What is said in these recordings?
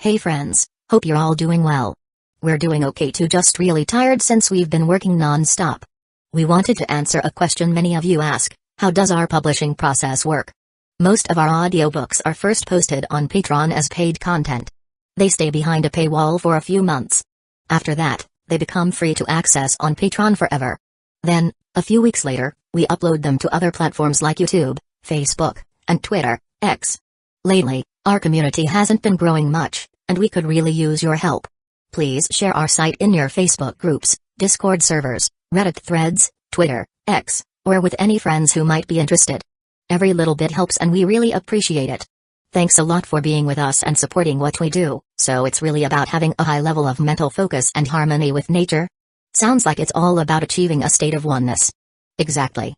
Hey friends, hope you're all doing well. We're doing okay too, just really tired since we've been working non-stop. We wanted to answer a question many of you ask: how does our publishing process work? Most of our audiobooks are first posted on Patreon as paid content. They stay behind a paywall for a few months. After that, they become free to access on Patreon forever. Then, a few weeks later, we upload them to other platforms like YouTube, Facebook, and Twitter, X. Lately, our community hasn't been growing much, and we could really use your help. Please share our site in your Facebook groups, Discord servers, Reddit threads, Twitter, X, or with any friends who might be interested. Every little bit helps and we really appreciate it. Thanks a lot for being with us and supporting what we do. So it's really about having a high level of mental focus and harmony with nature? Sounds like it's all about achieving a state of oneness. Exactly.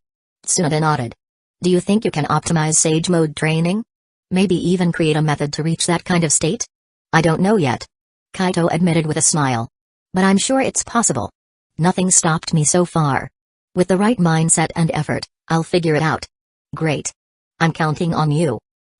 Tsunoda nodded. Do you think you can optimize Sage Mode training? Maybe even create a method to reach that kind of state? I don't know yet. Kaito admitted with a smile. But I'm sure it's possible. Nothing stopped me so far. With the right mindset and effort, I'll figure it out. Great. I'm counting on you.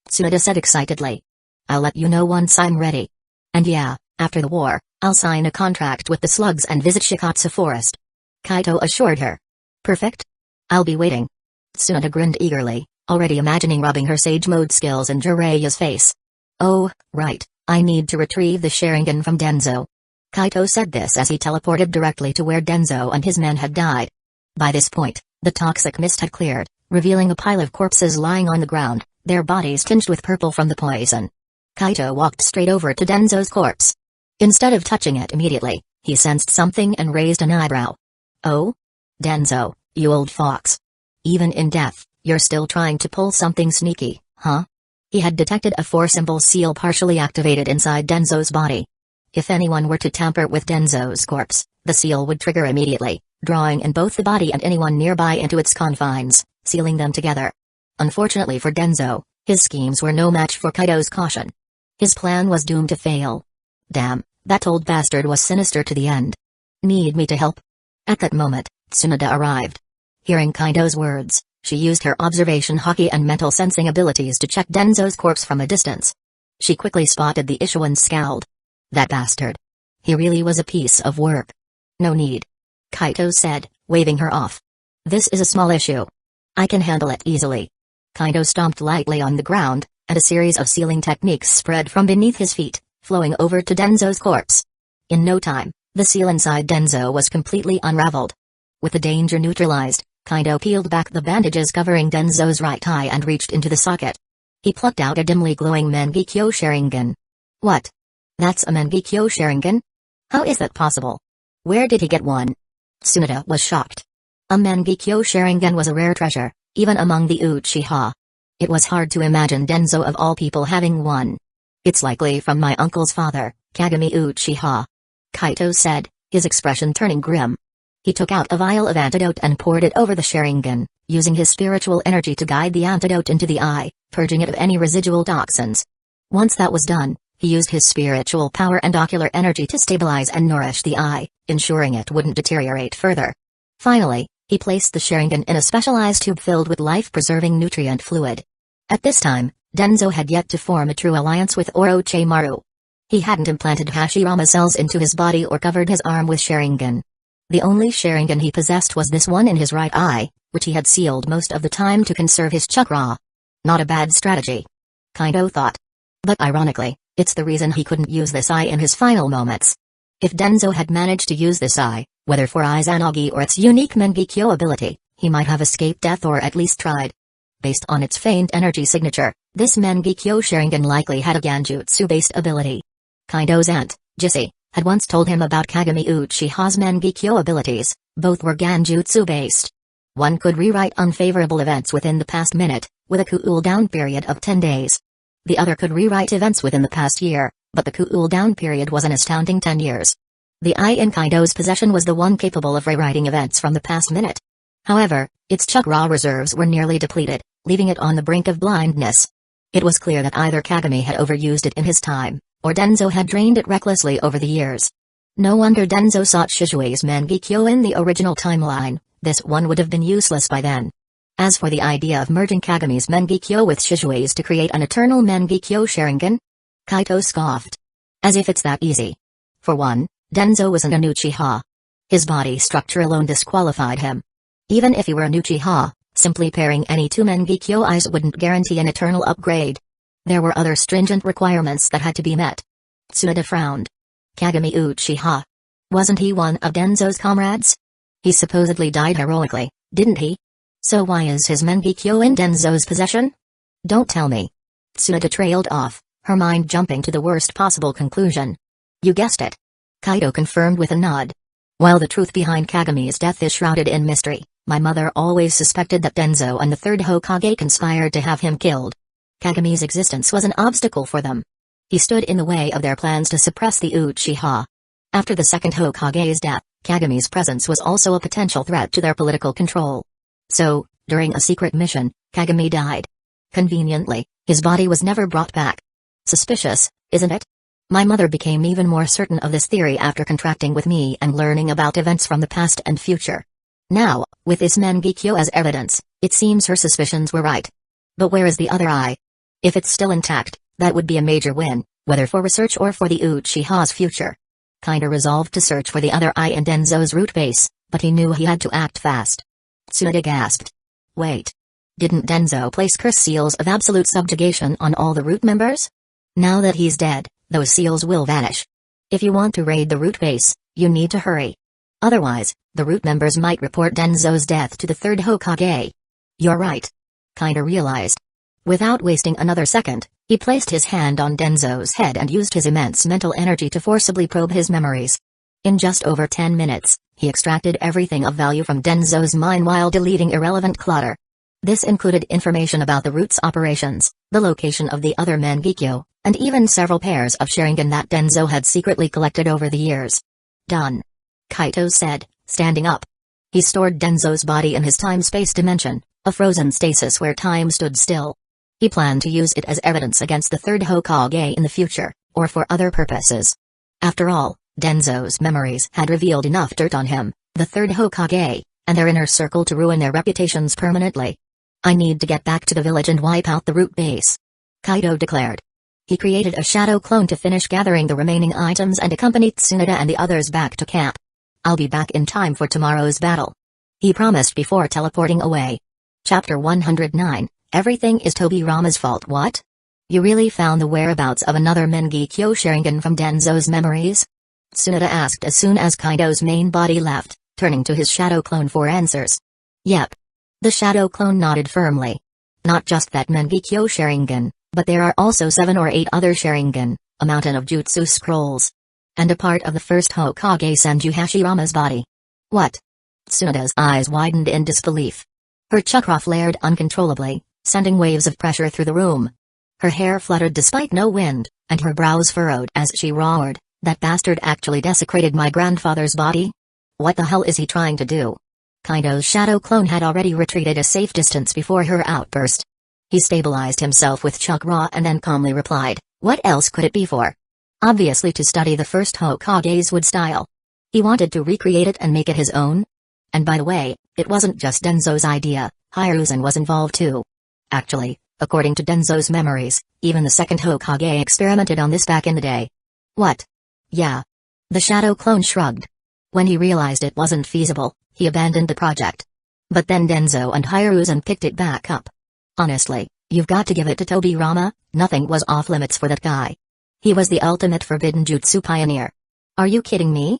Tsunoda said excitedly. I'll let you know once I'm ready. And yeah, after the war, I'll sign a contract with the slugs and visit Shikatsu Forest. Kaito assured her. Perfect. I'll be waiting. Tsunoda grinned eagerly, already imagining rubbing her Sage Mode skills in Jiraiya's face. Oh, right, I need to retrieve the Sharingan from Denzo. Kaito said this as he teleported directly to where Denzo and his men had died. By this point, the toxic mist had cleared, revealing a pile of corpses lying on the ground, their bodies tinged with purple from the poison. Kaito walked straight over to Denzo's corpse. Instead of touching it immediately, he sensed something and raised an eyebrow. Oh? Denzo, you old fox. Even in death, you're still trying to pull something sneaky, huh? He had detected a 4-symbol seal partially activated inside Denzo's body. If anyone were to tamper with Denzo's corpse, the seal would trigger immediately, drawing in both the body and anyone nearby into its confines, sealing them together. Unfortunately for Denzo, his schemes were no match for Kaito's caution. His plan was doomed to fail. Damn, that old bastard was sinister to the end. Need me to help? At that moment, Tsunoda arrived. Hearing Kaito's words, she used her observation haki and mental sensing abilities to check Denzo's corpse from a distance. She quickly spotted the issue and scowled. That bastard. He really was a piece of work. No need. Kaito said, waving her off. This is a small issue. I can handle it easily. Kaito stomped lightly on the ground, and a series of sealing techniques spread from beneath his feet, flowing over to Denzo's corpse. In no time, the seal inside Denzo was completely unraveled. With the danger neutralized, Kaito peeled back the bandages covering Denzo's right eye and reached into the socket. He plucked out a dimly glowing Mangekyo Sharingan. What? That's a Mangekyo Sharingan? How is that possible? Where did he get one? Tsunoda was shocked. A Mangekyo Sharingan was a rare treasure, even among the Uchiha. It was hard to imagine Denzo of all people having one. It's likely from my uncle's father, Kagami Uchiha. Kaito said, his expression turning grim. He took out a vial of antidote and poured it over the Sharingan, using his spiritual energy to guide the antidote into the eye, purging it of any residual toxins. Once that was done, he used his spiritual power and ocular energy to stabilize and nourish the eye, ensuring it wouldn't deteriorate further. Finally, he placed the Sharingan in a specialized tube filled with life-preserving nutrient fluid. At this time, Denzo had yet to form a true alliance with Orochimaru. He hadn't implanted Hashirama cells into his body or covered his arm with Sharingan. The only Sharingan he possessed was this one in his right eye, which he had sealed most of the time to conserve his chakra. Not a bad strategy. Kaito thought. But ironically, it's the reason he couldn't use this eye in his final moments. If Denzo had managed to use this eye, whether for Izanagi or its unique Mangekyo ability, he might have escaped death or at least tried. Based on its faint energy signature, this Mangekyo Sharingan likely had a Genjutsu-based ability. Kaito's aunt, Jissy, had once told him about Kagami Uchiha's Mangekyo abilities. Both were Genjutsu-based. One could rewrite unfavorable events within the past minute, with a cool-down period of 10 days. The other could rewrite events within the past year, but the cool-down period was an astounding 10 years. The eye in Kaito's possession was the one capable of rewriting events from the past minute. However, its chakra reserves were nearly depleted, leaving it on the brink of blindness. It was clear that either Kagami had overused it in his time, or Denzo had drained it recklessly over the years. No wonder Denzo sought Shijui's Mangekyo in the original timeline. This one would have been useless by then. As for the idea of merging Kagami's Mangekyo with Shijui's to create an eternal Mangekyo Sharingan, Kaito scoffed. As if it's that easy. For one, Denzo wasn't an Uchiha. His body structure alone disqualified him. Even if he were an Uchiha, simply pairing any two Mangekyo eyes wouldn't guarantee an eternal upgrade. There were other stringent requirements that had to be met. Tsunade frowned. Kagami Uchiha. Wasn't he one of Denzo's comrades? He supposedly died heroically, didn't he? So why is his Mangekyo in Denzo's possession? Don't tell me. Tsunade trailed off, her mind jumping to the worst possible conclusion. You guessed it. Kaido confirmed with a nod. While the truth behind Kagami's death is shrouded in mystery, my mother always suspected that Denzo and the third Hokage conspired to have him killed. Kagami's existence was an obstacle for them. He stood in the way of their plans to suppress the Uchiha. After the second Hokage's death, Kagami's presence was also a potential threat to their political control. So, during a secret mission, Kagami died. Conveniently, his body was never brought back. Suspicious, isn't it? My mother became even more certain of this theory after contracting with me and learning about events from the past and future. Now, with this Mangekyo as evidence, it seems her suspicions were right. But where is the other eye? If it's still intact, that would be a major win, whether for research or for the Uchiha's future. Kaido resolved to search for the other eye in Denzo's root base, but he knew he had to act fast. Tsunade gasped. Wait. Didn't Denzo place curse seals of absolute subjugation on all the root members? Now that he's dead, those seals will vanish. If you want to raid the root base, you need to hurry. Otherwise, the root members might report Denzo's death to the third Hokage. You're right. Kaido realized. Without wasting another second, he placed his hand on Denzo's head and used his immense mental energy to forcibly probe his memories. In just over 10 minutes, he extracted everything of value from Denzo's mind while deleting irrelevant clutter. This included information about the root's operations, the location of the other Mangekyo, and even several pairs of Sharingan that Denzo had secretly collected over the years. Done. Kaito said, standing up. He stored Denzo's body in his time-space dimension, a frozen stasis where time stood still. He planned to use it as evidence against the third Hokage in the future, or for other purposes. After all, Denzo's memories had revealed enough dirt on him, the third Hokage, and their inner circle to ruin their reputations permanently. I need to get back to the village and wipe out the root base, Kaido declared. He created a shadow clone to finish gathering the remaining items and accompanied Tsunade and the others back to camp. I'll be back in time for tomorrow's battle, he promised before teleporting away. Chapter 109, Everything is Tobirama's fault. What? You really found the whereabouts of another Mangekyo Sharingan from Denzo's memories? Tsunade asked as soon as Kaido's main body left, turning to his shadow clone for answers. Yep. The shadow clone nodded firmly. Not just that Mangekyo Sharingan, but there are also 7 or 8 other Sharingan, a mountain of jutsu scrolls. And a part of the first Hokage Senju Hashirama's body. What? Tsunade's eyes widened in disbelief. Her chakra flared uncontrollably, sending waves of pressure through the room. Her hair fluttered despite no wind, and her brows furrowed as she roared, that bastard actually desecrated my grandfather's body? What the hell is he trying to do? Kaido's shadow clone had already retreated a safe distance before her outburst. He stabilized himself with chakra and then calmly replied, what else could it be for? Obviously to study the first Hokage's wood style. He wanted to recreate it and make it his own. And by the way, it wasn't just Denzo's idea, Hiruzen was involved too. Actually, according to Denzo's memories, even the second Hokage experimented on this back in the day. What? Yeah. The shadow clone shrugged. When he realized it wasn't feasible, he abandoned the project. But then Denzo and Hiruzen picked it back up. Honestly, you've got to give it to Tobirama, nothing was off limits for that guy. He was the ultimate forbidden jutsu pioneer. Are you kidding me?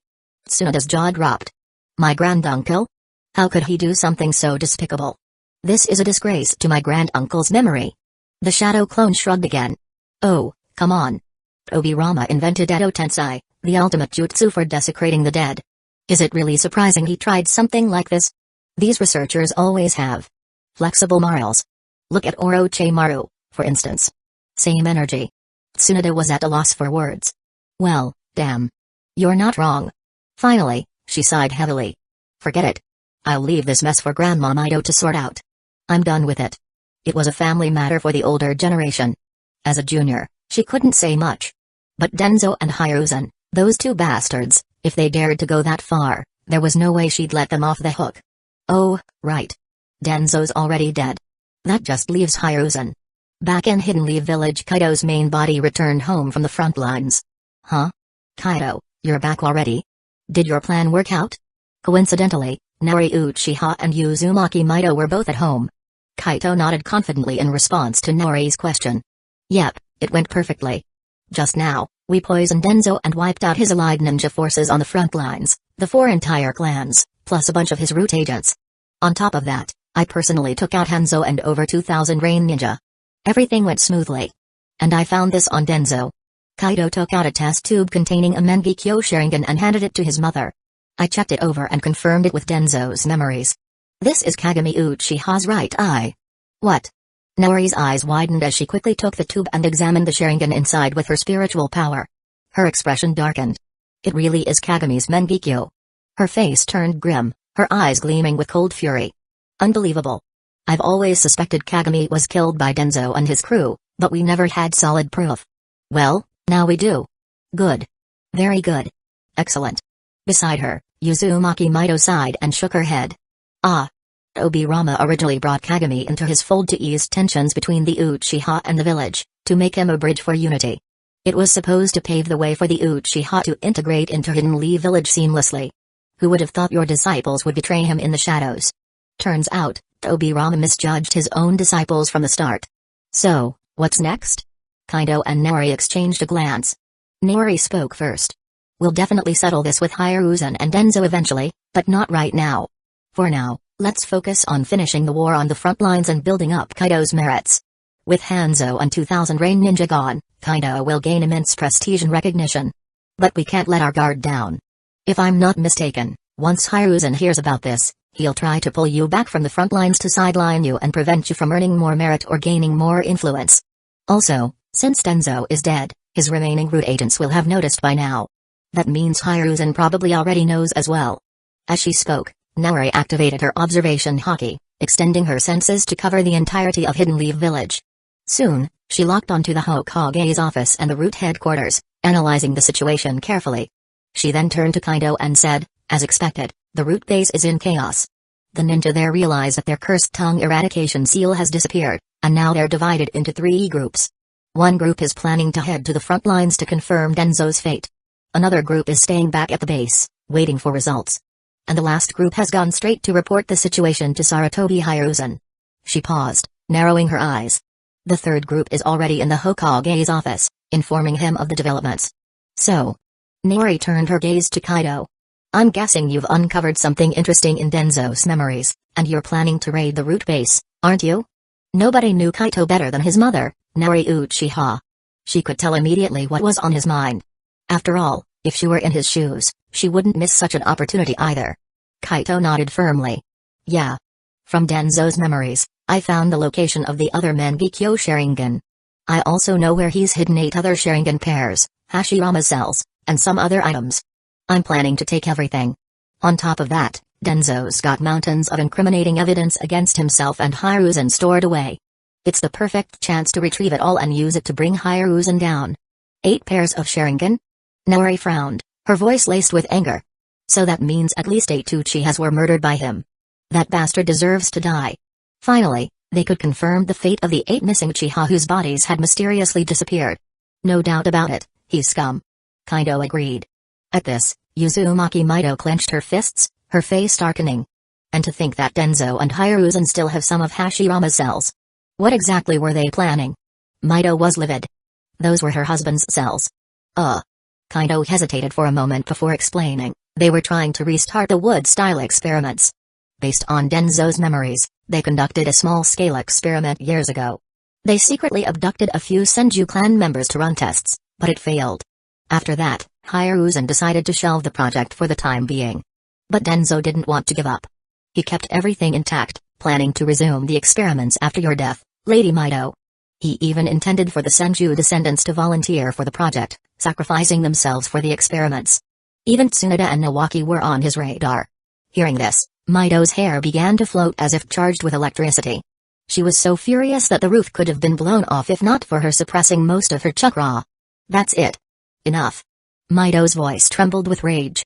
Tsunade's jaw dropped. My granduncle? How could he do something so despicable? This is a disgrace to my granduncle's memory. The shadow clone shrugged again. Oh, come on. Tobirama invented Edo Tensei, the ultimate jutsu for desecrating the dead. Is it really surprising he tried something like this? These researchers always have flexible morals. Look at Orochimaru, for instance. Same energy. Tsunade was at a loss for words. Well, damn. You're not wrong. Finally, she sighed heavily. Forget it. I'll leave this mess for Grandma Mido to sort out. I'm done with it. It was a family matter for the older generation. As a junior, she couldn't say much. But Denzo and Hiruzen, those two bastards, if they dared to go that far, there was no way she'd let them off the hook. Oh, right. Denzo's already dead. That just leaves Hiruzen. Back in Hidden Leaf Village, Kaido's main body returned home from the front lines. Huh? Kaido, you're back already? Did your plan work out? Coincidentally, Naori Uchiha and Uzumaki Mido were both at home. Kaito nodded confidently in response to Naori's question. Yep, it went perfectly. Just now, we poisoned Denzo and wiped out his allied ninja forces on the front lines, the 4 entire clans, plus a bunch of his root agents. On top of that, I personally took out Hanzo and over 2,000 Rain Ninja. Everything went smoothly. And I found this on Denzo. Kaido took out a test tube containing a Mangekyo Sharingan and handed it to his mother. I checked it over and confirmed it with Denzo's memories. This is Kagami Uchiha's right eye. What? Naori's eyes widened as she quickly took the tube and examined the Sharingan inside with her spiritual power. Her expression darkened. It really is Kagami's Mangekyo. Her face turned grim, her eyes gleaming with cold fury. Unbelievable. I've always suspected Kagami was killed by Denzo and his crew, but we never had solid proof. Well, now we do. Good. Very good. Excellent. Beside her, Uzumaki Mido sighed and shook her head. Ah. Obirama originally brought Kagami into his fold to ease tensions between the Uchiha and the village, to make him a bridge for unity. It was supposed to pave the way for the Uchiha to integrate into Hidden Lee village seamlessly. Who would have thought your disciples would betray him in the shadows? Turns out, Obirama misjudged his own disciples from the start. So, what's next? Kaido and Naori exchanged a glance. Naori spoke first. We'll definitely settle this with Hiruzen and Denzo eventually, but not right now. For now, let's focus on finishing the war on the front lines and building up Kaido's merits. With Hanzo and 2,000 Rain Ninja gone, Kaido will gain immense prestige and recognition. But we can't let our guard down. If I'm not mistaken, once Hiruzen hears about this, he'll try to pull you back from the front lines to sideline you and prevent you from earning more merit or gaining more influence. Also, since Denzo is dead, his remaining root agents will have noticed by now. That means Hiruzen probably already knows as well. As she spoke, Naori activated her observation haki, extending her senses to cover the entirety of Hidden Leaf Village. Soon, she locked onto the Hokage's office and the root headquarters, analyzing the situation carefully. She then turned to Kaido and said, as expected, the root base is in chaos. The ninja there realize that their cursed tongue eradication seal has disappeared, and now they're divided into 3 groups. One group is planning to head to the front lines to confirm Denzo's fate. Another group is staying back at the base, waiting for results. And the last group has gone straight to report the situation to Sarutobi Hiruzen. She paused, narrowing her eyes. The third group is already in the Hokage's office, informing him of the developments. So. Naori turned her gaze to Kaido. I'm guessing you've uncovered something interesting in Denzo's memories, and you're planning to raid the root base, aren't you? Nobody knew Kaito better than his mother, Naori Uchiha. She could tell immediately what was on his mind. After all, if she were in his shoes, she wouldn't miss such an opportunity either. Kaito nodded firmly. Yeah. From Denzo's memories, I found the location of the other Mangekyo Sharingan. I also know where he's hidden 8 other Sharingan pairs, Hashirama cells, and some other items. I'm planning to take everything. On top of that, Denzo's got mountains of incriminating evidence against himself and Hiruzen stored away. It's the perfect chance to retrieve it all and use it to bring Hiruzen down. 8 pairs of Sharingan? Naori frowned, her voice laced with anger. So that means at least 8 Uchihas were murdered by him. That bastard deserves to die. Finally, they could confirm the fate of the 8 missing Uchiha whose bodies had mysteriously disappeared. No doubt about it, he's scum. Kaido agreed. At this, Uzumaki Mido clenched her fists, her face darkening. And to think that Denzo and Hiruzen still have some of Hashirama's cells. What exactly were they planning? Mido was livid. Those were her husband's cells. Kaido hesitated for a moment before explaining, they were trying to restart the wood-style experiments. Based on Denzo's memories, they conducted a small-scale experiment years ago. They secretly abducted a few Senju clan members to run tests, but it failed. After that, Hiruzen decided to shelve the project for the time being. But Denzo didn't want to give up. He kept everything intact, planning to resume the experiments after your death, Lady Mido. He even intended for the Senju descendants to volunteer for the project, sacrificing themselves for the experiments. Even Tsunade and Nawaki were on his radar. Hearing this, Mido's hair began to float as if charged with electricity. She was so furious that the roof could have been blown off if not for her suppressing most of her chakra. That's it. Enough. Mido's voice trembled with rage.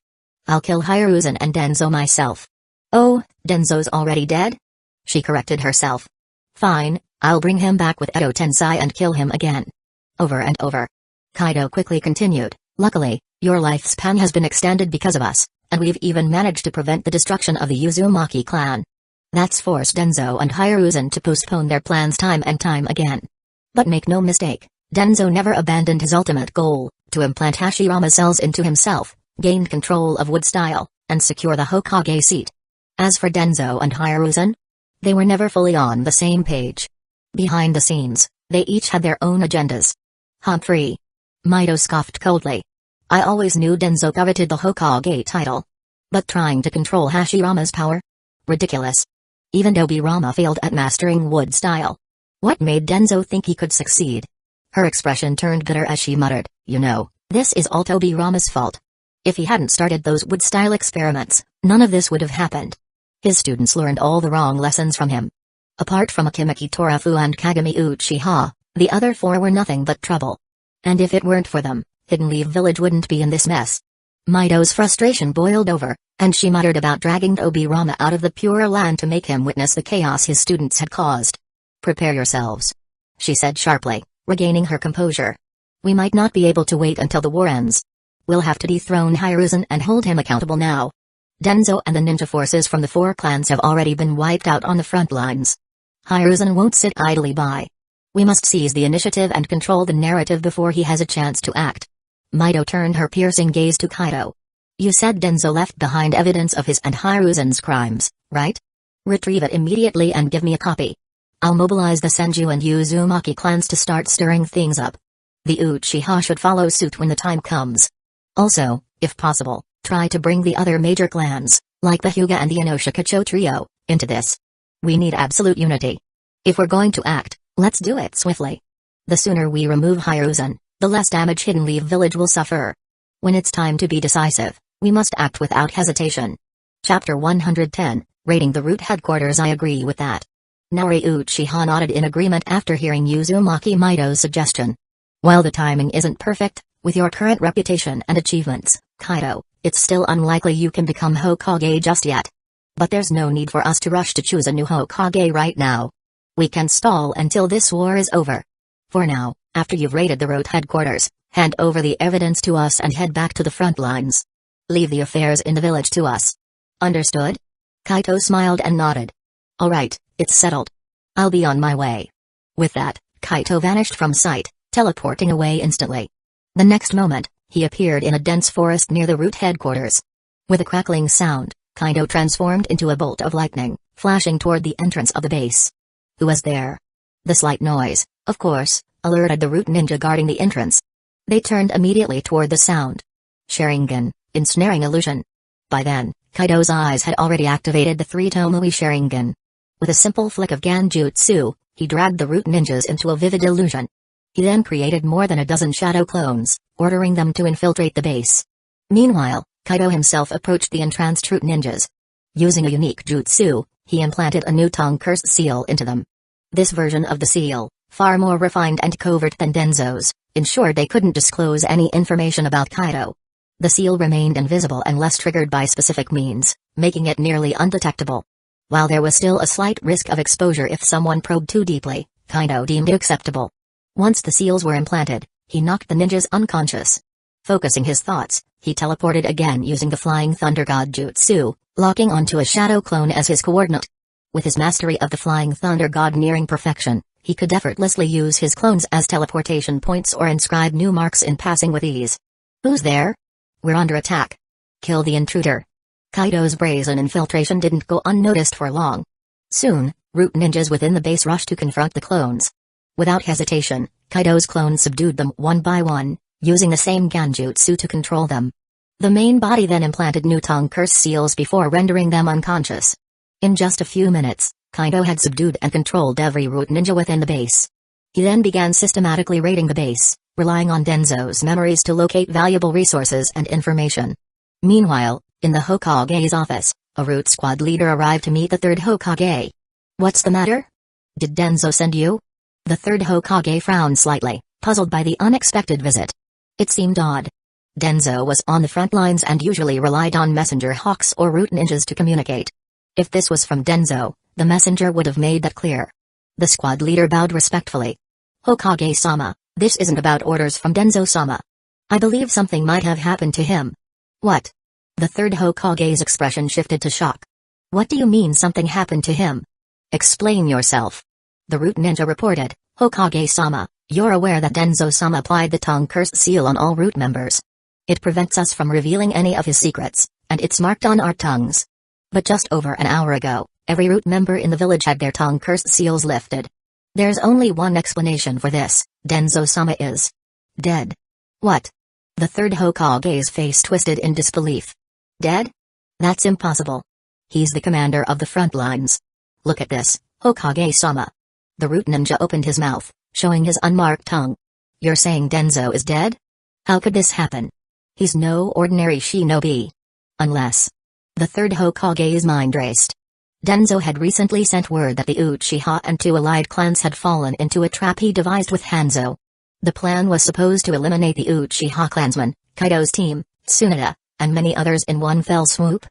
I'll kill Hiruzen and Denzo myself. Oh, Denzo's already dead? She corrected herself. Fine, I'll bring him back with Edo Tensei and kill him again. Over and over. Kaido quickly continued, Luckily, your lifespan has been extended because of us, and we've even managed to prevent the destruction of the Uzumaki clan. That's forced Denzo and Hiruzen to postpone their plans time and time again. But make no mistake, Denzo never abandoned his ultimate goal, to implant Hashirama cells into himself, gain control of wood style, and secure the Hokage seat. As for Denzo and Hiruzen, they were never fully on the same page. Behind the scenes, they each had their own agendas. Humphrey. Mito scoffed coldly. I always knew Denzo coveted the Hokage title. But trying to control Hashirama's power? Ridiculous. Even Dobirama failed at mastering wood style. What made Denzo think he could succeed? Her expression turned bitter as she muttered, this is all Tobirama's fault. If he hadn't started those wood style experiments, none of this would have happened. His students learned all the wrong lessons from him. Apart from Akimaki Torafu and Kagami Uchiha, the other four were nothing but trouble. And if it weren't for them, Hidden Leaf Village wouldn't be in this mess. Mito's frustration boiled over, and she muttered about dragging Tobirama out of the Pure Land to make him witness the chaos his students had caused. Prepare yourselves, she said sharply, regaining her composure. We might not be able to wait until the war ends. We'll have to dethrone Hiruzen and hold him accountable now. Denzo and the ninja forces from the four clans have already been wiped out on the front lines. Hiruzen won't sit idly by. We must seize the initiative and control the narrative before he has a chance to act. Mito turned her piercing gaze to Kaito. You said Denzo left behind evidence of his and Hiruzen's crimes, right? Retrieve it immediately and give me a copy. I'll mobilize the Senju and Uzumaki clans to start stirring things up. The Uchiha should follow suit when the time comes. Also, if possible, try to bring the other major clans, like the Hyuga and the Inoshikacho trio, into this. We need absolute unity. If we're going to act, let's do it swiftly. The sooner we remove Hiruzen, the less damage Hidden Leaf Village will suffer. When it's time to be decisive, we must act without hesitation. Chapter 110, Raiding the Root Headquarters. I agree with that. Naori Uchiha nodded in agreement after hearing Uzumaki Mito's suggestion. While the timing isn't perfect, with your current reputation and achievements, Kaito, it's still unlikely you can become Hokage just yet. But there's no need for us to rush to choose a new Hokage right now. We can stall until this war is over. For now, after you've raided the road headquarters, hand over the evidence to us and head back to the front lines. Leave the affairs in the village to us. Understood? Kaito smiled and nodded. All right, it's settled. I'll be on my way. With that, Kaito vanished from sight, teleporting away instantly. The next moment, he appeared in a dense forest near the root headquarters. With a crackling sound, Kaito transformed into a bolt of lightning, flashing toward the entrance of the base. Who was there? The slight noise, of course, alerted the root ninja guarding the entrance. They turned immediately toward the sound. Sharingan, ensnaring illusion. By then, Kaito's eyes had already activated the 3 Tomui Sharingan. With a simple flick of Ganjutsu, he dragged the root ninjas into a vivid illusion. He then created more than a dozen shadow clones, ordering them to infiltrate the base. Meanwhile, Kaito himself approached the entranced root ninjas. Using a unique jutsu, he implanted a new tongue curse seal into them. This version of the seal, far more refined and covert than Denzo's, ensured they couldn't disclose any information about Kaito. The seal remained invisible unless triggered by specific means, making it nearly undetectable. While there was still a slight risk of exposure if someone probed too deeply, Kaito deemed it acceptable. Once the seals were implanted, he knocked the ninjas unconscious. Focusing his thoughts, he teleported again using the Flying Thunder God Jutsu, locking onto a shadow clone as his coordinate. With his mastery of the Flying Thunder God nearing perfection, he could effortlessly use his clones as teleportation points or inscribe new marks in passing with ease. Who's there? We're under attack. Kill the intruder. Kaito's brazen infiltration didn't go unnoticed for long. Soon, root ninjas within the base rushed to confront the clones. Without hesitation, Kaito's clones subdued them one by one, using the same Ganjutsu to control them. The main body then implanted new tongue curse seals before rendering them unconscious. In just a few minutes, Kaito had subdued and controlled every root ninja within the base. He then began systematically raiding the base, relying on Denzo's memories to locate valuable resources and information. Meanwhile, in the Hokage's office, a root squad leader arrived to meet the third Hokage. What's the matter? Did Denzo send you? The third Hokage frowned slightly, puzzled by the unexpected visit. It seemed odd. Denzo was on the front lines and usually relied on messenger hawks or root ninjas to communicate. If this was from Denzo, the messenger would have made that clear. The squad leader bowed respectfully. Hokage-sama, this isn't about orders from Denzo-sama. I believe something might have happened to him. What? The third Hokage's expression shifted to shock. What do you mean something happened to him? Explain yourself. The root ninja reported, Hokage-sama, you're aware that Denzo-sama applied the tongue curse seal on all root members. It prevents us from revealing any of his secrets, and it's marked on our tongues. But just over an hour ago, every root member in the village had their tongue curse seals lifted. There's only one explanation for this, Denzo-sama is dead. What? The third Hokage's face twisted in disbelief. Dead? That's impossible. He's the commander of the front lines. Look at this, Hokage-sama. The root ninja opened his mouth, showing his unmarked tongue. You're saying Denzo is dead? How could this happen? He's no ordinary shinobi. Unless... The third Hokage's mind raced. Denzo had recently sent word that the Uchiha and 2 allied clans had fallen into a trap he devised with Hanzo. The plan was supposed to eliminate the Uchiha clansmen, Kaido's team, Tsunade, and many others in one fell swoop.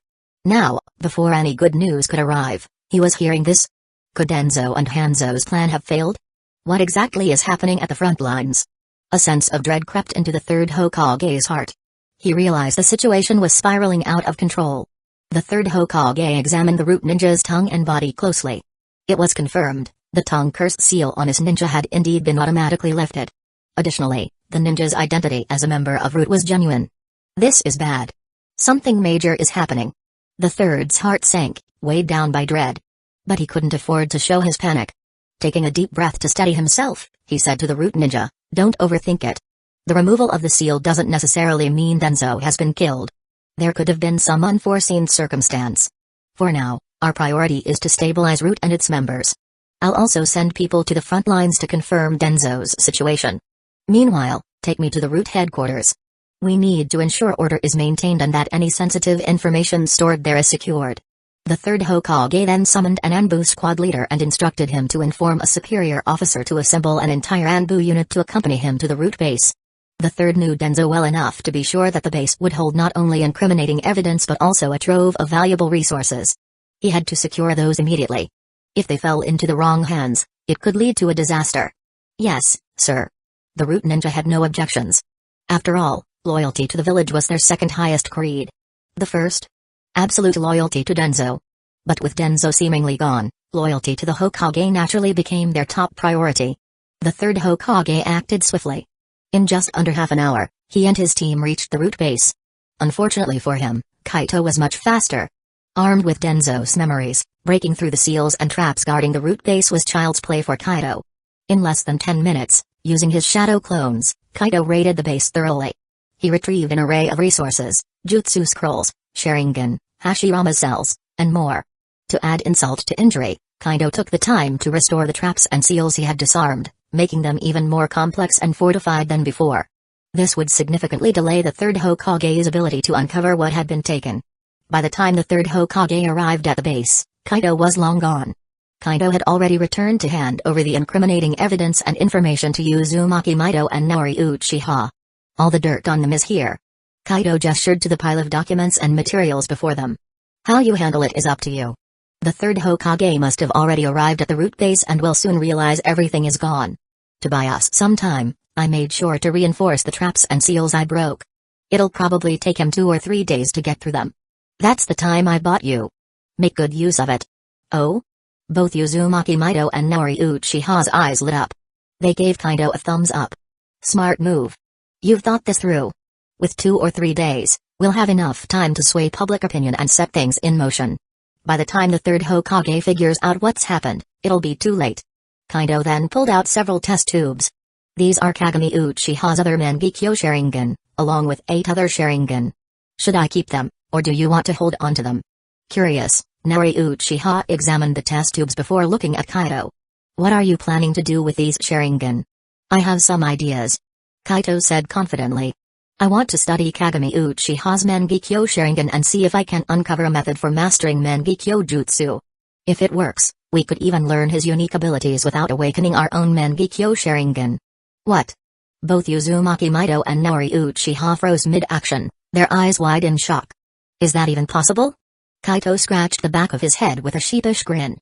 Now, before any good news could arrive, he was hearing this. Could Denzo and Hanzo's plan have failed? What exactly is happening at the front lines? A sense of dread crept into the third Hokage's heart. He realized the situation was spiraling out of control. The third Hokage examined the root ninja's tongue and body closely. It was confirmed, the tongue curse seal on his ninja had indeed been automatically lifted. Additionally, the ninja's identity as a member of root was genuine. This is bad. Something major is happening. The third's heart sank, weighed down by dread. But he couldn't afford to show his panic. Taking a deep breath to steady himself, he said to the root ninja, don't overthink it. The removal of the seal doesn't necessarily mean Denzo has been killed. There could have been some unforeseen circumstance. For now, our priority is to stabilize Root and its members. I'll also send people to the front lines to confirm Denzo's situation. Meanwhile, take me to the Root headquarters. We need to ensure order is maintained and that any sensitive information stored there is secured. The third Hokage then summoned an Anbu squad leader and instructed him to inform a superior officer to assemble an entire Anbu unit to accompany him to the Root base. The third knew Denzo well enough to be sure that the base would hold not only incriminating evidence but also a trove of valuable resources. He had to secure those immediately. If they fell into the wrong hands, it could lead to a disaster. Yes, sir. The root ninja had no objections. After all, loyalty to the village was their second highest creed. The first? Absolute loyalty to Denzo. But with Denzo seemingly gone, loyalty to the Hokage naturally became their top priority. The third Hokage acted swiftly. In just under half an hour, he and his team reached the root base. Unfortunately for him, Kaito was much faster. Armed with Denzo's memories, breaking through the seals and traps guarding the root base was child's play for Kaito. In less than 10 minutes, using his shadow clones, Kaito raided the base thoroughly. He retrieved an array of resources, jutsu scrolls, Sharingan, Hashirama cells, and more. To add insult to injury, Kaito took the time to restore the traps and seals he had disarmed, making them even more complex and fortified than before. This would significantly delay the third Hokage's ability to uncover what had been taken. By the time the third Hokage arrived at the base, Kaito was long gone. Kaito had already returned to hand over the incriminating evidence and information to Uzumaki Mido and Naori Uchiha. All the dirt on them is here. Kaito gestured to the pile of documents and materials before them. How you handle it is up to you. The third Hokage must have already arrived at the root base and will soon realize everything is gone. To buy us some time, I made sure to reinforce the traps and seals I broke. It'll probably take him 2 or 3 days to get through them. That's the time I bought you. Make good use of it. Oh? Both Uzumaki Mido and Naori Uchiha's eyes lit up. They gave Kaito a thumbs up. Smart move. You've thought this through. With 2 or 3 days, we'll have enough time to sway public opinion and set things in motion. By the time the third Hokage figures out what's happened, it'll be too late. Kaito then pulled out several test tubes. These are Kagami Uchiha's other Mangekyo Sharingan, along with 8 other Sharingan. Should I keep them, or do you want to hold on to them? Curious, Naori Uchiha examined the test tubes before looking at Kaito. What are you planning to do with these Sharingan? I have some ideas. Kaito said confidently. I want to study Kagami Uchiha's Mangekyo Sharingan and see if I can uncover a method for mastering Mangekyo Jutsu. If it works, we could even learn his unique abilities without awakening our own Mangekyo Sharingan. What? Both Uzumaki Mido and Naori Uchiha froze mid-action, their eyes wide in shock. Is that even possible? Kaito scratched the back of his head with a sheepish grin.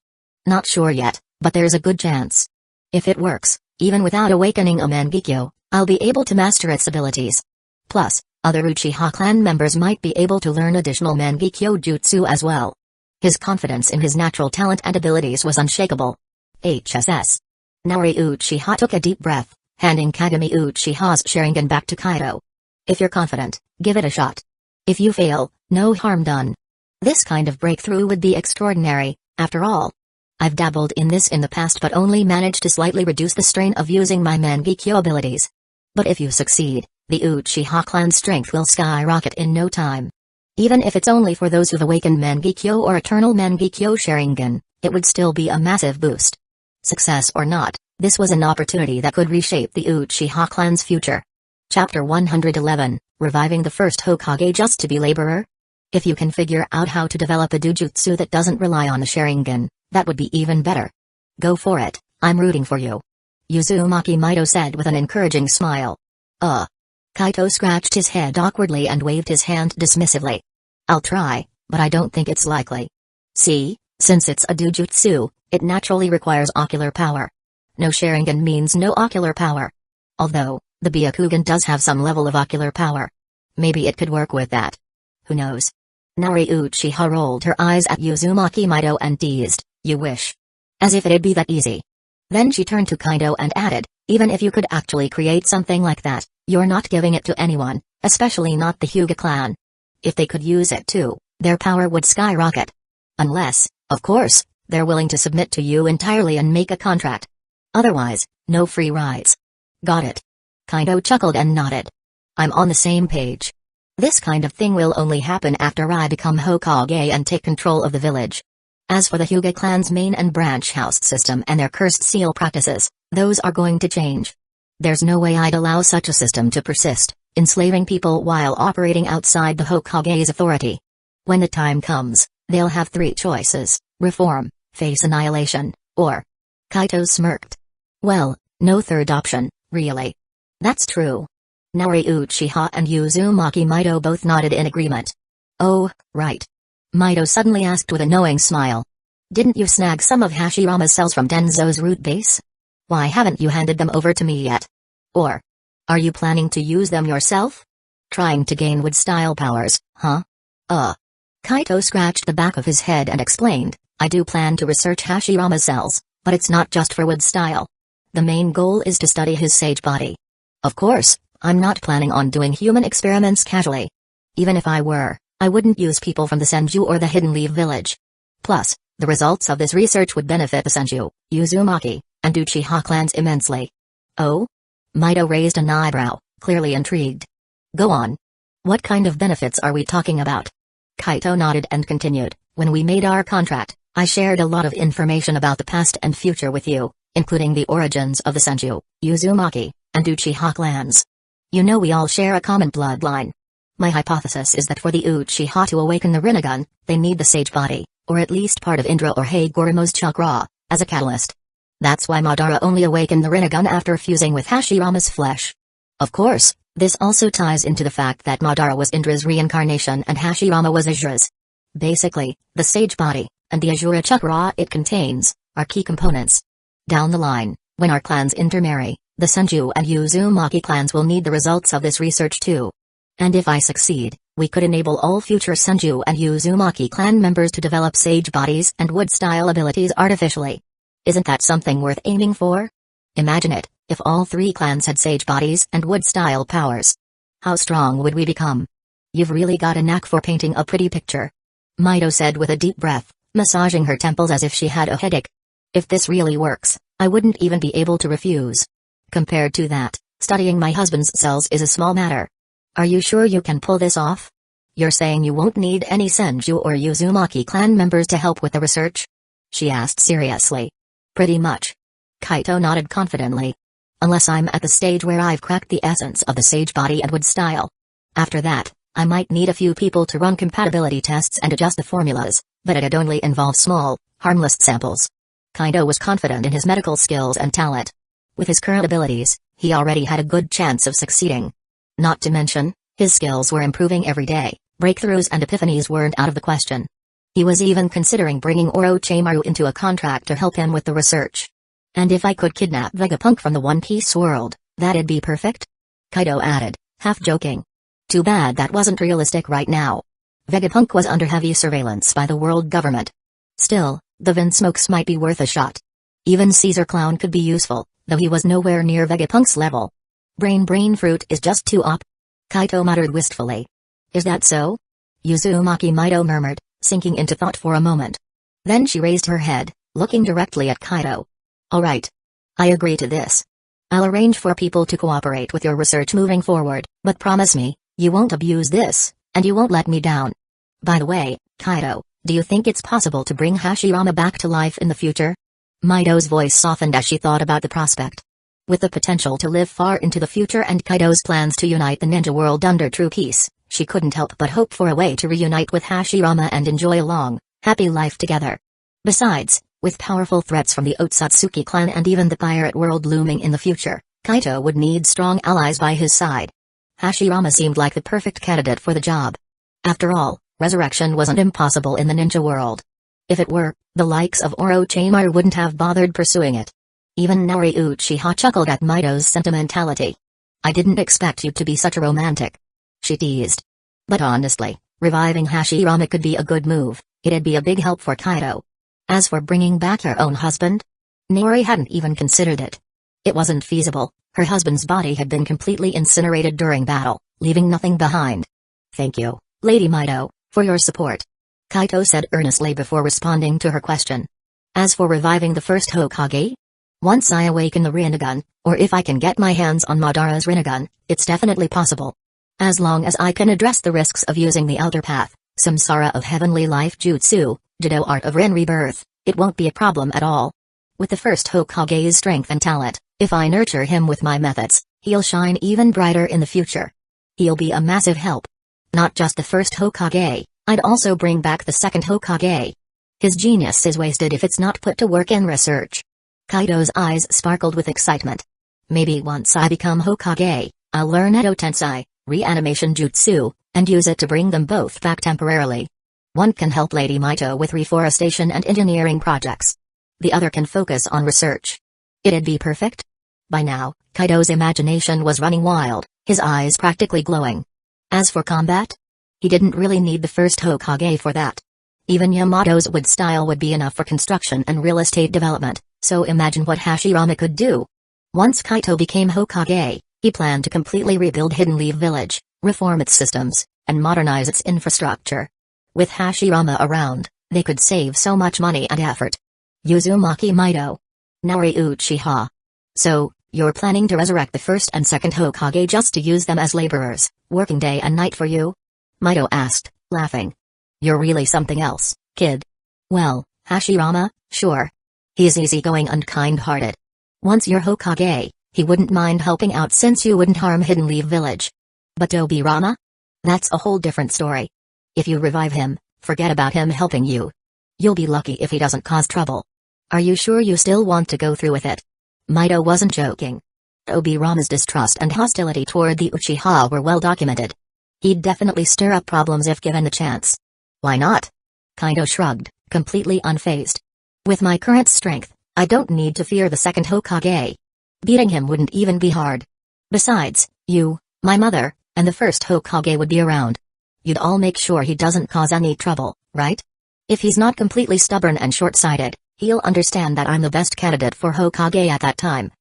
Not sure yet, but there's a good chance. If it works, even without awakening a Mangekyo, I'll be able to master its abilities. Plus, other Uchiha clan members might be able to learn additional Mangekyo jutsu as well. His confidence in his natural talent and abilities was unshakable. HSS. Naori Uchiha took a deep breath, handing Kagami Uchiha's Sharingan back to Kaido. If you're confident, give it a shot. If you fail, no harm done. This kind of breakthrough would be extraordinary, after all. I've dabbled in this in the past but only managed to slightly reduce the strain of using my Mangekyo abilities. But if you succeed, the Uchiha clan's strength will skyrocket in no time. Even if it's only for those who've awakened Mangekyo or Eternal Mangekyo Sharingan, it would still be a massive boost. Success or not, this was an opportunity that could reshape the Uchiha clan's future. Chapter 111, Reviving the First Hokage Just to be Laborer? If you can figure out how to develop a dojutsu that doesn't rely on the Sharingan, that would be even better. Go for it, I'm rooting for you. Uzumaki Mido said with an encouraging smile. Kaito scratched his head awkwardly and waved his hand dismissively. I'll try, but I don't think it's likely. See, since it's a dojutsu, it naturally requires ocular power. No Sharingan means no ocular power. Although, the Byakugan does have some level of ocular power. Maybe it could work with that. Who knows? Naori Uchiha rolled her eyes at Uzumaki Mido and teased, you wish. As if it'd be that easy. Then she turned to Kaido and added, even if you could actually create something like that, you're not giving it to anyone, especially not the Hyuga clan. If they could use it too, their power would skyrocket. Unless, of course, they're willing to submit to you entirely and make a contract. Otherwise, no free rides. Got it. Kaido chuckled and nodded. I'm on the same page. This kind of thing will only happen after I become Hokage and take control of the village. As for the Hyuga clan's main and branch house system and their cursed seal practices, those are going to change. There's no way I'd allow such a system to persist, enslaving people while operating outside the Hokage's authority. When the time comes, they'll have three choices: reform, face annihilation, or... Kaito smirked. Well, no third option, really. That's true. Naori Uchiha and Uzumaki Mido both nodded in agreement. Oh, right. Mido suddenly asked with a knowing smile. Didn't you snag some of Hashirama's cells from Denzo's root base? Why haven't you handed them over to me yet? Or, are you planning to use them yourself? Trying to gain wood-style powers, huh? Kaito scratched the back of his head and explained, I do plan to research Hashirama's cells, but it's not just for wood-style. The main goal is to study his sage body. Of course, I'm not planning on doing human experiments casually. Even if I were, I wouldn't use people from the Senju or the Hidden Leaf village. Plus, the results of this research would benefit the Senju, Uzumaki, and Uchiha clans immensely. Oh? Mido raised an eyebrow, clearly intrigued. Go on. What kind of benefits are we talking about? Kaito nodded and continued, when we made our contract, I shared a lot of information about the past and future with you, including the origins of the Senju, Uzumaki, and Uchiha clans. You know we all share a common bloodline. My hypothesis is that for the Uchiha to awaken the Rinnegan, they need the sage body, or at least part of Indra or Hagoromo's chakra, as a catalyst. That's why Madara only awakened the Rinnegan after fusing with Hashirama's flesh. Of course, this also ties into the fact that Madara was Indra's reincarnation and Hashirama was Ajura's. Basically, the sage body, and the Ajura chakra it contains, are key components. Down the line, when our clans intermarry, the Senju and Uzumaki clans will need the results of this research too. And if I succeed, we could enable all future Senju and Uzumaki clan members to develop sage bodies and wood-style abilities artificially. Isn't that something worth aiming for? Imagine it, if all three clans had sage bodies and wood-style powers. How strong would we become? You've really got a knack for painting a pretty picture. Mido said with a deep breath, massaging her temples as if she had a headache. If this really works, I wouldn't even be able to refuse. Compared to that, studying my husband's cells is a small matter. Are you sure you can pull this off? You're saying you won't need any Senju or Uzumaki clan members to help with the research? She asked seriously. Pretty much. Kaito nodded confidently. Unless I'm at the stage where I've cracked the essence of the sage body and wood style. After that, I might need a few people to run compatibility tests and adjust the formulas, but it'd only involve small, harmless samples. Kaido was confident in his medical skills and talent. With his current abilities, he already had a good chance of succeeding. Not to mention, his skills were improving every day, breakthroughs and epiphanies weren't out of the question. He was even considering bringing Orochimaru into a contract to help him with the research. And if I could kidnap Vegapunk from the One Piece world, that'd be perfect? Kaido added, half joking. Too bad that wasn't realistic right now. Vegapunk was under heavy surveillance by the world government. Still, the Vinsmokes might be worth a shot. Even Caesar Clown could be useful, though he was nowhere near Vegapunk's level. Brain fruit is just too op. Kaito muttered wistfully. Is that so? Uzumaki Mido murmured, sinking into thought for a moment. Then she raised her head, looking directly at Kaito. Alright. I agree to this. I'll arrange for people to cooperate with your research moving forward, but promise me, you won't abuse this, and you won't let me down. By the way, Kaito, do you think it's possible to bring Hashirama back to life in the future? Mido's voice softened as she thought about the prospect. With the potential to live far into the future and Kaito's plans to unite the ninja world under true peace, she couldn't help but hope for a way to reunite with Hashirama and enjoy a long, happy life together. Besides, with powerful threats from the Otsutsuki clan and even the pirate world looming in the future, Kaito would need strong allies by his side. Hashirama seemed like the perfect candidate for the job. After all, resurrection wasn't impossible in the ninja world. If it were, the likes of Orochimaru wouldn't have bothered pursuing it. Even Naori Uchiha chuckled at Mido's sentimentality. I didn't expect you to be such a romantic. She teased. But honestly, reviving Hashirama could be a good move, it'd be a big help for Kaito. As for bringing back her own husband? Naori hadn't even considered it. It wasn't feasible, her husband's body had been completely incinerated during battle, leaving nothing behind. Thank you, Lady Mido, for your support. Kaito said earnestly before responding to her question. As for reviving the first Hokage? Once I awaken the Rinnegan, or if I can get my hands on Madara's Rinnegan, it's definitely possible. As long as I can address the risks of using the Elder Path, Samsara of Heavenly Life Jutsu, Judo Art of Rin Rebirth, it won't be a problem at all. With the first Hokage's strength and talent, if I nurture him with my methods, he'll shine even brighter in the future. He'll be a massive help. Not just the first Hokage, I'd also bring back the second Hokage. His genius is wasted if it's not put to work in research. Kaito's eyes sparkled with excitement. Maybe once I become Hokage, I'll learn Edo Tensei, reanimation jutsu, and use it to bring them both back temporarily. One can help Lady Mido with reforestation and engineering projects. The other can focus on research. It'd be perfect? By now, Kaito's imagination was running wild, his eyes practically glowing. As for combat? He didn't really need the first Hokage for that. Even Yamato's wood style would be enough for construction and real estate development, so imagine what Hashirama could do. Once Kaito became Hokage, he planned to completely rebuild Hidden Leaf Village, reform its systems, and modernize its infrastructure. With Hashirama around, they could save so much money and effort. Uzumaki Mido. Naori Uchiha. So, you're planning to resurrect the first and second Hokage just to use them as laborers, working day and night for you? Mido asked, laughing. You're really something else, kid. Well, Hashirama, sure. He's easygoing and kind-hearted. Once you're Hokage, he wouldn't mind helping out since you wouldn't harm Hidden Leaf Village. But Tobirama? That's a whole different story. If you revive him, forget about him helping you. You'll be lucky if he doesn't cause trouble. Are you sure you still want to go through with it? Mido wasn't joking. Tobirama's distrust and hostility toward the Uchiha were well documented. He'd definitely stir up problems if given the chance. Why not? Kaito shrugged, completely unfazed. With my current strength, I don't need to fear the second Hokage. Beating him wouldn't even be hard. Besides, you, my mother, and the first Hokage would be around. You'd all make sure he doesn't cause any trouble, right? If he's not completely stubborn and short-sighted, he'll understand that I'm the best candidate for Hokage at that time.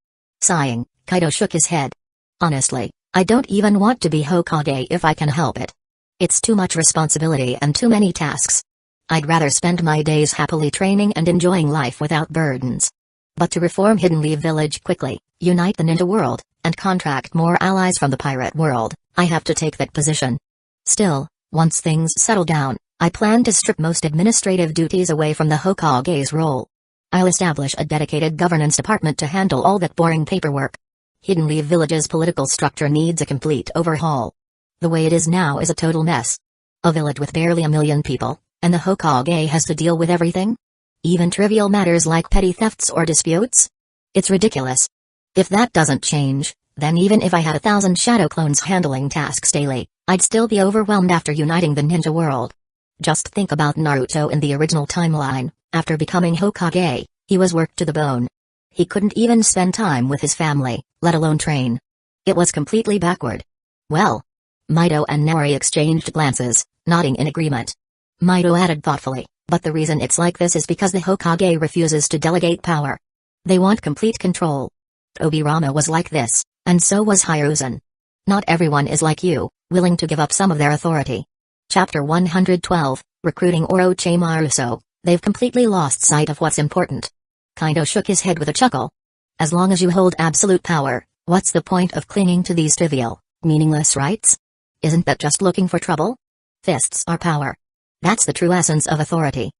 Sighing, Kaito shook his head. Honestly, I don't even want to be Hokage if I can help it. It's too much responsibility and too many tasks. I'd rather spend my days happily training and enjoying life without burdens. But to reform Hidden Leaf Village quickly, unite the ninja world, and contract more allies from the pirate world, I have to take that position. Still, once things settle down, I plan to strip most administrative duties away from the Hokage's role. I'll establish a dedicated governance department to handle all that boring paperwork. Hidden Leaf Village's political structure needs a complete overhaul. The way it is now is a total mess. A village with barely 1 million people, and the Hokage has to deal with everything? Even trivial matters like petty thefts or disputes? It's ridiculous. If that doesn't change, then even if I had 1,000 shadow clones handling tasks daily, I'd still be overwhelmed after uniting the ninja world. Just think about Naruto in the original timeline. After becoming Hokage, he was worked to the bone. He couldn't even spend time with his family, let alone train. It was completely backward. Well, Mito and Naori exchanged glances, nodding in agreement. Mito added thoughtfully, but the reason it's like this is because the Hokage refuses to delegate power. They want complete control. Tobirama was like this, and so was Hiruzen. Not everyone is like you, willing to give up some of their authority. Chapter 112, Recruiting Orochimaru. So, they've completely lost sight of what's important. Kaido shook his head with a chuckle. As long as you hold absolute power, what's the point of clinging to these trivial, meaningless rights? Isn't that just looking for trouble? Fists are power. That's the true essence of authority.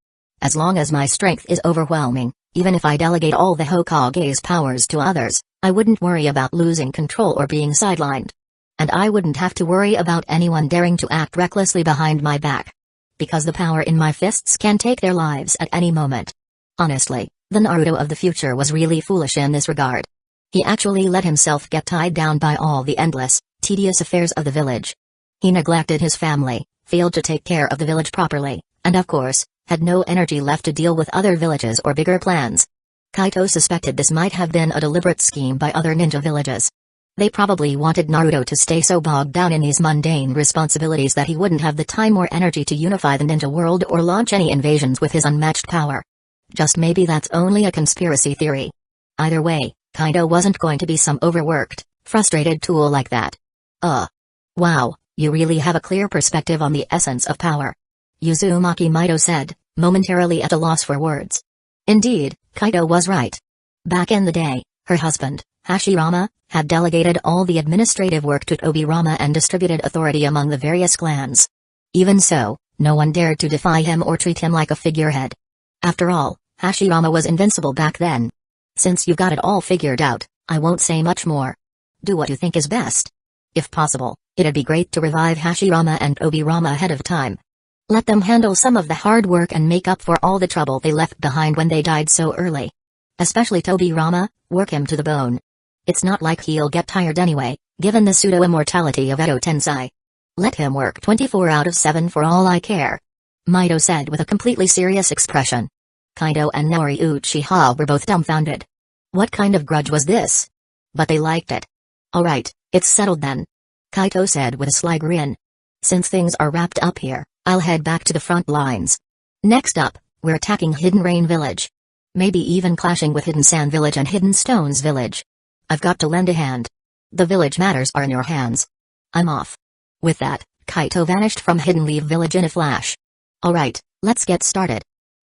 As long as my strength is overwhelming, even if I delegate all the Hokage's powers to others, I wouldn't worry about losing control or being sidelined. And I wouldn't have to worry about anyone daring to act recklessly behind my back. Because the power in my fists can take their lives at any moment. Honestly, the Naruto of the future was really foolish in this regard. He actually let himself get tied down by all the endless, tedious affairs of the village. He neglected his family, failed to take care of the village properly, and of course, had no energy left to deal with other villages or bigger plans. Kaito suspected this might have been a deliberate scheme by other ninja villages. They probably wanted Naruto to stay so bogged down in these mundane responsibilities that he wouldn't have the time or energy to unify the ninja world or launch any invasions with his unmatched power. Just maybe that's only a conspiracy theory. Either way, Kaido wasn't going to be some overworked, frustrated tool like that. Wow, you really have a clear perspective on the essence of power. Uzumaki Mito said, momentarily at a loss for words. Indeed, Kaido was right. Back in the day, her husband, Hashirama, had delegated all the administrative work to Tobirama and distributed authority among the various clans. Even so, no one dared to defy him or treat him like a figurehead. After all, Hashirama was invincible back then. Since you've got it all figured out, I won't say much more. Do what you think is best. If possible, it'd be great to revive Hashirama and Tobirama ahead of time. Let them handle some of the hard work and make up for all the trouble they left behind when they died so early. Especially Tobirama, work him to the bone. It's not like he'll get tired anyway, given the pseudo-immortality of Edo Tensei. Let him work 24 out of 7 for all I care. Mito said with a completely serious expression. Kaido and Naori Uchiha were both dumbfounded. What kind of grudge was this? But they liked it. Alright, it's settled then. Kaito said with a sly grin. Since things are wrapped up here, I'll head back to the front lines. Next up, we're attacking Hidden Rain Village. Maybe even clashing with Hidden Sand Village and Hidden Stones Village. I've got to lend a hand. The village matters are in your hands. I'm off. With that, Kaito vanished from Hidden Leaf Village in a flash. Alright, let's get started.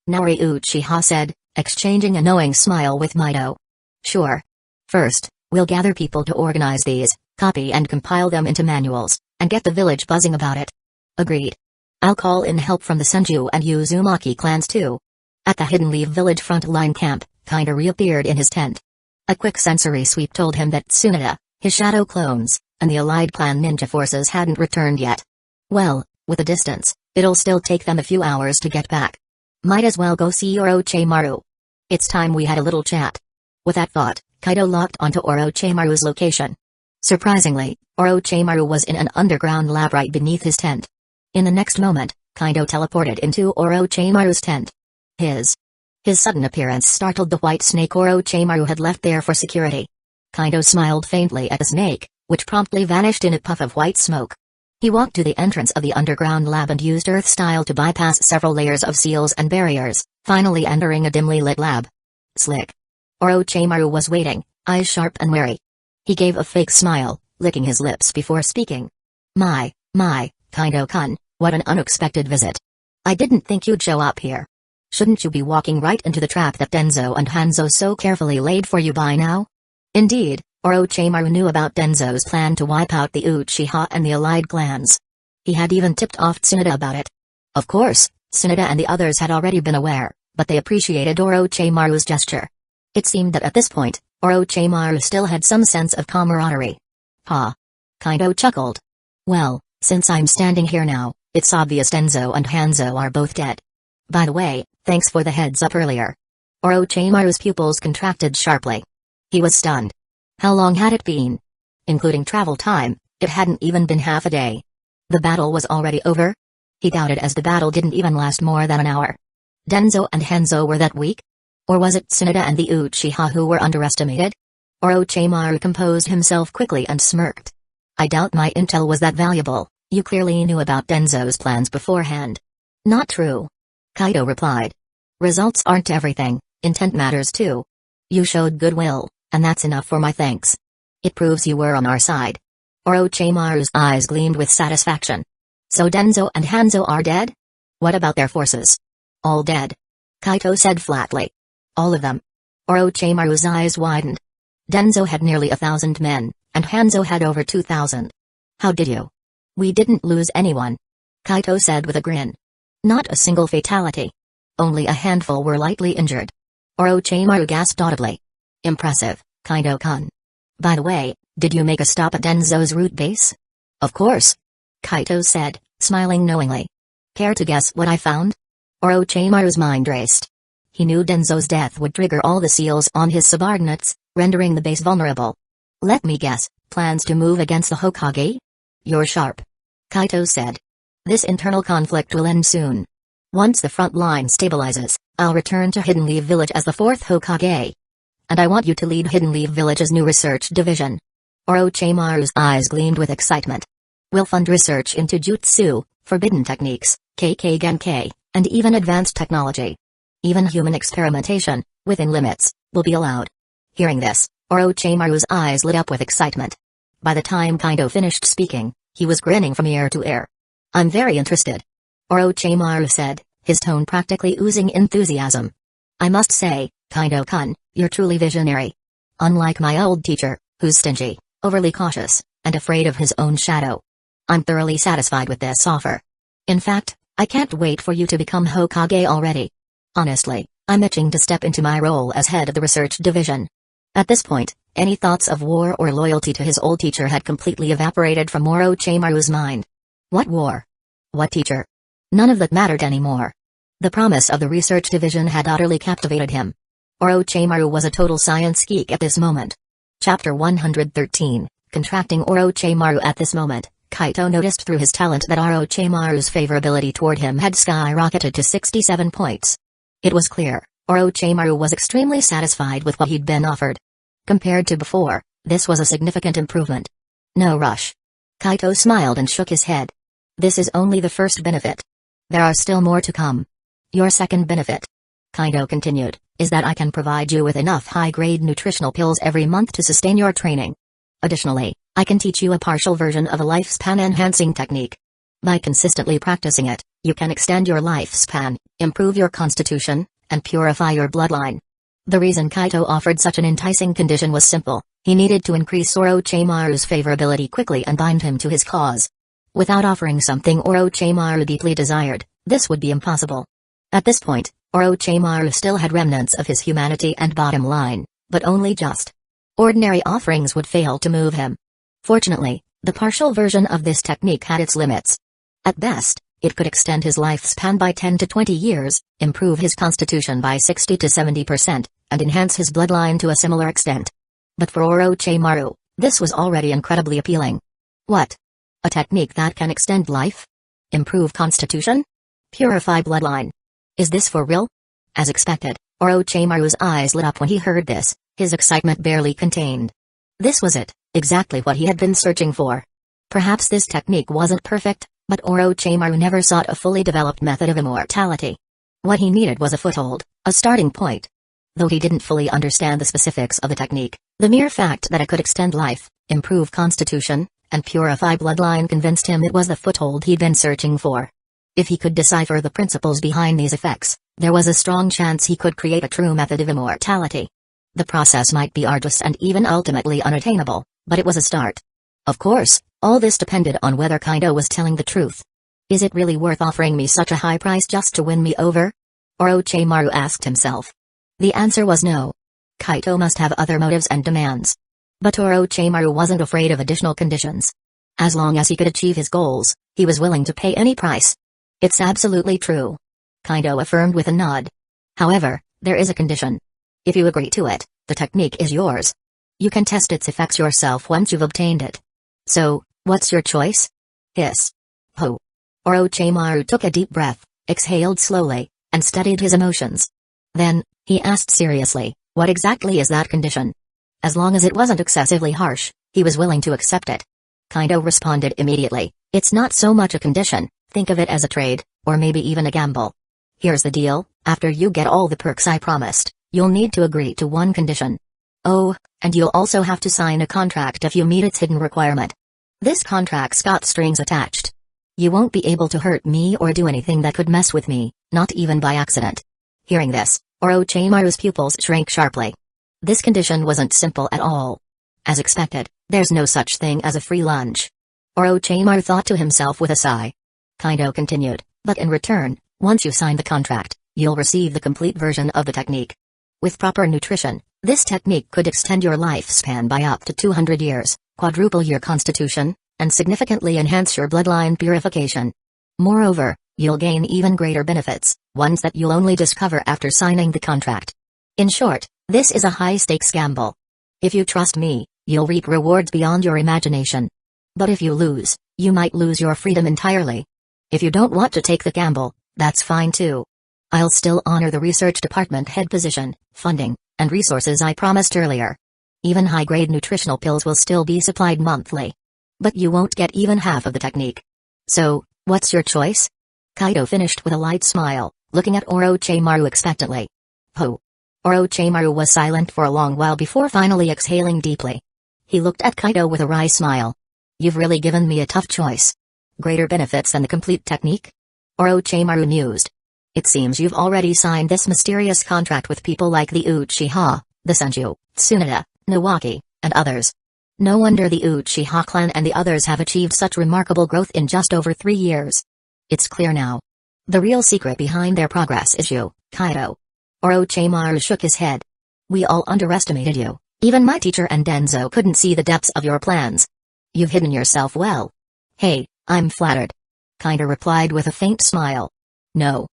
Naori Uchiha said, exchanging a knowing smile with Mito. Sure. First, we'll gather people to organize these, copy and compile them into manuals, and get the village buzzing about it. Agreed. I'll call in help from the Senju and Uzumaki clans too. At the Hidden Leaf Village frontline camp, Kaido reappeared in his tent. A quick sensory sweep told him that Tsunade, his shadow clones, and the allied clan ninja forces hadn't returned yet. Well, with the distance, it'll still take them a few hours to get back. Might as well go see Orochimaru. It's time we had a little chat. With that thought, Kaido locked onto Orochimaru's location. Surprisingly, Orochimaru was in an underground lab right beneath his tent. In the next moment, Kaido teleported into Orochimaru's tent. His sudden appearance startled the white snake Orochimaru had left there for security. Kaido smiled faintly at the snake, which promptly vanished in a puff of white smoke. He walked to the entrance of the underground lab and used Earth Style to bypass several layers of seals and barriers, finally entering a dimly lit lab. Slick. Orochimaru was waiting, eyes sharp and wary. He gave a fake smile, licking his lips before speaking. My, Kaido-kun, what an unexpected visit. I didn't think you'd show up here. Shouldn't you be walking right into the trap that Denzo and Hanzo so carefully laid for you by now? Indeed, Orochimaru knew about Denzo's plan to wipe out the Uchiha and the allied clans. He had even tipped off Tsunade about it. Of course, Tsunade and the others had already been aware, but they appreciated Orochimaru's gesture. It seemed that at this point, Orochimaru still had some sense of camaraderie. Ha! Kaido chuckled. Well, since I'm standing here now, it's obvious Denzo and Hanzo are both dead. By the way, thanks for the heads up earlier. Orochimaru's pupils contracted sharply. He was stunned. How long had it been? Including travel time, it hadn't even been half a day. The battle was already over? He doubted as the battle didn't even last more than an hour. Denzo and Hanzo were that weak? Or was it Tsunade and the Uchiha who were underestimated? Orochimaru composed himself quickly and smirked. I doubt my intel was that valuable, You clearly knew about Denzo's plans beforehand. Not true. Kaido replied. Results aren't everything, intent matters too. You showed goodwill, and that's enough for my thanks. It proves you were on our side. Orochimaru's eyes gleamed with satisfaction. So Denzo and Hanzo are dead? What about their forces? All dead. Kaito said flatly. All of them. Orochimaru's eyes widened. Denzo had nearly 1,000 men, and Hanzo had over 2,000. How did you? We didn't lose anyone. Kaito said with a grin. Not a single fatality. Only a handful were lightly injured. Orochimaru gasped audibly. Impressive, Kaido-kun. By the way, did you make a stop at Denzo's root base? Of course. Kaito said, smiling knowingly. Care to guess what I found? Orochimaru's mind raced. He knew Denzo's death would trigger all the seals on his subordinates, rendering the base vulnerable. Let me guess, plans to move against the Hokage? You're sharp. Kaito said. This internal conflict will end soon. Once the front line stabilizes, I'll return to Hidden Leaf Village as the 4th Hokage. And I want you to lead Hidden Leaf Village's new research division. Orochimaru's eyes gleamed with excitement. We'll fund research into jutsu, forbidden techniques, KK Genkai, and even advanced technology. Even human experimentation, within limits, will be allowed. Hearing this, Orochimaru's eyes lit up with excitement. By the time Kaido finished speaking, he was grinning from ear to ear. I'm very interested. Orochimaru said, his tone practically oozing enthusiasm. I must say, Kaido-kun, you're truly visionary. Unlike my old teacher, who's stingy, overly cautious, and afraid of his own shadow. I'm thoroughly satisfied with this offer. In fact, I can't wait for you to become Hokage already. Honestly, I'm itching to step into my role as head of the research division. At this point, any thoughts of war or loyalty to his old teacher had completely evaporated from Orochimaru's mind. What war? What teacher? None of that mattered anymore. The promise of the research division had utterly captivated him. Orochimaru was a total science geek at this moment. Chapter 113, Contracting Orochimaru. At this moment, Kaito noticed through his talent that Orochimaru's favorability toward him had skyrocketed to 67 points. It was clear, Orochimaru was extremely satisfied with what he'd been offered. Compared to before, this was a significant improvement. No rush. Kaito smiled and shook his head. This is only the first benefit. There are still more to come. Your second benefit, Kaido continued, is that I can provide you with enough high-grade nutritional pills every month to sustain your training. Additionally, I can teach you a partial version of a lifespan-enhancing technique. By consistently practicing it, you can extend your lifespan, improve your constitution, and purify your bloodline. The reason Kaito offered such an enticing condition was simple: he needed to increase Orochimaru's favorability quickly and bind him to his cause. Without offering something Orochimaru deeply desired, this would be impossible. At this point, Orochimaru still had remnants of his humanity and bottom line, but only just. Ordinary offerings would fail to move him. Fortunately, the partial version of this technique had its limits. At best, it could extend his lifespan by 10 to 20 years, improve his constitution by 60 to 70%, and enhance his bloodline to a similar extent. But for Orochimaru, this was already incredibly appealing. What? A technique that can extend life? Improve constitution? Purify bloodline? Is this for real? As expected, Orochimaru's eyes lit up when he heard this, his excitement barely contained. This was it, exactly what he had been searching for. Perhaps this technique wasn't perfect, but Orochimaru never sought a fully developed method of immortality. What he needed was a foothold, a starting point. Though he didn't fully understand the specifics of the technique, the mere fact that it could extend life, improve constitution, and purify bloodline convinced him it was the foothold he'd been searching for. If he could decipher the principles behind these effects, there was a strong chance he could create a true method of immortality. The process might be arduous and even ultimately unattainable, but it was a start. Of course, all this depended on whether Kaido was telling the truth. Is it really worth offering me such a high price just to win me over? Orochimaru asked himself. The answer was no. Kaito must have other motives and demands. But Orochimaru wasn't afraid of additional conditions. As long as he could achieve his goals, he was willing to pay any price. It's absolutely true. Kaido affirmed with a nod. However, there is a condition. If you agree to it, the technique is yours. You can test its effects yourself once you've obtained it. So, what's your choice? Hiss. Ho. Orochimaru took a deep breath, exhaled slowly, and studied his emotions. Then, he asked seriously, what exactly is that condition? As long as it wasn't excessively harsh, he was willing to accept it. Kaido responded immediately, "It's not so much a condition, think of it as a trade, or maybe even a gamble. Here's the deal, after you get all the perks I promised, you'll need to agree to one condition. Oh, and you'll also have to sign a contract if you meet its hidden requirement. This contract's got strings attached. You won't be able to hurt me or do anything that could mess with me, not even by accident." Hearing this, Orochimaru's pupils shrank sharply. This condition wasn't simple at all. As expected, there's no such thing as a free lunch. Orochimaru thought to himself with a sigh. Kaido continued, "But in return, once you sign the contract, you'll receive the complete version of the technique. With proper nutrition, this technique could extend your lifespan by up to 200 years, quadruple your constitution, and significantly enhance your bloodline purification. Moreover, you'll gain even greater benefits, ones that you'll only discover after signing the contract. In short, this is a high-stakes gamble. If you trust me, you'll reap rewards beyond your imagination. But if you lose, you might lose your freedom entirely. If you don't want to take the gamble, that's fine too. I'll still honor the research department head position, funding, and resources I promised earlier. Even high-grade nutritional pills will still be supplied monthly. But you won't get even half of the technique. So, what's your choice?" Kaido finished with a light smile, looking at Orochimaru expectantly. "Oh." Orochimaru was silent for a long while before finally exhaling deeply. He looked at Kaido with a wry smile. "You've really given me a tough choice. Greater benefits than the complete technique?" Orochimaru mused. "It seems you've already signed this mysterious contract with people like the Uchiha, the Senju, Tsunade, Nawaki, and others. No wonder the Uchiha clan and the others have achieved such remarkable growth in just over 3 years. It's clear now. The real secret behind their progress is you, Kaido." Orochimaru shook his head. "We all underestimated you. Even my teacher and Denzo couldn't see the depths of your plans. You've hidden yourself well." "Hey, I'm flattered," Kaido replied with a faint smile. "No."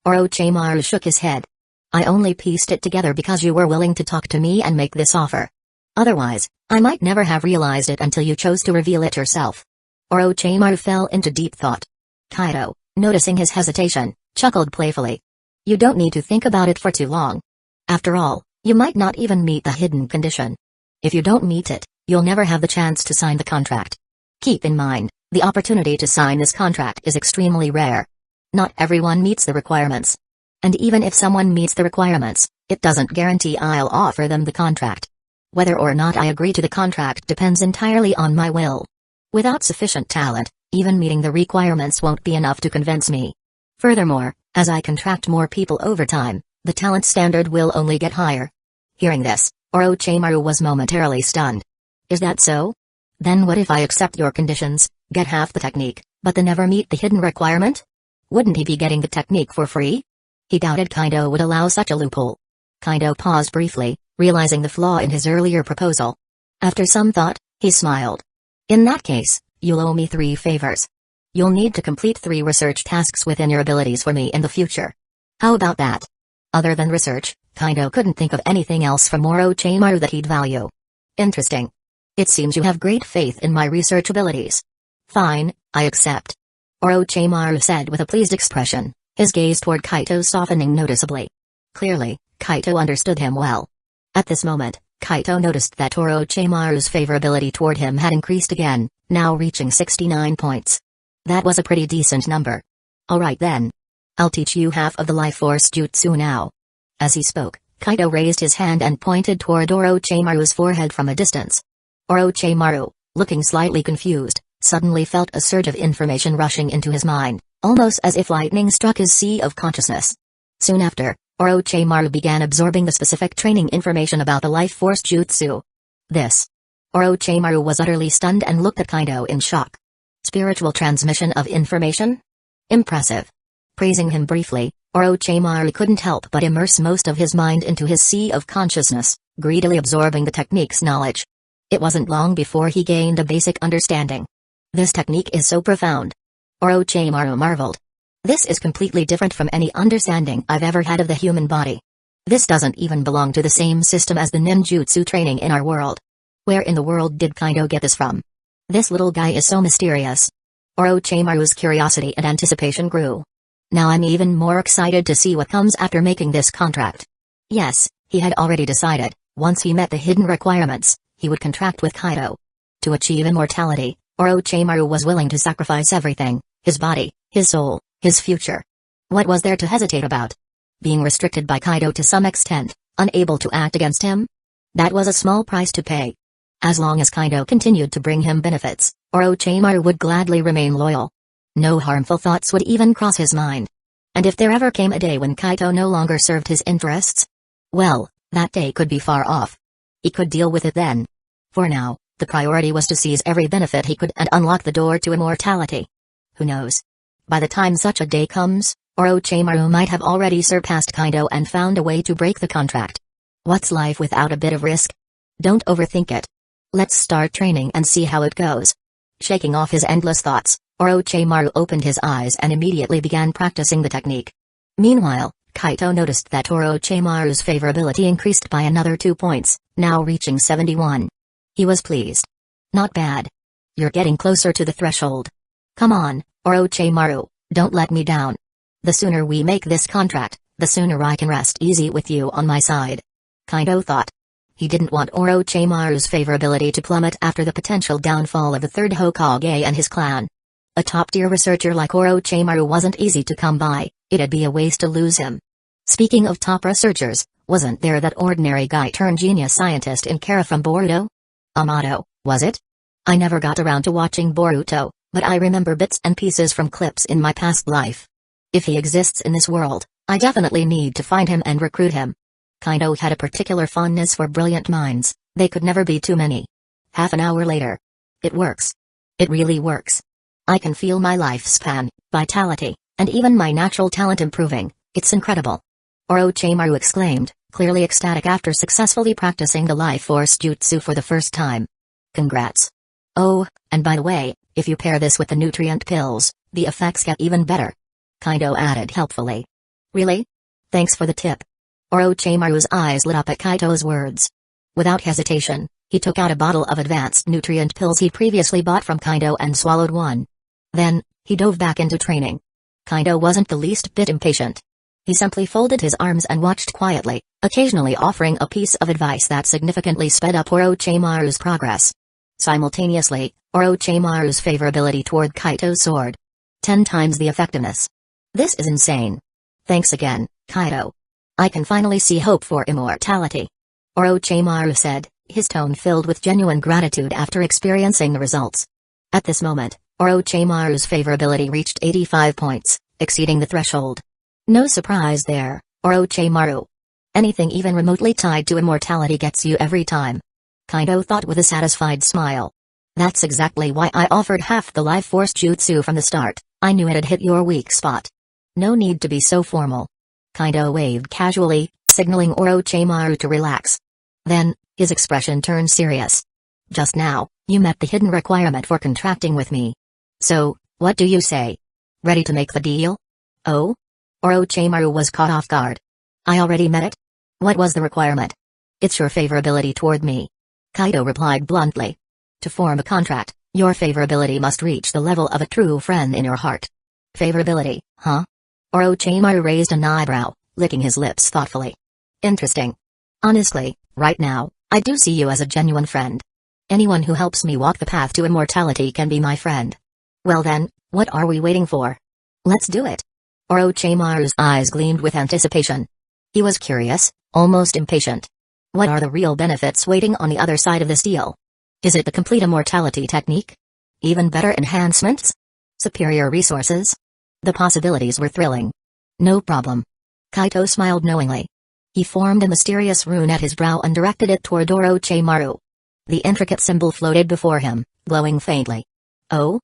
Orochimaru shook his head. "I only pieced it together because you were willing to talk to me and make this offer. Otherwise, I might never have realized it until you chose to reveal it yourself." Orochimaru fell into deep thought. Kaido, noticing his hesitation, chuckled playfully. "You don't need to think about it for too long. After all, you might not even meet the hidden condition. If you don't meet it, you'll never have the chance to sign the contract. Keep in mind, the opportunity to sign this contract is extremely rare. Not everyone meets the requirements. And even if someone meets the requirements, it doesn't guarantee I'll offer them the contract. Whether or not I agree to the contract depends entirely on my will. Without sufficient talent, even meeting the requirements won't be enough to convince me. Furthermore, as I contract more people over time, the talent standard will only get higher." Hearing this, Orochimaru was momentarily stunned. "Is that so? Then what if I accept your conditions, get half the technique, but then never meet the hidden requirement? Wouldn't he be getting the technique for free?" He doubted Kaido would allow such a loophole. Kaido paused briefly, realizing the flaw in his earlier proposal. After some thought, he smiled. "In that case, you'll owe me 3 favors. You'll need to complete 3 research tasks within your abilities for me in the future. How about that?" Other than research, Kaido couldn't think of anything else from Orochimaru that he'd value. "Interesting. It seems you have great faith in my research abilities. Fine, I accept," Orochimaru said with a pleased expression, his gaze toward Kaito softening noticeably. Clearly, Kaito understood him well. At this moment, Kaito noticed that Orochimaru's favorability toward him had increased again, now reaching 69 points. That was a pretty decent number. "Alright then. I'll teach you half of the life force jutsu now." As he spoke, Kaito raised his hand and pointed toward Orochimaru's forehead from a distance. Orochimaru, looking slightly confused, suddenly felt a surge of information rushing into his mind, almost as if lightning struck his sea of consciousness. Soon after, Orochimaru began absorbing the specific training information about the life force jutsu. This. Orochimaru was utterly stunned and looked at Kaido in shock. Spiritual transmission of information? Impressive. Praising him briefly, Orochimaru couldn't help but immerse most of his mind into his sea of consciousness, greedily absorbing the technique's knowledge. It wasn't long before he gained a basic understanding. This technique is so profound. Orochimaru marveled. This is completely different from any understanding I've ever had of the human body. This doesn't even belong to the same system as the ninjutsu training in our world. Where in the world did Kaido get this from? This little guy is so mysterious. Orochimaru's curiosity and anticipation grew. Now I'm even more excited to see what comes after making this contract. Yes, he had already decided, once he met the hidden requirements, he would contract with Kaido. To achieve immortality, Orochimaru was willing to sacrifice everything, his body, his soul, his future. What was there to hesitate about? Being restricted by Kaido to some extent, unable to act against him? That was a small price to pay. As long as Kaido continued to bring him benefits, Orochimaru would gladly remain loyal. No harmful thoughts would even cross his mind. And if there ever came a day when Kaido no longer served his interests? Well, that day could be far off. He could deal with it then. For now, the priority was to seize every benefit he could and unlock the door to immortality. Who knows? By the time such a day comes, Orochimaru might have already surpassed Kaido and found a way to break the contract. What's life without a bit of risk? Don't overthink it. Let's start training and see how it goes. Shaking off his endless thoughts, Orochimaru opened his eyes and immediately began practicing the technique. Meanwhile, Kaito noticed that Orochimaru's favorability increased by another 2 points, now reaching 71. He was pleased. Not bad. You're getting closer to the threshold. Come on, Orochimaru, don't let me down. The sooner we make this contract, the sooner I can rest easy with you on my side. Kaido thought. He didn't want Orochimaru's favorability to plummet after the potential downfall of the third Hokage and his clan. A top-tier researcher like Orochimaru wasn't easy to come by, it'd be a waste to lose him. Speaking of top researchers, wasn't there that ordinary guy-turned-genius scientist in Kara from Boruto? Amato, was it? I never got around to watching Boruto, but I remember bits and pieces from clips in my past life. If he exists in this world, I definitely need to find him and recruit him. Kaido had a particular fondness for brilliant minds, they could never be too many. Half an hour later. It works. It really works. I can feel my lifespan, vitality, and even my natural talent improving, it's incredible. Orochimaru exclaimed, clearly ecstatic after successfully practicing the life force jutsu for the first time. Congrats. Oh, and by the way, if you pair this with the nutrient pills, the effects get even better. Kaido added helpfully. Really? Thanks for the tip. Orochimaru's eyes lit up at Kaito's words. Without hesitation, he took out a bottle of advanced nutrient pills he previously bought from Kaido and swallowed one. Then, he dove back into training. Kaido wasn't the least bit impatient. He simply folded his arms and watched quietly, occasionally offering a piece of advice that significantly sped up Orochimaru's progress. Simultaneously, Orochimaru's favorability toward Kaito soared. 10 times the effectiveness. This is insane. Thanks again, Kaido. I can finally see hope for immortality. Orochimaru said, his tone filled with genuine gratitude after experiencing the results. At this moment, Orochimaru's favorability reached 85 points, exceeding the threshold. No surprise there, Orochimaru. Anything even remotely tied to immortality gets you every time. Kaido thought with a satisfied smile. That's exactly why I offered half the life force jutsu from the start, I knew it'd hit your weak spot. No need to be so formal. Kaido waved casually, signaling Orochimaru to relax. Then, his expression turned serious. Just now, you met the hidden requirement for contracting with me. So, what do you say? Ready to make the deal? Oh? Orochimaru was caught off guard. I already met it? What was the requirement? It's your favorability toward me. Kaido replied bluntly. To form a contract, your favorability must reach the level of a true friend in your heart. Favorability, huh? Orochimaru raised an eyebrow, licking his lips thoughtfully. Interesting. Honestly, right now, I do see you as a genuine friend. Anyone who helps me walk the path to immortality can be my friend. Well then, what are we waiting for? Let's do it. Orochimaru's eyes gleamed with anticipation. He was curious, almost impatient. What are the real benefits waiting on the other side of this deal? Is it the complete immortality technique? Even better enhancements? Superior resources? The possibilities were thrilling. No problem. Kaito smiled knowingly. He formed a mysterious rune at his brow and directed it toward Orochimaru. The intricate symbol floated before him, glowing faintly. Oh?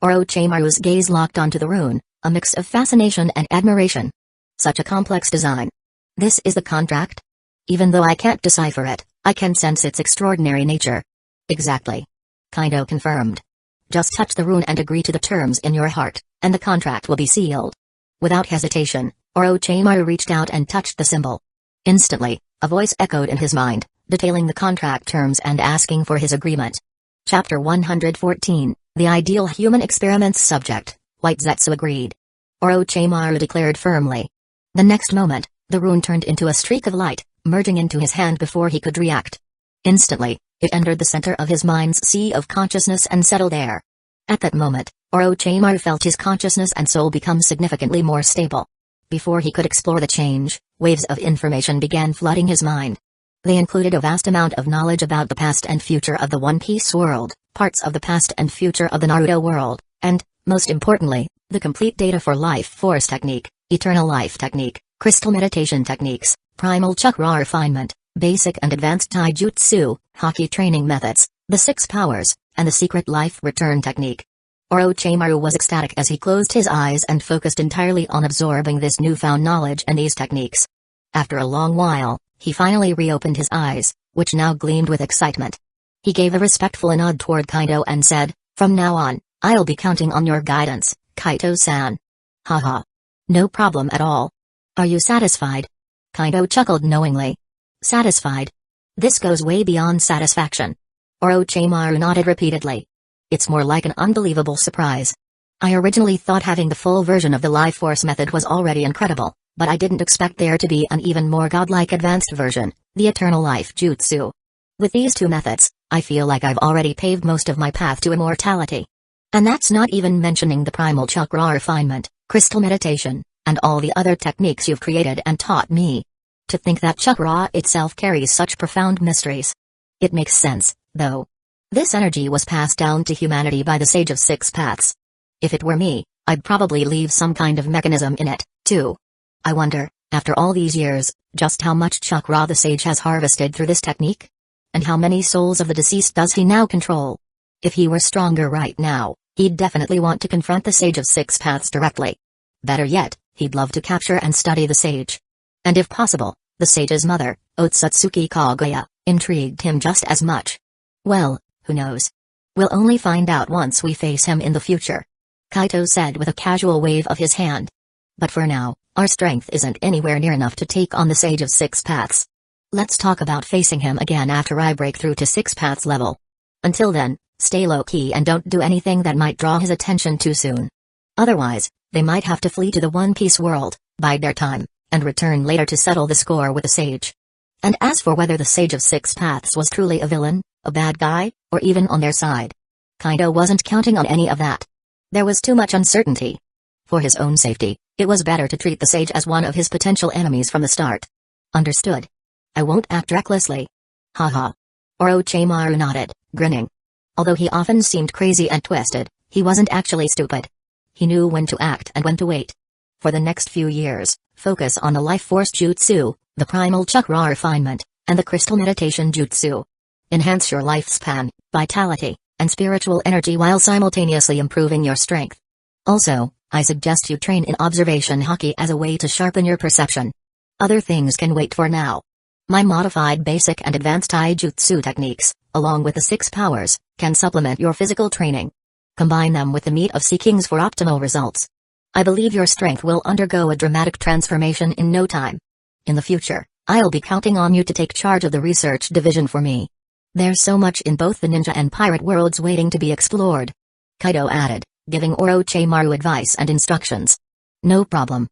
Orochimaru's gaze locked onto the rune, a mix of fascination and admiration. Such a complex design. This is the contract? Even though I can't decipher it, I can sense its extraordinary nature. Exactly. Kaido confirmed. Just touch the rune and agree to the terms in your heart, and the contract will be sealed. Without hesitation, Orochimaru reached out and touched the symbol. Instantly, a voice echoed in his mind, detailing the contract terms and asking for his agreement. Chapter 114, The Ideal Human Experiments Subject, White Zetsu agreed. Orochimaru declared firmly. The next moment, the rune turned into a streak of light, merging into his hand before he could react. Instantly, it entered the center of his mind's sea of consciousness and settled there. At that moment, Orochimaru felt his consciousness and soul become significantly more stable. Before he could explore the change, waves of information began flooding his mind. They included a vast amount of knowledge about the past and future of the One Piece world, parts of the past and future of the Naruto world, and, most importantly, the complete data for life force technique, eternal life technique, crystal meditation techniques, primal chakra refinement, basic and advanced taijutsu, haki training methods, the 6 powers, and the secret life return technique. Orochimaru was ecstatic as he closed his eyes and focused entirely on absorbing this newfound knowledge and these techniques. After a long while, he finally reopened his eyes, which now gleamed with excitement. He gave a respectful nod toward Kaido and said, "From now on, I'll be counting on your guidance, Kaito-san." Haha. No problem at all. Are you satisfied? Kaido chuckled knowingly. Satisfied? This goes way beyond satisfaction. Orochimaru nodded repeatedly. It's more like an unbelievable surprise. I originally thought having the full version of the life force method was already incredible, but I didn't expect there to be an even more godlike advanced version, the eternal life jutsu. With these 2 methods, I feel like I've already paved most of my path to immortality. And that's not even mentioning the primal chakra refinement, crystal meditation, and all the other techniques you've created and taught me. To think that chakra itself carries such profound mysteries. It makes sense, though. This energy was passed down to humanity by the Sage of 6 Paths. If it were me, I'd probably leave some kind of mechanism in it, too. I wonder, after all these years, just how much chakra the sage has harvested through this technique? And how many souls of the deceased does he now control? If he were stronger right now, he'd definitely want to confront the Sage of 6 Paths directly. Better yet, he'd love to capture and study the sage. And if possible, the sage's mother, Otsutsuki Kaguya, intrigued him just as much. Well, who knows? We'll only find out once we face him in the future. Kaito said with a casual wave of his hand. But for now, our strength isn't anywhere near enough to take on the Sage of 6 Paths. Let's talk about facing him again after I break through to 6 Paths level. Until then, stay low-key and don't do anything that might draw his attention too soon. Otherwise, they might have to flee to the One Piece world, bide their time, and return later to settle the score with the sage. And as for whether the Sage of 6 Paths was truly a villain, a bad guy, or even on their side, Kaido wasn't counting on any of that. There was too much uncertainty. For his own safety, it was better to treat the sage as one of his potential enemies from the start. Understood. I won't act recklessly. Haha. Orochimaru nodded, grinning. Although he often seemed crazy and twisted, he wasn't actually stupid. He knew when to act and when to wait. For the next few years, focus on the life force jutsu, the primal chakra refinement, and the crystal meditation jutsu. Enhance your lifespan, vitality, and spiritual energy while simultaneously improving your strength. Also, I suggest you train in observation haki as a way to sharpen your perception. Other things can wait for now. My modified basic and advanced taijutsu techniques, along with the 6 powers, can supplement your physical training. Combine them with the meat of seekings for optimal results. I believe your strength will undergo a dramatic transformation in no time. In the future, I'll be counting on you to take charge of the research division for me. There's so much in both the ninja and pirate worlds waiting to be explored. Kaido added, giving Orochimaru advice and instructions. No problem.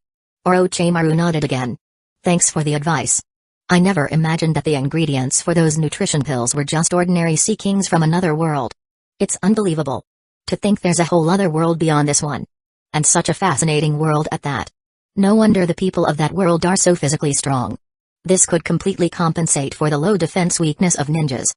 Orochimaru nodded again. Thanks for the advice. I never imagined that the ingredients for those nutrition pills were just ordinary seekings from another world. It's unbelievable. To think there's a whole other world beyond this one. And such a fascinating world at that. No wonder the people of that world are so physically strong. This could completely compensate for the low defense weakness of ninjas.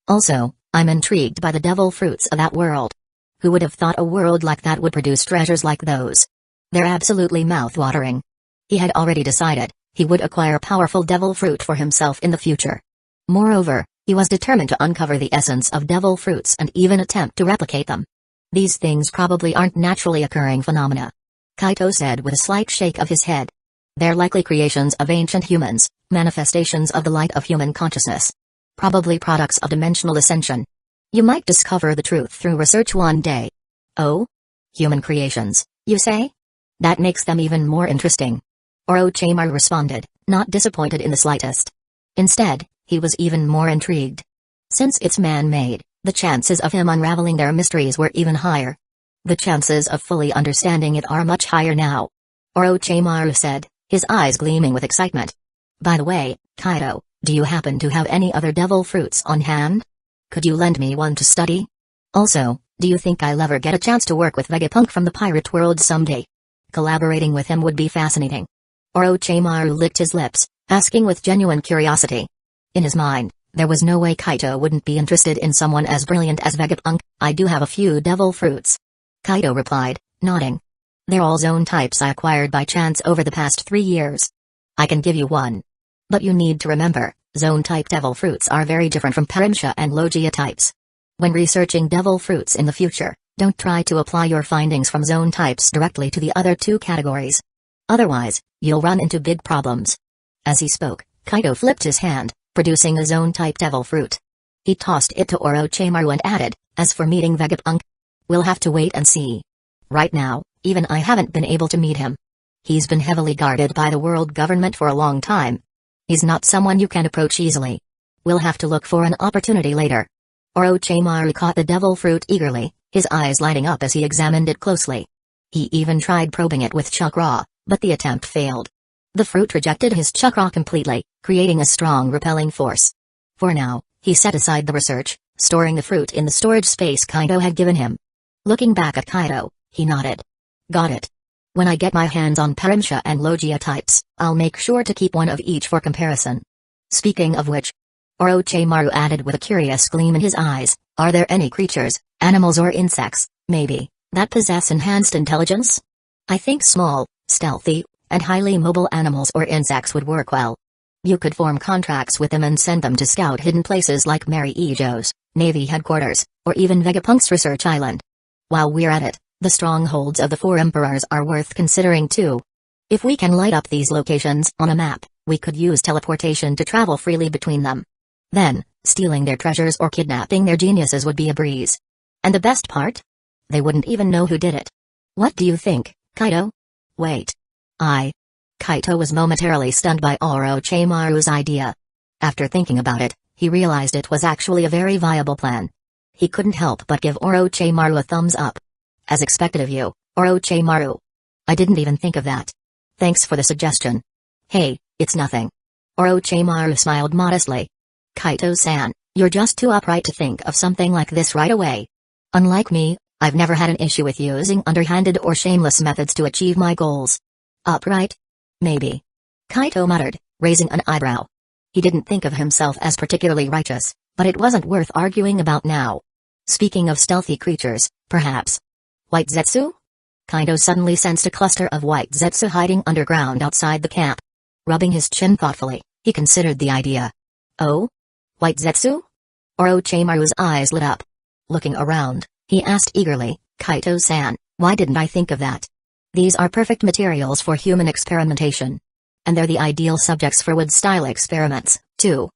Also, I'm intrigued by the devil fruits of that world. Who would have thought a world like that would produce treasures like those? They're absolutely mouth-watering. He had already decided he would acquire powerful devil fruit for himself in the future. Moreover, he was determined to uncover the essence of devil fruits and even attempt to replicate them. These things probably aren't naturally occurring phenomena. Kaito said with a slight shake of his head. They're likely creations of ancient humans, manifestations of the light of human consciousness. Probably products of dimensional ascension. You might discover the truth through research one day. Oh? Human creations, you say? That makes them even more interesting. Orochimaru responded, not disappointed in the slightest. Instead, he was even more intrigued. Since it's man-made, the chances of him unraveling their mysteries were even higher. The chances of fully understanding it are much higher now. Orochimaru said, his eyes gleaming with excitement. By the way, Kaido, do you happen to have any other devil fruits on hand? Could you lend me one to study? Also, Do you think I'll ever get a chance to work with Vegapunk from the pirate world someday? Collaborating with him would be fascinating. Orochimaru licked his lips, asking with genuine curiosity. In his mind, there was no way Kaito wouldn't be interested in someone as brilliant as Vegapunk. I do have a few devil fruits. Kaito replied, nodding. They're all zone types I acquired by chance over the past 3 years. I can give you one. But you need to remember, zone-type devil fruits are very different from Parimsha and Logia types. When researching devil fruits in the future, don't try to apply your findings from zone types directly to the other 2 categories. Otherwise, you'll run into big problems. As he spoke, Kaito flipped his hand, producing a zone-type devil fruit. He tossed it to Orochimaru and added, as for meeting Vegapunk, we'll have to wait and see. Right now, even I haven't been able to meet him. He's been heavily guarded by the world government for a long time. He's not someone you can approach easily. We'll have to look for an opportunity later. Orochimaru caught the devil fruit eagerly, his eyes lighting up as he examined it closely. He even tried probing it with chakra, but the attempt failed. The fruit rejected his chakra completely, creating a strong repelling force. For now, he set aside the research, storing the fruit in the storage space Kaito had given him. Looking back at Kaito, he nodded. Got it. When I get my hands on Parimsha and Logia types, I'll make sure to keep one of each for comparison. Speaking of which, Orochimaru added with a curious gleam in his eyes, are there any creatures, animals or insects, maybe, that possess enhanced intelligence? I think small, stealthy, and highly mobile animals or insects would work well. You could form contracts with them and send them to scout hidden places like Mary Ijo's Navy headquarters, or even Vegapunk's research island. While we're at it, the strongholds of the 4 emperors are worth considering too. If we can light up these locations on a map, we could use teleportation to travel freely between them. Then, stealing their treasures or kidnapping their geniuses would be a breeze. And the best part? They wouldn't even know who did it. What do you think, Kaito? Wait. Kaito was momentarily stunned by Orochimaru's idea. After thinking about it, he realized it was actually a very viable plan. He couldn't help but give Orochimaru a thumbs up. As expected of you, Orochimaru. I didn't even think of that. Thanks for the suggestion. Hey, it's nothing. Orochimaru smiled modestly. Kaito-san, you're just too upright to think of something like this right away. Unlike me, I've never had an issue with using underhanded or shameless methods to achieve my goals. Upright? Maybe. Kaito muttered, raising an eyebrow. He didn't think of himself as particularly righteous, but it wasn't worth arguing about now. Speaking of stealthy creatures, perhaps. White Zetsu? Kaito suddenly sensed a cluster of white Zetsu hiding underground outside the camp. Rubbing his chin thoughtfully, he considered the idea. Oh? White Zetsu? Orochimaru's eyes lit up. Looking around, he asked eagerly, Kaito-san, why didn't I think of that? These are perfect materials for human experimentation. And they're the ideal subjects for wood-style experiments, too.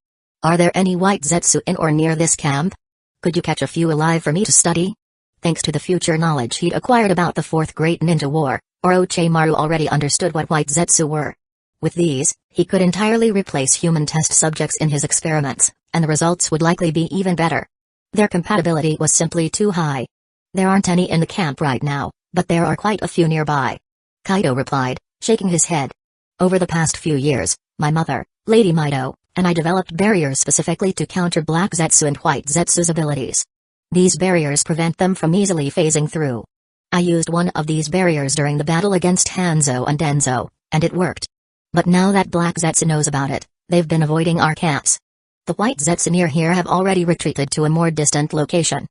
Are there any white Zetsu in or near this camp? Could you catch a few alive for me to study? Thanks to the future knowledge he'd acquired about the Fourth Great Ninja War, Orochimaru already understood what white Zetsu were. With these, he could entirely replace human test subjects in his experiments, and the results would likely be even better. Their compatibility was simply too high. There aren't any in the camp right now, but there are quite a few nearby. Kaito replied, shaking his head. Over the past few years, my mother, Lady Mido, and I developed barriers specifically to counter Black Zetsu and White Zetsu's abilities. These barriers prevent them from easily phasing through. I used one of these barriers during the battle against Hanzo and Denzo, and it worked. But now that Black Zetsu knows about it, they've been avoiding our camps. The White Zetsu near here have already retreated to a more distant location.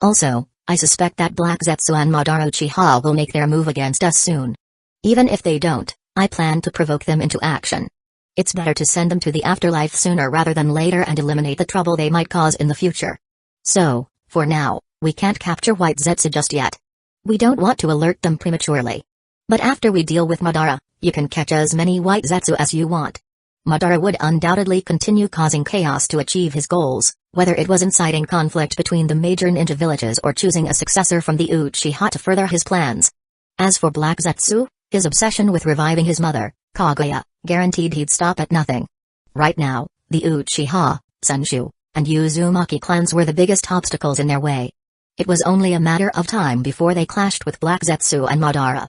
Also, I suspect that Black Zetsu and Madara Uchiha will make their move against us soon. Even if they don't, I plan to provoke them into action. It's better to send them to the afterlife sooner rather than later and eliminate the trouble they might cause in the future. So, for now, we can't capture White Zetsu just yet. We don't want to alert them prematurely. But after we deal with Madara, you can catch as many White Zetsu as you want. Madara would undoubtedly continue causing chaos to achieve his goals, whether it was inciting conflict between the major ninja villages or choosing a successor from the Uchiha to further his plans. As for Black Zetsu, his obsession with reviving his mother, Kaguya, guaranteed he'd stop at nothing. Right now, the Uchiha, Senshu, and Uzumaki clans were the biggest obstacles in their way. It was only a matter of time before they clashed with Black Zetsu and Madara.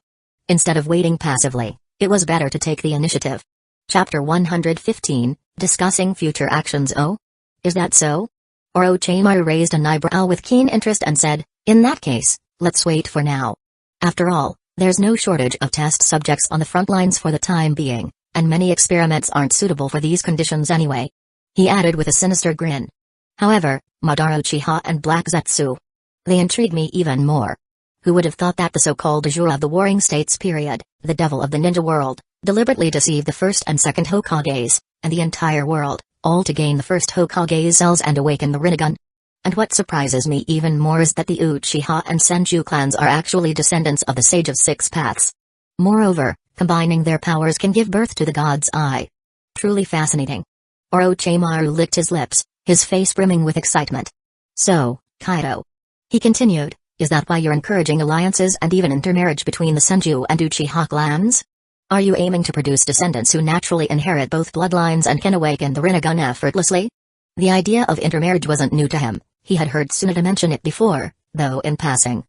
Instead of waiting passively, it was better to take the initiative. Chapter 115, Discussing Future Actions. Oh? Is that so? Orochimaru raised an eyebrow with keen interest and said, In that case, let's wait for now. After all, there's no shortage of test subjects on the front lines for the time being, and many experiments aren't suitable for these conditions anyway. He added with a sinister grin. However, Madara Uchiha and Black Zetsu. They intrigue me even more. Who would have thought that the so-called Ajura of the Warring States period, the devil of the ninja world, deliberately deceived the first and second Hokages, and the entire world, all to gain the first Hokage's cells and awaken the Rinnegan? And what surprises me even more is that the Uchiha and Senju clans are actually descendants of the Sage of Six Paths. Moreover, combining their powers can give birth to the God's Eye. Truly fascinating. Orochimaru licked his lips, his face brimming with excitement. So, Kaido. He continued, is that why you're encouraging alliances and even intermarriage between the Senju and Uchiha clans? Are you aiming to produce descendants who naturally inherit both bloodlines and can awaken the Rinnegan effortlessly? The idea of intermarriage wasn't new to him. He had heard Tsunade mention it before, though in passing.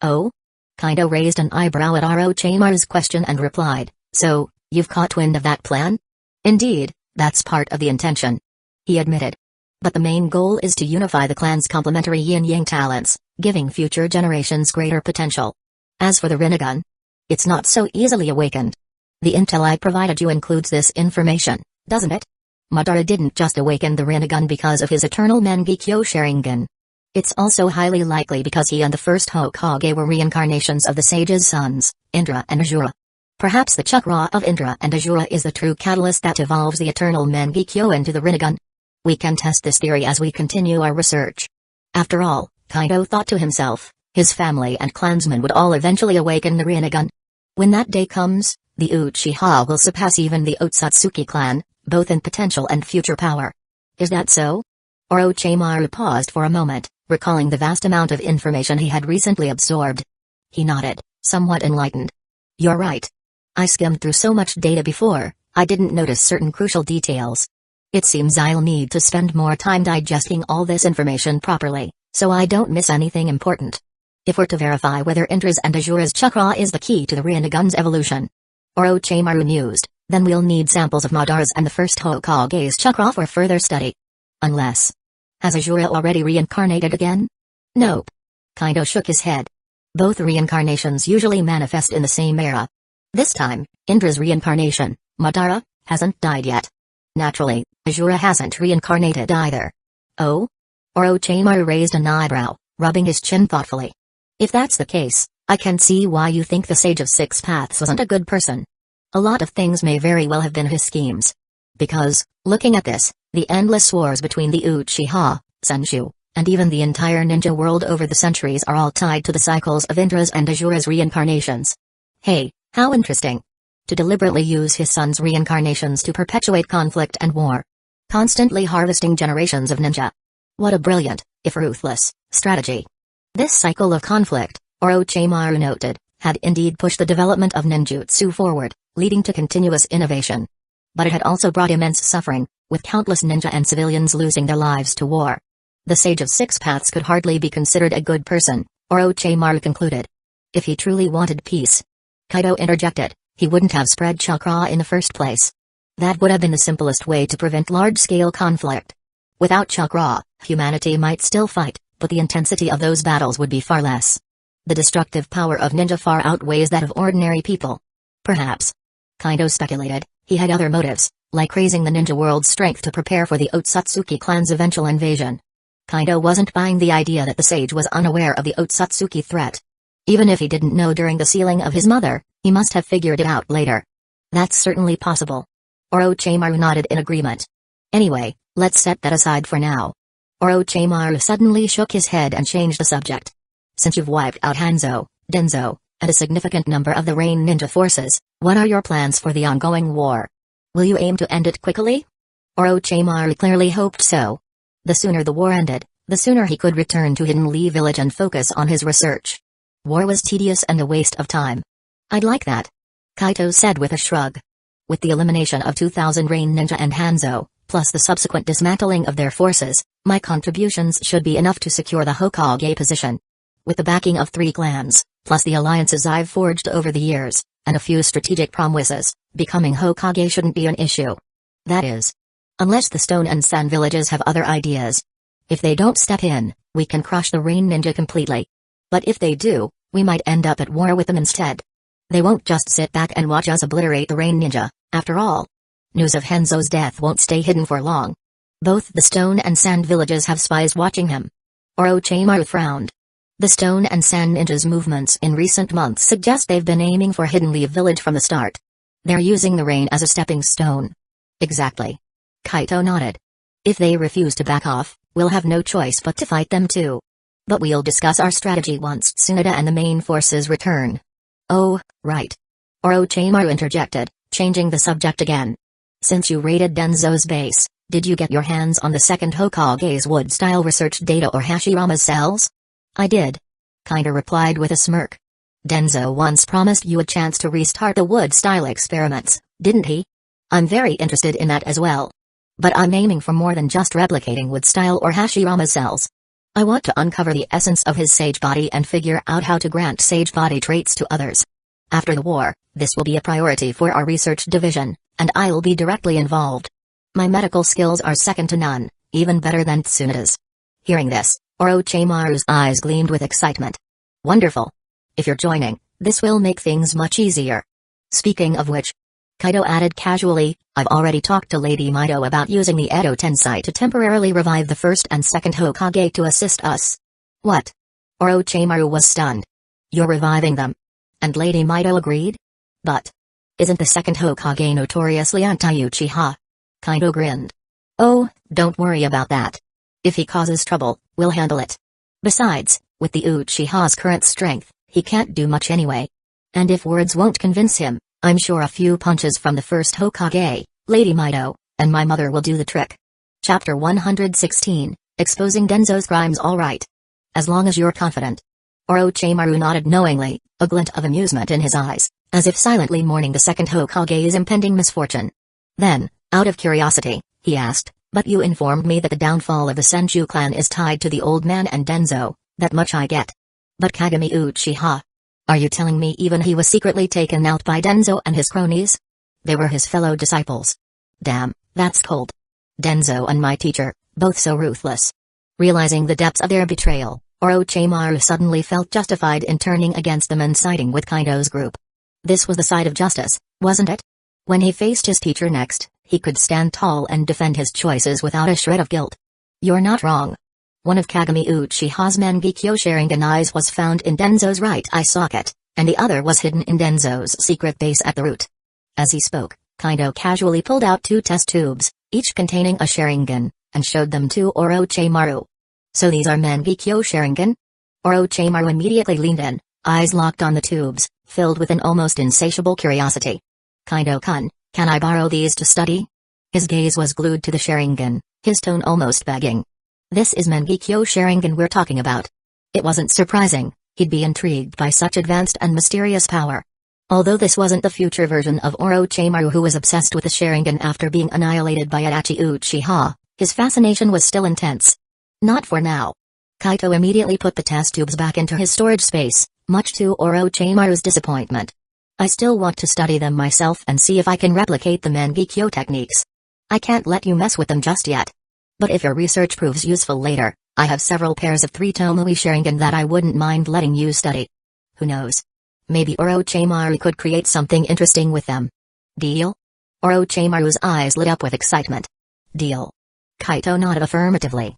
Oh? Kaido raised an eyebrow at Orochimaru's question and replied, so, you've caught wind of that plan? Indeed, that's part of the intention. He admitted. But the main goal is to unify the clan's complementary yin-yang talents, giving future generations greater potential. As for the Rinnegan, it's not so easily awakened. The intel I provided you includes this information, doesn't it? Madara didn't just awaken the Rinnegan because of his eternal Mangekyo Sharingan. It's also highly likely because he and the first Hokage were reincarnations of the sage's sons, Indra and Ajura. Perhaps the chakra of Indra and Ajura is the true catalyst that evolves the eternal Mangekyo into the Rinnegan. We can test this theory as we continue our research. After all, Kaido thought to himself, his family and clansmen would all eventually awaken the Rinnegan. When that day comes, the Uchiha will surpass even the Otsutsuki clan, both in potential and future power. Is that so? Orochimaru paused for a moment, recalling the vast amount of information he had recently absorbed. He nodded, somewhat enlightened. You're right. I skimmed through so much data before, I didn't notice certain crucial details. It seems I'll need to spend more time digesting all this information properly, so I don't miss anything important. If we're to verify whether Indra's and Ajura's chakra is the key to the Rinnegan's evolution, Orochimaru mused, then we'll need samples of Madara's and the first Hokage's chakra for further study. Unless... Has Ajura already reincarnated again? Nope. Kaido shook his head. Both reincarnations usually manifest in the same era. This time, Indra's reincarnation, Madara, hasn't died yet. Naturally, Ajura hasn't reincarnated either. Oh? Orochimaru raised an eyebrow, rubbing his chin thoughtfully. If that's the case, I can see why you think the Sage of Six Paths wasn't a good person. A lot of things may very well have been his schemes. Because, looking at this, the endless wars between the Uchiha, Senju, and even the entire ninja world over the centuries are all tied to the cycles of Indra's and Ajura's reincarnations. Hey, how interesting. To deliberately use his son's reincarnations to perpetuate conflict and war. Constantly harvesting generations of ninja. What a brilliant, if ruthless, strategy. This cycle of conflict, Orochimaru noted, had indeed pushed the development of ninjutsu forward, leading to continuous innovation. But it had also brought immense suffering, with countless ninja and civilians losing their lives to war. The Sage of Six Paths could hardly be considered a good person, Orochimaru concluded. If he truly wanted peace, Kaido interjected, he wouldn't have spread chakra in the first place. That would have been the simplest way to prevent large-scale conflict. Without chakra, humanity might still fight, but the intensity of those battles would be far less. The destructive power of ninja far outweighs that of ordinary people. Perhaps. Kaido speculated, he had other motives, like raising the ninja world's strength to prepare for the Otsutsuki clan's eventual invasion. Kaido wasn't buying the idea that the sage was unaware of the Otsutsuki threat. Even if he didn't know during the sealing of his mother, he must have figured it out later. That's certainly possible. Orochimaru nodded in agreement. Anyway, let's set that aside for now. Orochimaru suddenly shook his head and changed the subject. Since you've wiped out Hanzo, Denzo, and a significant number of the Rain Ninja forces, what are your plans for the ongoing war? Will you aim to end it quickly? Orochimaru clearly hoped so. The sooner the war ended, the sooner he could return to Hidden Lee Village and focus on his research. War was tedious and a waste of time. I'd like that. Kaito said with a shrug. With the elimination of 2,000 Rain Ninja and Hanzo, plus the subsequent dismantling of their forces, my contributions should be enough to secure the Hokage position. With the backing of 3 clans, plus the alliances I've forged over the years, and a few strategic promises, becoming Hokage shouldn't be an issue. That is. Unless the Stone and Sand villages have other ideas. If they don't step in, we can crush the Rain Ninja completely. But if they do, we might end up at war with them instead. They won't just sit back and watch us obliterate the Rain Ninja, after all. News of Henzo's death won't stay hidden for long. Both the Stone and Sand villages have spies watching him. Orochimaru frowned. The Stone and Sand ninjas' movements in recent months suggest they've been aiming for Hidden Leaf Village from the start. They're using the rain as a stepping stone. Exactly. Kaito nodded. If they refuse to back off, we'll have no choice but to fight them too. But we'll discuss our strategy once Tsunade and the main forces return. Oh, right. Orochimaru interjected, changing the subject again. Since you raided Denzo's base, did you get your hands on the second Hokage's wood-style research data or Hashirama's cells? I did. Kaito replied with a smirk. Denzo once promised you a chance to restart the wood-style experiments, didn't he? I'm very interested in that as well. But I'm aiming for more than just replicating wood-style or Hashirama's cells. I want to uncover the essence of his sage body and figure out how to grant sage body traits to others. After the war, this will be a priority for our research division, and I'll be directly involved. My medical skills are second to none, even better than Tsunade's. Hearing this, Orochimaru's eyes gleamed with excitement. Wonderful. If you're joining, this will make things much easier. Speaking of which, Kaito added casually, I've already talked to Lady Mido about using the Edo Tensei to temporarily revive the first and second Hokage to assist us. What? Orochimaru was stunned. You're reviving them? And Lady Mido agreed? But isn't the second Hokage notoriously anti-Uchiha? Kaito grinned. Oh, don't worry about that. If he causes trouble, we'll handle it. Besides, with the Uchiha's current strength, he can't do much anyway. And if words won't convince him, I'm sure a few punches from the first Hokage, Lady Mido, and my mother will do the trick. Chapter 116, Exposing Denzo's Crimes. All right. As long as you're confident. Orochimaru nodded knowingly, a glint of amusement in his eyes, as if silently mourning the second Hokage's impending misfortune. Then, out of curiosity, he asked, but you informed me that the downfall of the Senju clan is tied to the old man and Denzo, that much I get. But Kagami Uchiha? Are you telling me even he was secretly taken out by Denzo and his cronies? They were his fellow disciples. Damn, that's cold. Denzo and my teacher, both so ruthless. Realizing the depths of their betrayal, Orochimaru suddenly felt justified in turning against them and siding with Kaito's group. This was the side of justice, wasn't it? When he faced his teacher next, he could stand tall and defend his choices without a shred of guilt. You're not wrong. One of Kagami Uchiha's Mangekyo Sharingan eyes was found in Denzo's right eye socket, and the other was hidden in Denzo's secret base at the root. As he spoke, Kaito casually pulled out 2 test tubes, each containing a Sharingan, and showed them to Orochimaru. So these are Mangekyo Sharingan? Orochimaru immediately leaned in, eyes locked on the tubes, filled with an almost insatiable curiosity. Kaito-kun, can I borrow these to study? His gaze was glued to the Sharingan, his tone almost begging. This is Mangekyo Sharingan we're talking about. It wasn't surprising, he'd be intrigued by such advanced and mysterious power. Although this wasn't the future version of Orochimaru who was obsessed with the Sharingan after being annihilated by Itachi Uchiha, his fascination was still intense. Not for now. Kaito immediately put the test tubes back into his storage space, much to Orochimaru's disappointment. I still want to study them myself and see if I can replicate the Mangekyo techniques. I can't let you mess with them just yet. But if your research proves useful later, I have several pairs of 3 Tomoe Sharingan that I wouldn't mind letting you study. Who knows? Maybe Orochimaru could create something interesting with them. Deal? Orochimaru's eyes lit up with excitement. Deal. Kaito nodded affirmatively.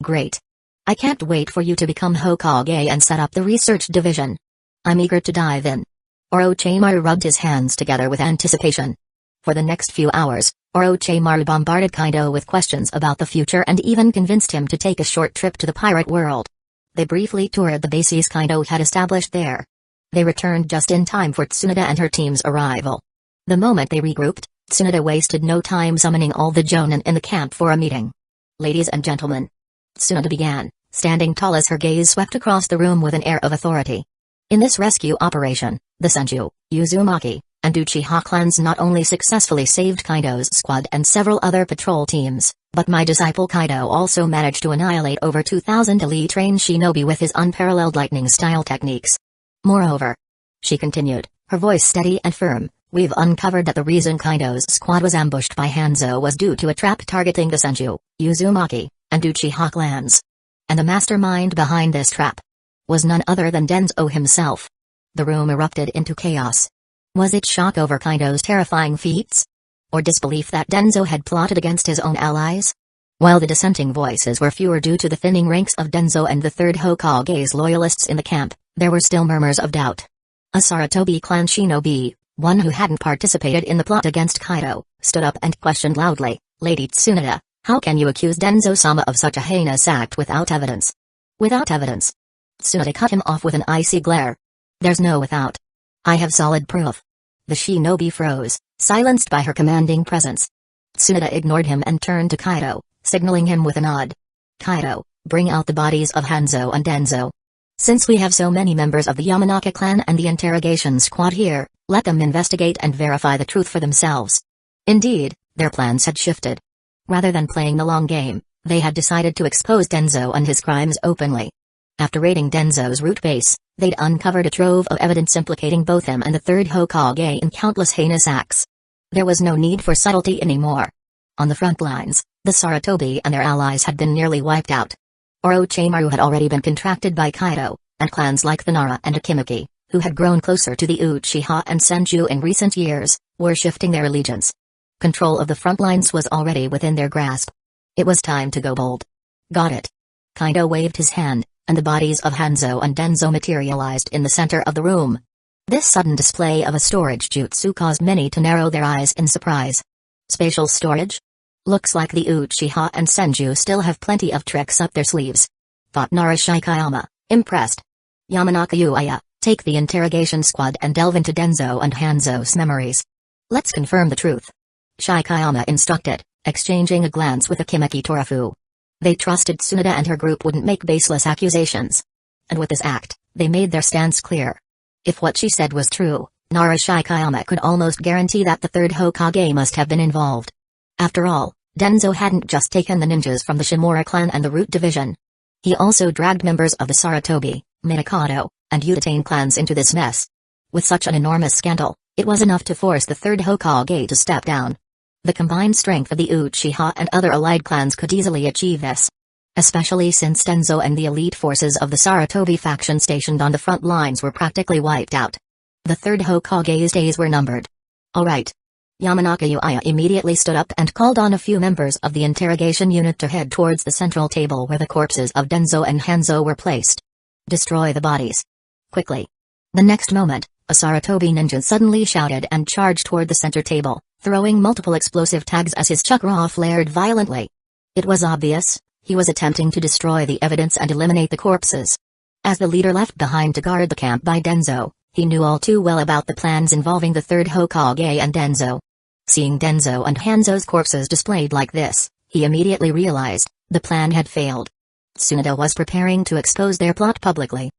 Great. I can't wait for you to become Hokage and set up the research division. I'm eager to dive in. Orochimaru rubbed his hands together with anticipation. For the next few hours, Orochimaru bombarded Kaito with questions about the future and even convinced him to take a short trip to the pirate world. They briefly toured the bases Kaito had established there. They returned just in time for Tsunade and her team's arrival. The moment they regrouped, Tsunade wasted no time summoning all the Jonin in the camp for a meeting. Ladies and gentlemen. Tsunade began, standing tall as her gaze swept across the room with an air of authority. In this rescue operation, the Senju, Uzumaki, and Uchiha clans not only successfully saved Kaito's squad and several other patrol teams, but my disciple Kaito also managed to annihilate over 2,000 elite-trained shinobi with his unparalleled lightning-style techniques. Moreover, she continued, her voice steady and firm, we've uncovered that the reason Kaito's squad was ambushed by Hanzo was due to a trap targeting the Senju, Uzumaki, and Uchiha clans. And the mastermind behind this trap. was none other than Denzo himself. The room erupted into chaos. Was it shock over Kaido's terrifying feats? Or disbelief that Denzo had plotted against his own allies? While the dissenting voices were fewer due to the thinning ranks of Denzo and the third Hokage's loyalists in the camp, there were still murmurs of doubt. A Sarutobi clan shinobi, one who hadn't participated in the plot against Kaido, stood up and questioned loudly, "Lady Tsunade, how can you accuse Denzo-sama of such a heinous act without evidence?" "Without evidence?" Tsunade cut him off with an icy glare. "There's no without. I have solid proof." The shinobi froze, silenced by her commanding presence. Tsunade ignored him and turned to Kaido, signaling him with a nod. "Kaido, bring out the bodies of Hanzo and Denzo. Since we have so many members of the Yamanaka clan and the interrogation squad here, let them investigate and verify the truth for themselves." Indeed, their plans had shifted. Rather than playing the long game, they had decided to expose Denzo and his crimes openly. After raiding Denzo's root base, they'd uncovered a trove of evidence implicating both him and the third Hokage in countless heinous acts. There was no need for subtlety anymore. On the front lines, the Sarutobi and their allies had been nearly wiped out. Orochimaru had already been contracted by Kaido, and clans like the Nara and Akimiki, who had grown closer to the Uchiha and Senju in recent years, were shifting their allegiance. Control of the front lines was already within their grasp. It was time to go bold. "Got it." Kaido waved his hand, and the bodies of Hanzo and Denzo materialized in the center of the room. This sudden display of a storage jutsu caused many to narrow their eyes in surprise. Spatial storage? Looks like the Uchiha and Senju still have plenty of tricks up their sleeves, thought Nara Shikayama, impressed. "Yamanaka Uchiha, take the interrogation squad and delve into Denzo and Hanzo's memories. Let's confirm the truth," Shikayama instructed, exchanging a glance with Akimiki Torafu. They trusted Tsunade and her group wouldn't make baseless accusations. And with this act, they made their stance clear. If what she said was true, Nara Shikayama could almost guarantee that the third Hokage must have been involved. After all, Denzo hadn't just taken the ninjas from the Shimura clan and the Root division. He also dragged members of the Sarutobi, Minakato, and Uchiha clans into this mess. With such an enormous scandal, it was enough to force the third Hokage to step down. The combined strength of the Uchiha and other allied clans could easily achieve this. Especially since Denzo and the elite forces of the Sarutobi faction stationed on the front lines were practically wiped out. The third Hokage's days were numbered. "All right." Yamanaka Uchiha immediately stood up and called on a few members of the interrogation unit to head towards the central table where the corpses of Denzo and Hanzo were placed. "Destroy the bodies. Quickly." The next moment, a Sarutobi ninja suddenly shouted and charged toward the center table, throwing multiple explosive tags as his chakra flared violently. It was obvious, he was attempting to destroy the evidence and eliminate the corpses. As the leader left behind to guard the camp by Denzo, he knew all too well about the plans involving the third Hokage and Denzo. Seeing Denzo and Hanzo's corpses displayed like this, he immediately realized, the plan had failed. Tsunade was preparing to expose their plot publicly.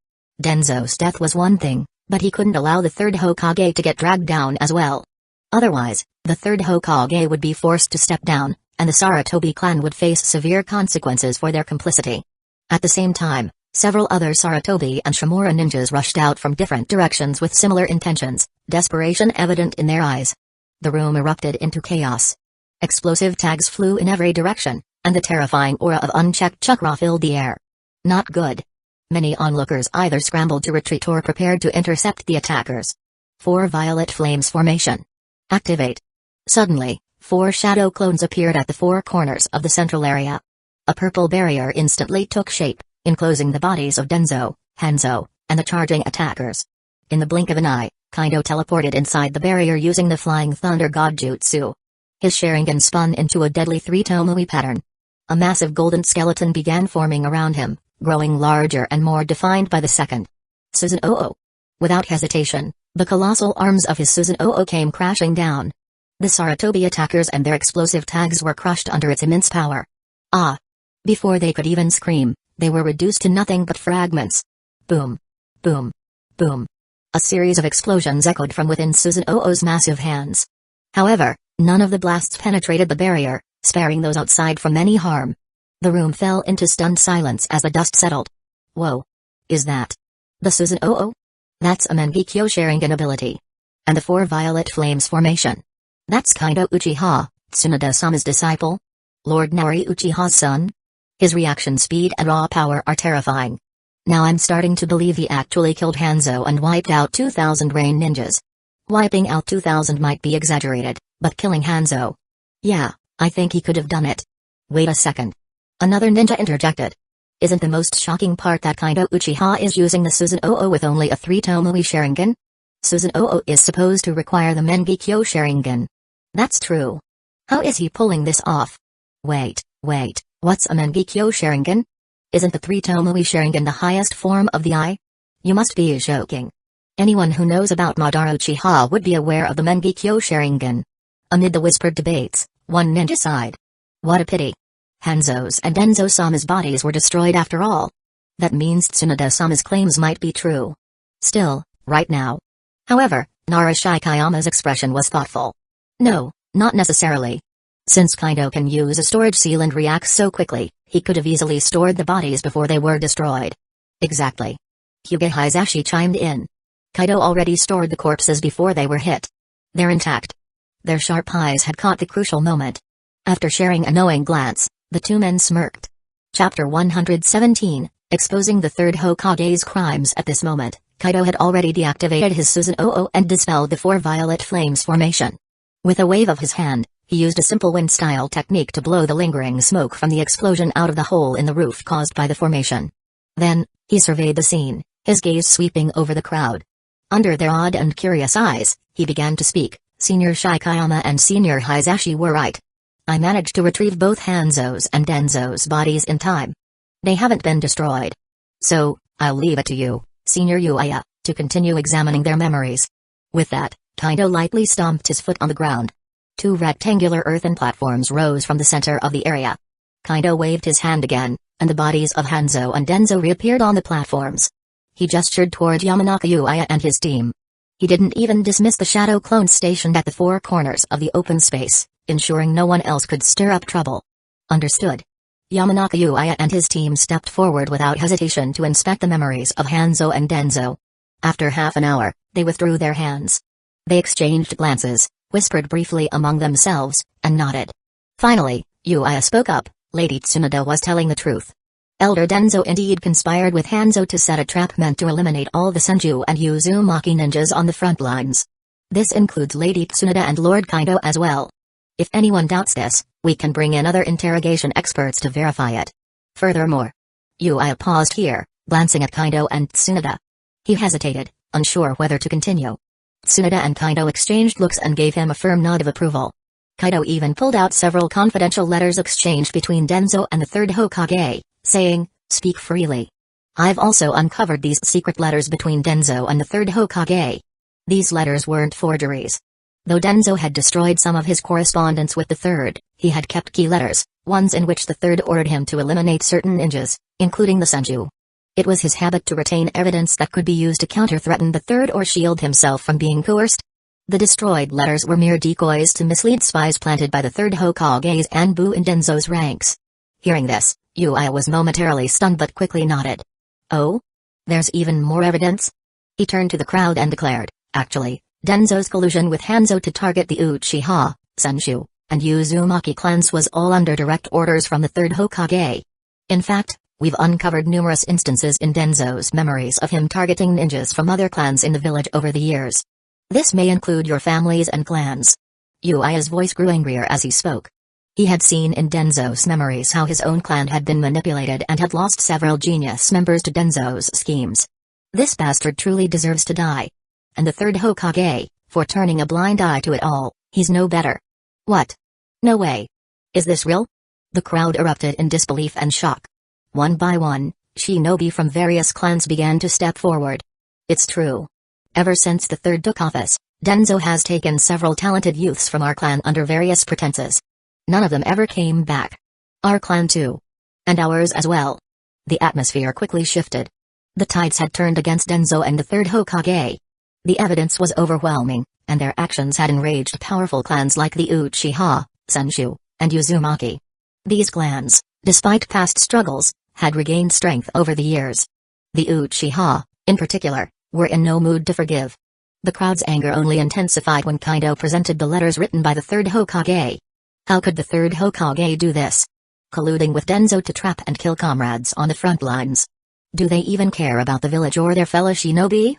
Denzo's death was one thing, but he couldn't allow the third Hokage to get dragged down as well. Otherwise, the third Hokage would be forced to step down, and the Sarutobi clan would face severe consequences for their complicity. At the same time, several other Sarutobi and Shimura ninjas rushed out from different directions with similar intentions, desperation evident in their eyes. The room erupted into chaos. Explosive tags flew in every direction, and the terrifying aura of unchecked chakra filled the air. Not good. Many onlookers either scrambled to retreat or prepared to intercept the attackers. 4 violet flames formation. Activate. Suddenly, 4 shadow clones appeared at the 4 corners of the central area. A purple barrier instantly took shape, enclosing the bodies of Denzo, Hanzo, and the charging attackers. In the blink of an eye, Kaido teleported inside the barrier using the Flying Thunder God Jutsu. His Sharingan spun into a deadly 3-Tomui pattern. A massive golden skeleton began forming around him, growing larger and more defined by the second. Susanoo. Without hesitation, the colossal arms of his Susanoo came crashing down. The Sarutobi attackers and their explosive tags were crushed under its immense power. Ah! Before they could even scream, they were reduced to nothing but fragments. Boom! Boom! Boom! A series of explosions echoed from within Susanoo's massive hands. However, none of the blasts penetrated the barrier, sparing those outside from any harm. The room fell into stunned silence as the dust settled. Whoa! Is that the Susanoo? That's a Mangekyo Sharingan ability. And the 4 violet flames formation. That's Kaido Uchiha, Tsunade-sama's disciple? Lord Nari Uchiha's son? His reaction speed and raw power are terrifying. Now I'm starting to believe he actually killed Hanzo and wiped out 2,000 rain ninjas. Wiping out 2,000 might be exaggerated, but killing Hanzo? Yeah, I think he could have done it. Wait a second. Another ninja interjected. Isn't the most shocking part that Kaido Uchiha is using the Susanoo with only a 3 Tomoe Sharingan? Susanoo is supposed to require the Mengekyo Sharingan. That's true. How is he pulling this off? Wait, what's a Mengekyo Sharingan? Isn't the 3 Tomoe Sharingan the highest form of the eye? You must be joking. Anyone who knows about Madara Uchiha would be aware of the Mengekyo Sharingan. Amid the whispered debates, one ninja sighed. What a pity. Hanzo's and Denzo-sama's bodies were destroyed after all. That means Tsunade-sama's claims might be true. Still, right now. However, Nara Shikayama's expression was thoughtful. No, not necessarily. Since Kaido can use a storage seal and reacts so quickly, he could have easily stored the bodies before they were destroyed. Exactly. Hyuga Hisashi chimed in. Kaido already stored the corpses before they were hit. They're intact. Their sharp eyes had caught the crucial moment. After sharing a knowing glance, the two men smirked. Chapter 117, Exposing the Third Hokage's Crimes. At this moment, Kaido had already deactivated his Susanoo and dispelled the 4 violet flames formation. With a wave of his hand, he used a simple wind-style technique to blow the lingering smoke from the explosion out of the hole in the roof caused by the formation. Then, he surveyed the scene, his gaze sweeping over the crowd. Under their odd and curious eyes, he began to speak. Senior Shikayama and Senior Hisashi were right. I managed to retrieve both Hanzo's and Denzo's bodies in time. They haven't been destroyed. So, I'll leave it to you, Senior Uchiha, to continue examining their memories. With that, Kaido lightly stomped his foot on the ground. 2 rectangular earthen platforms rose from the center of the area. Kaido waved his hand again, and the bodies of Hanzo and Denzo reappeared on the platforms. He gestured toward Yamanaka Uchiha and his team. He didn't even dismiss the shadow clones stationed at the 4 corners of the open space, ensuring no one else could stir up trouble. Understood. Yamanaka Uchiha and his team stepped forward without hesitation to inspect the memories of Hanzo and Denzo. After half an hour, they withdrew their hands. They exchanged glances, whispered briefly among themselves, and nodded. Finally, Uchiha spoke up. Lady Tsunade was telling the truth. Elder Denzo indeed conspired with Hanzo to set a trap meant to eliminate all the Senju and Uzumaki ninjas on the front lines. This includes Lady Tsunade and Lord Kaido as well. If anyone doubts this, we can bring in other interrogation experts to verify it. Furthermore, Uchiha paused here, glancing at Kaido and Tsunade. He hesitated, unsure whether to continue. Tsunade and Kaido exchanged looks and gave him a firm nod of approval. Kaido even pulled out several confidential letters exchanged between Denzo and the 3rd Hokage, saying, "Speak freely. I've also uncovered these secret letters between Denzo and the 3rd Hokage. These letters weren't forgeries. Though Denzo had destroyed some of his correspondence with the 3rd, he had kept key letters, ones in which the 3rd ordered him to eliminate certain ninjas, including the Senju. It was his habit to retain evidence that could be used to counter-threaten the 3rd or shield himself from being coerced. The destroyed letters were mere decoys to mislead spies planted by the 3rd Hokage's Anbu in Denzo's ranks." Hearing this, Uchiha was momentarily stunned but quickly nodded. "Oh? There's even more evidence?" He turned to the crowd and declared, "Actually, Denzo's collusion with Hanzo to target the Uchiha, Senju, and Uzumaki clans was all under direct orders from the 3rd Hokage. In fact, we've uncovered numerous instances in Denzo's memories of him targeting ninjas from other clans in the village over the years. This may include your families and clans." Uchiha's voice grew angrier as he spoke. He had seen in Denzo's memories how his own clan had been manipulated and had lost several genius members to Denzo's schemes. This bastard truly deserves to die. And the 3rd Hokage, for turning a blind eye to it all, he's no better. What? No way. Is this real? The crowd erupted in disbelief and shock. One by one, shinobi from various clans began to step forward. It's true. Ever since the 3rd took office, Denzo has taken several talented youths from our clan under various pretenses. None of them ever came back. Our clan too. And ours as well. The atmosphere quickly shifted. The tides had turned against Denzo and the 3rd Hokage. The evidence was overwhelming, and their actions had enraged powerful clans like the Uchiha, Senju, and Uzumaki. These clans, despite past struggles, had regained strength over the years. The Uchiha, in particular, were in no mood to forgive. The crowd's anger only intensified when Kaido presented the letters written by the 3rd Hokage. How could the 3rd Hokage do this? Colluding with Denzo to trap and kill comrades on the front lines. Do they even care about the village or their fellow shinobi?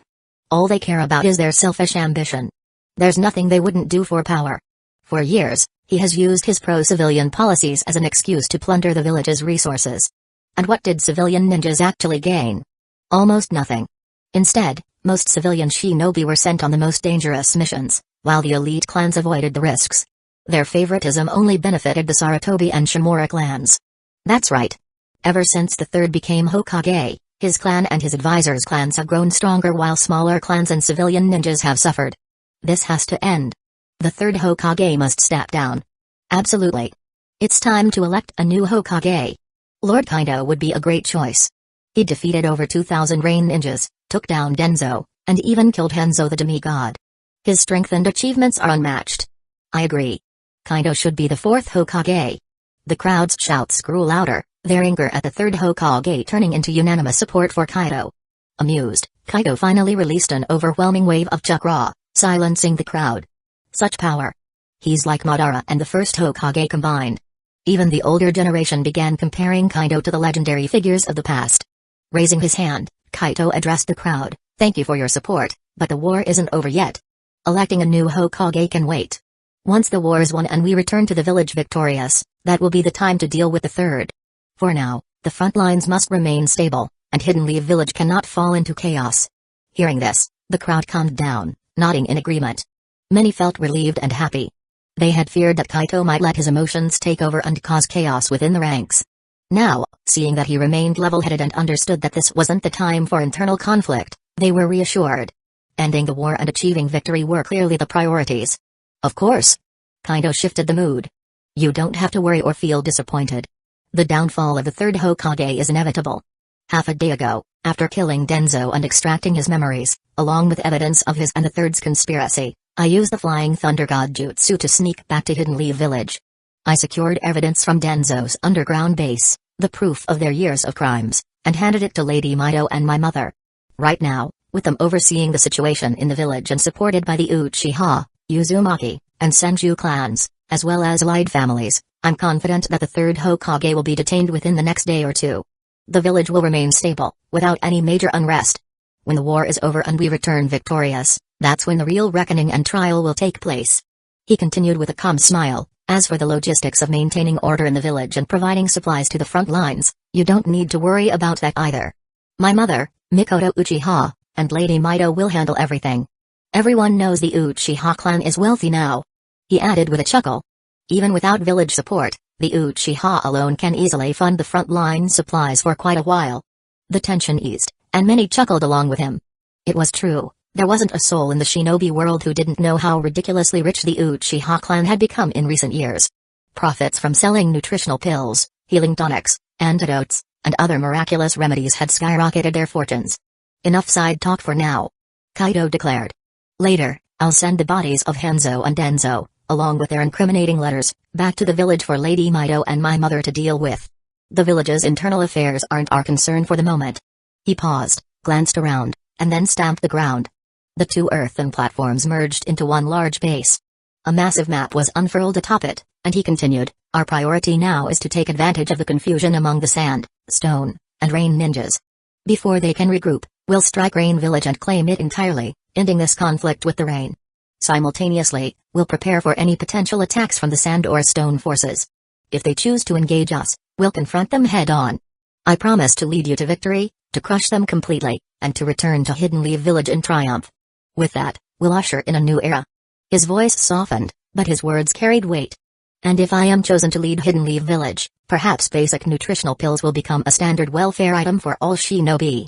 All they care about is their selfish ambition. There's nothing they wouldn't do for power. For years, he has used his pro-civilian policies as an excuse to plunder the village's resources. And what did civilian ninjas actually gain? Almost nothing. Instead, most civilian shinobi were sent on the most dangerous missions, while the elite clans avoided the risks. Their favoritism only benefited the Sarutobi and Shimura clans. That's right. Ever since the third became Hokage, his clan and his advisors' clans have grown stronger while smaller clans and civilian ninjas have suffered. This has to end. The third Hokage must step down. Absolutely. It's time to elect a new Hokage. Lord Kaido would be a great choice. He defeated over 2,000 rain ninjas, took down Denzo, and even killed Henzo the demigod. His strength and achievements are unmatched. I agree. Kaido should be the fourth Hokage. The crowd's shouts grew louder, their anger at the third Hokage turning into unanimous support for Kaido. Amused, Kaido finally released an overwhelming wave of chakra, silencing the crowd. Such power. He's like Madara and the first Hokage combined. Even the older generation began comparing Kaido to the legendary figures of the past. Raising his hand, Kaido addressed the crowd, "Thank you for your support, but the war isn't over yet. Electing a new Hokage can wait. Once the war is won and we return to the village victorious, that will be the time to deal with the third. For now, the front lines must remain stable, and Hidden Leaf Village cannot fall into chaos." Hearing this, the crowd calmed down, nodding in agreement. Many felt relieved and happy. They had feared that Kaido might let his emotions take over and cause chaos within the ranks. Now, seeing that he remained level-headed and understood that this wasn't the time for internal conflict, they were reassured. Ending the war and achieving victory were clearly the priorities. Of course. Kaido shifted the mood. You don't have to worry or feel disappointed. The downfall of the third Hokage is inevitable. Half a day ago, after killing Denzo and extracting his memories, along with evidence of his and the third's conspiracy, I used the Flying Thunder God Jutsu to sneak back to Hidden Leaf Village. I secured evidence from Denzo's underground base, the proof of their years of crimes, and handed it to Lady Mido and my mother. Right now, with them overseeing the situation in the village and supported by the Uchiha, Uzumaki, and Senju clans, as well as allied families, I'm confident that the third Hokage will be detained within the next day or two. The village will remain stable, without any major unrest. When the war is over and we return victorious, that's when the real reckoning and trial will take place. He continued with a calm smile. As for the logistics of maintaining order in the village and providing supplies to the front lines, you don't need to worry about that either. My mother, Mikoto Uchiha, and Lady Mido will handle everything. Everyone knows the Uchiha clan is wealthy now. He added with a chuckle. Even without village support, the Uchiha alone can easily fund the front line supplies for quite a while. The tension eased, and many chuckled along with him. It was true. There wasn't a soul in the shinobi world who didn't know how ridiculously rich the Uchiha clan had become in recent years. Profits from selling nutritional pills, healing tonics, antidotes, and other miraculous remedies had skyrocketed their fortunes. Enough side talk for now. Kaido declared. Later, I'll send the bodies of Henzo and Denzo, along with their incriminating letters, back to the village for Lady Mido and my mother to deal with. The village's internal affairs aren't our concern for the moment. He paused, glanced around, and then stamped the ground. The two earthen platforms merged into one large base. A massive map was unfurled atop it, and he continued, our priority now is to take advantage of the confusion among the sand, stone, and rain ninjas. Before they can regroup, we'll strike Rain Village and claim it entirely, ending this conflict with the rain. Simultaneously, we'll prepare for any potential attacks from the sand or stone forces. If they choose to engage us, we'll confront them head-on. I promise to lead you to victory, to crush them completely, and to return to Hidden Leaf Village in triumph. With that, we'll usher in a new era. His voice softened, but his words carried weight. And if I am chosen to lead Hidden Leaf Village, perhaps basic nutritional pills will become a standard welfare item for all shinobi.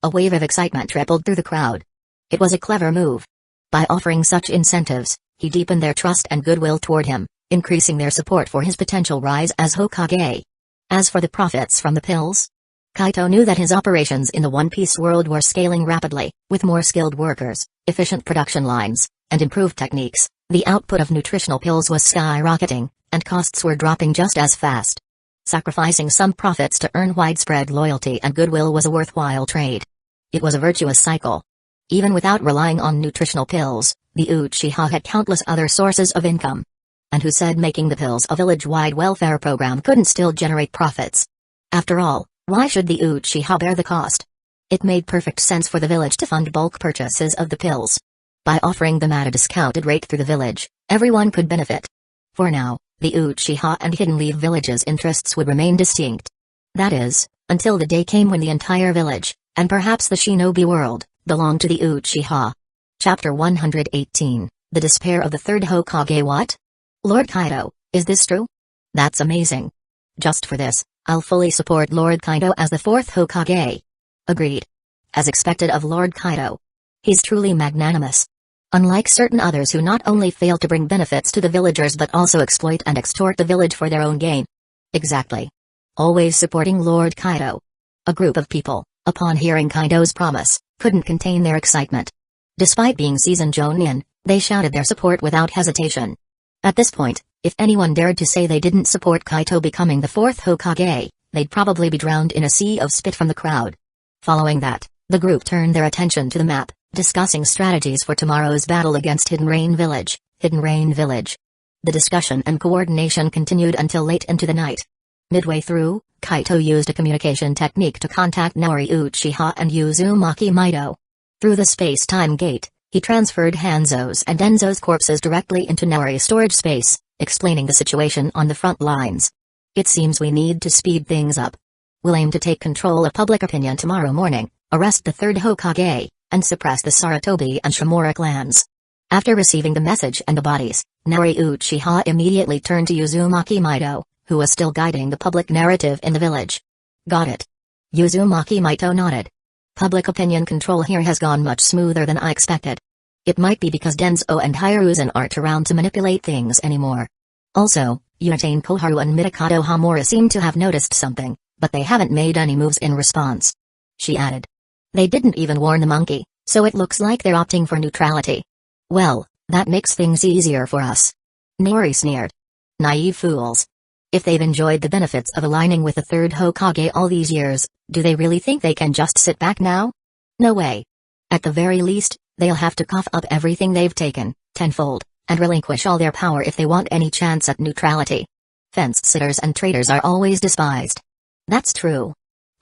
A wave of excitement rippled through the crowd. It was a clever move. By offering such incentives, he deepened their trust and goodwill toward him, increasing their support for his potential rise as Hokage. As for the profits from the pills, Kaido knew that his operations in the One Piece world were scaling rapidly, with more skilled workers, efficient production lines, and improved techniques. The output of nutritional pills was skyrocketing, and costs were dropping just as fast. Sacrificing some profits to earn widespread loyalty and goodwill was a worthwhile trade. It was a virtuous cycle. Even without relying on nutritional pills, the Uchiha had countless other sources of income. And who said making the pills a village-wide welfare program couldn't still generate profits? After all, Why should the Uchiha bear the cost? It made perfect sense for the village to fund bulk purchases of the pills. By offering them at a discounted rate through the village, everyone could benefit. For now, the Uchiha and Hidden Leaf villages' interests would remain distinct. That is, until the day came when the entire village, and perhaps the shinobi world, belonged to the Uchiha. Chapter 118, The Despair of the Third Hokage. What? Lord Kaido, is this true? That's amazing. Just for this, I'll fully support Lord Kaido as the fourth Hokage. Agreed. As expected of Lord Kaido. He's truly magnanimous. Unlike certain others who not only fail to bring benefits to the villagers but also exploit and extort the village for their own gain. Exactly. Always supporting Lord Kaido. A group of people, upon hearing Kaido's promise, couldn't contain their excitement. Despite being seasoned jonin, they shouted their support without hesitation. At this point, if anyone dared to say they didn't support Kaido becoming the fourth Hokage, they'd probably be drowned in a sea of spit from the crowd. Following that, the group turned their attention to the map, discussing strategies for tomorrow's battle against Hidden Rain Village. The discussion and coordination continued until late into the night. Midway through, Kaito used a communication technique to contact Naori Uchiha and Uzumaki Mido. Through the space-time gate, he transferred Hanzo's and Denzo's corpses directly into Naori's storage space, explaining the situation on the front lines. It seems we need to speed things up. We'll aim to take control of public opinion tomorrow morning, arrest the third Hokage, and suppress the Sarutobi and Shimura clans. After receiving the message and the bodies, Naori Uchiha immediately turned to Uzumaki Mido, who was still guiding the public narrative in the village. Got it. Uzumaki Mido nodded. Public opinion control here has gone much smoother than I expected. It might be because Denzo and Hiruzen aren't around to manipulate things anymore. Also, Unitane Koharu and Mitokado Hamura seem to have noticed something, but they haven't made any moves in response. She added. They didn't even warn the monkey, so it looks like they're opting for neutrality. Well, that makes things easier for us. Naori sneered. Naive fools. If they've enjoyed the benefits of aligning with the third Hokage all these years, do they really think they can just sit back now? No way. At the very least, they'll have to cough up everything they've taken, tenfold, and relinquish all their power if they want any chance at neutrality. Fence-sitters and traitors are always despised. That's true.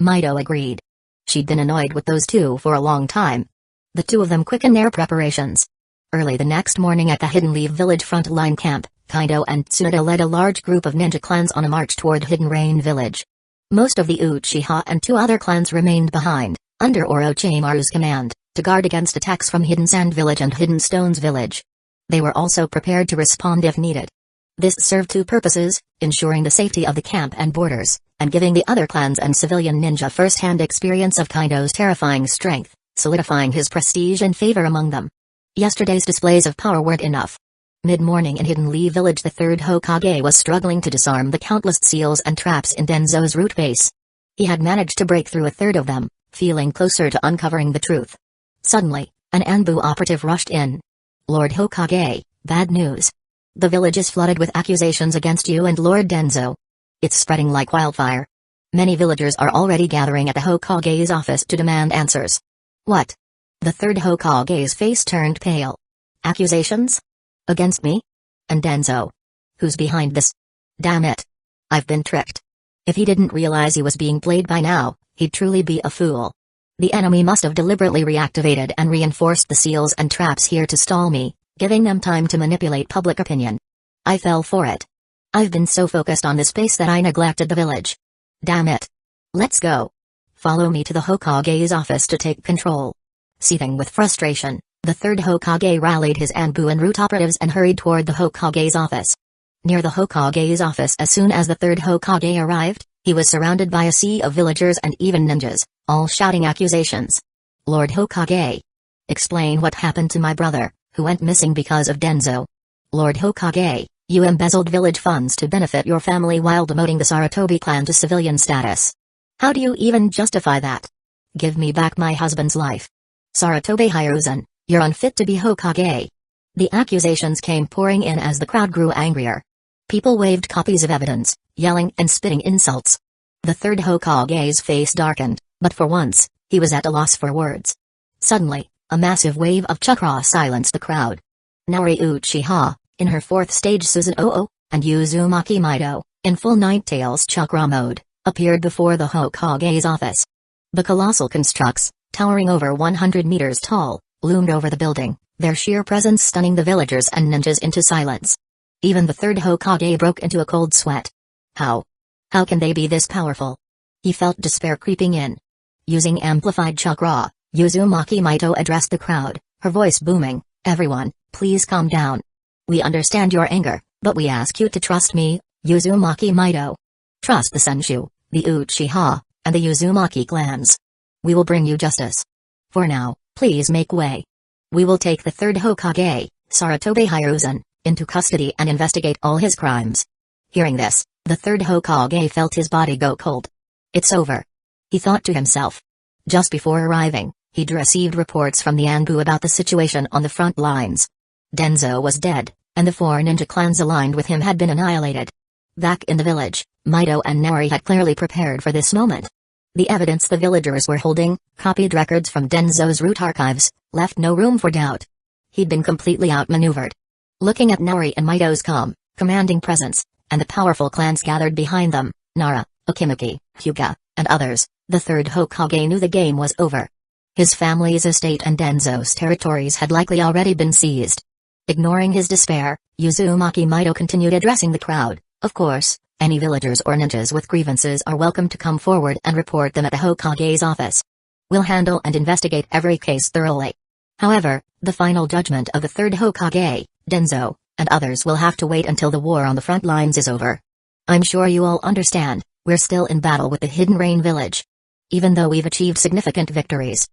Mido agreed. She'd been annoyed with those two for a long time. The two of them quickened their preparations. Early the next morning at the Hidden Leaf Village front-line camp, Kaido and Tsunade led a large group of ninja clans on a march toward Hidden Rain Village. Most of the Uchiha and two other clans remained behind, under Orochimaru's command, to guard against attacks from Hidden Sand Village and Hidden Stones Village. They were also prepared to respond if needed. This served two purposes, ensuring the safety of the camp and borders, and giving the other clans and civilian ninja first-hand experience of Kaido's terrifying strength, solidifying his prestige and favor among them. Yesterday's displays of power weren't enough. Mid-morning in Hidden Leaf Village, the third Hokage was struggling to disarm the countless seals and traps in Denzo's root base. He had managed to break through a third of them, feeling closer to uncovering the truth. Suddenly, an Anbu operative rushed in. Lord Hokage, bad news. The village is flooded with accusations against you and Lord Denzo. It's spreading like wildfire. Many villagers are already gathering at the Hokage's office to demand answers. What? The third Hokage's face turned pale. Accusations? Against me? And Denzo? Who's behind this? Damn it. I've been tricked. If he didn't realize he was being played by now, he'd truly be a fool. The enemy must have deliberately reactivated and reinforced the seals and traps here to stall me, giving them time to manipulate public opinion. I fell for it. I've been so focused on this base that I neglected the village. Damn it. Let's go. Follow me to the Hokage's office to take control. Seething with frustration, the third Hokage rallied his Anbu and root operatives and hurried toward the Hokage's office. Near the Hokage's office, as soon as the third Hokage arrived, he was surrounded by a sea of villagers and even ninjas, all shouting accusations. Lord Hokage. Explain what happened to my brother, who went missing because of Denzo. Lord Hokage, you embezzled village funds to benefit your family while demoting the Sarutobi clan to civilian status. How do you even justify that? Give me back my husband's life. Sarutobi Hiruzen, you're unfit to be Hokage. The accusations came pouring in as the crowd grew angrier. People waved copies of evidence, yelling and spitting insults. The third Hokage's face darkened, but for once, he was at a loss for words. Suddenly, a massive wave of chakra silenced the crowd. Naori Uchiha, in her fourth stage Susanoo, and Uzumaki Mido, in full Ninetales chakra mode, appeared before the Hokage's office. The colossal constructs, towering over 100 meters tall, loomed over the building, their sheer presence stunning the villagers and ninjas into silence. Even the third Hokage broke into a cold sweat. How can they be this powerful? He felt despair creeping in. Using amplified chakra, Uzumaki Maito addressed the crowd, her voice booming, "Everyone, please calm down. We understand your anger, but we ask you to trust me, Uzumaki Maito. Trust the Senshu, the Uchiha, and the Uzumaki clans. We will bring you justice. For now, please make way. We will take the third Hokage, Saratobi Hiruzen, into custody and investigate all his crimes." Hearing this, the third Hokage felt his body go cold. It's over. He thought to himself. Just before arriving, he'd received reports from the Anbu about the situation on the front lines. Denzo was dead, and the 4 ninja clans aligned with him had been annihilated. Back in the village, Maito and Naori had clearly prepared for this moment. The evidence the villagers were holding, copied records from Denzo's root archives, left no room for doubt. He'd been completely outmaneuvered. Looking at Naori and Maito's calm, commanding presence, and the powerful clans gathered behind them, Nara, Okimaki, Hyuga, and others, the third Hokage knew the game was over. His family's estate and Denzo's territories had likely already been seized. Ignoring his despair, Uzumaki Maito continued addressing the crowd. Of course, any villagers or ninjas with grievances are welcome to come forward and report them at the Hokage's office. We'll handle and investigate every case thoroughly. However, the final judgment of the third Hokage, Denzo, and others will have to wait until the war on the front lines is over. I'm sure you all understand, we're still in battle with the Hidden Rain Village. Even though we've achieved significant victories.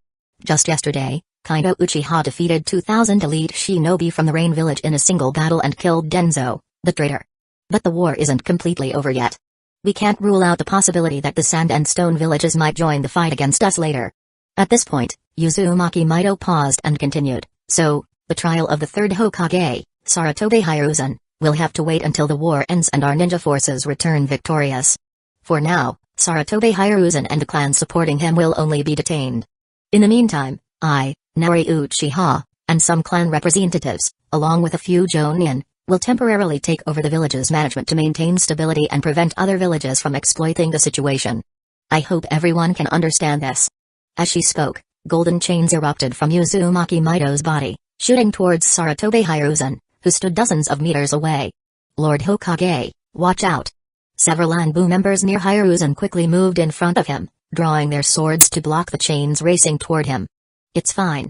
Just yesterday, Kaido Uchiha defeated 2,000 elite shinobi from the Rain Village in a single battle and killed Denzo, the traitor. But the war isn't completely over yet. We can't rule out the possibility that the Sand and Stone villages might join the fight against us later. At this point, Uzumaki Maito paused and continued, so, the trial of the third Hokage, Saratobi Hiruzen, will have to wait until the war ends and our ninja forces return victorious. For now, Saratobi Hiruzen and the clans supporting him will only be detained. In the meantime, I, Naori Uchiha, and some clan representatives, along with a few Jonin, will temporarily take over the village's management to maintain stability and prevent other villages from exploiting the situation. I hope everyone can understand this. As she spoke, golden chains erupted from Uzumaki Maito's body, shooting towards Saratobi Hiruzen, who stood dozens of meters away. Lord Hokage, watch out. Several Anbu members near Hiruzen quickly moved in front of him, drawing their swords to block the chains racing toward him. It's fine.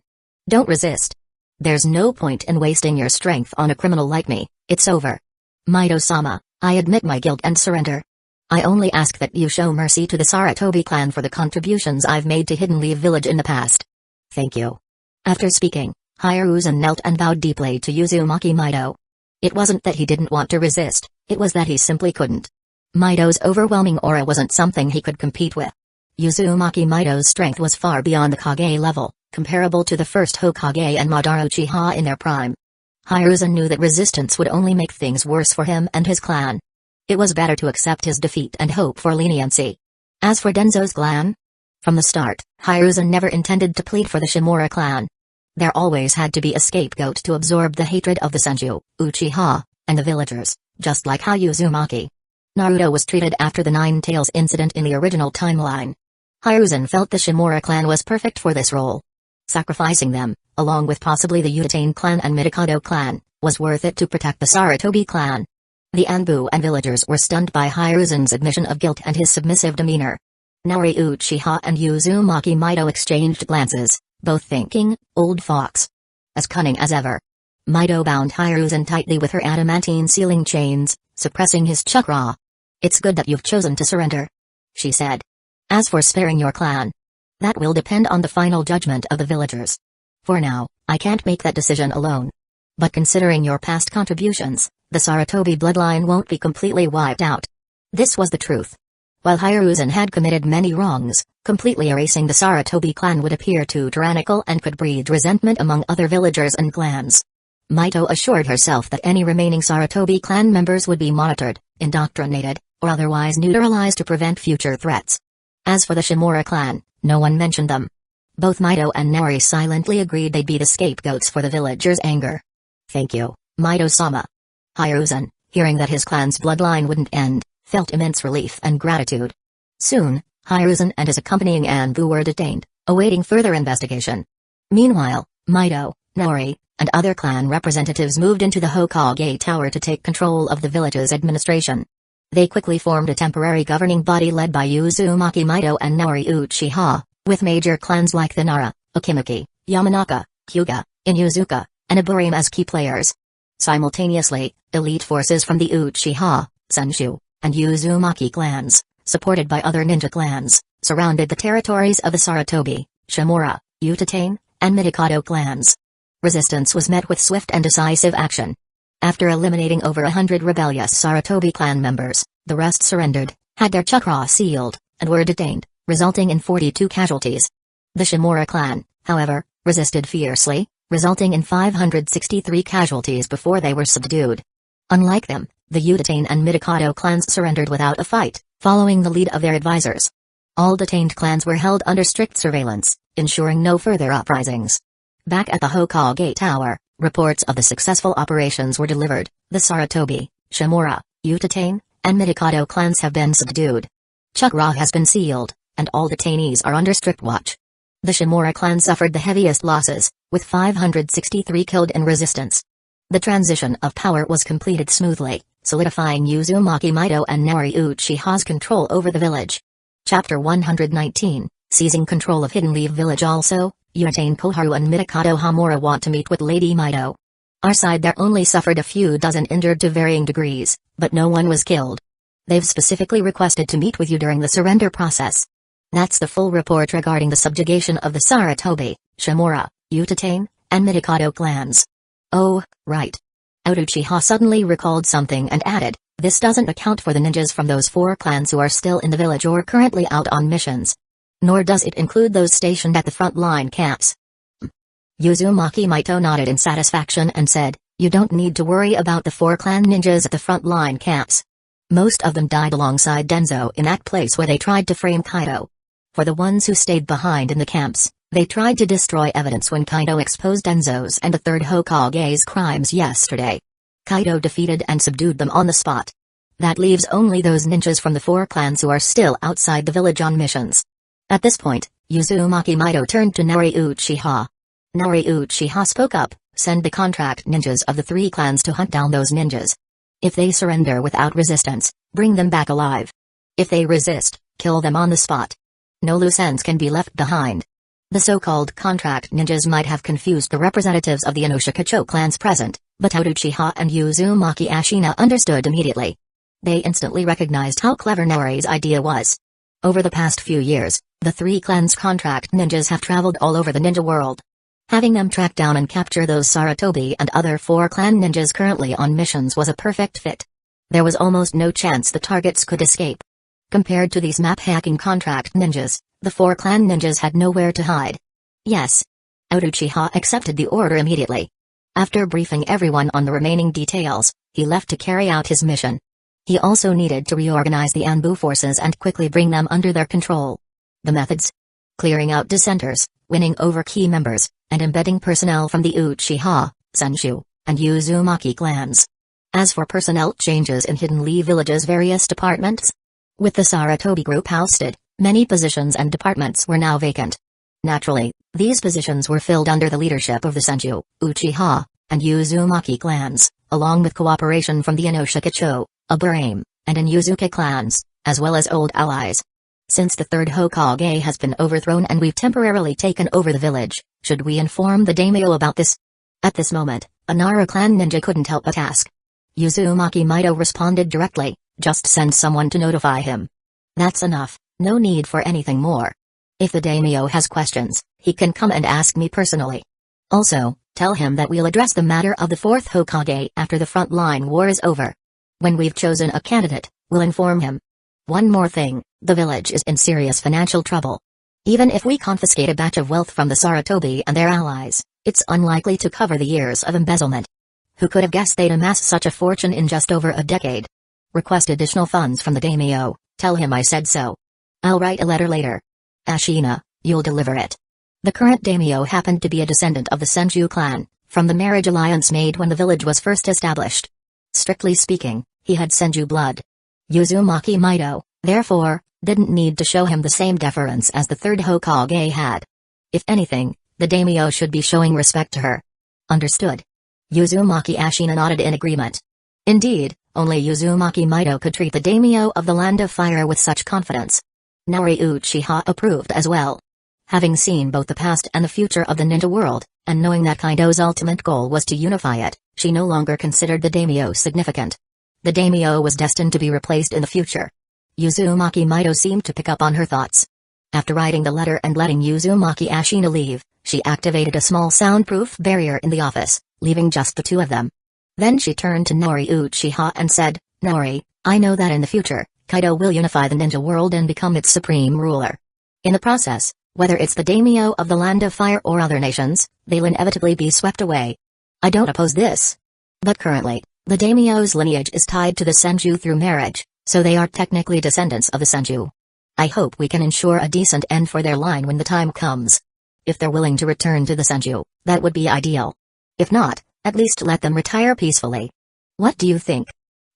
Don't resist. There's no point in wasting your strength on a criminal like me, it's over. Maito-sama, I admit my guilt and surrender. I only ask that you show mercy to the Saratobi clan for the contributions I've made to Hidden Leaf Village in the past. Thank you. After speaking, Hiruzen knelt and bowed deeply to Uzumaki Maito. It wasn't that he didn't want to resist, it was that he simply couldn't. Maito's overwhelming aura wasn't something he could compete with. Uzumaki Maito's strength was far beyond the Kage level, comparable to the first Hokage and Madara Uchiha in their prime. Hiruzen knew that resistance would only make things worse for him and his clan. It was better to accept his defeat and hope for leniency. As for Denzo's clan? From the start, Hiruzen never intended to plead for the Shimura clan. There always had to be a scapegoat to absorb the hatred of the Senju, Uchiha, and the villagers, just like how Uzumaki Naruto was treated after the Nine Tails incident in the original timeline. Hiruzen felt the Shimura clan was perfect for this role. Sacrificing them, along with possibly the Udatain clan and Midokado clan, was worth it to protect the Saratobi clan. The Anbu and villagers were stunned by Hiruzen's admission of guilt and his submissive demeanor. Naori Uchiha and Uzumaki Maito exchanged glances, both thinking, old fox. As cunning as ever. Maito bound Hiruzen tightly with her adamantine sealing chains, suppressing his chakra. It's good that you've chosen to surrender, she said. As for sparing your clan, that will depend on the final judgment of the villagers. For now, I can't make that decision alone. But considering your past contributions, the Saratobi bloodline won't be completely wiped out. This was the truth. While Hiruzen had committed many wrongs, completely erasing the Saratobi clan would appear too tyrannical and could breed resentment among other villagers and clans. Maito assured herself that any remaining Saratobi clan members would be monitored, indoctrinated, or otherwise neutralized to prevent future threats. As for the Shimura clan, no one mentioned them. Both Maito and Naori silently agreed they'd be the scapegoats for the villagers' anger. Thank you, Maito-sama. Hiruzen, hearing that his clan's bloodline wouldn't end, felt immense relief and gratitude. Soon, Hiruzen and his accompanying Anbu were detained, awaiting further investigation. Meanwhile, Mito, Nori, and other clan representatives moved into the Hokage Tower to take control of the village's administration. They quickly formed a temporary governing body led by Uzumaki Mito and Nori Uchiha, with major clans like the Nara, Okimaki, Yamanaka, Hyuga, Inuzuka, and Iburim as key players. Simultaneously, elite forces from the Uchiha, Senshu, and Uzumaki clans, supported by other ninja clans, surrounded the territories of the Sarutobi, Shimura, Utatane, and Mikado clans. Resistance was met with swift and decisive action. After eliminating over 100 rebellious Sarutobi clan members, the rest surrendered, had their chakra sealed, and were detained, resulting in 42 casualties. The Shimura clan, however, resisted fiercely, resulting in 563 casualties before they were subdued. Unlike them, the Utatane and Mikado clans surrendered without a fight, following the lead of their advisors. All detained clans were held under strict surveillance, ensuring no further uprisings. Back at the Hokage Tower, reports of the successful operations were delivered. The Sarutobi, Shimura, Utatane, and Mikado clans have been subdued. Chakra has been sealed, and all detainees are under strict watch. The Shimura clan suffered the heaviest losses, with 563 killed in resistance. The transition of power was completed smoothly, solidifying Uzumaki Mito and Nori Uchiha's control over the village. Chapter 119, Seizing Control of Hidden Leaf Village. Also, Utatane Koharu and Mikado Hamura want to meet with Lady Mito. Our side there only suffered a few dozen injured to varying degrees, but no one was killed. They've specifically requested to meet with you during the surrender process. That's the full report regarding the subjugation of the Sarutobi, Shimura, Utatane, and Mikado clans. Oh, right. Uchiha suddenly recalled something and added, this doesn't account for the ninjas from those 4 clans who are still in the village or currently out on missions. Nor does it include those stationed at the front line camps. Uzumaki Mito nodded in satisfaction and said, you don't need to worry about the 4 clan ninjas at the front line camps. Most of them died alongside Denzo in that place where they tried to frame Kaido. For the ones who stayed behind in the camps, they tried to destroy evidence when Kaido exposed Denzo's and the 3rd Hokage's crimes yesterday. Kaido defeated and subdued them on the spot. That leaves only those ninjas from the 4 clans who are still outside the village on missions. At this point, Uzumaki Mito turned to Nori Uchiha. Nori Uchiha spoke up, send the contract ninjas of the 3 clans to hunt down those ninjas. If they surrender without resistance, bring them back alive. If they resist, kill them on the spot. No loose ends can be left behind. The so-called contract ninjas might have confused the representatives of the Inoshikacho clans present, but Uchiha and Uzumaki Ashina understood immediately. They instantly recognized how clever Nori's idea was. Over the past few years, the 3 clans' contract ninjas have traveled all over the ninja world. Having them track down and capture those Sarutobi and other 4 clan ninjas currently on missions was a perfect fit. There was almost no chance the targets could escape. Compared to these map-hacking contract ninjas, the 4 clan ninjas had nowhere to hide. Yes. Uchiha accepted the order immediately. After briefing everyone on the remaining details, he left to carry out his mission. He also needed to reorganize the Anbu forces and quickly bring them under their control. The methods? Clearing out dissenters, winning over key members, and embedding personnel from the Uchiha, Senshu, and Uzumaki clans. As for personnel changes in Hidden Leaf Village's various departments, with the Sarutobi group ousted, many positions and departments were now vacant. Naturally, these positions were filled under the leadership of the Senshu, Uchiha, and Uzumaki clans, along with cooperation from the Inoshikacho, Iburim, and Inuzuka clans, as well as old allies. Since the 3rd Hokage has been overthrown and we've temporarily taken over the village, should we inform the daimyo about this? At this moment, a Nara clan ninja couldn't help but ask. Uzumaki Mito responded directly, just send someone to notify him. That's enough, no need for anything more. If the daimyo has questions, he can come and ask me personally. Also, tell him that we'll address the matter of the 4th Hokage after the front-line war is over. When we've chosen a candidate, we'll inform him. One more thing, the village is in serious financial trouble. Even if we confiscate a batch of wealth from the Sarutobi and their allies, it's unlikely to cover the years of embezzlement. Who could have guessed they'd amass such a fortune in just over a decade? Request additional funds from the daimyo, tell him I said so. I'll write a letter later. Ashina, you'll deliver it. The current daimyo happened to be a descendant of the Senshu clan, from the marriage alliance made when the village was first established. Strictly speaking, he had Senju blood. Uzumaki Mito, therefore, didn't need to show him the same deference as the third Hokage had. If anything, the daimyo should be showing respect to her. Understood. Uzumaki Ashina nodded in agreement. Indeed, only Uzumaki Mito could treat the daimyo of the Land of Fire with such confidence. Naori Uchiha approved as well. Having seen both the past and the future of the ninja world, and knowing that Kaido's ultimate goal was to unify it, she no longer considered the daimyo significant. The daimyo was destined to be replaced in the future. Uzumaki Mito seemed to pick up on her thoughts. After writing the letter and letting Uzumaki Ashina leave, she activated a small soundproof barrier in the office, leaving just the two of them. Then she turned to Naori Uchiha and said, "Naori, I know that in the future, Kaido will unify the ninja world and become its supreme ruler. In the process, whether it's the daimyo of the Land of Fire or other nations, they'll inevitably be swept away. I don't oppose this. But currently, the daimyo's lineage is tied to the Senju through marriage, so they are technically descendants of the Senju. I hope we can ensure a decent end for their line when the time comes. If they're willing to return to the Senju, that would be ideal. If not, at least let them retire peacefully. What do you think?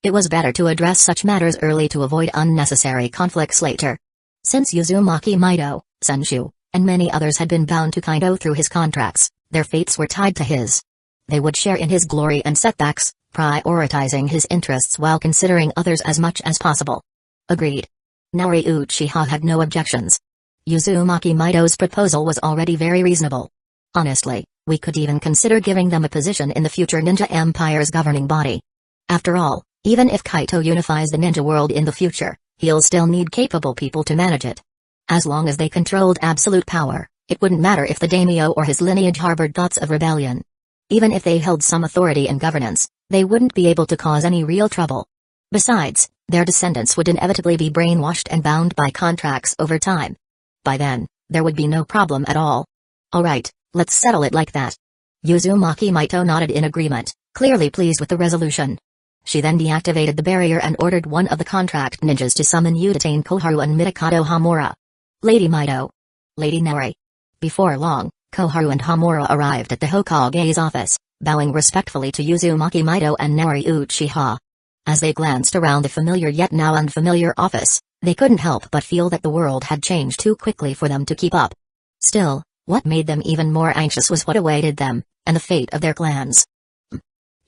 It was better to address such matters early to avoid unnecessary conflicts later." Since Uzumaki Mito, Senju, and many others had been bound to Kaido through his contracts, their fates were tied to his. They would share in his glory and setbacks, prioritizing his interests while considering others as much as possible. Agreed. Naori Uchiha had no objections. Uzumaki Mito's proposal was already very reasonable. Honestly, we could even consider giving them a position in the future Ninja Empire's governing body. After all, even if Kaito unifies the ninja world in the future, he'll still need capable people to manage it. As long as they controlled absolute power, it wouldn't matter if the daimyo or his lineage harbored thoughts of rebellion. Even if they held some authority and governance, they wouldn't be able to cause any real trouble. Besides, their descendants would inevitably be brainwashed and bound by contracts over time. By then, there would be no problem at all. Alright, let's settle it like that. Uzumaki Mito nodded in agreement, clearly pleased with the resolution. She then deactivated the barrier and ordered one of the contract ninjas to summon Uchiha Koharu and Mitakato Hamura. "Lady Mito." "Lady Naori." Before long, Koharu and Hamura arrived at the Hokage's office, bowing respectfully to Uzumaki Mito and Naori Uchiha. As they glanced around the familiar yet now unfamiliar office, they couldn't help but feel that the world had changed too quickly for them to keep up. Still, what made them even more anxious was what awaited them, and the fate of their clans.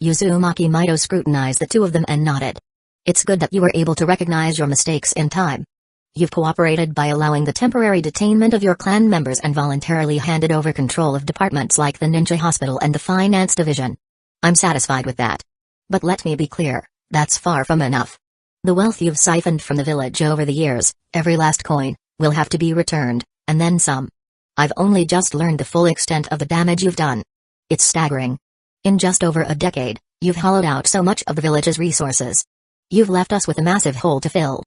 Uzumaki Mito scrutinized the two of them and nodded. "It's good that you were able to recognize your mistakes in time. You've cooperated by allowing the temporary detainment of your clan members and voluntarily handed over control of departments like the Ninja Hospital and the Finance Division. I'm satisfied with that. But let me be clear, that's far from enough. The wealth you've siphoned from the village over the years, every last coin, will have to be returned, and then some. I've only just learned the full extent of the damage you've done. It's staggering. In just over a decade, you've hollowed out so much of the village's resources. You've left us with a massive hole to fill.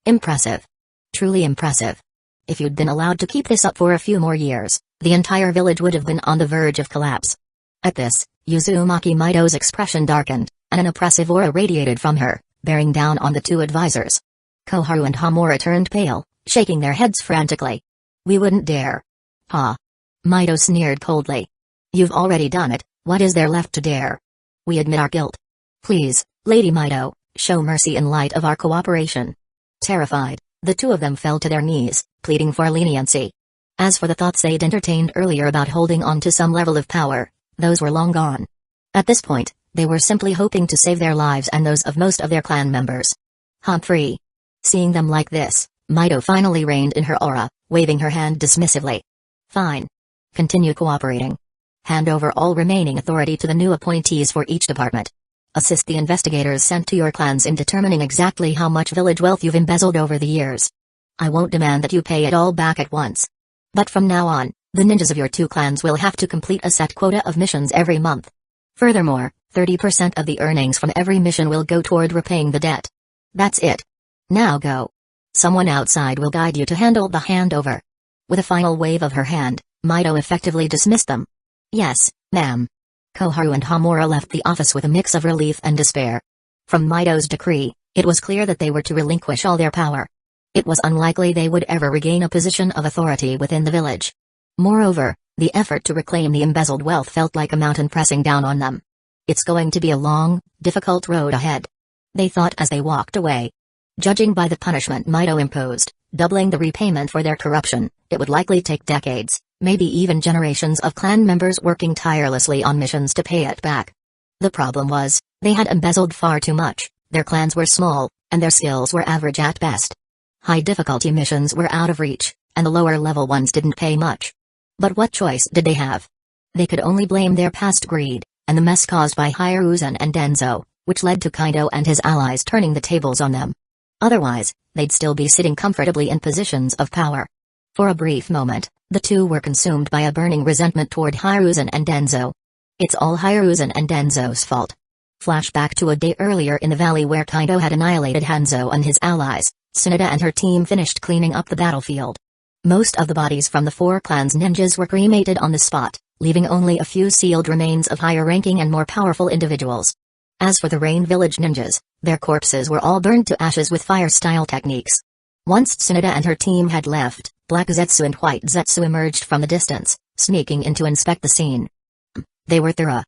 Impressive. Truly impressive. If you'd been allowed to keep this up for a few more years, the entire village would have been on the verge of collapse." At this, Uzumaki Mito's expression darkened, and an oppressive aura radiated from her, bearing down on the two advisors. Koharu and Hamura turned pale, shaking their heads frantically. "We wouldn't dare." "Ha." Mito sneered coldly. "You've already done it, what is there left to dare? We admit our guilt. Please, Lady Mito, show mercy in light of our cooperation." Terrified, the two of them fell to their knees, pleading for leniency. As for the thoughts they'd entertained earlier about holding on to some level of power, those were long gone. At this point, they were simply hoping to save their lives and those of most of their clan members. Humphrey. Seeing them like this, Mito finally reined in her aura, waving her hand dismissively. "Fine. Continue cooperating. Hand over all remaining authority to the new appointees for each department. Assist the investigators sent to your clans in determining exactly how much village wealth you've embezzled over the years. I won't demand that you pay it all back at once. But from now on, the ninjas of your two clans will have to complete a set quota of missions every month. Furthermore, 30% of the earnings from every mission will go toward repaying the debt. That's it. Now go. Someone outside will guide you to handle the handover." With a final wave of her hand, Mito effectively dismissed them. "Yes, ma'am." Koharu and Hamura left the office with a mix of relief and despair. From Mito's decree, it was clear that they were to relinquish all their power. It was unlikely they would ever regain a position of authority within the village. Moreover, the effort to reclaim the embezzled wealth felt like a mountain pressing down on them. It's going to be a long, difficult road ahead, they thought as they walked away. Judging by the punishment Mito imposed, doubling the repayment for their corruption. It would likely take decades, maybe even generations of clan members working tirelessly on missions to pay it back. The problem was, they had embezzled far too much, their clans were small, and their skills were average at best. High difficulty missions were out of reach, and the lower level ones didn't pay much. But what choice did they have? They could only blame their past greed, and the mess caused by Hiruzen and Denzo, which led to Kaido and his allies turning the tables on them. Otherwise, they'd still be sitting comfortably in positions of power. For a brief moment, the two were consumed by a burning resentment toward Hiruzen and Denzo. It's all Hiruzen and Denzo's fault. Flashback to a day earlier in the valley where Kaido had annihilated Hanzo and his allies. Tsunade and her team finished cleaning up the battlefield. Most of the bodies from the 4 clans ninjas were cremated on the spot, leaving only a few sealed remains of higher-ranking and more powerful individuals. As for the Rain Village ninjas, their corpses were all burned to ashes with fire-style techniques. Once Tsunade and her team had left, Black Zetsu and White Zetsu emerged from the distance, sneaking in to inspect the scene. They were thorough.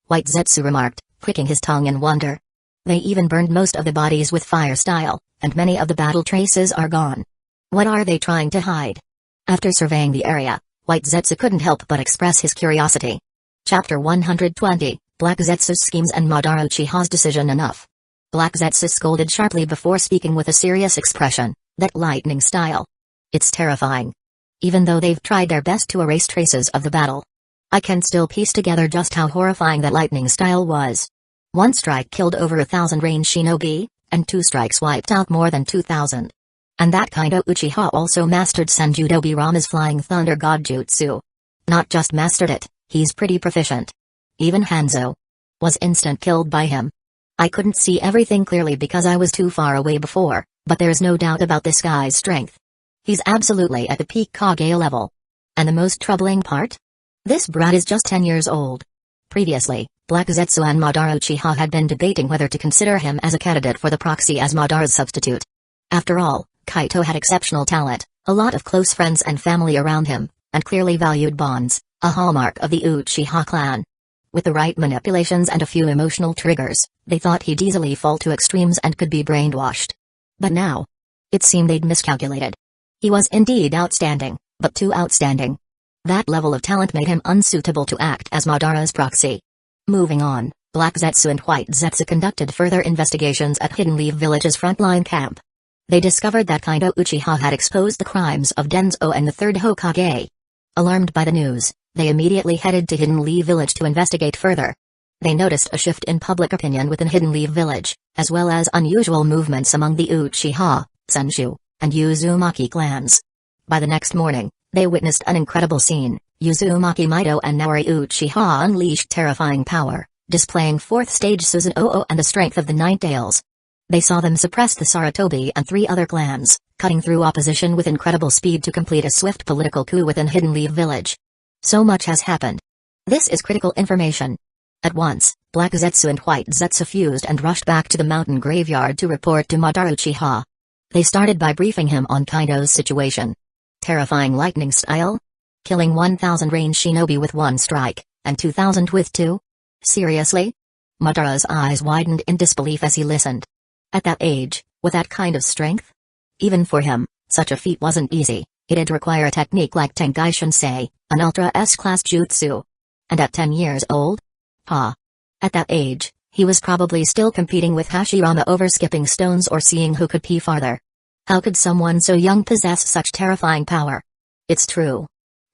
White Zetsu remarked, clicking his tongue in wonder. They even burned most of the bodies with fire-style, and many of the battle traces are gone. What are they trying to hide? After surveying the area, White Zetsu couldn't help but express his curiosity. Chapter 120, Black Zetsu's schemes and Madara Uchiha's decision. Enough. Black Zetsu scolded sharply before speaking with a serious expression, that lightning style. It's terrifying. Even though they've tried their best to erase traces of the battle, I can still piece together just how horrifying that lightning style was. 1 strike killed over 1,000 range shinobi, and 2 strikes wiped out more than 2,000. And that Kaido Uchiha also mastered Senju Dobirama's Flying Thunder God Jutsu. Not just mastered it, he's pretty proficient. Even Hanzo was instant killed by him. I couldn't see everything clearly because I was too far away before, but there's no doubt about this guy's strength. He's absolutely at the peak Kage level. And the most troubling part? This brat is just 10 years old. Previously, Black Zetsu and Madara Uchiha had been debating whether to consider him as a candidate for the proxy as Madara's substitute. After all, Kaito had exceptional talent, a lot of close friends and family around him, and clearly valued bonds, a hallmark of the Uchiha clan. With the right manipulations and a few emotional triggers, they thought he'd easily fall to extremes and could be brainwashed. But now, it seemed they'd miscalculated. He was indeed outstanding, but too outstanding. That level of talent made him unsuitable to act as Madara's proxy. Moving on, Black Zetsu and White Zetsu conducted further investigations at Hidden Leaf Village's frontline camp. They discovered that Kaido Uchiha had exposed the crimes of Denzo and the 3rd Hokage. Alarmed by the news, they immediately headed to Hidden Leaf Village to investigate further. They noticed a shift in public opinion within Hidden Leaf Village, as well as unusual movements among the Uchiha, Senju, and Uzumaki clans. By the next morning, they witnessed an incredible scene. Uzumaki Mido and Naori Uchiha unleashed terrifying power, displaying 4th stage Susanoo and the strength of the Ninetales. They saw them suppress the Sarutobi and 3 other clans, cutting through opposition with incredible speed to complete a swift political coup within Hidden Leaf Village. So much has happened. This is critical information. At once, Black Zetsu and White Zetsu fused and rushed back to the mountain graveyard to report to Madara Uchiha. They started by briefing him on Kaido's situation. Terrifying lightning style? Killing 1,000 range shinobi with 1 strike, and 2,000 with 2? Seriously? Madara's eyes widened in disbelief as he listened. At that age, with that kind of strength? Even for him, such a feat wasn't easy. It'd require a technique like Tenkai Shinsei, an Ultra S-class jutsu. And at 10 years old? At that age, he was probably still competing with Hashirama over skipping stones or seeing who could pee farther. How could someone so young possess such terrifying power? It's true.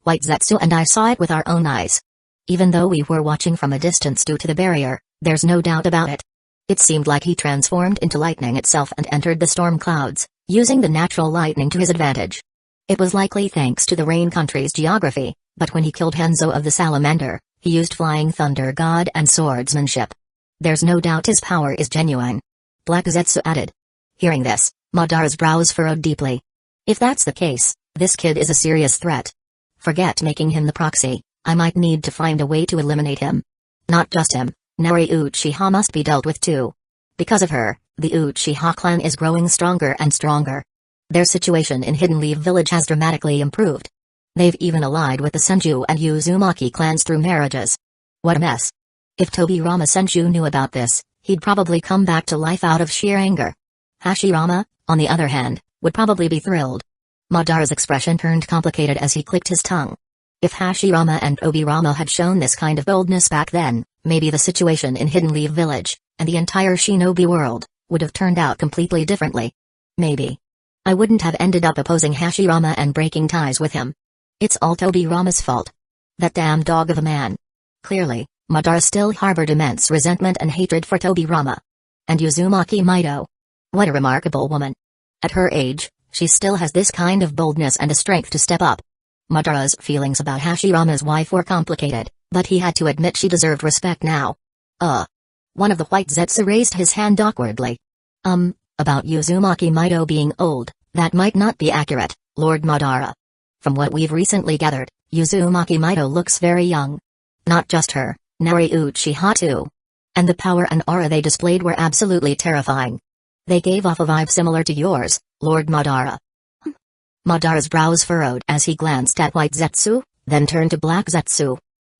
White Zetsu and I saw it with our own eyes. Even though we were watching from a distance due to the barrier, there's no doubt about it. It seemed like he transformed into lightning itself and entered the storm clouds, using the natural lightning to his advantage. It was likely thanks to the Rain Country's geography, but when he killed Hanzo of the Salamander, he used Flying Thunder God and swordsmanship. There's no doubt his power is genuine. Black Zetsu added. Hearing this, Madara's brows furrowed deeply. If that's the case, this kid is a serious threat. Forget making him the proxy, I might need to find a way to eliminate him. Not just him, Naori Uchiha must be dealt with too. Because of her, the Uchiha clan is growing stronger and stronger. Their situation in Hidden Leaf Village has dramatically improved. They've even allied with the Senju and Uzumaki clans through marriages. What a mess. If Tobirama Senju knew about this, he'd probably come back to life out of sheer anger. Hashirama, on the other hand, would probably be thrilled. Madara's expression turned complicated as he clicked his tongue. If Hashirama and Obirama had shown this kind of boldness back then, maybe the situation in Hidden Leaf Village, and the entire shinobi world, would have turned out completely differently. Maybe. I wouldn't have ended up opposing Hashirama and breaking ties with him. It's all Tobirama's fault. That damn dog of a man. Clearly, Madara still harbored immense resentment and hatred for Tobirama. And Uzumaki Mido. What a remarkable woman. At her age, she still has this kind of boldness and the strength to step up. Madara's feelings about Hashirama's wife were complicated, but he had to admit she deserved respect now. One of the white Zetsu raised his hand awkwardly. About Uzumaki Mido being old, that might not be accurate, Lord Madara. From what we've recently gathered, Uzumaki Mido looks very young. Not just her, Nari Uchiha too. And the power and aura they displayed were absolutely terrifying. They gave off a vibe similar to yours, Lord Madara. Madara's brows furrowed as he glanced at white Zetsu, then turned to black Zetsu.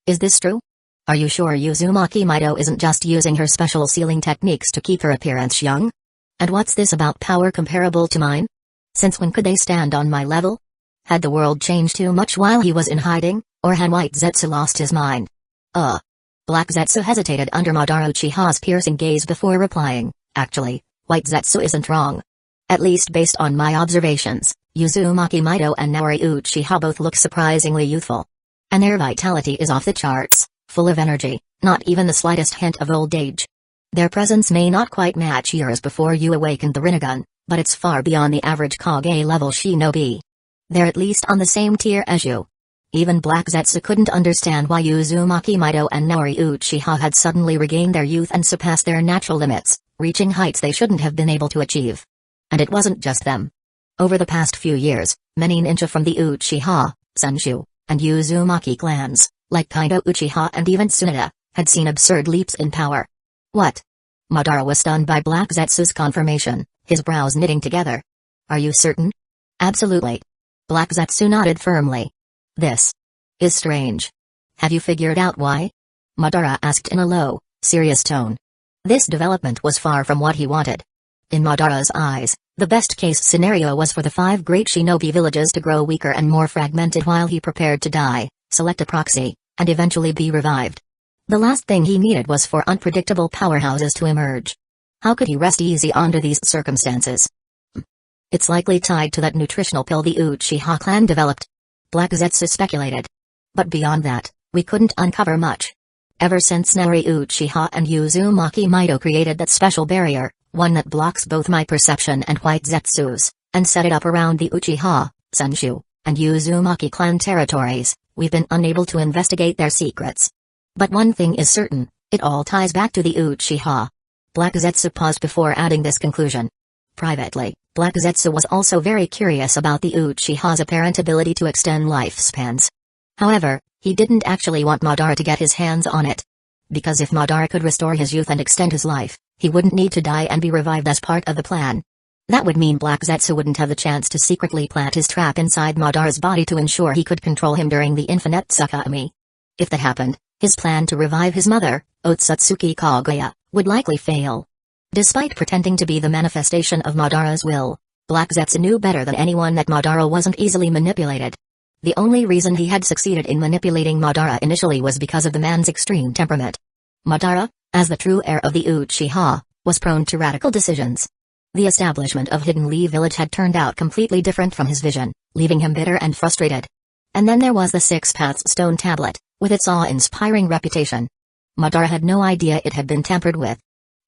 Is this true? Are you sure Uzumaki Mido isn't just using her special sealing techniques to keep her appearance young? And what's this about power comparable to mine? Since when could they stand on my level? Had the world changed too much while he was in hiding, or had white Zetsu lost his mind? Black Zetsu hesitated under Madara Uchiha's piercing gaze before replying. Actually, white Zetsu isn't wrong. At least based on my observations, Uzumaki Mido and Nari Uchiha both look surprisingly youthful. And their vitality is off the charts, full of energy, not even the slightest hint of old age. Their presence may not quite match yours before you awakened the Rinnegan, but it's far beyond the average Kage-level shinobi. They're at least on the same tier as you. Even Black Zetsu couldn't understand why Uzumaki Mido and Nari Uchiha had suddenly regained their youth and surpassed their natural limits, reaching heights they shouldn't have been able to achieve. And it wasn't just them. Over the past few years, many ninja from the Uchiha, Senshu, and Uzumaki clans, like Kaido Uchiha and even Tsunade, had seen absurd leaps in power. What? Madara was stunned by Black Zetsu's confirmation, his brows knitting together. Are you certain? Absolutely. Black Zetsu nodded firmly. This is strange. Have you figured out why? Madara asked in a low, serious tone. This development was far from what he wanted. In Madara's eyes, the best-case scenario was for the 5 great shinobi villages to grow weaker and more fragmented while he prepared to die, select a proxy, and eventually be revived. The last thing he needed was for unpredictable powerhouses to emerge. How could he rest easy under these circumstances? It's likely tied to that nutritional pill the Uchiha clan developed. Black Zetsu speculated. But beyond that, we couldn't uncover much. Ever since Nari Uchiha and Uzumaki Mido created that special barrier, one that blocks both my perception and white Zetsu's, and set it up around the Uchiha, Senshu, and Uzumaki clan territories, we've been unable to investigate their secrets. But one thing is certain, it all ties back to the Uchiha. Black Zetsu paused before adding this conclusion. Privately, Black Zetsu was also very curious about the Uchiha's apparent ability to extend lifespans. However, he didn't actually want Madara to get his hands on it. Because if Madara could restore his youth and extend his life, he wouldn't need to die and be revived as part of the plan. That would mean Black Zetsu wouldn't have the chance to secretly plant his trap inside Madara's body to ensure he could control him during the Infinite Tsukami. If that happened, his plan to revive his mother, Otsutsuki Kaguya, would likely fail. Despite pretending to be the manifestation of Madara's will, Black Zetsu knew better than anyone that Madara wasn't easily manipulated. The only reason he had succeeded in manipulating Madara initially was because of the man's extreme temperament. Madara, as the true heir of the Uchiha, was prone to radical decisions. The establishment of Hidden Leaf Village had turned out completely different from his vision, leaving him bitter and frustrated. And then there was the 6 Paths Stone Tablet, with its awe-inspiring reputation. Madara had no idea it had been tampered with.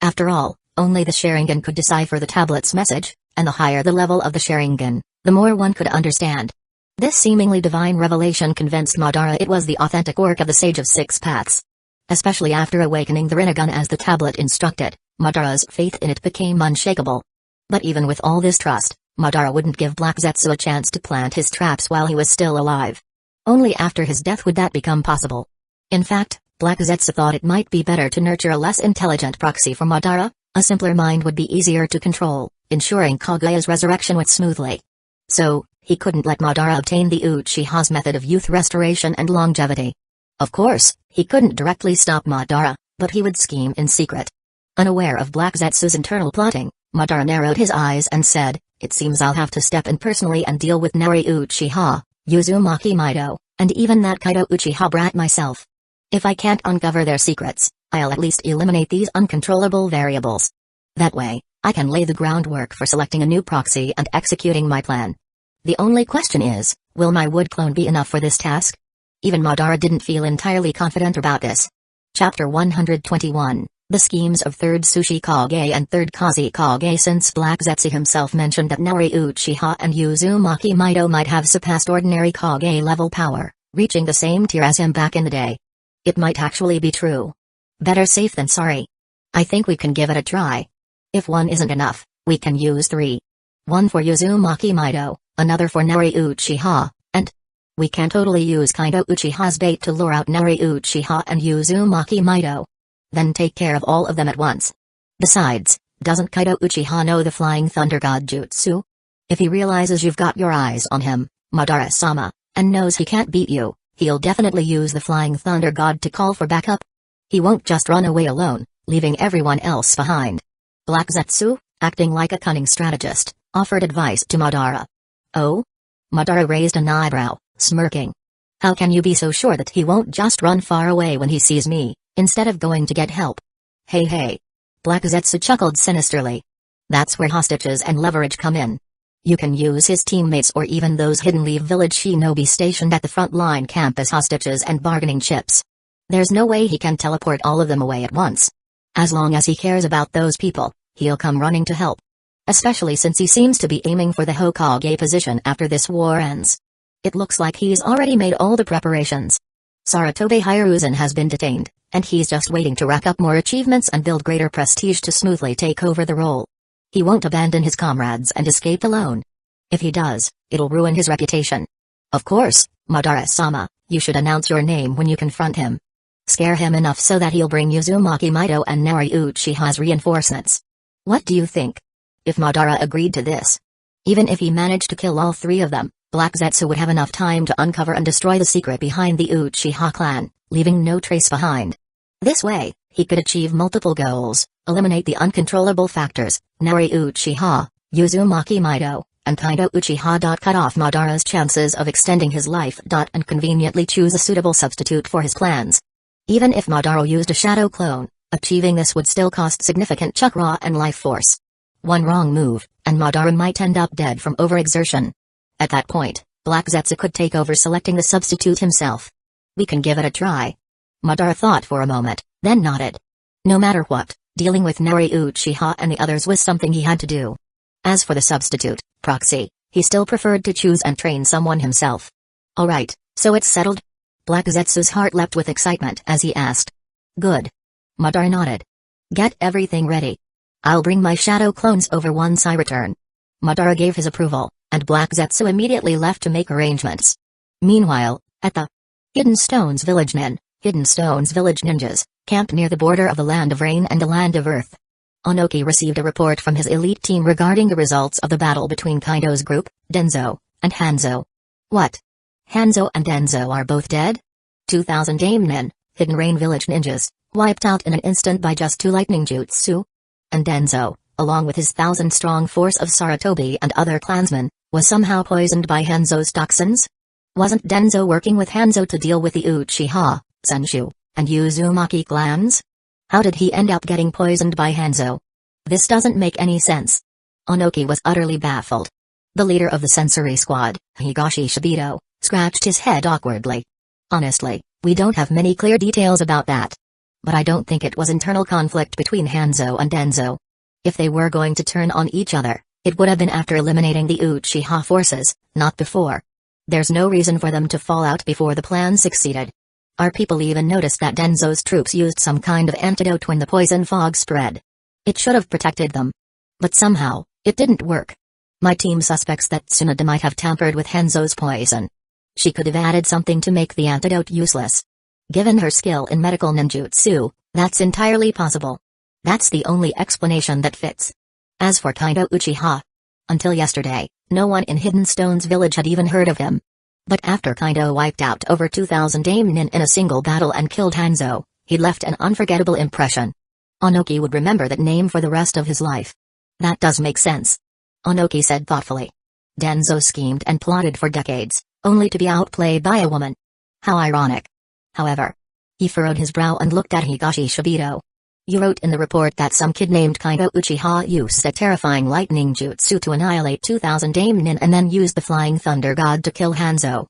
After all, only the Sharingan could decipher the tablet's message, and the higher the level of the Sharingan, the more one could understand. This seemingly divine revelation convinced Madara it was the authentic work of the Sage of 6 Paths. Especially after awakening the Rinnegan as the tablet instructed, Madara's faith in it became unshakable. But even with all this trust, Madara wouldn't give Black Zetsu a chance to plant his traps while he was still alive. Only after his death would that become possible. In fact, Black Zetsu thought it might be better to nurture a less intelligent proxy for Madara. A simpler mind would be easier to control, ensuring Kaguya's resurrection went smoothly. So, he couldn't let Madara obtain the Uchiha's method of youth restoration and longevity. Of course, he couldn't directly stop Madara, but he would scheme in secret. Unaware of Black Zetsu's internal plotting, Madara narrowed his eyes and said, It seems I'll have to step in personally and deal with Nari Uchiha, Uzumaki Mido, and even that Kaido Uchiha brat myself. If I can't uncover their secrets, I'll at least eliminate these uncontrollable variables. That way, I can lay the groundwork for selecting a new proxy and executing my plan. The only question is, will my wood clone be enough for this task? Even Madara didn't feel entirely confident about this. Chapter 121, The Schemes of 3rd Sushi Kage and 3rd Kazi Kage. Since Black Zetsu himself mentioned that Nari Uchiha and Uzumaki Mido might have surpassed ordinary Kage level power, reaching the same tier as him back in the day. It might actually be true. Better safe than sorry. I think we can give it a try. If one isn't enough, we can use 3. One for Uzumaki Mido, another for Nari Uchiha, and we can totally use Kaido Uchiha's bait to lure out Nari Uchiha and Uzumaki Mido. Then take care of all of them at once. Besides, doesn't Kaido Uchiha know the Flying Thunder God Jutsu? If he realizes you've got your eyes on him, Madara-sama, and knows he can't beat you, he'll definitely use the Flying Thunder God to call for backup. He won't just run away alone, leaving everyone else behind. Black Zetsu, acting like a cunning strategist, offered advice to Madara. Oh? Madara raised an eyebrow, smirking. How can you be so sure that he won't just run far away when he sees me, instead of going to get help? Hey. Black Zetsu chuckled sinisterly. That's where hostages and leverage come in. You can use his teammates or even those Hidden Leaf Village shinobi stationed at the front line camp as hostages and bargaining chips. There's no way he can teleport all of them away at once. As long as he cares about those people, he'll come running to help. Especially since he seems to be aiming for the Hokage position after this war ends. It looks like he's already made all the preparations. Saratobi Hiruzen has been detained, and he's just waiting to rack up more achievements and build greater prestige to smoothly take over the role. He won't abandon his comrades and escape alone. If he does, it'll ruin his reputation. Of course, Madara-sama, you should announce your name when you confront him. Scare him enough so that he'll bring Uzumaki Mido and Nari Uchiha's reinforcements. What do you think? If Madara agreed to this, even if he managed to kill all 3 of them, Black Zetsu would have enough time to uncover and destroy the secret behind the Uchiha clan, leaving no trace behind. This way, he could achieve multiple goals, eliminate the uncontrollable factors, Nari Uchiha, Uzumaki Mido, and Kaido Uchiha. Cut off Madara's chances of extending his life. And conveniently choose a suitable substitute for his plans. Even if Madara used a shadow clone, achieving this would still cost significant chakra and life force. One wrong move, and Madara might end up dead from overexertion. At that point, Black Zetsu could take over selecting the substitute himself. We can give it a try. Madara thought for a moment, then nodded. No matter what, dealing with Nari Uchiha and the others was something he had to do. As for the substitute, proxy, he still preferred to choose and train someone himself. Alright, so it's settled? Black Zetsu's heart leapt with excitement as he asked. Good. Madara nodded. Get everything ready. I'll bring my shadow clones over once I return. Madara gave his approval, and Black Zetsu immediately left to make arrangements. Meanwhile, at the Hidden Stones Village ninjas, camped near the border of the Land of Rain and the Land of Earth. Onoki received a report from his elite team regarding the results of the battle between Kaido's group, Denzo, and Hanzo. What? Hanzo and Denzo are both dead? 2,000 Daimnen, Hidden Rain Village ninjas, wiped out in an instant by just 2 lightning jutsu? And Denzo, along with his 1,000-strong force of Saratobi and other clansmen, was somehow poisoned by Hanzo's toxins? Wasn't Denzo working with Hanzo to deal with the Uchiha, Senshu, and Uzumaki clans? How did he end up getting poisoned by Hanzo? This doesn't make any sense. Onoki was utterly baffled. The leader of the sensory squad, Higashi Shibito, scratched his head awkwardly. Honestly, we don't have many clear details about that. But I don't think it was internal conflict between Hanzo and Denzo. If they were going to turn on each other, it would have been after eliminating the Uchiha forces, not before. There's no reason for them to fall out before the plan succeeded. Our people even noticed that Denzo's troops used some kind of antidote when the poison fog spread. It should have protected them. But somehow, it didn't work. My team suspects that Tsunade might have tampered with Hanzo's poison. She could have added something to make the antidote useless. Given her skill in medical ninjutsu, that's entirely possible. That's the only explanation that fits. As for Kaido Uchiha, until yesterday, no one in Hidden Stones Village had even heard of him. But after Kaido wiped out over 2,000 Daimnin in a single battle and killed Hanzo, he left an unforgettable impression. Onoki would remember that name for the rest of his life. That does make sense. Onoki said thoughtfully. Denzo schemed and plotted for decades, only to be outplayed by a woman. How ironic. However, he furrowed his brow and looked at Higashi Shibito. You wrote in the report that some kid named Kaido Uchiha used a terrifying lightning jutsu to annihilate 2,000 daemon and then used the flying thunder god to kill Hanzo.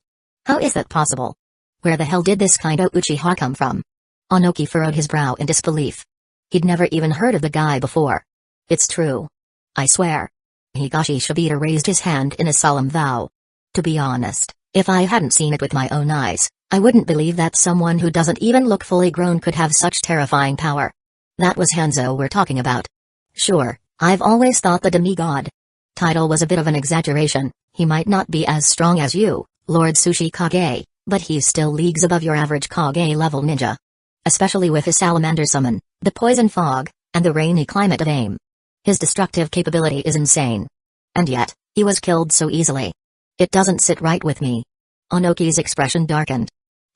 How is that possible? Where the hell did this Kaido Uchiha come from? Onoki furrowed his brow in disbelief. He'd never even heard of the guy before. It's true. I swear. Higashi Shibito raised his hand in a solemn vow. To be honest, if I hadn't seen it with my own eyes, I wouldn't believe that someone who doesn't even look fully grown could have such terrifying power. That was Hanzo we're talking about. Sure, I've always thought the demigod title was a bit of an exaggeration. He might not be as strong as you, Lord Tsuchikage, but he's still leagues above your average Kage-level ninja. Especially with his salamander summon, the poison fog, and the rainy climate of aim. His destructive capability is insane. And yet, he was killed so easily. It doesn't sit right with me. Onoki's expression darkened.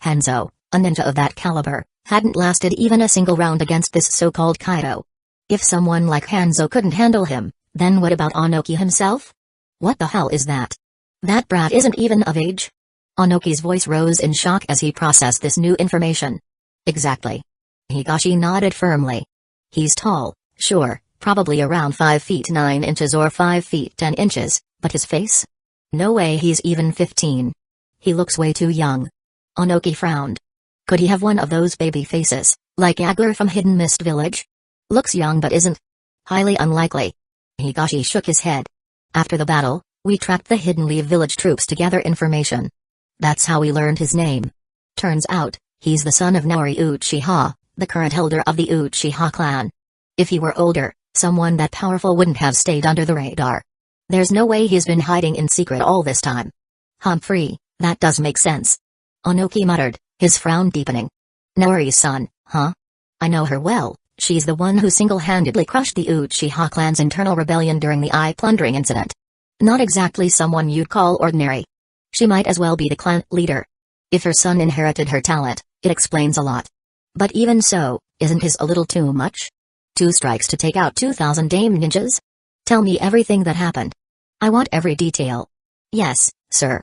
Hanzo, a ninja of that caliber, hadn't lasted even a single round against this so-called Kaido. If someone like Hanzo couldn't handle him, then what about Onoki himself? What the hell is that? That brat isn't even of age? Onoki's voice rose in shock as he processed this new information. Exactly. Higashi nodded firmly. He's tall, sure, probably around 5 feet 9 inches or 5 feet 10 inches, but his face? No way he's even 15. He looks way too young. Onoki frowned. Could he have one of those baby faces, like Agler from Hidden Mist Village? Looks young but isn't. Highly unlikely. Higashi shook his head. After the battle, we tracked the Hidden Leaf Village troops to gather information. That's how we learned his name. Turns out, he's the son of Naori Uchiha, the current elder of the Uchiha clan. If he were older, someone that powerful wouldn't have stayed under the radar. There's no way he's been hiding in secret all this time. Humphrey, that does make sense. Onoki muttered, his frown deepening. Naori's son, huh? I know her well, she's the one who single-handedly crushed the Uchiha clan's internal rebellion during the eye plundering incident. Not exactly someone you'd call ordinary. She might as well be the clan leader. If her son inherited her talent, it explains a lot. But even so, isn't his a little too much? 2 strikes to take out 2,000 Dame ninjas? Tell me everything that happened. I want every detail. Yes, sir.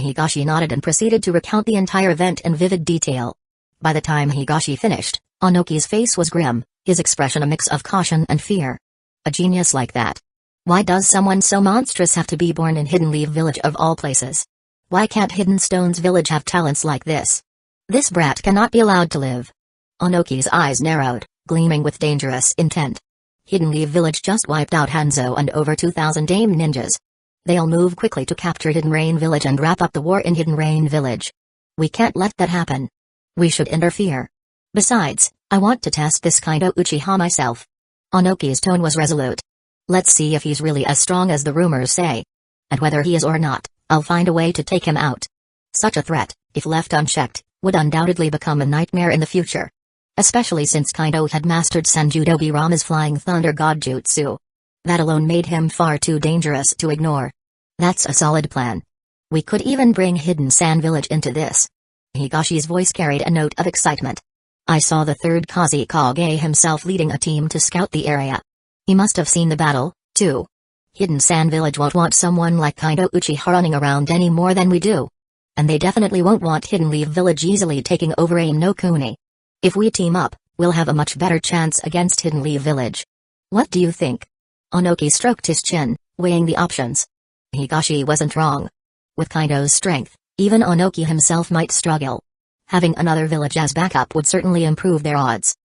Higashi nodded and proceeded to recount the entire event in vivid detail. By the time Higashi finished, Onoki's face was grim, his expression a mix of caution and fear. A genius like that. Why does someone so monstrous have to be born in Hidden Leaf Village of all places? Why can't Hidden Stones Village have talents like this? This brat cannot be allowed to live. Onoki's eyes narrowed, gleaming with dangerous intent. Hidden Leaf Village just wiped out Hanzo and over 2,000 Dame ninjas. They'll move quickly to capture Hidden Rain Village and wrap up the war in Hidden Rain Village. We can't let that happen. We should interfere. Besides, I want to test this Kaido Uchiha myself. Onoki's tone was resolute. Let's see if he's really as strong as the rumors say. And whether he is or not, I'll find a way to take him out. Such a threat, if left unchecked, would undoubtedly become a nightmare in the future. Especially since Kaido had mastered Sanjudo Birama's Flying Thunder God Jutsu. That alone made him far too dangerous to ignore. That's a solid plan. We could even bring Hidden Sand Village into this. Higashi's voice carried a note of excitement. I saw the third Kazekage himself leading a team to scout the area. He must have seen the battle, too. Hidden Sand Village won't want someone like Kaido Uchiha running around any more than we do. And they definitely won't want Hidden Leaf Village easily taking over Ain no Kuni. If we team up, we'll have a much better chance against Hidden Leaf Village. What do you think? Onoki stroked his chin, weighing the options. Higashi wasn't wrong. With Kaido's strength, even Onoki himself might struggle. Having another village as backup would certainly improve their odds.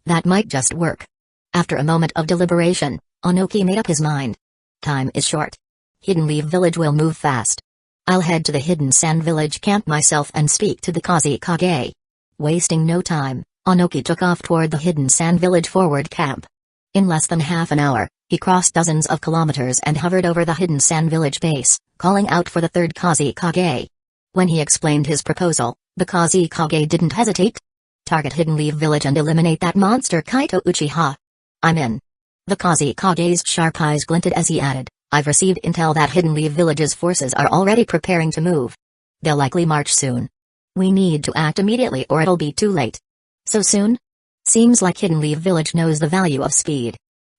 That might just work. After a moment of deliberation, Onoki made up his mind. Time is short. Hidden Leaf Village will move fast. I'll head to the Hidden Sand Village camp myself and speak to the Kazekage. Wasting no time, Onoki took off toward the Hidden Sand Village forward camp. In less than half an hour, he crossed dozens of kilometers and hovered over the Hidden Sand Village base, calling out for the third Kazekage. When he explained his proposal, the Kazekage didn't hesitate. Target Hidden Leaf Village and eliminate that monster Kaido Uchiha. I'm in. The Kazekage's sharp eyes glinted as he added, I've received intel that Hidden Leaf Village's forces are already preparing to move. They'll likely march soon. We need to act immediately or it'll be too late. So soon? Seems like Hidden Leaf Village knows the value of speed.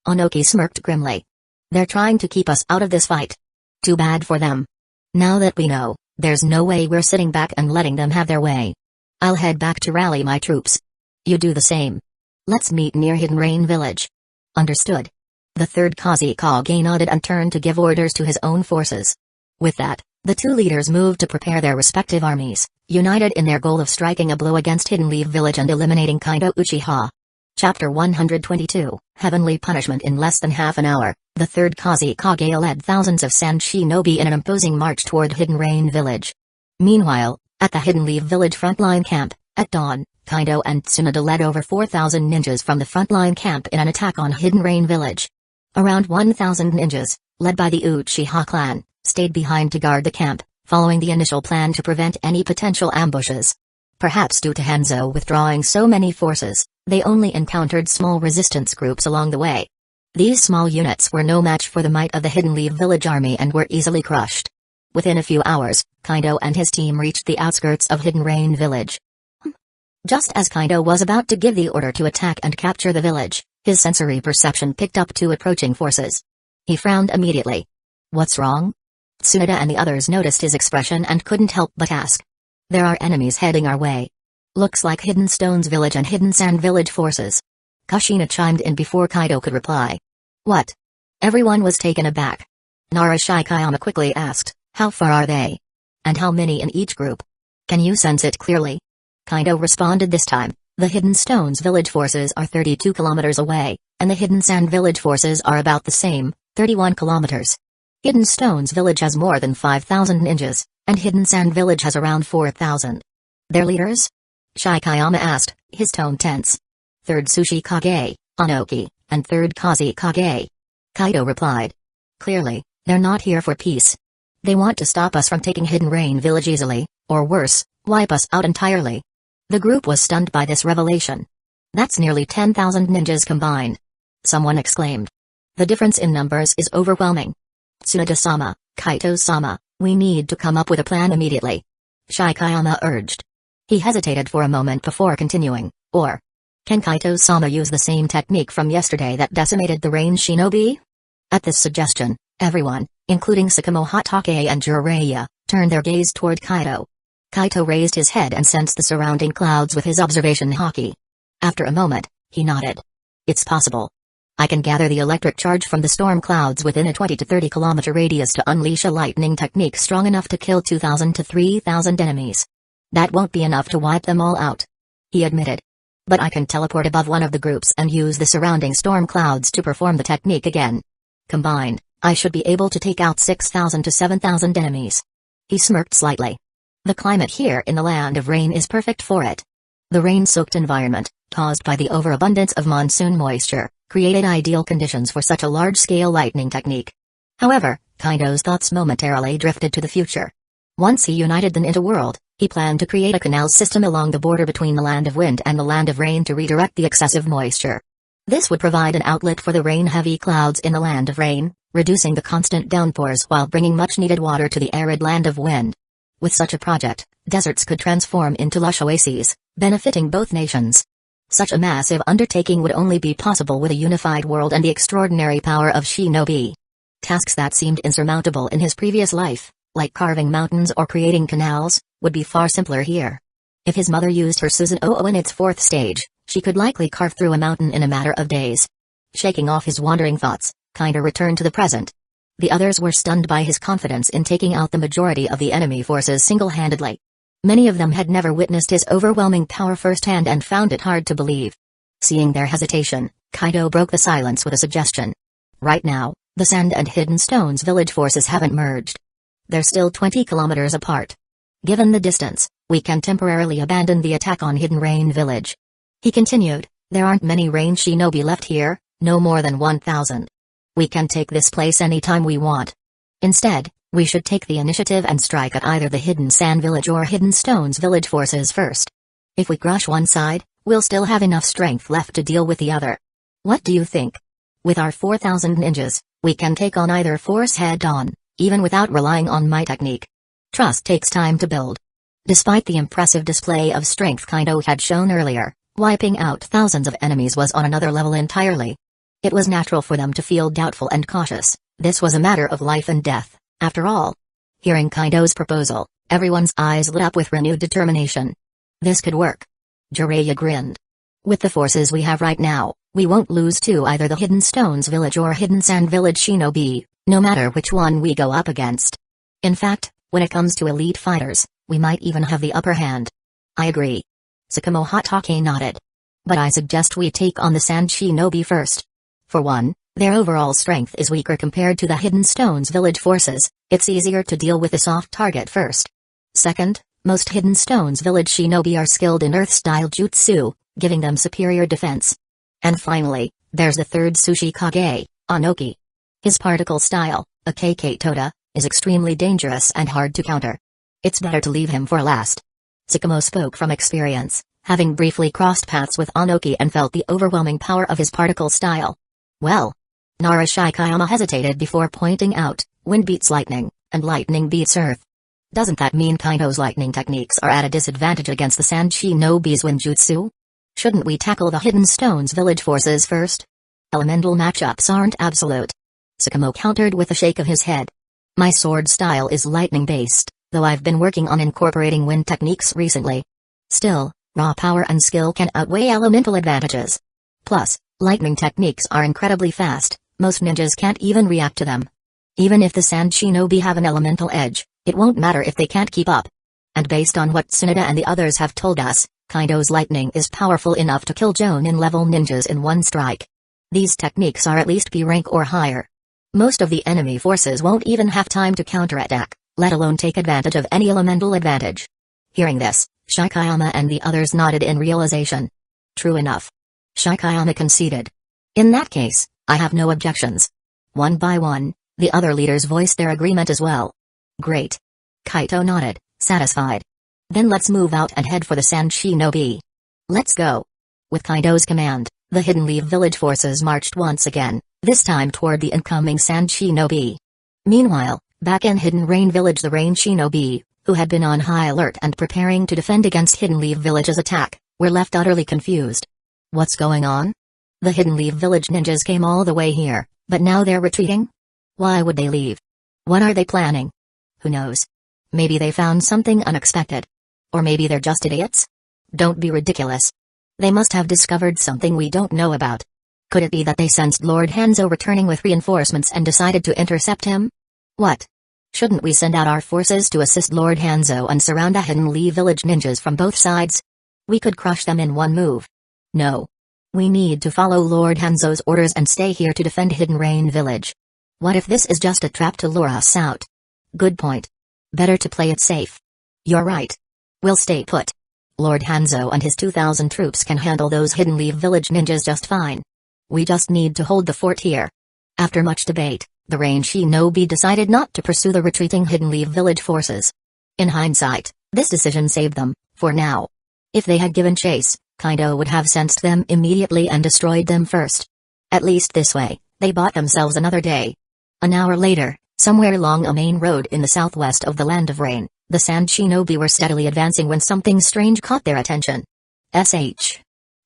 Onoki smirked grimly. They're trying to keep us out of this fight. Too bad for them. Now that we know, there's no way we're sitting back and letting them have their way. I'll head back to rally my troops. You do the same. Let's meet near Hidden Rain Village. Understood. The third Kazekage nodded and turned to give orders to his own forces. With that, the two leaders moved to prepare their respective armies, united in their goal of striking a blow against Hidden Leaf Village and eliminating Kaido Uchiha. Chapter 122, Heavenly Punishment. In less than half an hour, the third Kazekage led thousands of sand shinobi in an imposing march toward Hidden Rain Village. Meanwhile, at the Hidden Leaf Village frontline camp, at dawn, Kaido and Tsunade led over 4,000 ninjas from the frontline camp in an attack on Hidden Rain Village. Around 1,000 ninjas, led by the Uchiha clan, stayed behind to guard the camp, following the initial plan to prevent any potential ambushes. Perhaps due to Hanzo withdrawing so many forces, they only encountered small resistance groups along the way. These small units were no match for the might of the Hidden Leaf Village army and were easily crushed. Within a few hours, Kaido and his team reached the outskirts of Hidden Rain Village. Just as Kaido was about to give the order to attack and capture the village, his sensory perception picked up two approaching forces. He frowned immediately. What's wrong? Tsunade and the others noticed his expression and couldn't help but ask. There are enemies heading our way. Looks like Hidden Stones Village and Hidden Sand Village forces. Kushina chimed in before Kaido could reply. What? Everyone was taken aback. Narashikayama quickly asked, how far are they? And how many in each group? Can you sense it clearly? Kaido responded this time. The Hidden Stones Village forces are 32 kilometers away, and the Hidden Sand Village forces are about the same, 31 kilometers. Hidden Stones Village has more than 5,000 ninjas, and Hidden Sand Village has around 4,000. Their leaders? Shikayama asked, his tone tense. Third Sushi Kage, Anoki, and third Kazi Kage. Kaido replied. Clearly, they're not here for peace. They want to stop us from taking Hidden Rain Village easily, or worse, wipe us out entirely. The group was stunned by this revelation. That's nearly 10,000 ninjas combined. Someone exclaimed. The difference in numbers is overwhelming. Tsunade-sama, Kaito-sama, we need to come up with a plan immediately. Shikayama urged. He hesitated for a moment before continuing, or can Kaito-sama use the same technique from yesterday that decimated the rain shinobi? At this suggestion, everyone, including Sakamo Hatake and Jiraiya, turned their gaze toward Kaido. Kaito raised his head and sensed the surrounding clouds with his observation haki. After a moment, he nodded. It's possible. I can gather the electric charge from the storm clouds within a 20 to 30 kilometer radius to unleash a lightning technique strong enough to kill 2,000 to 3,000 enemies. That won't be enough to wipe them all out, he admitted. But I can teleport above one of the groups and use the surrounding storm clouds to perform the technique again. Combined, I should be able to take out 6,000 to 7,000 enemies. He smirked slightly. The climate here in the Land of Rain is perfect for it. The rain-soaked environment, caused by the overabundance of monsoon moisture, created ideal conditions for such a large-scale lightning technique. However, Kaido's thoughts momentarily drifted to the future. Once he united the Ninja world, he planned to create a canal system along the border between the Land of Wind and the Land of Rain to redirect the excessive moisture. This would provide an outlet for the rain-heavy clouds in the Land of Rain, reducing the constant downpours while bringing much-needed water to the arid Land of Wind. With such a project, deserts could transform into lush oases, benefiting both nations. Such a massive undertaking would only be possible with a unified world and the extraordinary power of shinobi. Tasks that seemed insurmountable in his previous life, like carving mountains or creating canals, would be far simpler here. If his mother used her Susanoo in its fourth stage, she could likely carve through a mountain in a matter of days. Shaking off his wandering thoughts, Kaido returned to the present. The others were stunned by his confidence in taking out the majority of the enemy forces single-handedly. Many of them had never witnessed his overwhelming power firsthand and found it hard to believe. Seeing their hesitation, Kaido broke the silence with a suggestion. Right now, the Sand and Hidden Stones village forces haven't merged. They're still 20 kilometers apart. Given the distance, we can temporarily abandon the attack on Hidden Rain Village. He continued, there aren't many rain shinobi left here, no more than 1,000. We can take this place anytime we want. Instead, we should take the initiative and strike at either the Hidden Sand Village or Hidden Stones Village forces first. If we crush one side, we'll still have enough strength left to deal with the other. What do you think? With our 4,000 ninjas, we can take on either force head-on, even without relying on my technique. Trust takes time to build. Despite the impressive display of strength Kaido had shown earlier, wiping out thousands of enemies was on another level entirely. It was natural for them to feel doubtful and cautious. This was a matter of life and death, after all. Hearing Kaido's proposal, everyone's eyes lit up with renewed determination. This could work. Jiraiya grinned. With the forces we have right now, we won't lose to either the Hidden Stones Village or Hidden Sand Village Shinobi, no matter which one we go up against. In fact, when it comes to elite fighters, we might even have the upper hand. I agree. Tsukumo Hatake nodded. But I suggest we take on the Sand Shinobi first. For one, their overall strength is weaker compared to the Hidden Stones Village forces. It's easier to deal with a soft target first. Second, most Hidden Stones Village Shinobi are skilled in Earth-style jutsu, giving them superior defense. And finally, there's the third Sushi Kage, Anoki. His particle style, Akk Toda, is extremely dangerous and hard to counter. It's better to leave him for last. Tsukumo spoke from experience, having briefly crossed paths with Anoki and felt the overwhelming power of his particle style. Well, Nara Shikayama hesitated before pointing out, wind beats lightning, and lightning beats earth. Doesn't that mean Kaido's lightning techniques are at a disadvantage against the Sand Shinobi's wind jutsu? Shouldn't we tackle the Hidden Stones Village forces first? Elemental matchups aren't absolute. Tsukumo countered with a shake of his head. My sword style is lightning-based, though I've been working on incorporating wind techniques recently. Still, raw power and skill can outweigh elemental advantages. Plus, lightning techniques are incredibly fast, most ninjas can't even react to them. Even if the Sand Shinobi have an elemental edge, it won't matter if they can't keep up. And based on what Tsunade and the others have told us, Kaido's lightning is powerful enough to kill Jonin-level ninjas in one strike. These techniques are at least B rank or higher. Most of the enemy forces won't even have time to counterattack, let alone take advantage of any elemental advantage. Hearing this, Shikayama and the others nodded in realization. True enough. Shikayama conceded. In that case, I have no objections. One by one, the other leaders voiced their agreement as well. Great. Kaito nodded, satisfied. Then let's move out and head for the Sand Shinobi. Let's go. With Kaido's command, the Hidden Leaf Village forces marched once again, this time toward the incoming Sand Shinobi. Meanwhile, back in Hidden Rain Village, the Rain Shinobi, who had been on high alert and preparing to defend against Hidden Leaf Village's attack, were left utterly confused. What's going on? The Hidden Leaf Village ninjas came all the way here, but now they're retreating? Why would they leave? What are they planning? Who knows? Maybe they found something unexpected. Or maybe they're just idiots? Don't be ridiculous. They must have discovered something we don't know about. Could it be that they sensed Lord Hanzo returning with reinforcements and decided to intercept him? What? Shouldn't we send out our forces to assist Lord Hanzo and surround the Hidden Leaf Village ninjas from both sides? We could crush them in one move. No. We need to follow Lord Hanzo's orders and stay here to defend Hidden Rain Village. What if this is just a trap to lure us out? Good point. Better to play it safe. You're right. We'll stay put. Lord Hanzo and his 2,000 troops can handle those Hidden Leaf Village ninjas just fine. We just need to hold the fort here. After much debate, the Rain Shinobi decided not to pursue the retreating Hidden Leaf Village forces. In hindsight, this decision saved them, for now. If they had given chase, Kaido would have sensed them immediately and destroyed them first. At least this way, they bought themselves another day. An hour later, somewhere along a main road in the southwest of the Land of Rain, the Sand Shinobi were steadily advancing when something strange caught their attention.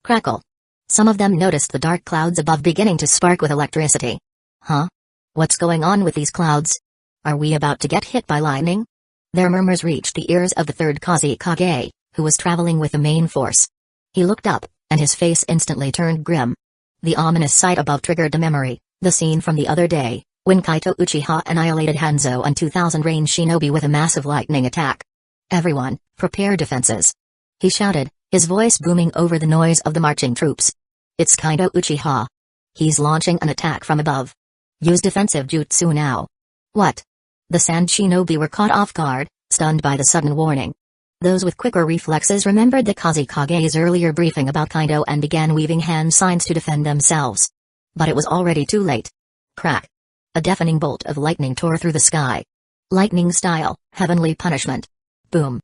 Crackle. Some of them noticed the dark clouds above beginning to spark with electricity. Huh? What's going on with these clouds? Are we about to get hit by lightning? Their murmurs reached the ears of the third Kazekage, who was traveling with the main force. He looked up, and his face instantly turned grim. The ominous sight above triggered a memory, the scene from the other day, when Kaito Uchiha annihilated Hanzo and 2,000 Rain Shinobi with a massive lightning attack. Everyone, prepare defenses. He shouted, his voice booming over the noise of the marching troops. It's Kaito Uchiha. He's launching an attack from above. Use defensive jutsu now. What? The Sand Shinobi were caught off guard, stunned by the sudden warning. Those with quicker reflexes remembered the Kazekage's earlier briefing about Kaido and began weaving hand signs to defend themselves. But it was already too late. Crack. A deafening bolt of lightning tore through the sky. Lightning style, heavenly punishment. Boom.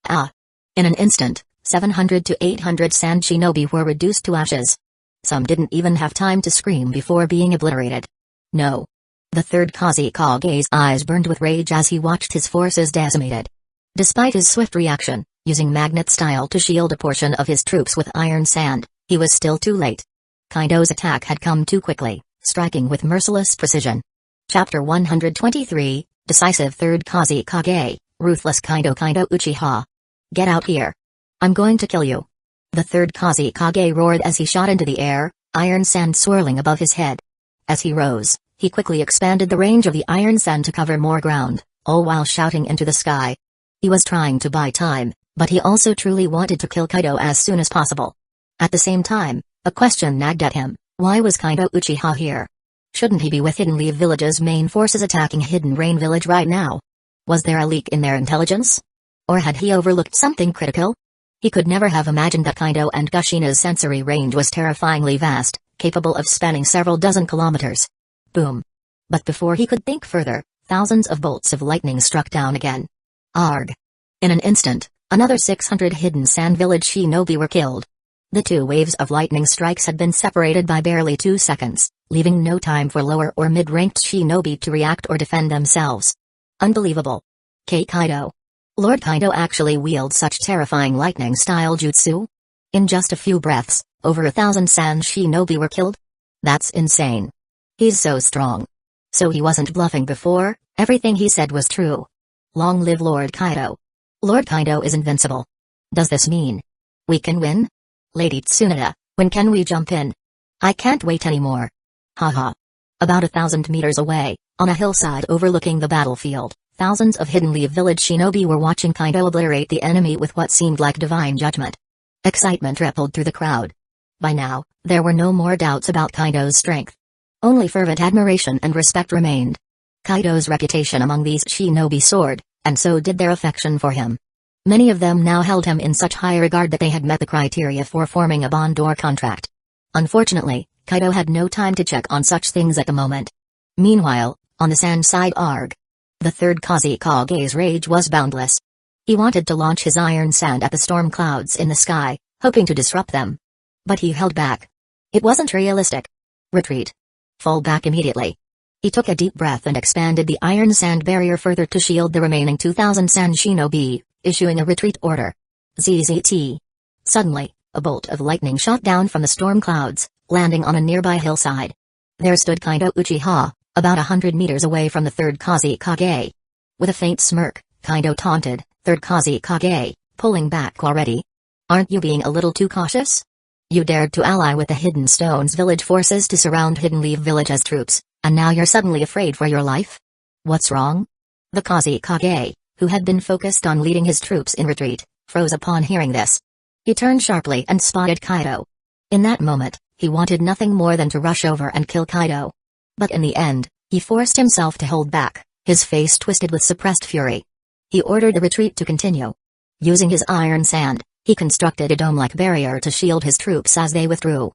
Ah. In an instant, 700 to 800 Sand Shinobi were reduced to ashes. Some didn't even have time to scream before being obliterated. No. The third Kazekage's eyes burned with rage as he watched his forces decimated. Despite his swift reaction, using magnet style to shield a portion of his troops with iron sand, he was still too late. Kaido's attack had come too quickly, striking with merciless precision. Chapter 123, Decisive Third Kazekage, Ruthless Kaido Uchiha. Get out here. I'm going to kill you. The third Kazekage roared as he shot into the air, iron sand swirling above his head. As he rose, he quickly expanded the range of the iron sand to cover more ground, all while shouting into the sky. He was trying to buy time, but he also truly wanted to kill Kaido as soon as possible. At the same time, a question nagged at him: why was Kaido Uchiha here? Shouldn't he be with Hidden Leaf Village's main forces attacking Hidden Rain Village right now? Was there a leak in their intelligence? Or had he overlooked something critical? He could never have imagined that Kaido and Kushina's sensory range was terrifyingly vast, capable of spanning several dozen kilometers. Boom. But before he could think further, thousands of bolts of lightning struck down again. Arg. In an instant, another 600 Hidden Sand Village shinobi were killed. The two waves of lightning strikes had been separated by barely 2 seconds, leaving no time for lower or mid-ranked shinobi to react or defend themselves. Unbelievable. Kaido. Lord Kaido actually wields such terrifying lightning-style jutsu? In just a few breaths, over 1,000 sand shinobi were killed? That's insane. He's so strong. So he wasn't bluffing before, everything he said was true. Long live Lord Kaido. Lord Kaido is invincible. Does this mean we can win? Lady Tsunade, when can we jump in? I can't wait anymore. Haha. About 1,000 meters away, on a hillside overlooking the battlefield, thousands of Hidden Leaf Village shinobi were watching Kaido obliterate the enemy with what seemed like divine judgment. Excitement rippled through the crowd. By now, there were no more doubts about Kaido's strength. Only fervent admiration and respect remained. Kaido's reputation among these shinobi soared, and so did their affection for him. Many of them now held him in such high regard that they had met the criteria for forming a bond or contract. Unfortunately, Kaido had no time to check on such things at the moment. Meanwhile, on the sand side Arg. The third Kazekage's rage was boundless. He wanted to launch his iron sand at the storm clouds in the sky, hoping to disrupt them. But he held back. It wasn't realistic. Retreat. Fall back immediately. He took a deep breath and expanded the iron sand barrier further to shield the remaining 2,000 sand shinobi, issuing a retreat order. ZZT. Suddenly, a bolt of lightning shot down from the storm clouds, landing on a nearby hillside. There stood Kaido Uchiha, about 100 meters away from the third Kazekage. With a faint smirk, Kaido taunted, "Third Kazekage, pulling back already? Aren't you being a little too cautious? You dared to ally with the Hidden Stones Village forces to surround Hidden Leaf Village as troops, and now you're suddenly afraid for your life? What's wrong?" The Kazekage, who had been focused on leading his troops in retreat, froze upon hearing this. He turned sharply and spotted Kaido. In that moment, he wanted nothing more than to rush over and kill Kaido. But in the end, he forced himself to hold back, his face twisted with suppressed fury. He ordered the retreat to continue. Using his iron sand, he constructed a dome-like barrier to shield his troops as they withdrew.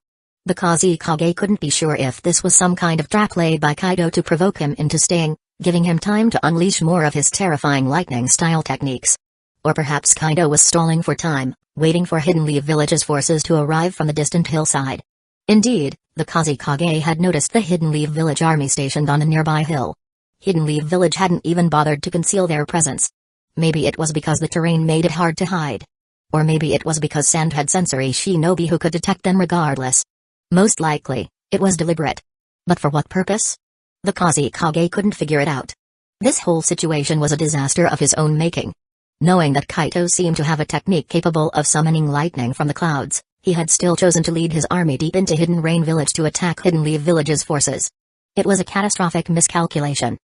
The Kazekage couldn't be sure if this was some kind of trap laid by Kaido to provoke him into staying, giving him time to unleash more of his terrifying lightning-style techniques. Or perhaps Kaido was stalling for time, waiting for Hidden Leaf Village's forces to arrive from the distant hillside. Indeed, the Kazekage had noticed the Hidden Leaf Village army stationed on a nearby hill. Hidden Leaf Village hadn't even bothered to conceal their presence. Maybe it was because the terrain made it hard to hide. Or maybe it was because Sand had sensory shinobi who could detect them regardless. Most likely, it was deliberate. But for what purpose? The Kazekage couldn't figure it out. This whole situation was a disaster of his own making. Knowing that Kaido seemed to have a technique capable of summoning lightning from the clouds, he had still chosen to lead his army deep into Hidden Rain Village to attack Hidden Leaf Village's forces. It was a catastrophic miscalculation.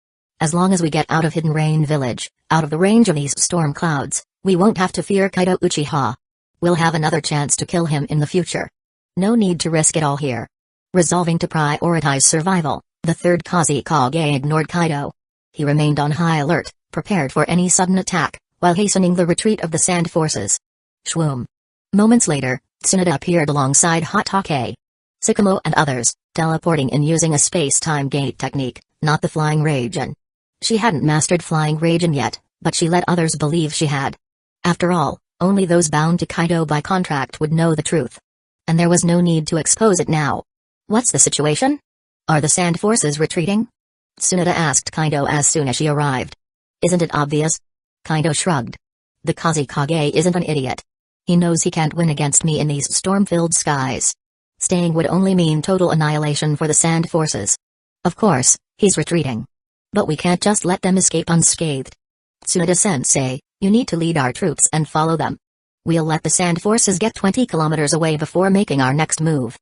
As long as we get out of Hidden Rain Village, out of the range of these storm clouds, we won't have to fear Kaido Uchiha. We'll have another chance to kill him in the future. No need to risk it all here. Resolving to prioritize survival, the third Kazekage ignored Kaido. He remained on high alert, prepared for any sudden attack, while hastening the retreat of the sand forces. Shwoom. Moments later, Tsunade appeared alongside Hotake, Tsukumo and others, teleporting in using a space-time gate technique, not the Flying Raijin. She hadn't mastered Flying Raijin yet, but she let others believe she had. After all, only those bound to Kaido by contract would know the truth. And there was no need to expose it now. What's the situation? Are the sand forces retreating? Tsunade asked Kaido as soon as she arrived. Isn't it obvious? Kaido shrugged. The Kazekage isn't an idiot. He knows he can't win against me in these storm-filled skies. Staying would only mean total annihilation for the sand forces. Of course, he's retreating. But we can't just let them escape unscathed. Tsunoda-sensei, you need to lead our troops and follow them. We'll let the sand forces get 20 kilometers away before making our next move.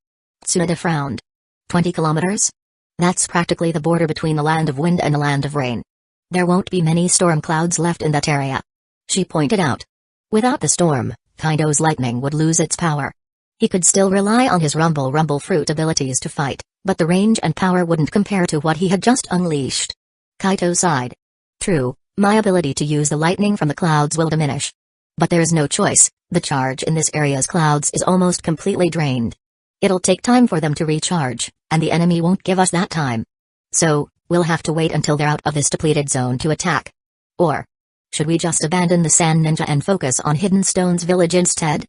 Tsunoda frowned. 20 kilometers? That's practically the border between the land of wind and the land of rain. There won't be many storm clouds left in that area. She pointed out. Without the storm, Kaido's lightning would lose its power. He could still rely on his rumble fruit abilities to fight, but the range and power wouldn't compare to what he had just unleashed. Kaito sighed. True, my ability to use the lightning from the clouds will diminish. But there's no choice, the charge in this area's clouds is almost completely drained. It'll take time for them to recharge, and the enemy won't give us that time. So, we'll have to wait until they're out of this depleted zone to attack. Or, should we just abandon the Sand Ninja and focus on Hidden Stone's village instead?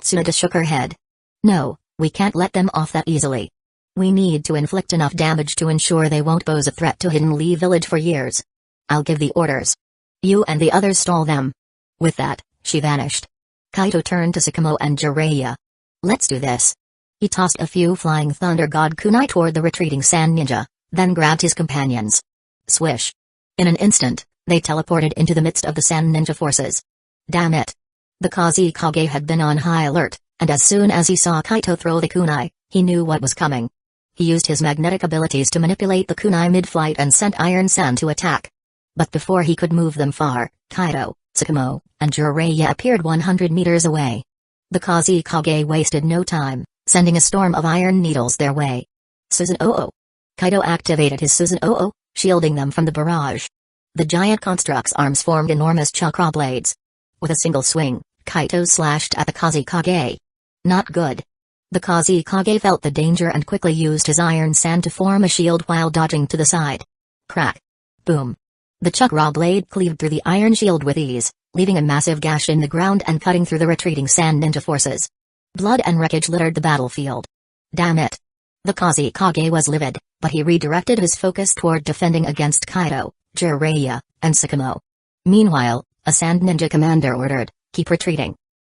Tsunoda shook her head. No, we can't let them off that easily. We need to inflict enough damage to ensure they won't pose a threat to Hidden Lee village for years. I'll give the orders. You and the others stall them. With that, she vanished. Kaito turned to Sakamo and Jiraiya. Let's do this. He tossed a few flying Thunder God kunai toward the retreating Sand Ninja, then grabbed his companions. Swish. In an instant, they teleported into the midst of the Sand Ninja forces. Damn it. The Kazekage had been on high alert, and as soon as he saw Kaito throw the kunai, he knew what was coming. He used his magnetic abilities to manipulate the kunai mid-flight and sent Iron Sand to attack. But before he could move them far, Kaito, Sakamo, and Jiraiya appeared 100 meters away. The Kazekage wasted no time, sending a storm of iron needles their way. Susanoo. Kaito activated his Susanoo, shielding them from the barrage. The giant construct's arms formed enormous chakra blades. With a single swing, Kaito slashed at the Kazekage. Not good. The Kazekage felt the danger and quickly used his Iron Sand to form a shield while dodging to the side. Crack. Boom. The chakra blade cleaved through the iron shield with ease, leaving a massive gash in the ground and cutting through the retreating Sand Ninja forces. Blood and wreckage littered the battlefield. Damn it. The Kazekage was livid, but he redirected his focus toward defending against Kaito, Jiraiya, and Sakamo. Meanwhile, a Sand Ninja commander ordered, keep retreating.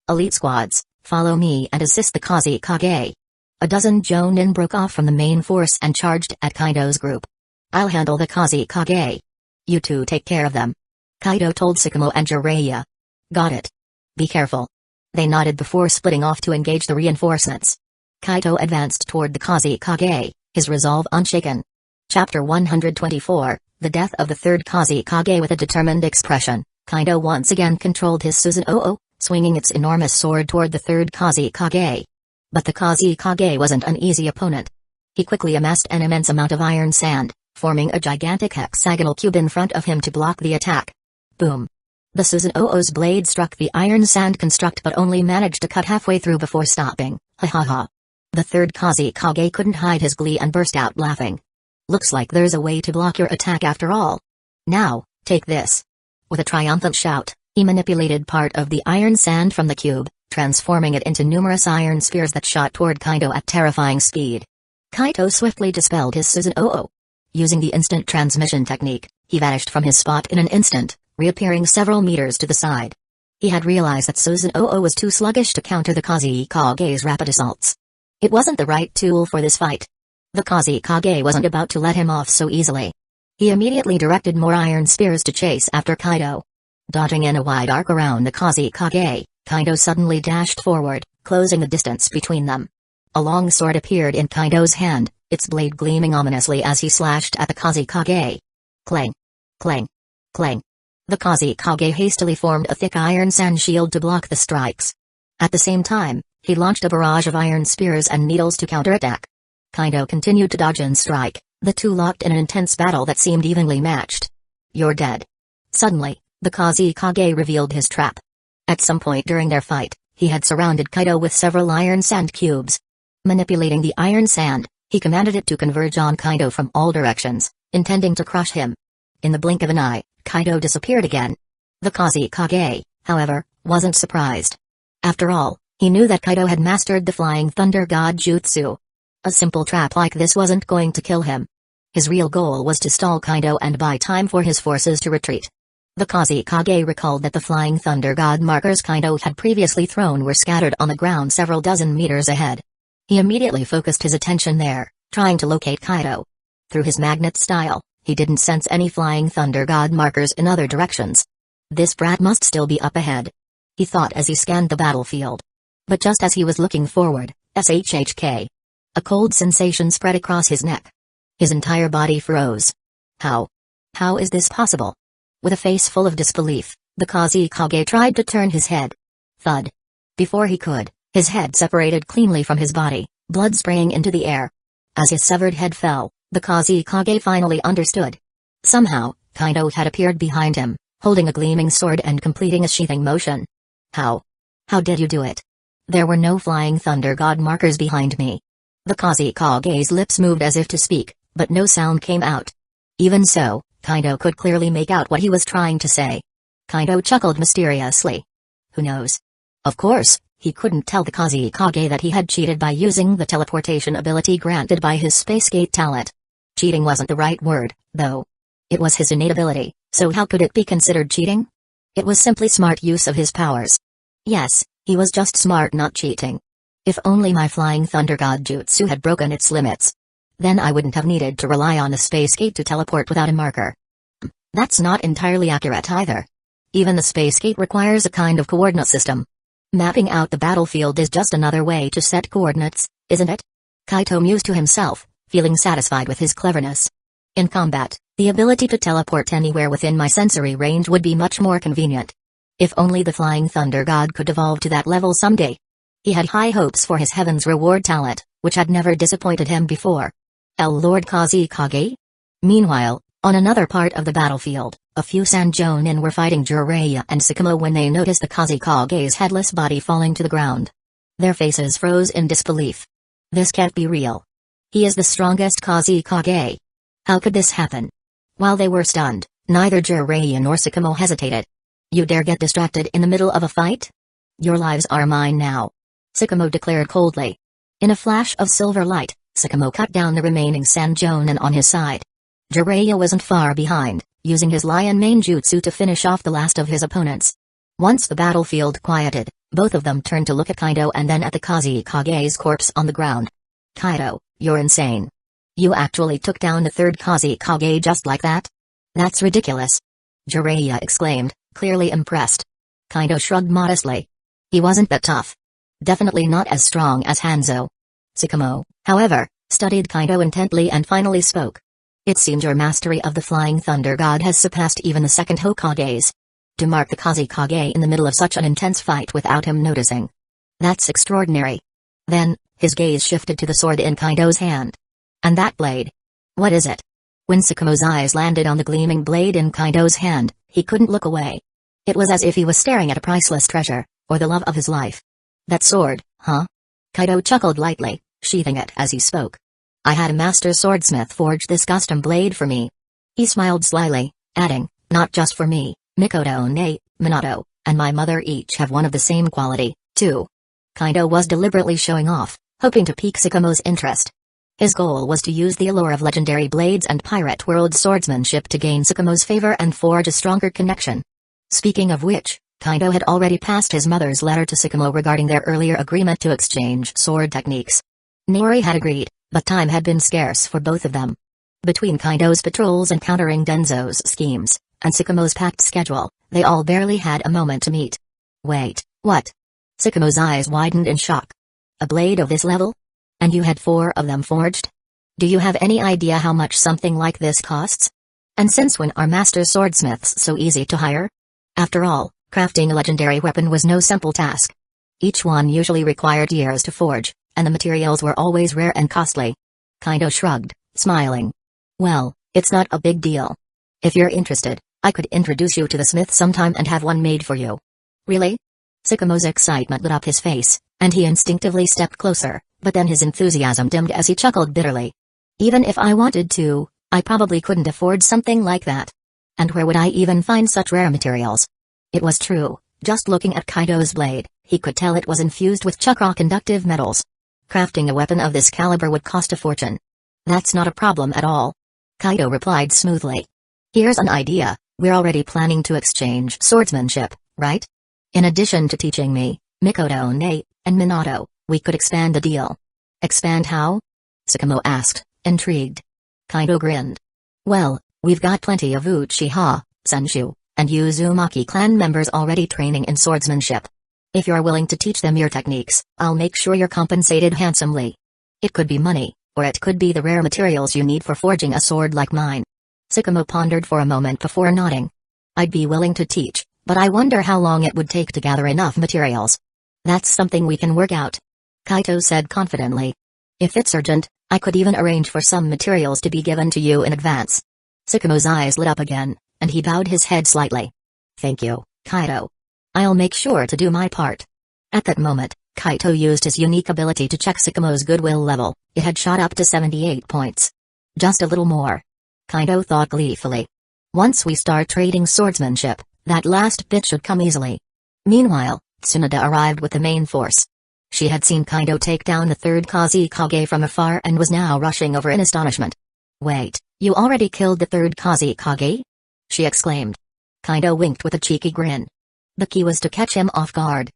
Elite squads, follow me and assist the Kazekage. A dozen Jonin broke off from the main force and charged at Kaito's group. I'll handle the Kazekage. You two take care of them. Kaito told Sakamo and Jiraiya. Got it. Be careful. They nodded before splitting off to engage the reinforcements. Kaito advanced toward the Kazekage, his resolve unshaken. Chapter 124, The Death of the Third Kazekage. With a determined expression, Kaito once again controlled his Susanoo, swinging its enormous sword toward the third Kazekage. But the Kazekage wasn't an easy opponent. He quickly amassed an immense amount of Iron Sand, forming a gigantic hexagonal cube in front of him to block the attack. Boom. The Susanoo's blade struck the Iron Sand construct but only managed to cut halfway through before stopping. Ha ha ha. The third Kazekage couldn't hide his glee and burst out laughing. Looks like there's a way to block your attack after all. Now, take this. With a triumphant shout, he manipulated part of the Iron Sand from the cube, transforming it into numerous iron spears that shot toward Kaito at terrifying speed. Kaito swiftly dispelled his Susanoo. Using the instant transmission technique, he vanished from his spot in an instant, reappearing several meters to the side. He had realized that Susanoo was too sluggish to counter the Kazekage's rapid assaults. It wasn't the right tool for this fight. The Kazekage wasn't about to let him off so easily. He immediately directed more iron spears to chase after Kaito. Dodging in a wide arc around the Kazekage, Kaito suddenly dashed forward, closing the distance between them. A long sword appeared in Kaito's hand, its blade gleaming ominously as he slashed at the Kazekage. Clang! Clang! Clang! The Kazekage hastily formed a thick Iron Sand shield to block the strikes. At the same time, he launched a barrage of iron spears and needles to counterattack. Kaito continued to dodge and strike, the two locked in an intense battle that seemed evenly matched. You're dead. Suddenly, the Kazekage revealed his trap. At some point during their fight, he had surrounded Kaito with several Iron Sand cubes. Manipulating the Iron Sand, he commanded it to converge on Kaito from all directions, intending to crush him. In the blink of an eye, Kaito disappeared again. The Kazekage, however, wasn't surprised. After all, he knew that Kaito had mastered the Flying Thunder God Jutsu. A simple trap like this wasn't going to kill him. His real goal was to stall Kaito and buy time for his forces to retreat. The Kazekage recalled that the Flying Thunder God markers Kaito had previously thrown were scattered on the ground several dozen meters ahead. He immediately focused his attention there, trying to locate Kaido. Through his magnet style, he didn't sense any flying thunder god markers in other directions. This brat must still be up ahead, he thought as he scanned the battlefield. But just as he was looking forward, shhk. A cold sensation spread across his neck. His entire body froze. How? How is this possible? With a face full of disbelief, the Kazekage tried to turn his head. Thud. Before he could, his head separated cleanly from his body, blood spraying into the air. As his severed head fell, the Kazekage finally understood. Somehow, Kaido had appeared behind him, holding a gleaming sword and completing a sheathing motion. How? How did you do it? There were no flying thunder god markers behind me. The Kazekage's lips moved as if to speak, but no sound came out. Even so, Kaido could clearly make out what he was trying to say. Kaido chuckled mysteriously. Who knows? Of course, he couldn't tell the Kazekage that he had cheated by using the teleportation ability granted by his Space Gate talent. Cheating wasn't the right word, though. It was his innate ability, so how could it be considered cheating? It was simply smart use of his powers. Yes, he was just smart, not cheating. If only my flying thunder god jutsu had broken its limits. Then I wouldn't have needed to rely on the Space Gate to teleport without a marker. That's not entirely accurate either. Even the Space Gate requires a kind of coordinate system. Mapping out the battlefield is just another way to set coordinates, isn't it? Kaito mused to himself, feeling satisfied with his cleverness. In combat, the ability to teleport anywhere within my sensory range would be much more convenient. If only the Flying Thunder God could evolve to that level someday. He had high hopes for his Heaven's Reward talent, which had never disappointed him before. Lord Kazekage? Meanwhile, on another part of the battlefield, a few Sanjonin were fighting Jiraiya and Sakamo when they noticed the Kazekage's headless body falling to the ground. Their faces froze in disbelief. This can't be real. He is the strongest Kazekage. How could this happen? While they were stunned, neither Jiraiya nor Sakamo hesitated. You dare get distracted in the middle of a fight? Your lives are mine now, Sakamo declared coldly. In a flash of silver light, Sakamo cut down the remaining Sanjonin on his side. Jiraiya wasn't far behind, using his lion mane jutsu to finish off the last of his opponents. Once the battlefield quieted, both of them turned to look at Kaido and then at the Kazekage's corpse on the ground. Kaido, you're insane. You actually took down the third Kazekage just like that? That's ridiculous, Jiraiya exclaimed, clearly impressed. Kaido shrugged modestly. He wasn't that tough. Definitely not as strong as Hanzo. Sakamo, however, studied Kaido intently and finally spoke. It seems your mastery of the Flying Thunder God has surpassed even the second Hokage's. To mark the Kazekage in the middle of such an intense fight without him noticing. That's extraordinary. Then, his gaze shifted to the sword in Kaido's hand. And that blade? What is it? When Sakamo's eyes landed on the gleaming blade in Kaido's hand, he couldn't look away. It was as if he was staring at a priceless treasure, or the love of his life. That sword, huh? Kaido chuckled lightly, sheathing it as he spoke. I had a master swordsmith forge this custom blade for me. He smiled slyly, adding, not just for me, Mikoto ne, Minato, and my mother each have one of the same quality, too. Kaido was deliberately showing off, hoping to pique Sakamo's interest. His goal was to use the allure of legendary blades and pirate world swordsmanship to gain Sakamo's favor and forge a stronger connection. Speaking of which, Kaido had already passed his mother's letter to Sakamo regarding their earlier agreement to exchange sword techniques. Nori had agreed, but time had been scarce for both of them. Between Kaido's patrols and countering Denzo's schemes, and Sakamo's packed schedule, they all barely had a moment to meet. Wait, what? Sakamo's eyes widened in shock. A blade of this level? And you had 4 of them forged? Do you have any idea how much something like this costs? And since when are master swordsmiths so easy to hire? After all, crafting a legendary weapon was no simple task. Each one usually required years to forge, and the materials were always rare and costly. Kaido shrugged, smiling. Well, it's not a big deal. If you're interested, I could introduce you to the smith sometime and have one made for you. Really? Sakamo's excitement lit up his face, and he instinctively stepped closer, but then his enthusiasm dimmed as he chuckled bitterly. Even if I wanted to, I probably couldn't afford something like that. And where would I even find such rare materials? It was true, just looking at Kaido's blade, he could tell it was infused with chakra-conductive metals. Crafting a weapon of this caliber would cost a fortune. That's not a problem at all, Kaido replied smoothly. Here's an idea, we're already planning to exchange swordsmanship, right? In addition to teaching me, Mikoto ne, and Minato, we could expand the deal. Expand how? Sakamo asked, intrigued. Kaido grinned. Well, we've got plenty of Uchiha, Senshu, and Uzumaki clan members already training in swordsmanship. If you're willing to teach them your techniques, I'll make sure you're compensated handsomely. It could be money, or it could be the rare materials you need for forging a sword like mine. Sakamo pondered for a moment before nodding. I'd be willing to teach, but I wonder how long it would take to gather enough materials. That's something we can work out, Kaito said confidently. If it's urgent, I could even arrange for some materials to be given to you in advance. Sakamo's eyes lit up again, and he bowed his head slightly. Thank you, Kaito. I'll make sure to do my part. At that moment, Kaito used his unique ability to check Sakamo's goodwill level. It had shot up to 78 points. Just a little more. Kaito thought gleefully. Once we start trading swordsmanship, that last bit should come easily. Meanwhile, Tsunade arrived with the main force. She had seen Kaito take down the third Kazekage from afar and was now rushing over in astonishment. Wait, you already killed the third Kazekage? She exclaimed. Kaito winked with a cheeky grin. The key was to catch him off guard.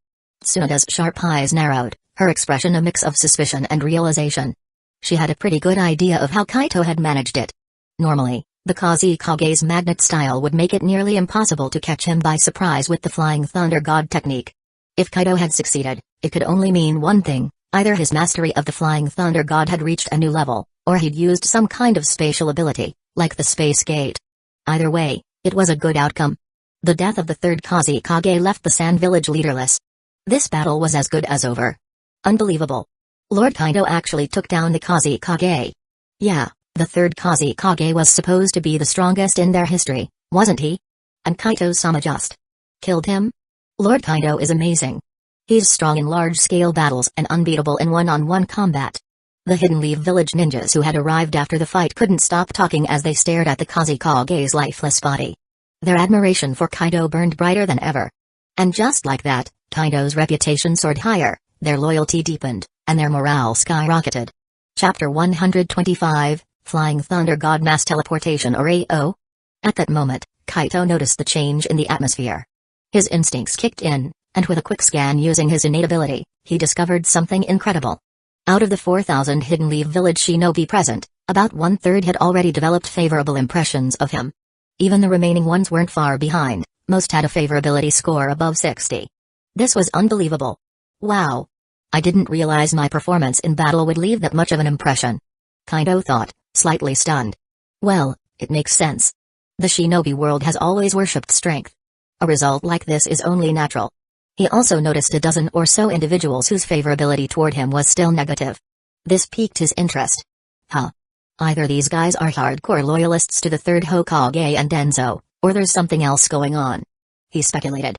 Tsunade's sharp eyes narrowed, her expression a mix of suspicion and realization. She had a pretty good idea of how Kaito had managed it. Normally, the Kazekage's magnet style would make it nearly impossible to catch him by surprise with the Flying Thunder God technique. If Kaito had succeeded, it could only mean one thing: either his mastery of the Flying Thunder God had reached a new level, or he'd used some kind of spatial ability, like the Space Gate. Either way, it was a good outcome. The death of the third Kazekage left the Sand Village leaderless. This battle was as good as over. Unbelievable. Lord Kaito actually took down the Kazekage. Yeah, the third Kazekage was supposed to be the strongest in their history, wasn't he? And Kaito-sama just killed him? Lord Kaito is amazing. He's strong in large-scale battles and unbeatable in one-on-one combat. The Hidden Leaf Village ninjas who had arrived after the fight couldn't stop talking as they stared at the Kazekage's lifeless body. Their admiration for Kaito burned brighter than ever. And just like that, Kaito's reputation soared higher, their loyalty deepened, and their morale skyrocketed. Chapter 125, Flying Thunder God Mass Teleportation or AO? At that moment, Kaito noticed the change in the atmosphere. His instincts kicked in, and with a quick scan using his innate ability, he discovered something incredible. Out of the 4,000 Hidden Leaf Village shinobi present, about one-third had already developed favorable impressions of him. Even the remaining ones weren't far behind, most had a favorability score above 60. This was unbelievable. Wow. I didn't realize my performance in battle would leave that much of an impression. Kaito thought, slightly stunned. Well, it makes sense. The shinobi world has always worshipped strength. A result like this is only natural. He also noticed a dozen or so individuals whose favorability toward him was still negative. This piqued his interest. Huh. Either these guys are hardcore loyalists to the third Hokage and Denzo, or there's something else going on. He speculated.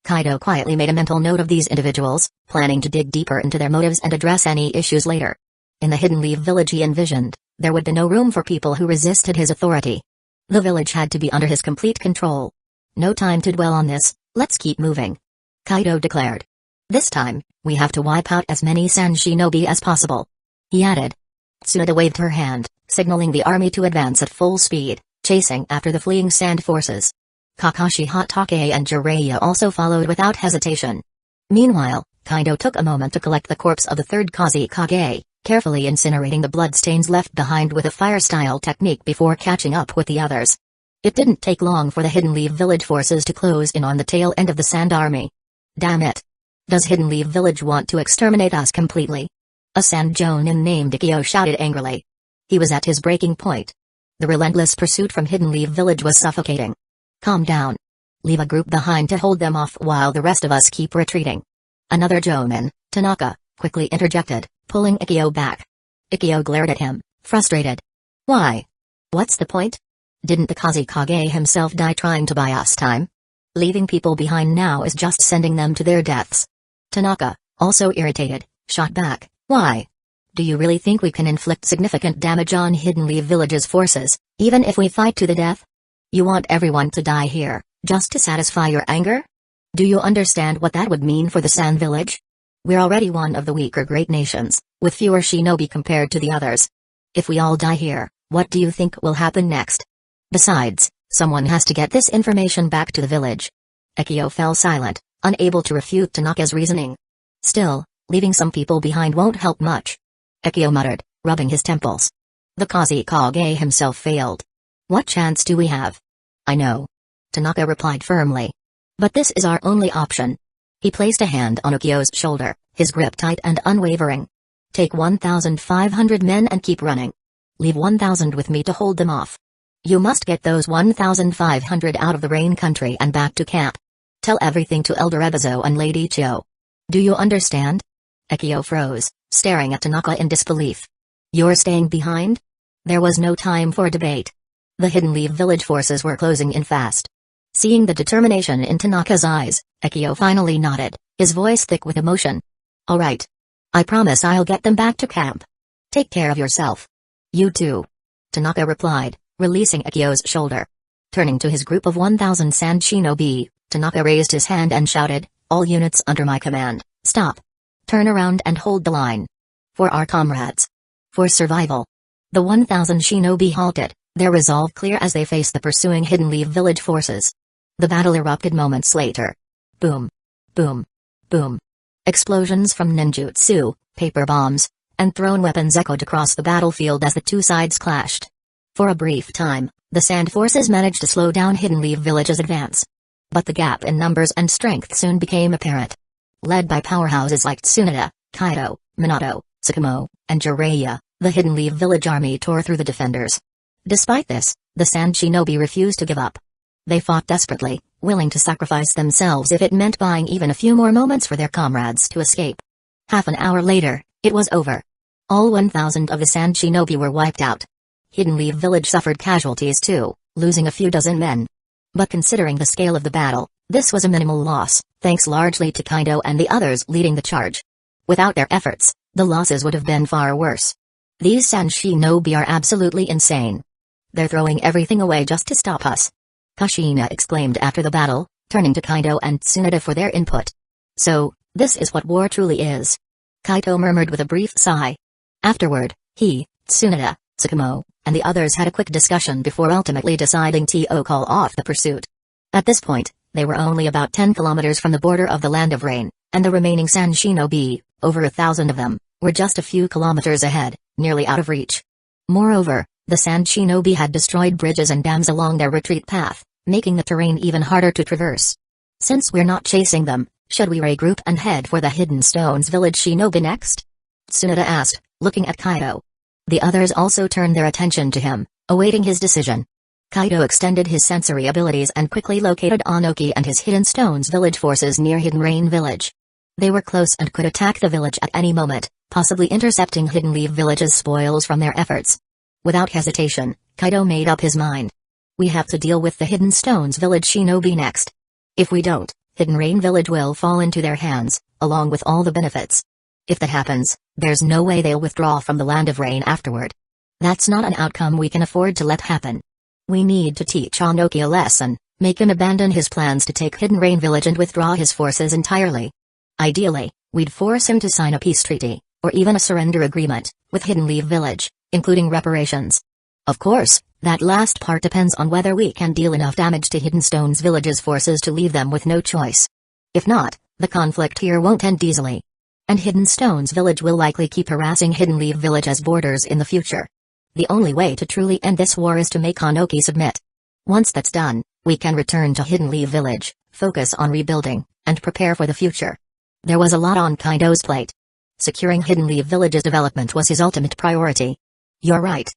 Kaito quietly made a mental note of these individuals, planning to dig deeper into their motives and address any issues later. In the Hidden Leaf Village he envisioned, there would be no room for people who resisted his authority. The village had to be under his complete control. No time to dwell on this, let's keep moving. Kaito declared. This time, we have to wipe out as many Sand Shinobi as possible. He added. Tsunade waved her hand, signaling the army to advance at full speed, chasing after the fleeing sand forces. Kakashi Hatake and Jiraiya also followed without hesitation. Meanwhile, Kaito took a moment to collect the corpse of the third Kazekage, carefully incinerating the bloodstains left behind with a fire-style technique before catching up with the others. It didn't take long for the Hidden Leaf Village forces to close in on the tail end of the Sand Army. Damn it. Does Hidden Leaf Village want to exterminate us completely? A Sand Jonin named Ikkyo shouted angrily. He was at his breaking point. The relentless pursuit from Hidden Leaf Village was suffocating. Calm down. Leave a group behind to hold them off while the rest of us keep retreating. Another Jonin, Tanaka, quickly interjected, pulling Ikkyo back. Ikkyo glared at him, frustrated. Why? What's the point? Didn't the Kazekage himself die trying to buy us time? Leaving people behind now is just sending them to their deaths. Tanaka, also irritated, shot back. Why? Do you really think we can inflict significant damage on Hidden Leaf Village's forces, even if we fight to the death? You want everyone to die here, just to satisfy your anger? Do you understand what that would mean for the Sand Village? We're already one of the weaker great nations, with fewer shinobi compared to the others. If we all die here, what do you think will happen next? Besides, someone has to get this information back to the village. Ikkyo fell silent, unable to refute Tanaka's reasoning. Still, leaving some people behind won't help much. Ekio muttered, rubbing his temples. The Kazekage himself failed. What chance do we have? I know. Tanaka replied firmly. But this is our only option. He placed a hand on Ukyo's shoulder, his grip tight and unwavering. Take 1,500 men and keep running. Leave 1,000 with me to hold them off. You must get those 1,500 out of the rain country and back to camp. Tell everything to Elder Ebizo and Lady Chio. Do you understand? Ekio froze, staring at Tanaka in disbelief. You're staying behind? There was no time for debate. The Hidden Leaf village forces were closing in fast. Seeing the determination in Tanaka's eyes, Ekio finally nodded, his voice thick with emotion. All right. I promise I'll get them back to camp. Take care of yourself. You too. Tanaka replied, releasing Ekio's shoulder. Turning to his group of 1,000 sand shinobi, Tanaka raised his hand and shouted, all units under my command, stop. Turn around and hold the line. For our comrades. For survival. The 1,000 shinobi halted, their resolve clear as they faced the pursuing Hidden Leaf village forces. The battle erupted moments later. Boom. Boom. Boom. Explosions from ninjutsu, paper bombs, and thrown weapons echoed across the battlefield as the two sides clashed. For a brief time, the sand forces managed to slow down Hidden Leaf Village's advance. But the gap in numbers and strength soon became apparent. Led by powerhouses like Tsunade, Kaido, Minato, Tsukumo, and Jiraiya, the Hidden Leaf Village army tore through the defenders. Despite this, the sand shinobi refused to give up. They fought desperately, willing to sacrifice themselves if it meant buying even a few more moments for their comrades to escape. Half an hour later, it was over. All 1,000 of the sand shinobi were wiped out. Hidden Leaf Village suffered casualties too, losing a few dozen men. But considering the scale of the battle, this was a minimal loss, thanks largely to Kaido and the others leading the charge. Without their efforts, the losses would have been far worse. These sand shinobi are absolutely insane. They're throwing everything away just to stop us. Kushina exclaimed after the battle, turning to Kaido and Tsunade for their input. So, this is what war truly is. Kaido murmured with a brief sigh. Afterward, he, Tsunade, Tsukumo, and the others had a quick discussion before ultimately deciding to call off the pursuit. At this point, they were only about 10 kilometers from the border of the Land of Rain, and the remaining sand shinobi, over 1,000 of them, were just a few kilometers ahead, nearly out of reach. Moreover, the sand shinobi had destroyed bridges and dams along their retreat path, making the terrain even harder to traverse. Since we're not chasing them, should we regroup and head for the Hidden Stones village shinobi next? Tsunade asked, looking at Kaido. The others also turned their attention to him, awaiting his decision. Kaido extended his sensory abilities and quickly located Anoki and his Hidden Stones village forces near Hidden Rain village. They were close and could attack the village at any moment, possibly intercepting Hidden Leaf village's spoils from their efforts. Without hesitation, Kaido made up his mind. We have to deal with the Hidden Stones village shinobi next. If we don't, Hidden Rain village will fall into their hands, along with all the benefits. If that happens, there's no way they'll withdraw from the Land of Rain afterward. That's not an outcome we can afford to let happen. We need to teach Anoki a lesson, make him abandon his plans to take Hidden Rain village and withdraw his forces entirely. Ideally, we'd force him to sign a peace treaty, or even a surrender agreement, with Hidden Leaf village, including reparations. Of course, that last part depends on whether we can deal enough damage to Hidden Stones village's forces to leave them with no choice. If not, the conflict here won't end easily. And Hidden Stones village will likely keep harassing Hidden Leaf village as borders in the future. The only way to truly end this war is to make Anoki submit. Once that's done, we can return to Hidden Leaf village, focus on rebuilding, and prepare for the future. There was a lot on Kaido's plate. Securing Hidden Leaf village's development was his ultimate priority. You're right.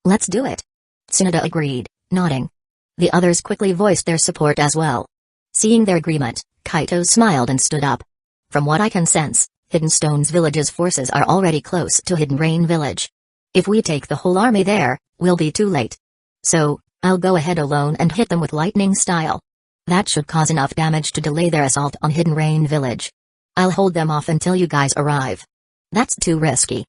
Let's do it. Tsunade agreed, nodding. The others quickly voiced their support as well. Seeing their agreement, Kaido smiled and stood up. From what I can sense, Hidden Stones village's forces are already close to Hidden Rain village. If we take the whole army there, we'll be too late. So, I'll go ahead alone and hit them with lightning style. That should cause enough damage to delay their assault on Hidden Rain village. I'll hold them off until you guys arrive. That's too risky.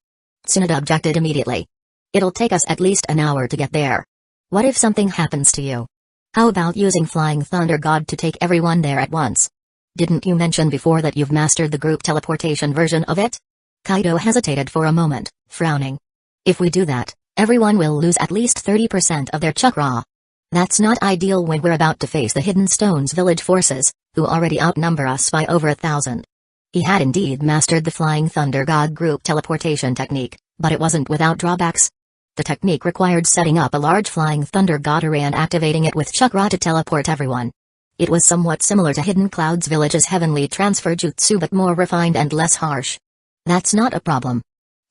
Tsunade objected immediately. It'll take us at least an hour to get there. What if something happens to you? How about using Flying Thunder God to take everyone there at once? Didn't you mention before that you've mastered the group teleportation version of it? Kaido hesitated for a moment, frowning. If we do that, everyone will lose at least 30% of their chakra. That's not ideal when we're about to face the Hidden Stones village forces, who already outnumber us by over 1,000. He had indeed mastered the Flying Thunder God group teleportation technique, But it wasn't without drawbacks. The technique required setting up a large flying thunder god array and activating it with chakra to teleport everyone. It was somewhat similar to Hidden Cloud's village's heavenly transfer jutsu but more refined and less harsh. That's not a problem,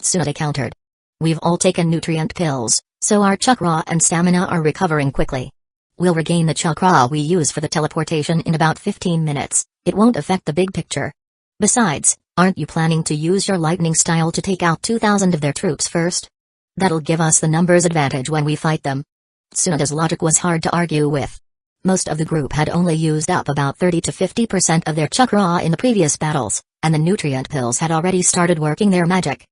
Tsunade countered. We've all taken nutrient pills, so our chakra and stamina are recovering quickly. We'll regain the chakra we use for the teleportation in about 15 minutes, it won't affect the big picture. Besides, aren't you planning to use your lightning style to take out 2,000 of their troops first? That'll give us the numbers advantage when we fight them. Tsunade's logic was hard to argue with. Most of the group had only used up about 30 to 50% of their chakra in the previous battles, and the nutrient pills had already started working their magic.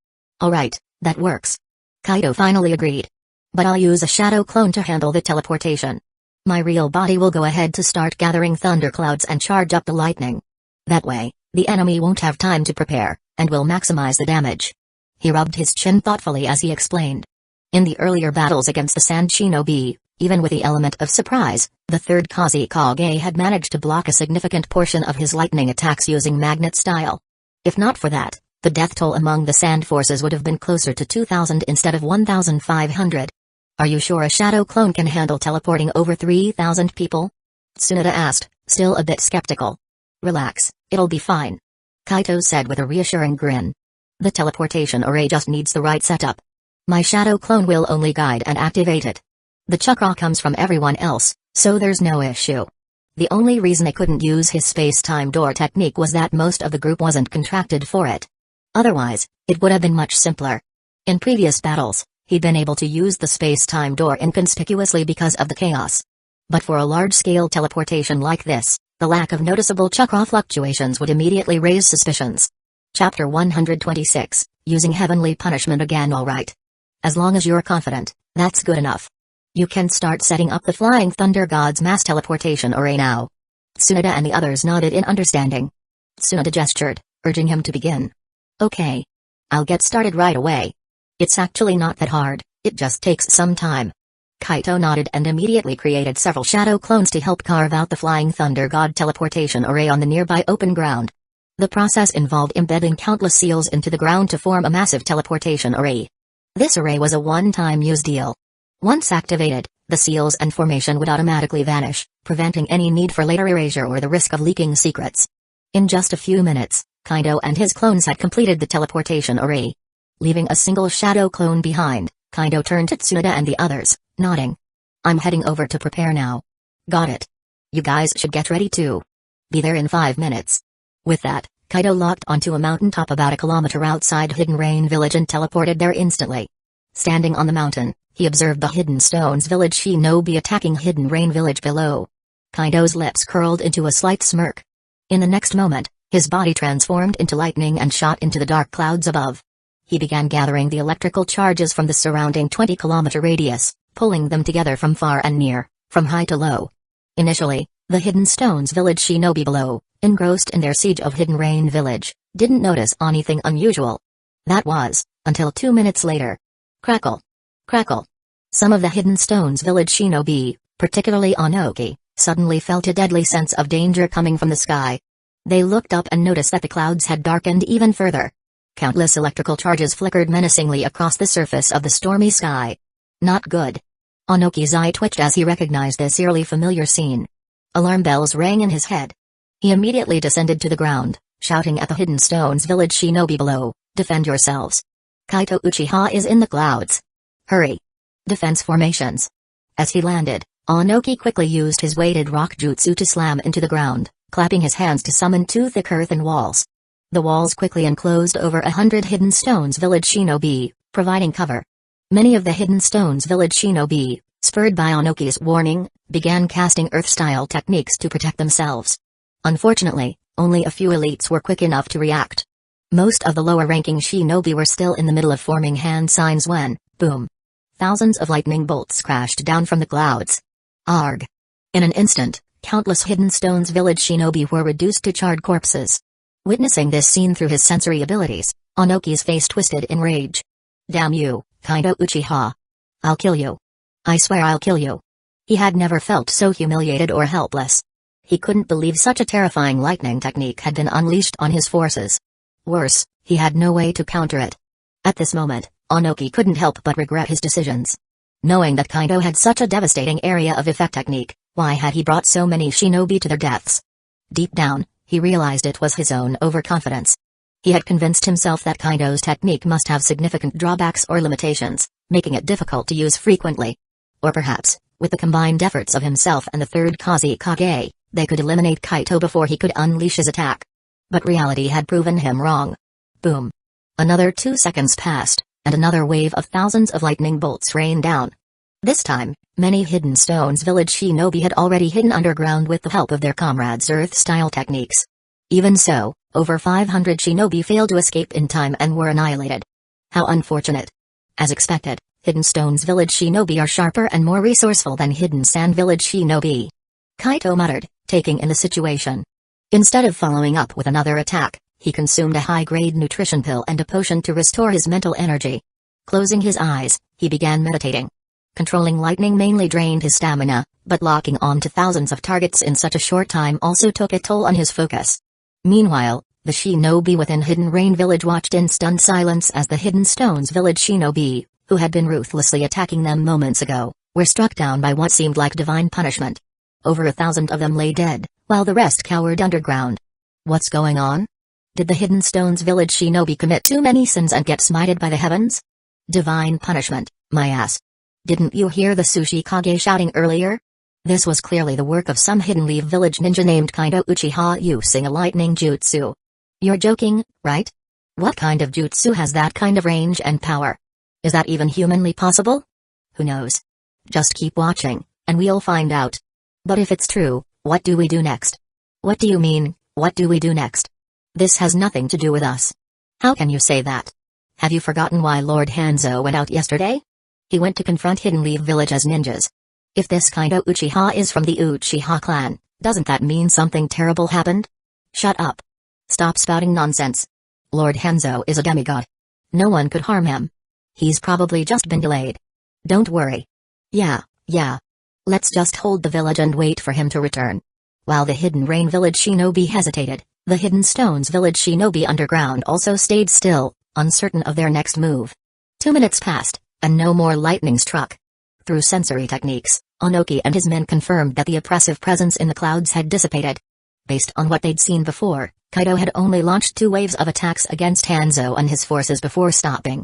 Alright, that works. Kaido finally agreed. But I'll use a shadow clone to handle the teleportation. My real body will go ahead to start gathering thunderclouds and charge up the lightning. That way, the enemy won't have time to prepare, and will maximize the damage. He rubbed his chin thoughtfully as he explained. In the earlier battles against the Sand Shinobi, even with the element of surprise, the third Kazekage had managed to block a significant portion of his lightning attacks using magnet style. If not for that, the death toll among the sand forces would have been closer to 2,000 instead of 1,500. Are you sure a shadow clone can handle teleporting over 3,000 people? Tsunade asked, still a bit skeptical. Relax, it'll be fine, Kaito said with a reassuring grin. The teleportation array just needs the right setup. My shadow clone will only guide and activate it. The chakra comes from everyone else, so there's no issue. The only reason I couldn't use his space-time door technique was that most of the group wasn't contracted for it. Otherwise, it would have been much simpler. In previous battles, he'd been able to use the space-time door inconspicuously because of the chaos. But for a large-scale teleportation like this, the lack of noticeable chakra fluctuations would immediately raise suspicions. Chapter 126, Using Heavenly Punishment Again. Alright. As long as you're confident, that's good enough. You can start setting up the Flying Thunder God's mass teleportation array now. Tsunade and the others nodded in understanding. Tsunade gestured, urging him to begin. Okay. I'll get started right away. It's actually not that hard, it just takes some time. Kaito nodded and immediately created several shadow clones to help carve out the Flying Thunder God teleportation array on the nearby open ground. The process involved embedding countless seals into the ground to form a massive teleportation array. This array was a one-time use deal. Once activated, the seals and formation would automatically vanish, preventing any need for later erasure or the risk of leaking secrets. In just a few minutes, Kaido and his clones had completed the teleportation array. Leaving a single shadow clone behind, Kaido turned to Tsunade and the others, nodding. I'm heading over to prepare now. Got it. You guys should get ready too. Be there in 5 minutes. With that, Kaido locked onto a mountaintop about a kilometer outside Hidden Rain Village and teleported there instantly. Standing on the mountain, he observed the Hidden Stones Village shinobi attacking Hidden Rain Village below. Kaido's lips curled into a slight smirk. In the next moment, his body transformed into lightning and shot into the dark clouds above. He began gathering the electrical charges from the surrounding 20-kilometer radius, pulling them together from far and near, from high to low. Initially, the Hidden Stones Village shinobi below, engrossed in their siege of Hidden Rain Village, didn't notice anything unusual. That was, until 2 minutes later. Crackle. Crackle. Some of the Hidden Stones Village shinobi, particularly Onoki, suddenly felt a deadly sense of danger coming from the sky. They looked up and noticed that the clouds had darkened even further. Countless electrical charges flickered menacingly across the surface of the stormy sky. Not good. Onoki's eye twitched as he recognized this eerily familiar scene. Alarm bells rang in his head. He immediately descended to the ground, shouting at the Hidden Stones Village shinobi below, "Defend yourselves! Kaito Uchiha is in the clouds! Hurry! Defense formations!" As he landed, Onoki quickly used his weighted rock jutsu to slam into the ground, clapping his hands to summon 2 thick earthen walls. The walls quickly enclosed over 100 Hidden Stones Village shinobi, providing cover. Many of the Hidden Stones Village shinobi, spurred by Onoki's warning, began casting earth-style techniques to protect themselves. Unfortunately, only a few elites were quick enough to react. Most of the lower-ranking shinobi were still in the middle of forming hand signs when, boom! Thousands of lightning bolts crashed down from the clouds. Arg! In an instant, countless Hidden Stones Village shinobi were reduced to charred corpses. Witnessing this scene through his sensory abilities, Onoki's face twisted in rage. Damn you, Kaito Uchiha! I'll kill you. I swear I'll kill you. He had never felt so humiliated or helpless. He couldn't believe such a terrifying lightning technique had been unleashed on his forces. Worse, he had no way to counter it. At this moment, Onoki couldn't help but regret his decisions. Knowing that Kaido had such a devastating area of effect technique, why had he brought so many shinobi to their deaths? Deep down, he realized it was his own overconfidence. He had convinced himself that Kaido's technique must have significant drawbacks or limitations, making it difficult to use frequently. Or perhaps, with the combined efforts of himself and the third Kazekage, they could eliminate Kaito before he could unleash his attack. But reality had proven him wrong. Boom. Another 2 seconds passed, and another wave of thousands of lightning bolts rained down. This time, many Hidden Stones village shinobi had already hidden underground with the help of their comrades' earth-style techniques. Even so, over 500 shinobi failed to escape in time and were annihilated. How unfortunate. As expected, Hidden Stones village shinobi are sharper and more resourceful than Hidden Sand village shinobi. Kaito muttered, taking in the situation. Instead of following up with another attack, he consumed a high-grade nutrition pill and a potion to restore his mental energy. Closing his eyes, he began meditating. Controlling lightning mainly drained his stamina, but locking on to thousands of targets in such a short time also took a toll on his focus. Meanwhile, the shinobi within Hidden Rain village watched in stunned silence as the Hidden Stones village shinobi, who had been ruthlessly attacking them moments ago, were struck down by what seemed like divine punishment. Over 1,000 of them lay dead, while the rest cowered underground. What's going on? Did the Hidden Stones village shinobi commit too many sins and get smited by the heavens? Divine punishment, my ass. Didn't you hear the Sushi Kage shouting earlier? This was clearly the work of some Hidden Leaf village ninja named Kaido Uchiha using a lightning jutsu. You're joking, right? What kind of jutsu has that kind of range and power? Is that even humanly possible? Who knows? Just keep watching, and we'll find out. But if it's true, what do we do next? What do you mean, what do we do next? This has nothing to do with us. How can you say that? Have you forgotten why Lord Hanzo went out yesterday? He went to confront Hidden Leaf village as ninjas. If this Kaido Uchiha is from the Uchiha clan, doesn't that mean something terrible happened? Shut up. Stop spouting nonsense. Lord Hanzo is a demigod. No one could harm him. He's probably just been delayed. Don't worry. Yeah. Let's just hold the village and wait for him to return. While the Hidden Rain village shinobi hesitated, the Hidden Stones village shinobi underground also stayed still, uncertain of their next move. 2 minutes passed, and no more lightning struck. Through sensory techniques, Onoki and his men confirmed that the oppressive presence in the clouds had dissipated. Based on what they'd seen before, Kaido had only launched 2 waves of attacks against Hanzo and his forces before stopping.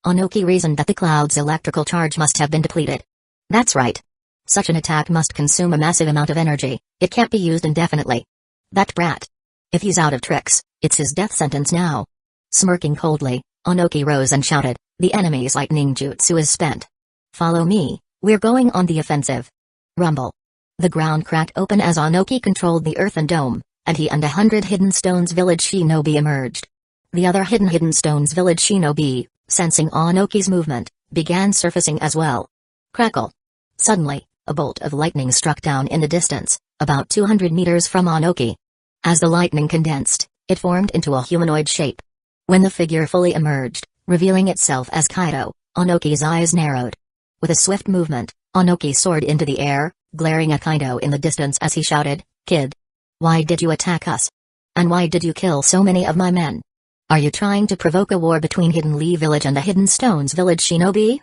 Onoki reasoned that the cloud's electrical charge must have been depleted. That's right. Such an attack must consume a massive amount of energy, it can't be used indefinitely. That brat. If he's out of tricks, it's his death sentence now. Smirking coldly, Onoki rose and shouted, the enemy's lightning jutsu is spent. Follow me, we're going on the offensive. Rumble. The ground cracked open as Onoki controlled the earthen dome, and he and 100 Hidden Stones village shinobi emerged. The other Hidden Stones village shinobi, sensing Onoki's movement, began surfacing as well. Crackle. Suddenly, a bolt of lightning struck down in the distance, about 200 meters from Onoki. As the lightning condensed, it formed into a humanoid shape. When the figure fully emerged, revealing itself as Kaido, Onoki's eyes narrowed. With a swift movement, Onoki soared into the air, glaring at Kaido in the distance as he shouted, Kid. Why did you attack us? And why did you kill so many of my men? Are you trying to provoke a war between Hidden Lee village and the Hidden Stones village shinobi?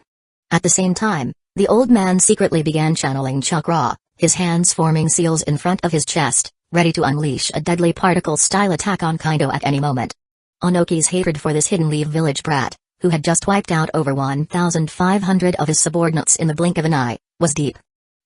At the same time, the old man secretly began channeling chakra, his hands forming seals in front of his chest, ready to unleash a deadly particle-style attack on Kaido at any moment. Onoki's hatred for this Hidden Lee village brat, who had just wiped out over 1,500 of his subordinates in the blink of an eye, was deep.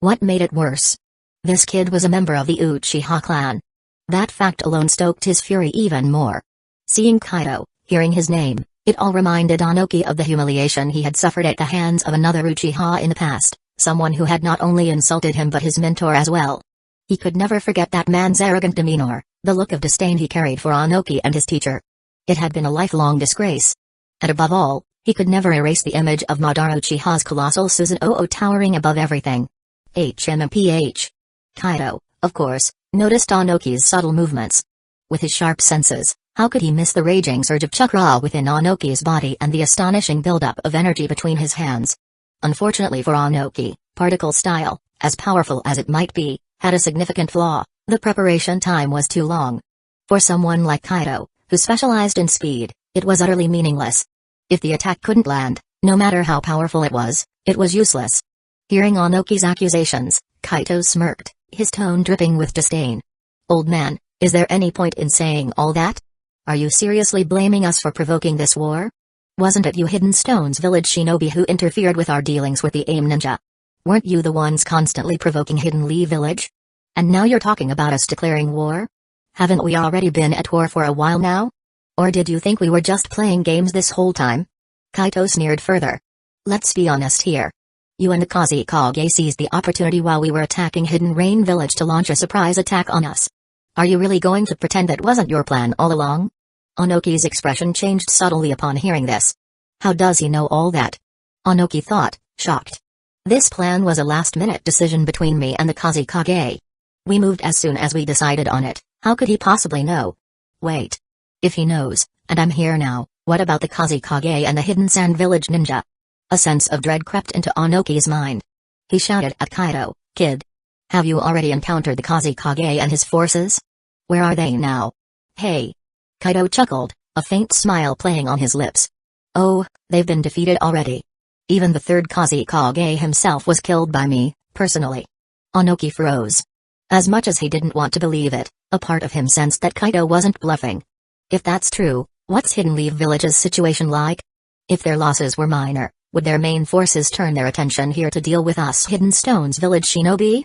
What made it worse? This kid was a member of the Uchiha clan. That fact alone stoked his fury even more. Seeing Kaido, hearing his name, it all reminded Onoki of the humiliation he had suffered at the hands of another Uchiha in the past, someone who had not only insulted him but his mentor as well. He could never forget that man's arrogant demeanor, the look of disdain he carried for Onoki and his teacher. It had been a lifelong disgrace. And above all, he could never erase the image of Madara Uchiha's colossal Susanoo towering above everything. HMMPH. Kaido, of course, noticed Onoki's subtle movements. With his sharp senses, how could he miss the raging surge of chakra within Onoki's body and the astonishing buildup of energy between his hands? Unfortunately for Onoki, particle style, as powerful as it might be, had a significant flaw: the preparation time was too long. For someone like Kaido, who specialized in speed, it was utterly meaningless. If the attack couldn't land, No matter how powerful it was useless. Hearing Onoki's accusations, Kaito smirked, his tone dripping with disdain. Old man, is there any point in saying all that? Are you seriously blaming us for provoking this war? Wasn't it you Hidden Stones village shinobi who interfered with our dealings with the AIM ninja? Weren't you the ones constantly provoking Hidden Leaf village? And now you're talking about us declaring war? Haven't we already been at war for a while now? Or did you think we were just playing games this whole time? Kaito sneered further. Let's be honest here. You and the Kazekage seized the opportunity while we were attacking Hidden Rain village to launch a surprise attack on us. Are you really going to pretend that wasn't your plan all along? Onoki's expression changed subtly upon hearing this. How does he know all that? Onoki thought, shocked. This plan was a last-minute decision between me and the Kazekage. We moved as soon as we decided on it. How could he possibly know? Wait. If he knows, and I'm here now, what about the Kazekage and the Hidden Sand Village ninja? A sense of dread crept into Onoki's mind. He shouted at Kaito, Kid. Have you already encountered the Kazekage and his forces? Where are they now? Hey. Kaito chuckled, a faint smile playing on his lips. Oh, they've been defeated already. Even the third Kazekage himself was killed by me, personally. Onoki froze. As much as he didn't want to believe it, a part of him sensed that Kaito wasn't bluffing. If that's true, what's Hidden Leaf Village's situation like? If their losses were minor, would their main forces turn their attention here to deal with us Hidden Stones Village shinobi?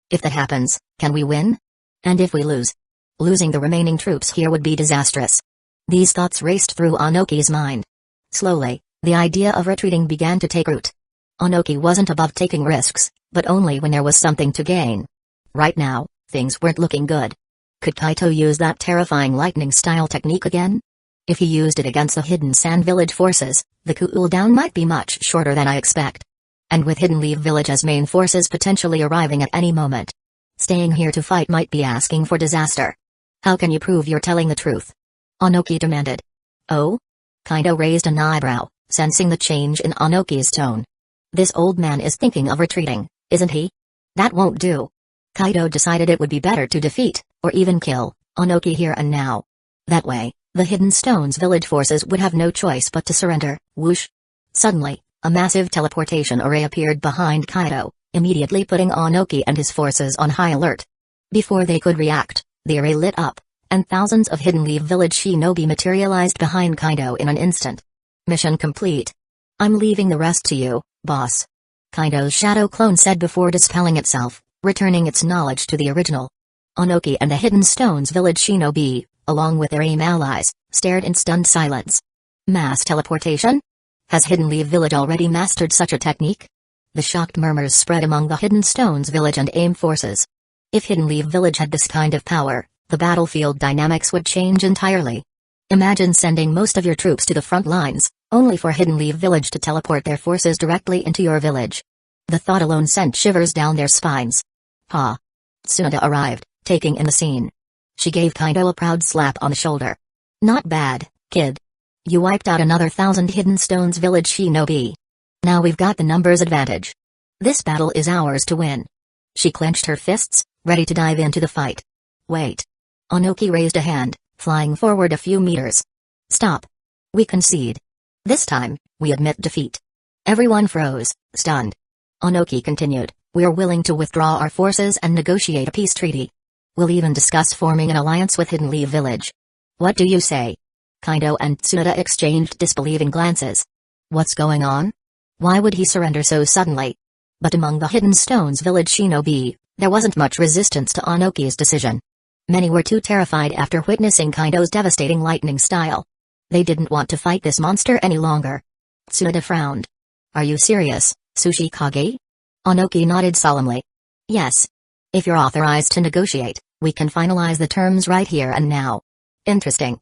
If that happens, can we win? And if we lose? Losing the remaining troops here would be disastrous. These thoughts raced through Onoki's mind. Slowly, the idea of retreating began to take root. Onoki wasn't above taking risks, but only when there was something to gain. Right now, things weren't looking good. Could Kaito use that terrifying lightning-style technique again? If he used it against the Hidden Sand Village forces, the cooldown might be much shorter than I expect. And with Hidden Leaf Village's main forces potentially arriving at any moment, staying here to fight might be asking for disaster. How can you prove you're telling the truth? Onoki demanded. Oh? Kaito raised an eyebrow, sensing the change in Onoki's tone. This old man is thinking of retreating, isn't he? That won't do. Kaito decided it would be better to defeat, or even kill, Onoki here and now. That way, the Hidden Stones village forces would have no choice but to surrender. Whoosh! Suddenly, a massive teleportation array appeared behind Kaito, immediately putting Onoki and his forces on high alert. Before they could react, the array lit up, and thousands of Hidden Leaf Village shinobi materialized behind Kaito in an instant. Mission complete. I'm leaving the rest to you, boss. Kaito's shadow clone said before dispelling itself, returning its knowledge to the original. Onoki and the Hidden Stones Village shinobi, along with their AIM allies, stared in stunned silence. Mass teleportation? Has Hidden Leaf Village already mastered such a technique? The shocked murmurs spread among the Hidden Stones Village and AIM forces. If Hidden Leaf Village had this kind of power, the battlefield dynamics would change entirely. Imagine sending most of your troops to the front lines, only for Hidden Leaf Village to teleport their forces directly into your village. The thought alone sent shivers down their spines. Ha! Tsunade arrived, taking in the scene. She gave Kaito a proud slap on the shoulder. Not bad, kid. You wiped out another 1,000 Hidden Stones Village shinobi. Now we've got the numbers advantage. This battle is ours to win. She clenched her fists, ready to dive into the fight. Wait. Onoki raised a hand, flying forward a few meters. Stop. We concede. This time, we admit defeat. Everyone froze, stunned. Onoki continued, we're willing to withdraw our forces and negotiate a peace treaty. We'll even discuss forming an alliance with Hidden Leaf Village. What do you say? Kaito and Tsunade exchanged disbelieving glances. What's going on? Why would he surrender so suddenly? But among the Hidden Stones Village shinobi, there wasn't much resistance to Onoki's decision. Many were too terrified after witnessing Kaito's devastating lightning style. They didn't want to fight this monster any longer. Tsunade frowned. Are you serious, Tsuchikage? Onoki nodded solemnly. Yes. If you're authorized to negotiate, we can finalize the terms right here and now. Interesting.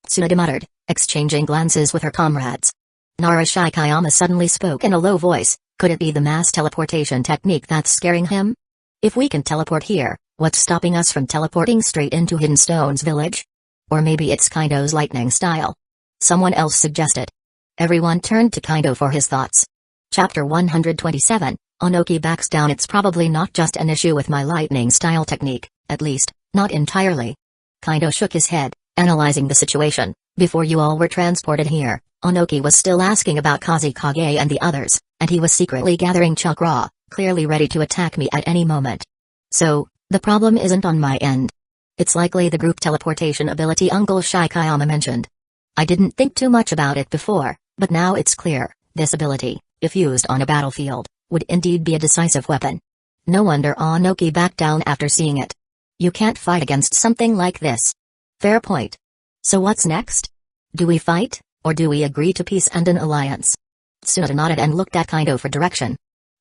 Tsunade muttered, exchanging glances with her comrades. Narashikayama suddenly spoke in a low voice. Could it be the mass teleportation technique that's scaring him? If we can teleport here, what's stopping us from teleporting straight into Hidden Stones Village? Or maybe it's Kaito's lightning style. Someone else suggested. Everyone turned to Kaito for his thoughts. Chapter 127, Onoki backs down. It's probably not just an issue with my lightning style technique, at least, not entirely. Kaito shook his head, analyzing the situation. Before you all were transported here, Onoki was still asking about Kazekage and the others, and he was secretly gathering chakra, clearly ready to attack me at any moment. So, the problem isn't on my end. It's likely the group teleportation ability Uncle Shikayama mentioned. I didn't think too much about it before, but now it's clear, this ability, if used on a battlefield, would indeed be a decisive weapon. No wonder Onoki backed down after seeing it. You can't fight against something like this. Fair point. So what's next? Do we fight, or do we agree to peace and an alliance? Tsunoda nodded and looked at Kaido for direction.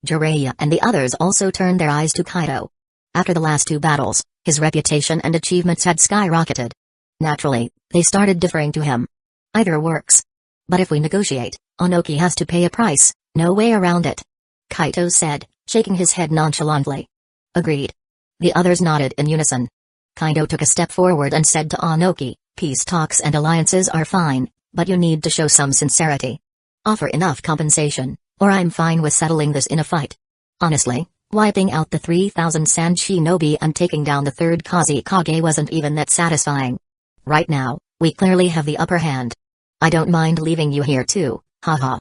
Jiraiya and the others also turned their eyes to Kaido. After the last two battles, his reputation and achievements had skyrocketed. Naturally, they started deferring to him. Either works. But if we negotiate, Onoki has to pay a price, no way around it. Kaito said, shaking his head nonchalantly. Agreed. The others nodded in unison. Kaido took a step forward and said to Onoki, peace talks and alliances are fine, but you need to show some sincerity. Offer enough compensation, or I'm fine with settling this in a fight. Honestly, wiping out the 3,000 Sand Shinobi and taking down the third Kazekage wasn't even that satisfying. Right now, we clearly have the upper hand. I don't mind leaving you here too, haha.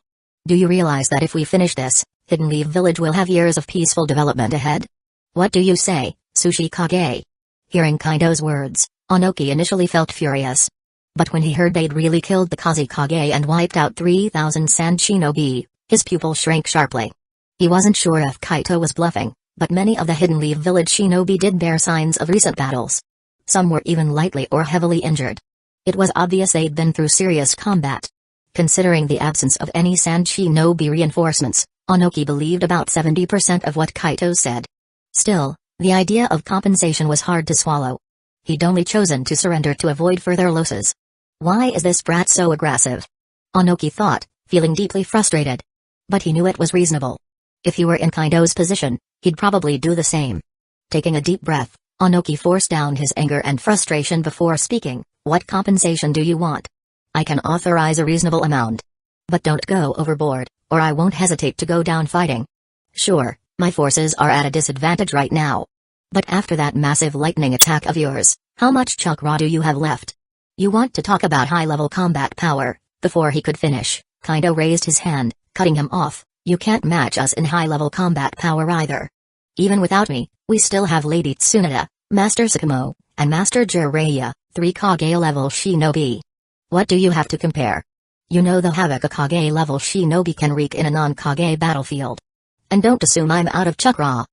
Do you realize that if we finish this, Hidden Leaf Village will have years of peaceful development ahead? What do you say, Tsuchikage? Hearing Kaido's words, Onoki initially felt furious. But when he heard they'd really killed the Kazekage and wiped out 3,000 Sand Shinobi, his pupil shrank sharply. He wasn't sure if Kaito was bluffing, but many of the Hidden Leaf Village Shinobi did bear signs of recent battles. Some were even lightly or heavily injured. It was obvious they'd been through serious combat. Considering the absence of any Sand Shinobi reinforcements, Onoki believed about 70% of what Kaito said. Still, the idea of compensation was hard to swallow. He'd only chosen to surrender to avoid further losses. Why is this brat so aggressive? Onoki thought, feeling deeply frustrated. But he knew it was reasonable. If he were in Kaido's position, he'd probably do the same. Taking a deep breath, Onoki forced down his anger and frustration before speaking. What compensation do you want? I can authorize a reasonable amount. But don't go overboard, or I won't hesitate to go down fighting. Sure, my forces are at a disadvantage right now. But after that massive lightning attack of yours, how much chakra do you have left? You want to talk about high-level combat power? Before he could finish, Kaido raised his hand, cutting him off. You can't match us in high-level combat power either. Even without me, we still have Lady Tsunade, Master Tsukumo, and Master Jiraiya, 3 Kage-level shinobi. What do you have to compare? You know the havoc a Kage-level shinobi can wreak in a non-Kage battlefield. And don't assume I'm out of chakra.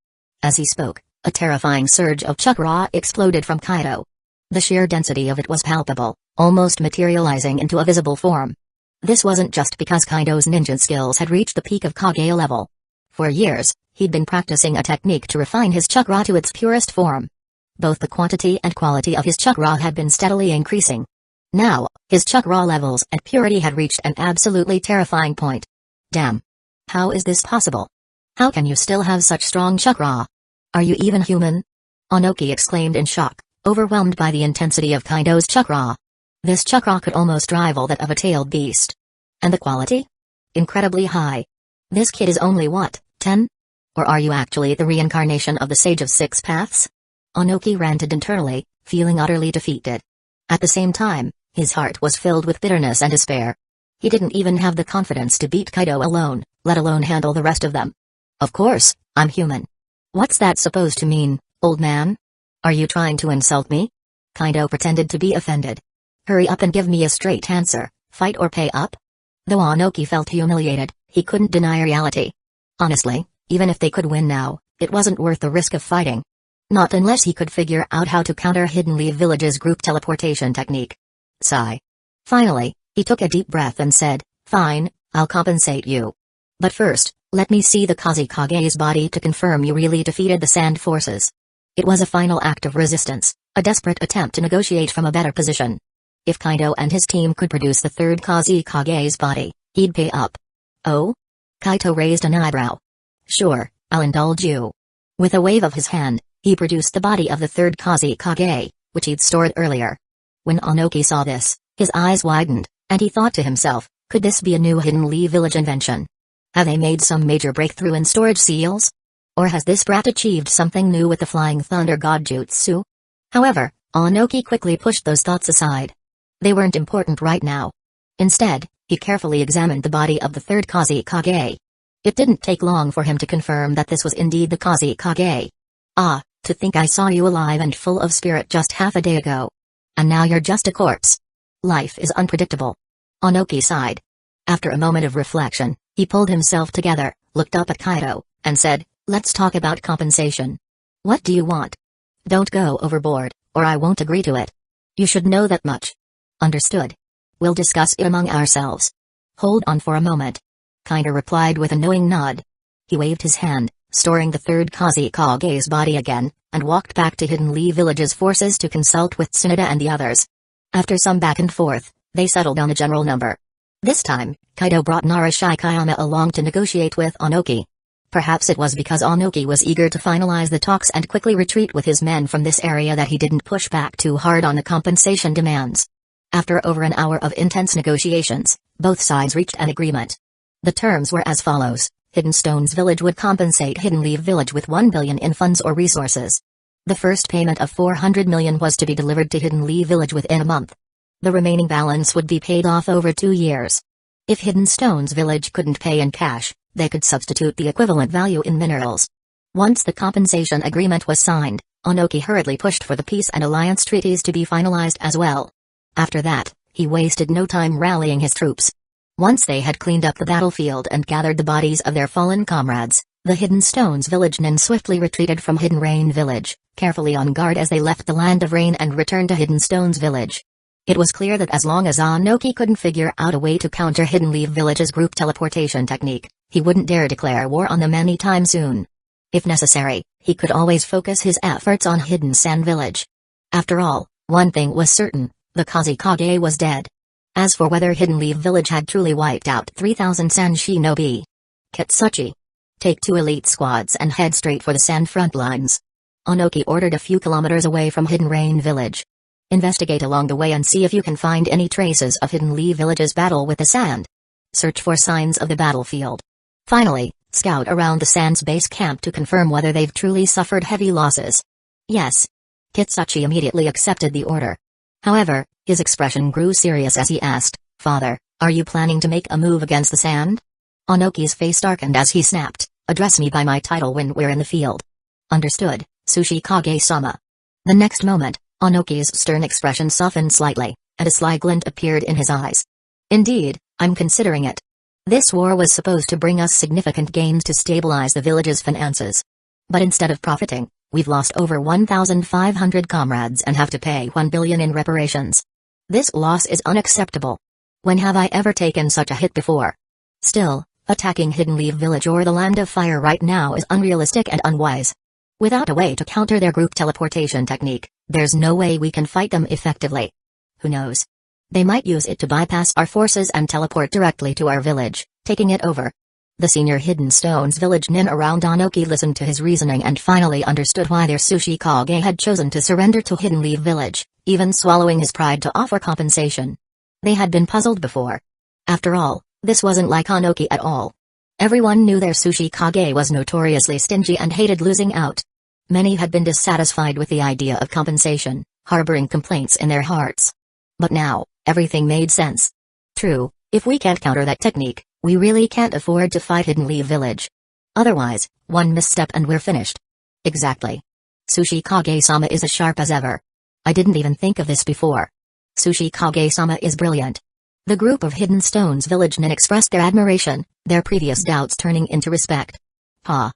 As he spoke, a terrifying surge of chakra exploded from Kaido. The sheer density of it was palpable, almost materializing into a visible form. This wasn't just because Kaido's ninja skills had reached the peak of Kage level. For years, he'd been practicing a technique to refine his chakra to its purest form. Both the quantity and quality of his chakra had been steadily increasing. Now, his chakra levels and purity had reached an absolutely terrifying point. Damn. How is this possible? How can you still have such strong chakra? Are you even human? Onoki exclaimed in shock, overwhelmed by the intensity of Kaido's chakra. This chakra could almost rival that of a tailed beast. And the quality? Incredibly high. This kid is only what, 10? Or are you actually the reincarnation of the Sage of Six Paths? Onoki ranted internally, feeling utterly defeated. At the same time, his heart was filled with bitterness and despair. He didn't even have the confidence to beat Kaido alone, let alone handle the rest of them. Of course, I'm human. What's that supposed to mean, old man? Are you trying to insult me? Kaido pretended to be offended. Hurry up and give me a straight answer, fight or pay up? Though Onoki felt humiliated, he couldn't deny reality. Honestly, even if they could win now, it wasn't worth the risk of fighting. Not unless he could figure out how to counter Hidden Leaf Village's group teleportation technique. Sigh. Finally, he took a deep breath and said, fine, I'll compensate you. But first, let me see the Kazekage's body to confirm you really defeated the Sand Forces. It was a final act of resistance, a desperate attempt to negotiate from a better position. If Kaido and his team could produce the third Kazekage's body, he'd pay up. Oh? Kaito raised an eyebrow. Sure, I'll indulge you. With a wave of his hand, he produced the body of the third Kazekage, which he'd stored earlier. When Onoki saw this, his eyes widened, and he thought to himself, could this be a new Hidden Leaf Village invention? Have they made some major breakthrough in storage seals? Or has this brat achieved something new with the Flying Thunder God Jutsu? However, Onoki quickly pushed those thoughts aside. They weren't important right now. Instead, He carefully examined the body of the third Kazekage. It didn't take long for him to confirm that this was indeed the Kazekage. "Ah, to think I saw you alive and full of spirit just half a day ago. And now you're just a corpse. Life is unpredictable." Onoki sighed. After a moment of reflection, he pulled himself together, looked up at Kaido, and said, "Let's talk about compensation. What do you want? Don't go overboard, or I won't agree to it. You should know that much." "Understood. We'll discuss it among ourselves." "Hold on for a moment," Kaido replied with a knowing nod. He waved his hand, storing the third Kazekage's body again, and walked back to Hidden Lee Village's forces to consult with Tsunade and the others. After some back and forth, they settled on a general number. This time, Kaido brought Narashikayama along to negotiate with Onoki. Perhaps it was because Onoki was eager to finalize the talks and quickly retreat with his men from this area that he didn't push back too hard on the compensation demands. After over an hour of intense negotiations, both sides reached an agreement. The terms were as follows: Hidden Stones Village would compensate Hidden Lee Village with 1 billion in funds or resources. The first payment of 400 million was to be delivered to Hidden Lee Village within a month. The remaining balance would be paid off over 2 years. If Hidden Stones Village couldn't pay in cash, they could substitute the equivalent value in minerals. Once the compensation agreement was signed, Onoki hurriedly pushed for the peace and alliance treaties to be finalized as well. After that, he wasted no time rallying his troops. Once they had cleaned up the battlefield and gathered the bodies of their fallen comrades, the Hidden Stones Village men swiftly retreated from Hidden Rain Village, carefully on guard as they left the Land of Rain and returned to Hidden Stones Village. It was clear that as long as Onoki couldn't figure out a way to counter Hidden Lee Village's group teleportation technique, he wouldn't dare declare war on them anytime soon. If necessary, he could always focus his efforts on Hidden Sand Village. After all, one thing was certain: the Kazekage was dead. As for whether Hidden Lee Village had truly wiped out 3,000 Sand Shinobi, Kitsuchi, take 2 elite squads and head straight for the sand front lines. Onoki ordered a few kilometers away from Hidden Rain Village. Investigate along the way and see if you can find any traces of Hidden Lee Village's battle with the sand. Search for signs of the battlefield. Finally, scout around the sand's base camp to confirm whether they've truly suffered heavy losses. Yes. Kitsuchi immediately accepted the order. However, his expression grew serious as he asked, "Father, are you planning to make a move against the sand?" Onoki's face darkened as he snapped, "Address me by my title when we're in the field." "Understood, Tsuchikage-sama." The next moment, Onoki's stern expression softened slightly, and a sly glint appeared in his eyes. "Indeed, I'm considering it. This war was supposed to bring us significant gains to stabilize the village's finances. But instead of profiting, we've lost over 1,500 comrades and have to pay 1 billion in reparations. This loss is unacceptable. When have I ever taken such a hit before? Still, attacking Hidden Lee Village or the Land of Fire right now is unrealistic and unwise. Without a way to counter their group teleportation technique, there's no way we can fight them effectively. Who knows? They might use it to bypass our forces and teleport directly to our village, taking it over." The senior Hidden Stones Village nin around Onoki listened to his reasoning and finally understood why their Tsuchikage had chosen to surrender to Hidden Lee Village, even swallowing his pride to offer compensation. They had been puzzled before. After all, this wasn't like Onoki at all. Everyone knew their Tsuchikage was notoriously stingy and hated losing out. Many had been dissatisfied with the idea of compensation, harboring complaints in their hearts. But now, everything made sense. True, if we can't counter that technique, we really can't afford to fight Hidden Lee Village. Otherwise, one misstep and we're finished. Exactly. Tsuchikage-sama is as sharp as ever. I didn't even think of this before. Tsuchikage-sama is brilliant. The group of Hidden Stones Village nin expressed their admiration, their previous doubts turning into respect. "Ha.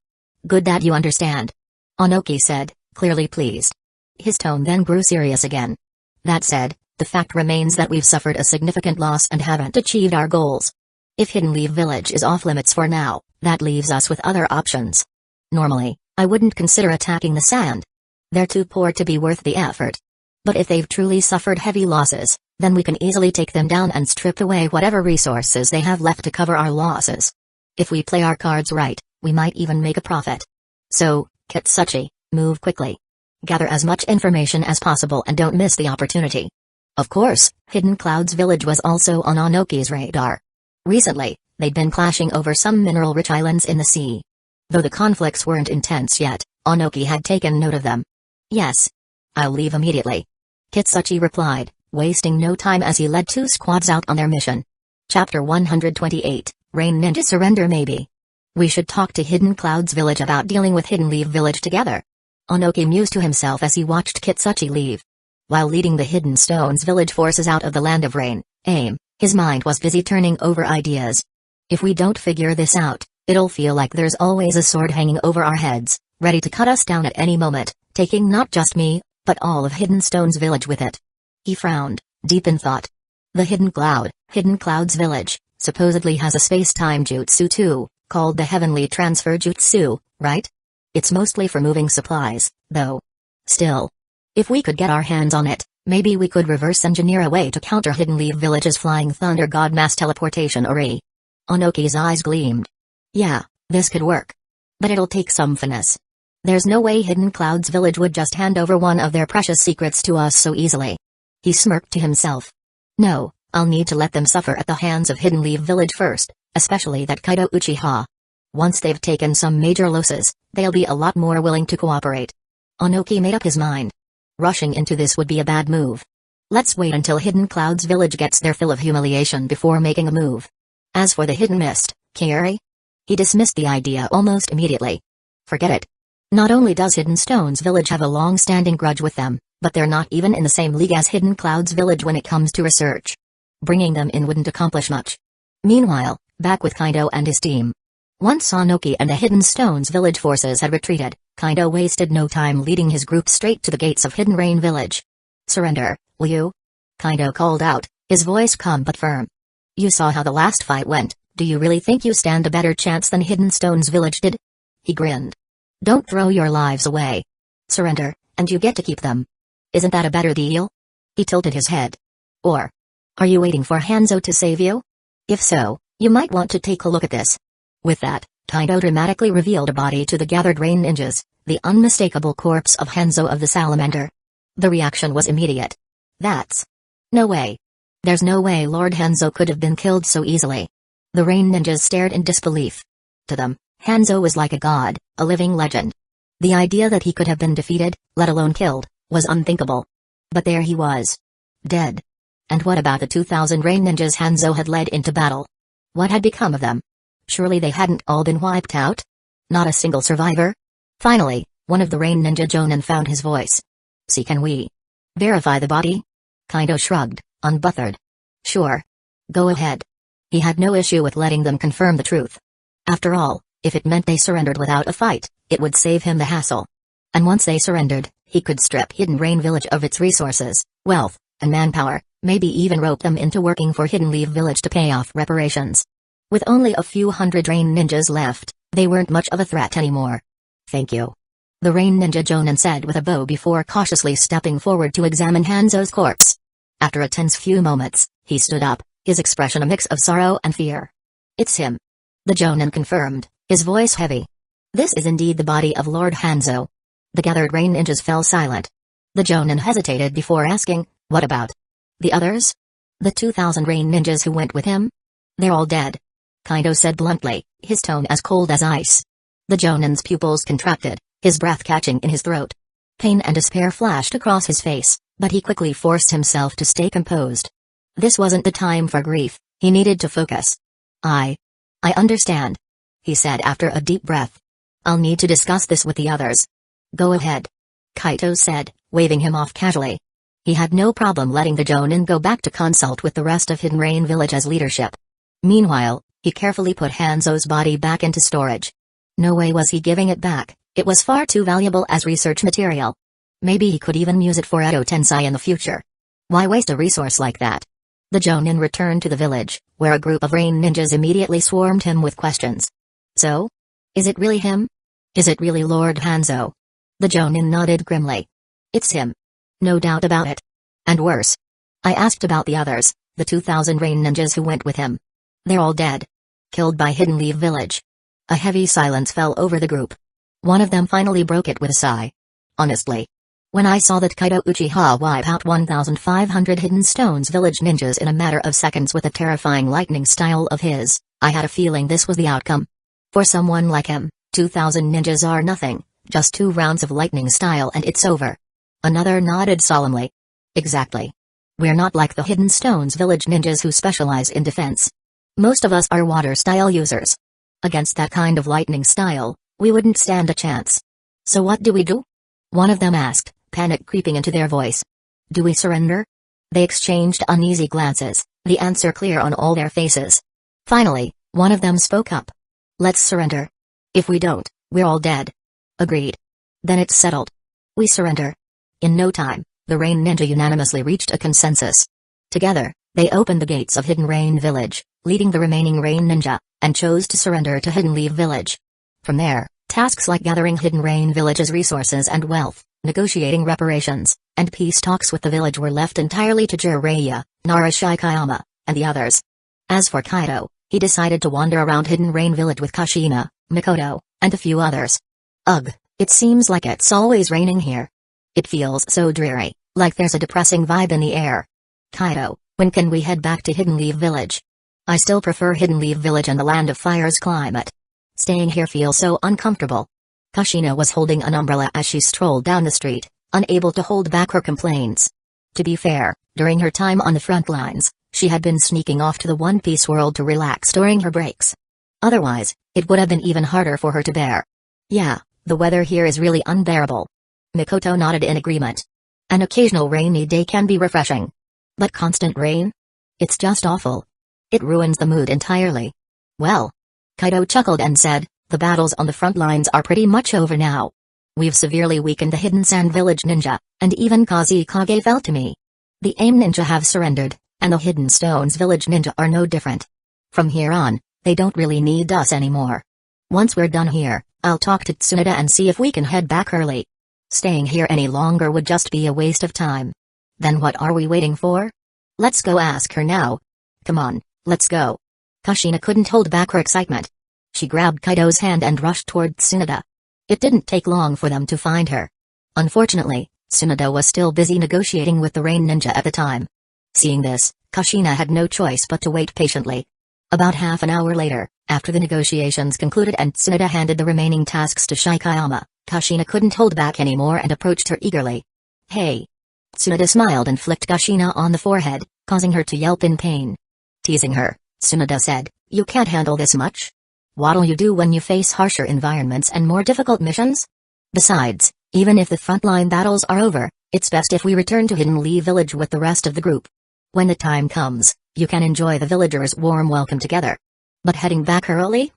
Good that you understand," Onoki said, clearly pleased. His tone then grew serious again. "That said, the fact remains that we've suffered a significant loss and haven't achieved our goals. If Hidden Lee Village is off limits for now, that leaves us with other options. Normally, I wouldn't consider attacking the sand. They're too poor to be worth the effort. But if they've truly suffered heavy losses, then we can easily take them down and strip away whatever resources they have left to cover our losses. If we play our cards right, we might even make a profit. So, Kitsuchi, move quickly. Gather as much information as possible and don't miss the opportunity." Of course, Hidden Clouds Village was also on Onoki's radar. Recently, they'd been clashing over some mineral-rich islands in the sea. Though the conflicts weren't intense yet, Onoki had taken note of them. "Yes. I'll leave immediately," Kitsuchi replied, wasting no time as he led 2 squads out on their mission. Chapter 128, Rain Ninja Surrender Maybe. We should talk to Hidden Cloud's village about dealing with Hidden Leaf village together. Onoki mused to himself as he watched Kitsuchi leave. While leading the Hidden Stones village forces out of the Land of Rain, his mind was busy turning over ideas. If we don't figure this out, it'll feel like there's always a sword hanging over our heads, ready to cut us down at any moment, taking not just me, but all of Hidden Stones village with it. He frowned, deep in thought. The Hidden Cloud's village, supposedly has a space-time jutsu too, called the Heavenly Transfer Jutsu, right? It's mostly for moving supplies, though. Still, if we could get our hands on it, maybe we could reverse engineer a way to counter Hidden Leaf Village's Flying Thunder God Mass Teleportation Ori. Onoki's eyes gleamed. Yeah, this could work. But it'll take some finesse. There's no way Hidden Cloud's village would just hand over one of their precious secrets to us so easily. He smirked to himself. No, I'll need to let them suffer at the hands of Hidden Leaf Village first, especially that Kaido Uchiha. Once they've taken some major losses, they'll be a lot more willing to cooperate. Onoki made up his mind. Rushing into this would be a bad move. Let's wait until Hidden Cloud's village gets their fill of humiliation before making a move. As for the Hidden Mist, Kairi? He dismissed the idea almost immediately. Forget it. Not only does Hidden Stones village have a long-standing grudge with them, but they're not even in the same league as Hidden Cloud's village when it comes to research. Bringing them in wouldn't accomplish much. Meanwhile, back with Kaido and his team. Once Onoki and the Hidden Stones village forces had retreated, Kaido wasted no time leading his group straight to the gates of Hidden Rain village. Surrender, will you? Kaido called out, his voice calm but firm. You saw how the last fight went, do you really think you stand a better chance than Hidden Stones village did? He grinned. Don't throw your lives away. Surrender, and you get to keep them. Isn't that a better deal? He tilted his head. Or, are you waiting for Hanzo to save you? If so, you might want to take a look at this. With that, Kaido dramatically revealed a body to the gathered rain ninjas, the unmistakable corpse of Hanzo of the Salamander. The reaction was immediate. That's... no way. There's no way Lord Hanzo could have been killed so easily. The rain ninjas stared in disbelief. To them, Hanzo was like a god, a living legend. The idea that he could have been defeated, let alone killed, was unthinkable. But there he was. Dead. And what about the 2,000 rain ninjas Hanzo had led into battle? What had become of them? Surely they hadn't all been wiped out? Not a single survivor? Finally, one of the rain ninja Jonin found his voice. See, can we verify the body? Kaido shrugged, unbothered. Sure. Go ahead. He had no issue with letting them confirm the truth. After all, if it meant they surrendered without a fight, it would save him the hassle. And once they surrendered, he could strip Hidden Rain Village of its resources, wealth, and manpower, maybe even rope them into working for Hidden Leaf Village to pay off reparations. With only a few hundred rain ninjas left, they weren't much of a threat anymore. Thank you. The rain ninja Jonin said with a bow before cautiously stepping forward to examine Hanzo's corpse. After a tense few moments, he stood up, his expression a mix of sorrow and fear. It's him. The Jonin confirmed, his voice heavy. This is indeed the body of Lord Hanzo. The gathered rain ninjas fell silent. The Jonin hesitated before asking, what about the others? The 2,000 rain ninjas who went with him? They're all dead. Kaido said bluntly, his tone as cold as ice. The Jonin's pupils contracted, his breath catching in his throat. Pain and despair flashed across his face, but he quickly forced himself to stay composed. This wasn't the time for grief, he needed to focus. I understand, he said after a deep breath. I'll need to discuss this with the others. Go ahead, Kaito said, waving him off casually. He had no problem letting the Jonin go back to consult with the rest of Hidden Rain Village as leadership. Meanwhile, he carefully put Hanzo's body back into storage. No way was he giving it back, it was far too valuable as research material. Maybe he could even use it for Edo Tensei in the future. Why waste a resource like that? The Jonin returned to the village, where a group of rain ninjas immediately swarmed him with questions. So? Is it really him? Is it really Lord Hanzo? The Jonin nodded grimly. It's him. No doubt about it. And worse. I asked about the others, the 2,000 rain ninjas who went with him. They're all dead. Killed by Hidden Leaf Village. A heavy silence fell over the group. One of them finally broke it with a sigh. Honestly. When I saw that Kaido Uchiha wipe out 1,500 Hidden Stones Village ninjas in a matter of seconds with a terrifying lightning style of his, I had a feeling this was the outcome. For someone like him, 2,000 ninjas are nothing, just 2 rounds of lightning style and it's over. Another nodded solemnly. Exactly. We're not like the Hidden Stones village ninjas who specialize in defense. Most of us are water-style users. Against that kind of lightning style, we wouldn't stand a chance. So what do we do? One of them asked, panic creeping into their voice. Do we surrender? They exchanged uneasy glances, the answer clear on all their faces. Finally, one of them spoke up. Let's surrender. If we don't, we're all dead. Agreed. Then it's settled. We surrender. In no time, the Rain Ninja unanimously reached a consensus. Together, they opened the gates of Hidden Rain Village, leading the remaining Rain Ninja, and chose to surrender to Hidden Leaf Village. From there, tasks like gathering Hidden Rain Village's resources and wealth, negotiating reparations, and peace talks with the village were left entirely to Jiraiya, Nara Shikayama, and the others. As for Kaido, he decided to wander around Hidden Rain Village with Kushina, Mikoto, and a few others. Ugh, it seems like it's always raining here. It feels so dreary, like there's a depressing vibe in the air. Kaido, when can we head back to Hidden Leaf Village? I still prefer Hidden Leaf Village and the Land of Fire's climate. Staying here feels so uncomfortable. Kushina was holding an umbrella as she strolled down the street, unable to hold back her complaints. To be fair, during her time on the front lines, she had been sneaking off to the One Piece world to relax during her breaks. Otherwise, it would have been even harder for her to bear. Yeah, the weather here is really unbearable. Mikoto nodded in agreement. An occasional rainy day can be refreshing. But constant rain? It's just awful. It ruins the mood entirely. Well, Kaido chuckled and said, the battles on the front lines are pretty much over now. We've severely weakened the Hidden Sand Village Ninja, and even Kazekage fell to me. The AIM Ninja have surrendered, and the Hidden Stones Village Ninja are no different. From here on, they don't really need us anymore. Once we're done here, I'll talk to Tsunade and see if we can head back early. Staying here any longer would just be a waste of time. Then what are we waiting for? Let's go ask her now. Come on, let's go. Kushina couldn't hold back her excitement. She grabbed Kaido's hand and rushed toward Tsunade. It didn't take long for them to find her. Unfortunately, Tsunade was still busy negotiating with the Rain Ninja at the time. Seeing this, Kushina had no choice but to wait patiently. About half an hour later, after the negotiations concluded and Tsunade handed the remaining tasks to Shikayama, Kushina couldn't hold back anymore and approached her eagerly. Hey! Tsunade smiled and flicked Kushina on the forehead, causing her to yelp in pain. Teasing her, Tsunade said, you can't handle this much? What'll you do when you face harsher environments and more difficult missions? Besides, even if the frontline battles are over, it's best if we return to Hidden Leaf Village with the rest of the group. When the time comes, you can enjoy the villagers' warm welcome together. But heading back early?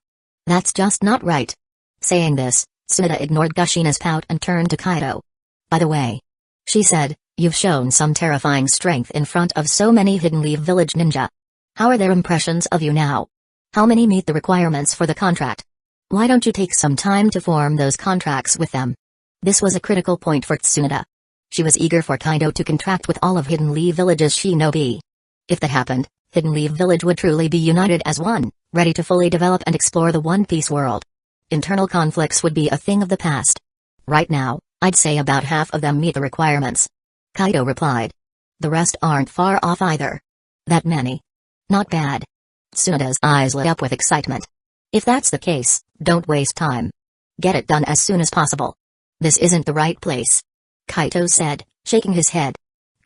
That's just not right. Saying this, Tsunade ignored Kushina's pout and turned to Kaido. By the way, she said, you've shown some terrifying strength in front of so many Hidden Leaf Village ninja. How are their impressions of you now? How many meet the requirements for the contract? Why don't you take some time to form those contracts with them? This was a critical point for Tsunade. She was eager for Kaido to contract with all of Hidden Leaf Village's shinobi. If that happened, Hidden Leaf Village would truly be united as one, ready to fully develop and explore the One Piece world. Internal conflicts would be a thing of the past. Right now, I'd say about half of them meet the requirements. Kaido replied. The rest aren't far off either. That many? Not bad. Tsunade's eyes lit up with excitement. If that's the case, don't waste time. Get it done as soon as possible. This isn't the right place, Kaito said, shaking his head.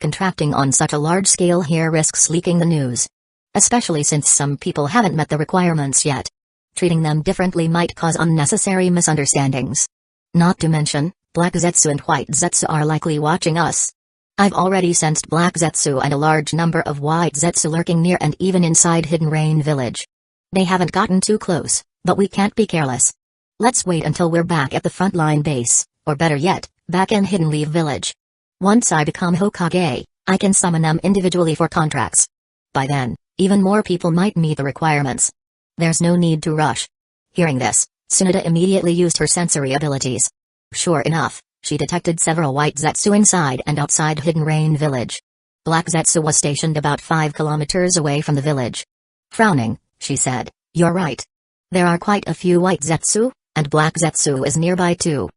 Contracting on such a large scale here risks leaking the news. Especially since some people haven't met the requirements yet. Treating them differently might cause unnecessary misunderstandings. Not to mention, Black Zetsu and White Zetsu are likely watching us. I've already sensed Black Zetsu and a large number of White Zetsu lurking near and even inside Hidden Rain Village. They haven't gotten too close, but we can't be careless. Let's wait until we're back at the frontline base, or better yet, back in Hidden Leaf Village. Once I become Hokage, I can summon them individually for contracts. By then, even more people might meet the requirements. There's no need to rush. Hearing this, Tsunade immediately used her sensory abilities. Sure enough, she detected several White Zetsu inside and outside Hidden Rain Village. Black Zetsu was stationed about 5 kilometers away from the village. Frowning, she said, you're right. There are quite a few White Zetsu, and Black Zetsu is nearby too.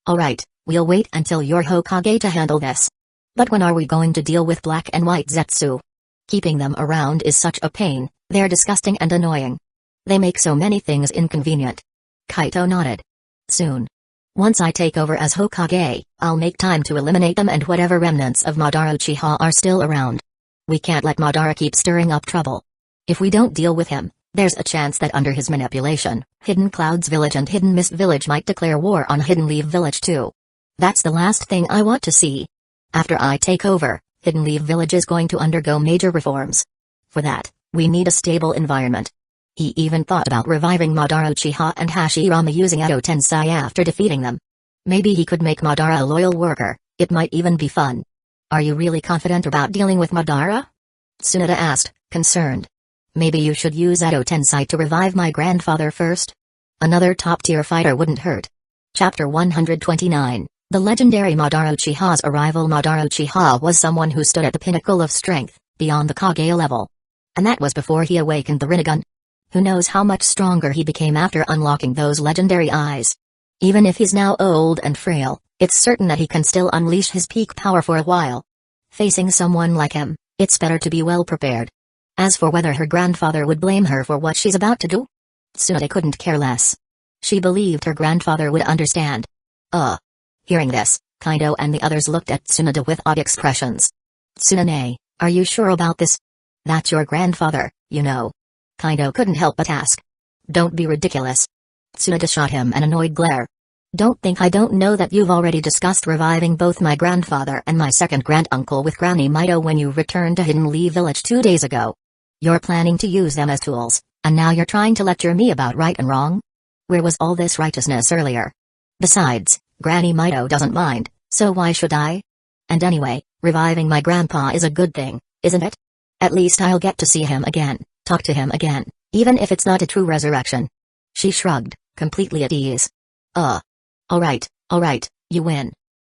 Alright, we'll wait until you're Hokage to handle this. But when are we going to deal with Black and White Zetsu? Keeping them around is such a pain, they're disgusting and annoying. They make so many things inconvenient. Kaito nodded. Soon. Once I take over as Hokage, I'll make time to eliminate them and whatever remnants of Madara Uchiha are still around. We can't let Madara keep stirring up trouble. If we don't deal with him, there's a chance that under his manipulation, Hidden Clouds Village and Hidden Mist Village might declare war on Hidden Leaf Village too. That's the last thing I want to see. After I take over, Hidden Leaf Village is going to undergo major reforms. For that, we need a stable environment. He even thought about reviving Madara Uchiha and Hashirama using Edo Tensei after defeating them. Maybe he could make Madara a loyal worker, it might even be fun. Are you really confident about dealing with Madara? Tsunade asked, concerned. Maybe you should use Edo Tensei to revive my grandfather first? Another top-tier fighter wouldn't hurt. Chapter 129, The Legendary Madara Uchiha's Arrival. Madara Uchiha was someone who stood at the pinnacle of strength, beyond the Kage level. And that was before he awakened the Rinnegan. Who knows how much stronger he became after unlocking those legendary eyes. Even if he's now old and frail, it's certain that he can still unleash his peak power for a while. Facing someone like him, it's better to be well prepared. As for whether her grandfather would blame her for what she's about to do, Tsunade couldn't care less. She believed her grandfather would understand. Hearing this, Kaido and the others looked at Tsunade with odd expressions. Tsunade, are you sure about this? That's your grandfather, you know. Kaido couldn't help but ask. Don't be ridiculous. Tsunade shot him an annoyed glare. Don't think I don't know that you've already discussed reviving both my grandfather and my second granduncle with Granny Mito when you returned to Hidden Leaf Village 2 days ago. You're planning to use them as tools, and now you're trying to lecture me about right and wrong? Where was all this righteousness earlier? Besides, Granny Mito doesn't mind, so why should I? And anyway, reviving my grandpa is a good thing, isn't it? At least I'll get to see him again, talk to him again, even if it's not a true resurrection. She shrugged, completely at ease. Alright, you win.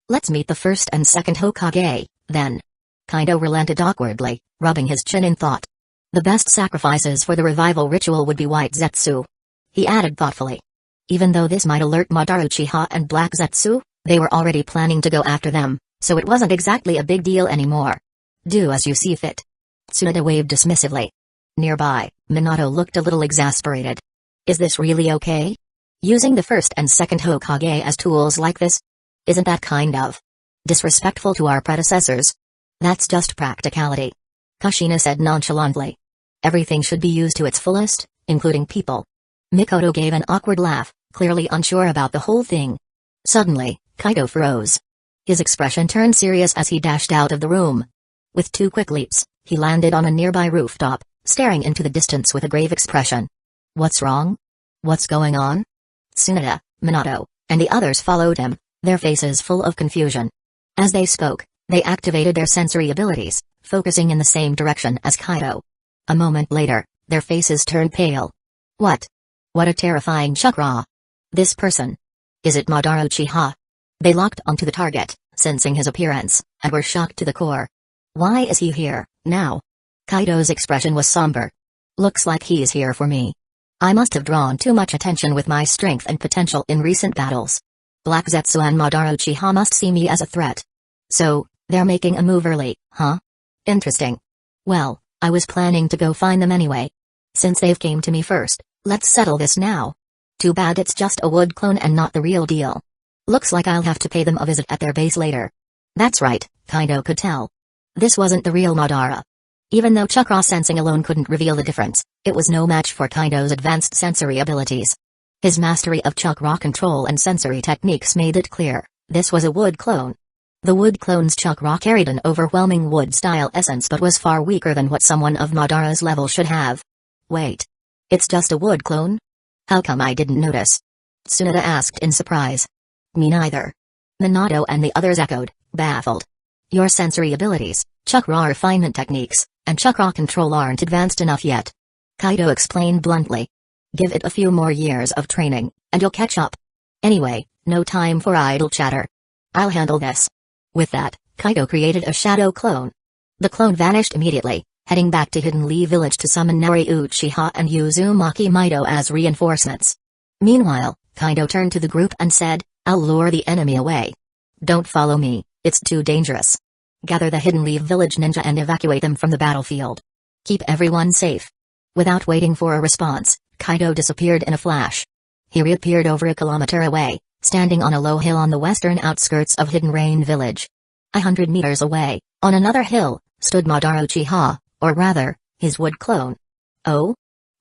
Let's meet the first and second Hokage, then. Kaido relented awkwardly, rubbing his chin in thought. The best sacrifices for the revival ritual would be White Zetsu. He added thoughtfully. Even though this might alert Madara Uchiha and Black Zetsu, they were already planning to go after them, so it wasn't exactly a big deal anymore. Do as you see fit. Tsunade waved dismissively. Nearby, Minato looked a little exasperated. Is this really okay? Using the first and second Hokage as tools like this? Isn't that kind of disrespectful to our predecessors? That's just practicality. Kushina said nonchalantly. Everything should be used to its fullest, including people. Mikoto gave an awkward laugh, clearly unsure about the whole thing. Suddenly, Kaido froze. His expression turned serious as he dashed out of the room. With 2 quick leaps, he landed on a nearby rooftop, staring into the distance with a grave expression. What's wrong? What's going on? Tsunade, Minato, and the others followed him, their faces full of confusion. As they spoke, they activated their sensory abilities, focusing in the same direction as Kaido. A moment later, their faces turned pale. What a terrifying chakra! This person. Is it Madara Uchiha? They locked onto the target, sensing his appearance, and were shocked to the core. Why is he here, now? Kaido's expression was somber. Looks like he's here for me. I must have drawn too much attention with my strength and potential in recent battles. Black Zetsu and Madara Uchiha must see me as a threat. So, they're making a move early, huh? Interesting. Well, I was planning to go find them anyway. Since they've came to me first, let's settle this now. Too bad it's just a wood clone and not the real deal. Looks like I'll have to pay them a visit at their base later. That's right, Kaido could tell. This wasn't the real Madara. Even though chakra sensing alone couldn't reveal the difference, it was no match for Kaido's advanced sensory abilities. His mastery of chakra control and sensory techniques made it clear, this was a wood clone. The wood clone's chakra carried an overwhelming wood-style essence but was far weaker than what someone of Madara's level should have. Wait. It's just a wood clone? How come I didn't notice? Tsunade asked in surprise. Me neither. Minato and the others echoed, baffled. Your sensory abilities, chakra refinement techniques, and chakra control aren't advanced enough yet. Kaido explained bluntly. Give it a few more years of training, and you'll catch up. Anyway, no time for idle chatter. I'll handle this. With that, Kaido created a shadow clone. The clone vanished immediately, heading back to Hidden Leaf Village to summon Nari Uchiha and Uzumaki Mito as reinforcements. Meanwhile, Kaido turned to the group and said, I'll lure the enemy away. Don't follow me, it's too dangerous. Gather the Hidden Leaf Village ninja and evacuate them from the battlefield. Keep everyone safe. Without waiting for a response, Kaido disappeared in a flash. He reappeared over a kilometer away, standing on a low hill on the western outskirts of Hidden Rain Village. 100 meters away, on another hill, stood Madara Uchiha, or rather, his wood clone. Oh?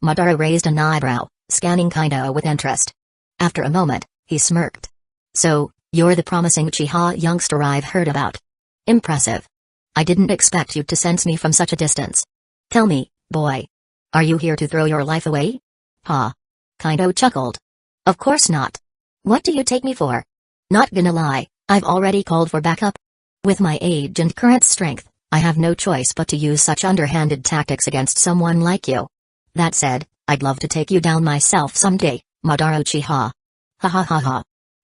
Madara raised an eyebrow, scanning Kaido with interest. After a moment, he smirked. So, you're the promising Uchiha youngster I've heard about. Impressive. I didn't expect you to sense me from such a distance. Tell me, boy. Are you here to throw your life away? Ha. Kaido chuckled. Of course not. What do you take me for? Not gonna lie, I've already called for backup. With my age and current strength, I have no choice but to use such underhanded tactics against someone like you. That said, I'd love to take you down myself someday, Madara Uchiha. Ha ha ha ha.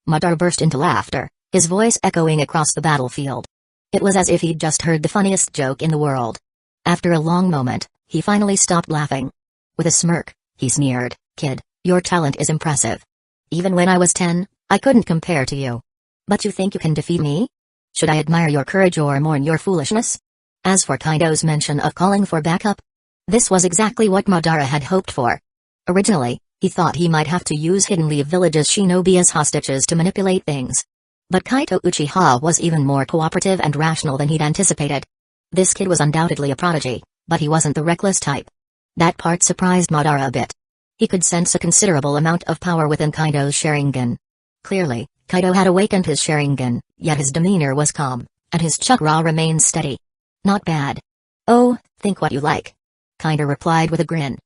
Madara burst into laughter, his voice echoing across the battlefield. It was as if he'd just heard the funniest joke in the world. After a long moment, he finally stopped laughing. With a smirk, he sneered, Kid, your talent is impressive. Even when I was 10, I couldn't compare to you. But you think you can defeat me? Should I admire your courage or mourn your foolishness? As for Kaido's mention of calling for backup, this was exactly what Madara had hoped for. Originally, he thought he might have to use Hidden Leaf Village's shinobi as hostages to manipulate things. But Kaito Uchiha was even more cooperative and rational than he'd anticipated. This kid was undoubtedly a prodigy, but he wasn't the reckless type. That part surprised Madara a bit. He could sense a considerable amount of power within Kaido's Sharingan. Clearly, Kaido had awakened his Sharingan, yet his demeanor was calm, and his chakra remained steady. Not bad. Oh, think what you like. Kaido replied with a grin.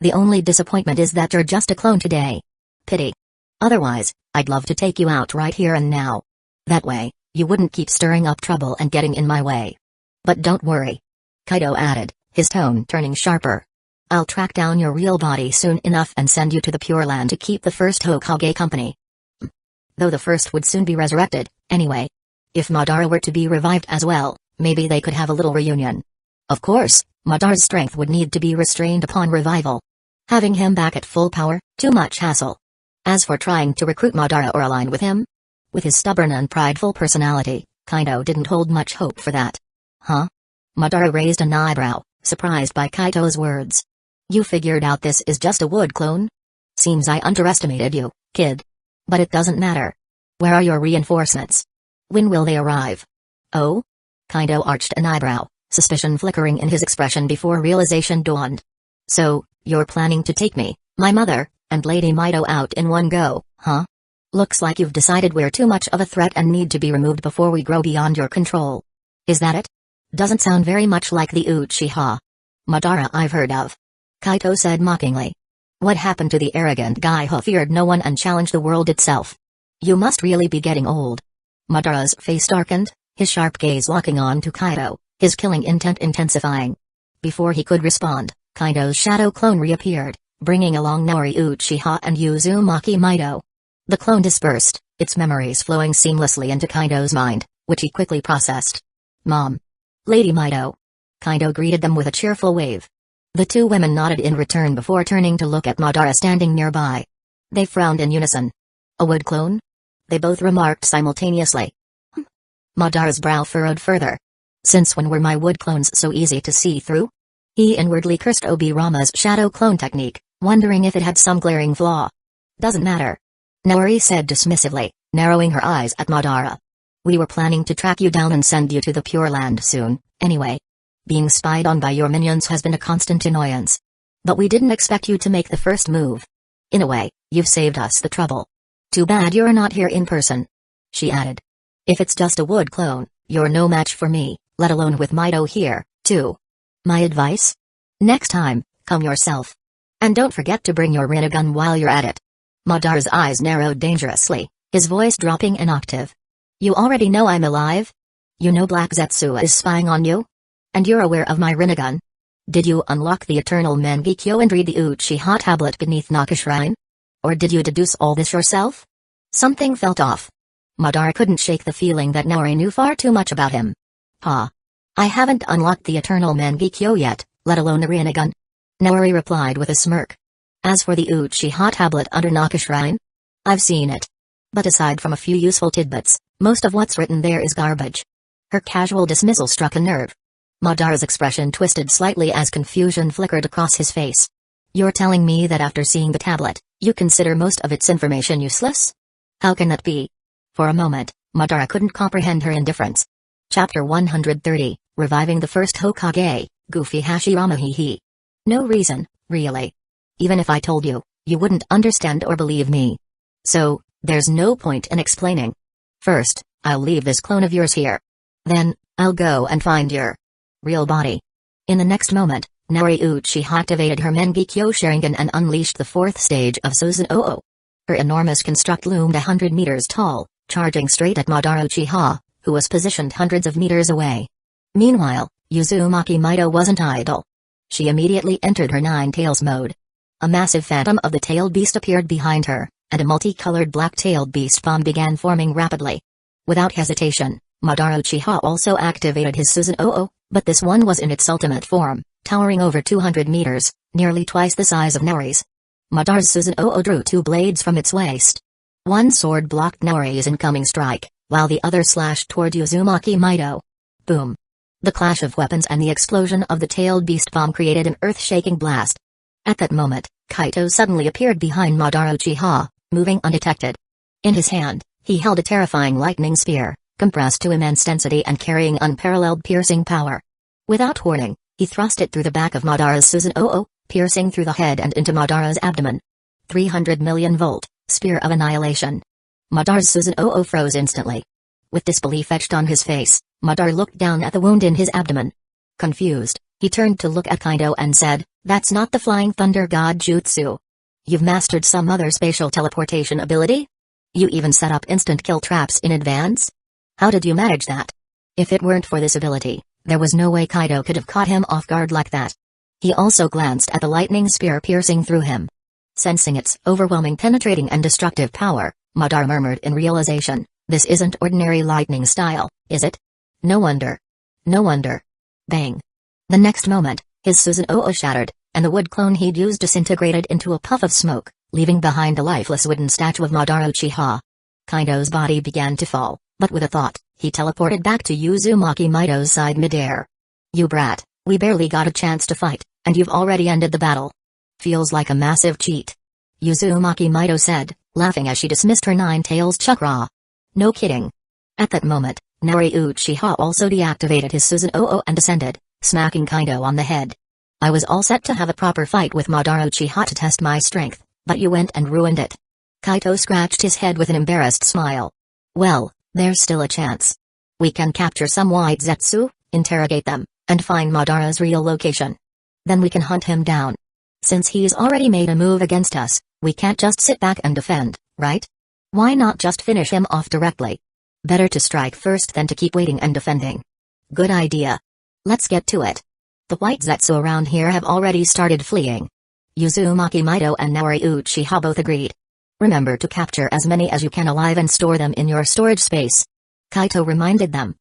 The only disappointment is that you're just a clone today. Pity. Otherwise, I'd love to take you out right here and now. That way, you wouldn't keep stirring up trouble and getting in my way. But don't worry. Kaido added, his tone turning sharper. I'll track down your real body soon enough and send you to the Pure Land to keep the first Hokage company. Though the first would soon be resurrected, anyway. If Madara were to be revived as well, maybe they could have a little reunion. Of course, Madara's strength would need to be restrained upon revival. Having him back at full power, too much hassle. As for trying to recruit Madara or align with him, with his stubborn and prideful personality, Kaido didn't hold much hope for that. Huh? Madara raised an eyebrow, surprised by Kaito's words. You figured out this is just a wood clone? Seems I underestimated you, kid. But it doesn't matter. Where are your reinforcements? When will they arrive? Oh? Kaido arched an eyebrow, suspicion flickering in his expression before realization dawned. So, you're planning to take me, my mother, and Lady Mido out in one go, huh? Looks like you've decided we're too much of a threat and need to be removed before we grow beyond your control. Is that it? Doesn't sound very much like the Uchiha Madara I've heard of. Kaito said mockingly. What happened to the arrogant guy who feared no one and challenged the world itself? You must really be getting old. Madara's face darkened, his sharp gaze locking on to Kaito, his killing intent intensifying. Before he could respond, Kaido's shadow clone reappeared, bringing along Naori Uchiha and Uzumaki Mido. The clone dispersed, its memories flowing seamlessly into Kaido's mind, which he quickly processed. Mom. Lady Mido. Kaido greeted them with a cheerful wave. The two women nodded in return before turning to look at Madara standing nearby. They frowned in unison. A wood clone? They both remarked simultaneously. Madara's brow furrowed further. Since when were my wood clones so easy to see through? He inwardly cursed Obirama's shadow clone technique, wondering if it had some glaring flaw. Doesn't matter. Naori said dismissively, narrowing her eyes at Madara. We were planning to track you down and send you to the Pure Land soon, anyway. Being spied on by your minions has been a constant annoyance. But we didn't expect you to make the first move. In a way, you've saved us the trouble. Too bad you're not here in person. She added. If it's just a wood clone, you're no match for me, let alone with Mido here, too. My advice? Next time, come yourself. And don't forget to bring your Rinnegan while you're at it. Madara's eyes narrowed dangerously, his voice dropping an octave. You already know I'm alive? You know Black Zetsu is spying on you? And you're aware of my Rinnegan? Did you unlock the Eternal Mangekyo and read the Uchiha tablet beneath Naka Shrine? Or did you deduce all this yourself? Something felt off. Madara couldn't shake the feeling that Naori knew far too much about him. Ha. I haven't unlocked the Eternal Mangekyo yet, let alone the Rinnegan. Naori replied with a smirk. As for the Uchiha tablet under Naka Shrine? I've seen it. But aside from a few useful tidbits, most of what's written there is garbage. Her casual dismissal struck a nerve. Madara's expression twisted slightly as confusion flickered across his face. You're telling me that after seeing the tablet, you consider most of its information useless? How can that be? For a moment, Madara couldn't comprehend her indifference. Chapter 130, Reviving the first Hokage, goofy Hashirama hee. No reason, really. Even if I told you, you wouldn't understand or believe me. So, there's no point in explaining. First, I'll leave this clone of yours here. Then, I'll go and find your real body. In the next moment, Naori Uchiha activated her Mengekyo Sharingan and unleashed the fourth stage of Susanoo. Her enormous construct loomed 100 meters tall, charging straight at Madara Uchiha, who was positioned hundreds of meters away. Meanwhile, Uzumaki Mido wasn't idle. She immediately entered her Nine Tails mode. A massive phantom of the tailed beast appeared behind her, and a multicolored black-tailed beast bomb began forming rapidly. Without hesitation, Madara Uchiha also activated his Susanoo, but this one was in its ultimate form, towering over 200 meters, nearly twice the size of Naori's. Madara's Susanoo drew two blades from its waist. One sword blocked Naori's incoming strike, while the other slashed toward Uzumaki Mido. Boom! The clash of weapons and the explosion of the tailed beast bomb created an earth-shaking blast. At that moment, Kaito suddenly appeared behind Madara Uchiha, moving undetected. In his hand, he held a terrifying lightning spear, compressed to immense density and carrying unparalleled piercing power. Without warning, he thrust it through the back of Madara's Susanoo, piercing through the head and into Madara's abdomen. 300 million volt, spear of annihilation. Madara's Susanoo froze instantly. With disbelief etched on his face, Madara looked down at the wound in his abdomen. Confused, he turned to look at Kaito and said, "That's not the Flying Thunder God Jutsu. You've mastered some other spatial teleportation ability? You even set up instant kill traps in advance? How did you manage that?" If it weren't for this ability, there was no way Kaito could have caught him off guard like that. He also glanced at the lightning spear piercing through him. Sensing its overwhelming penetrating and destructive power, Madara murmured in realization, "This isn't ordinary lightning style, is it? No wonder. No wonder." Bang! The next moment, his Susanoo shattered, and the wood clone he'd used disintegrated into a puff of smoke, leaving behind a lifeless wooden statue of Madara Uchiha. Kaito's body began to fall, but with a thought, he teleported back to Uzumaki Mido's side midair. "You brat, we barely got a chance to fight, and you've already ended the battle. Feels like a massive cheat," Uzumaki Mido said, laughing as she dismissed her Nine Tails chakra. "No kidding." At that moment, Naori Uchiha also deactivated his Susanoo and descended, smacking Kaito on the head. "I was all set to have a proper fight with Madara Uchiha to test my strength, but you went and ruined it." Kaito scratched his head with an embarrassed smile. "Well, there's still a chance. We can capture some white Zetsu, interrogate them, and find Madara's real location. Then we can hunt him down. Since he's already made a move against us, we can't just sit back and defend, right? Why not just finish him off directly? Better to strike first than to keep waiting and defending." "Good idea. Let's get to it. The white Zetsu around here have already started fleeing." Uzumaki Mido and Naori Uchiha both agreed. "Remember to capture as many as you can alive and store them in your storage space," Kaito reminded them.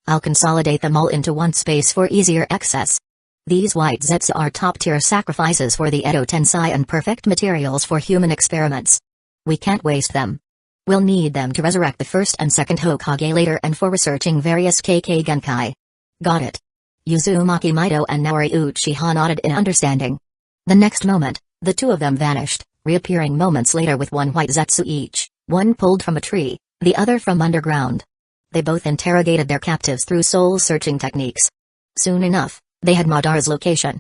"I'll consolidate them all into one space for easier access. These white Zetsu are top-tier sacrifices for the Edo Tensei and perfect materials for human experiments. We can't waste them. We'll need them to resurrect the first and second Hokage later and for researching various KK Genkai." "Got it." Uzumaki Mido and Naori Uchiha nodded in understanding. The next moment, the two of them vanished, reappearing moments later with one white Zetsu each, one pulled from a tree, the other from underground. They both interrogated their captives through soul-searching techniques. Soon enough, they had Madara's location.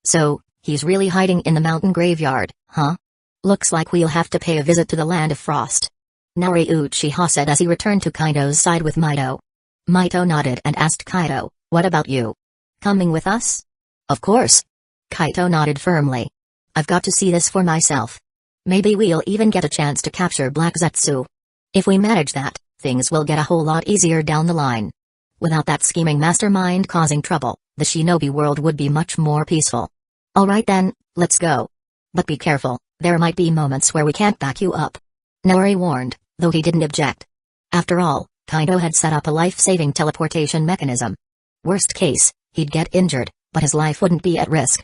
"So, he's really hiding in the mountain graveyard, huh? Looks like we'll have to pay a visit to the Land of Frost," Naori Uchiha said as he returned to Kaito's side with Mido. Mido nodded and asked Kaito, "What about you? Coming with us?" "Of course." Kaito nodded firmly. "I've got to see this for myself. Maybe we'll even get a chance to capture Black Zetsu. If we manage that, things will get a whole lot easier down the line. Without that scheming mastermind causing trouble, the shinobi world would be much more peaceful. Alright then, let's go. But be careful, there might be moments where we can't back you up," Naori warned, though he didn't object. After all, Kaito had set up a life-saving teleportation mechanism. Worst case, he'd get injured, but his life wouldn't be at risk.